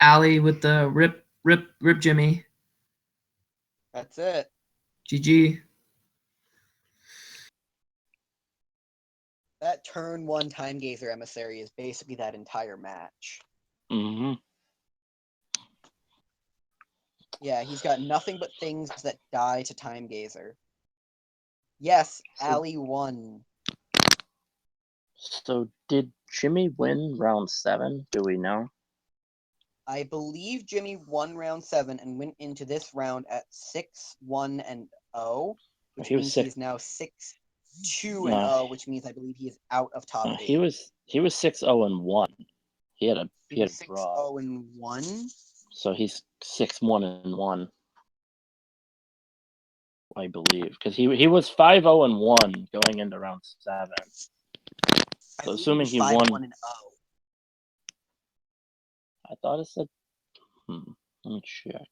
Allie with the rip Jimmy. That's it. GG. That turn 1 Time Gazer Emissary is basically that entire match. Mm-hmm. Yeah, he's got nothing but things that die to Time Gazer. Yes, Allie won. So did Jimmy win round 7? Do we know? I believe Jimmy won round 7 and went into this round at 6-1-0, which He was means sick. he is now 6-2-0, which means I believe he is out of top 8. He was 6-0-1. He had a draw. 6-0-1. So he's 6-1-1. I believe, because he was 5-0-1 going into round 7. So assuming he won, 5-1-0. I thought it said. Let me check.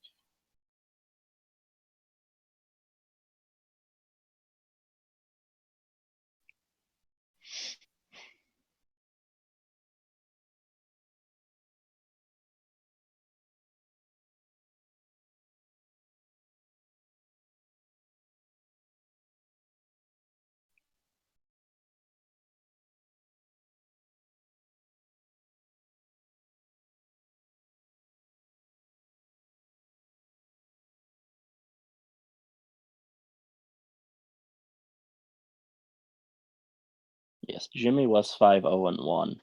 Yes, Jimmy was 5-0-1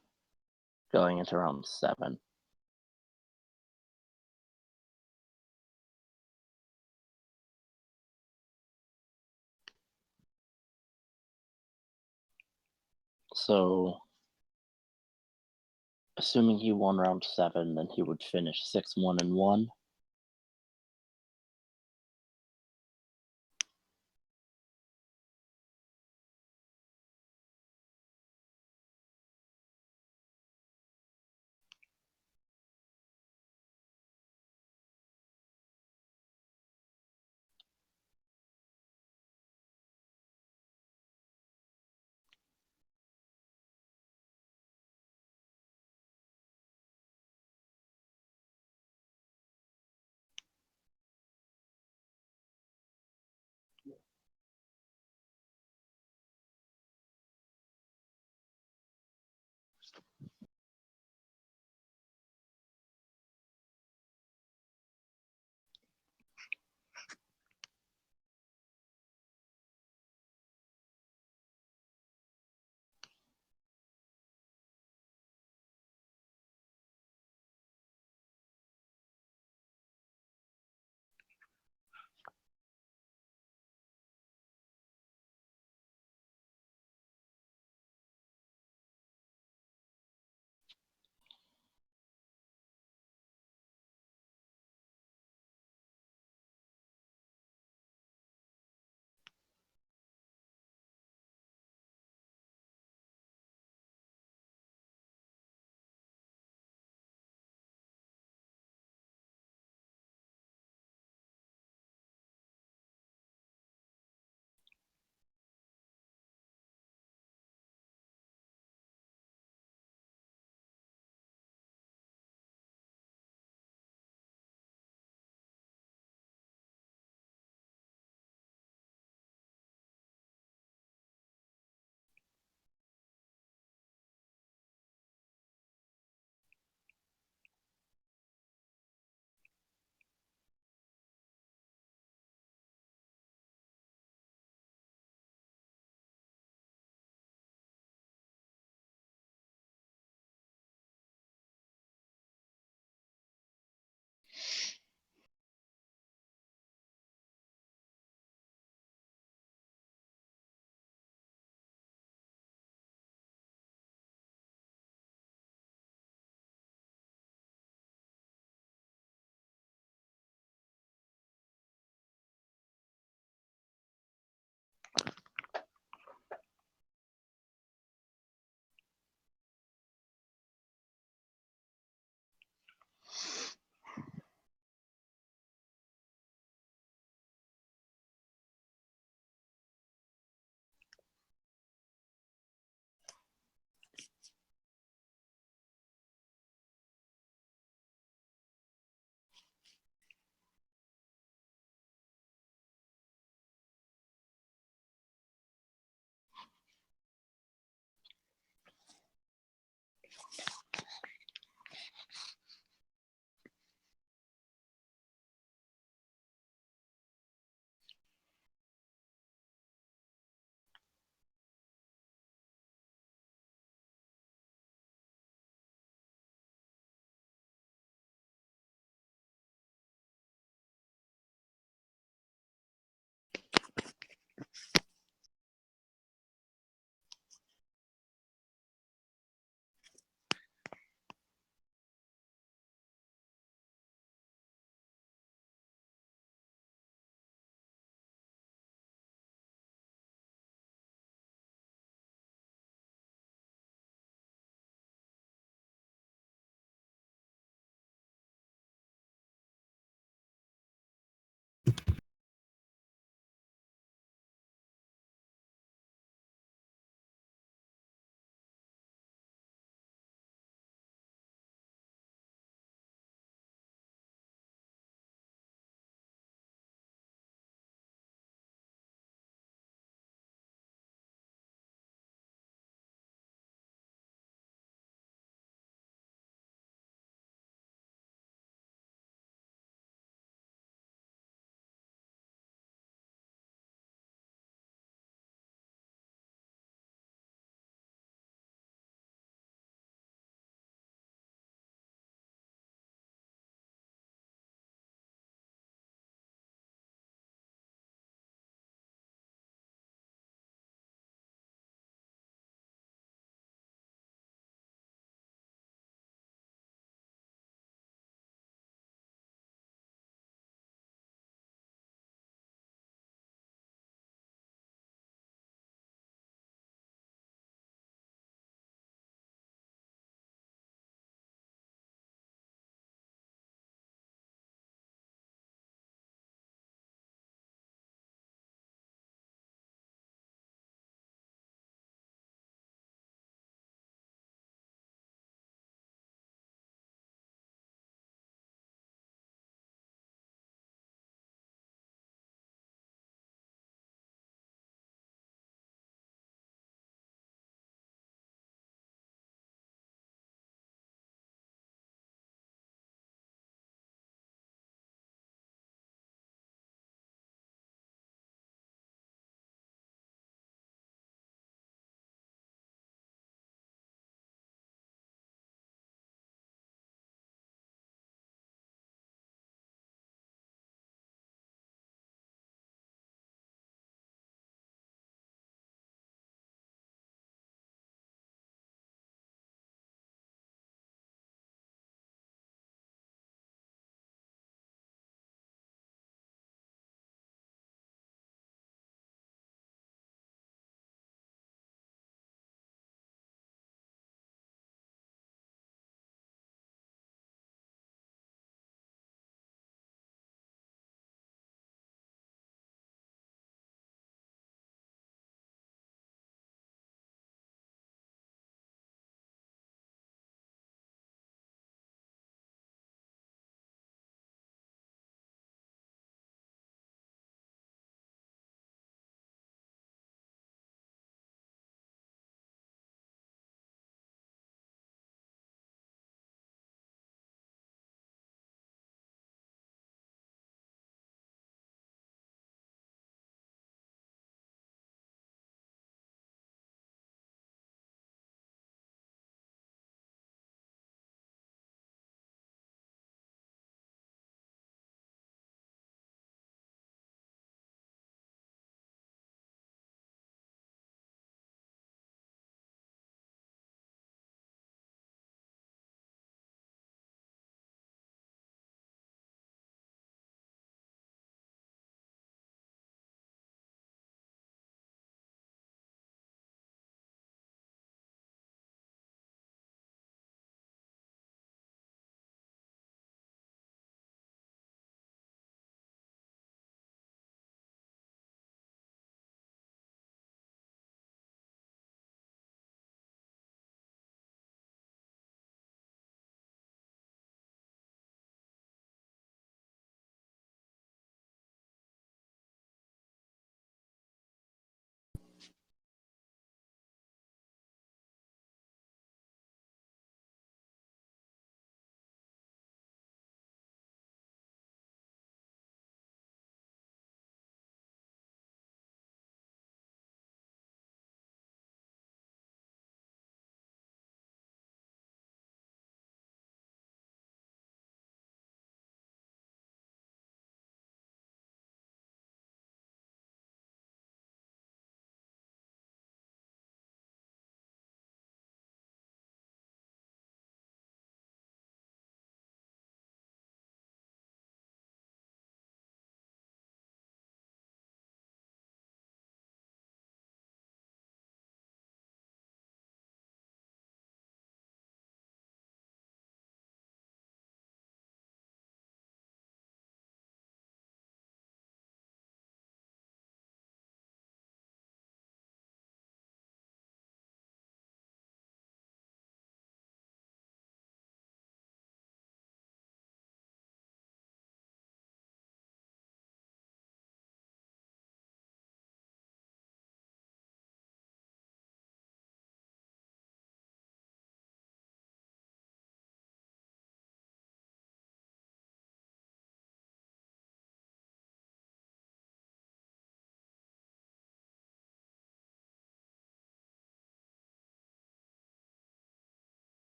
going into round 7. So, assuming he won round 7, then he would finish 6-1-1.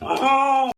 Oh!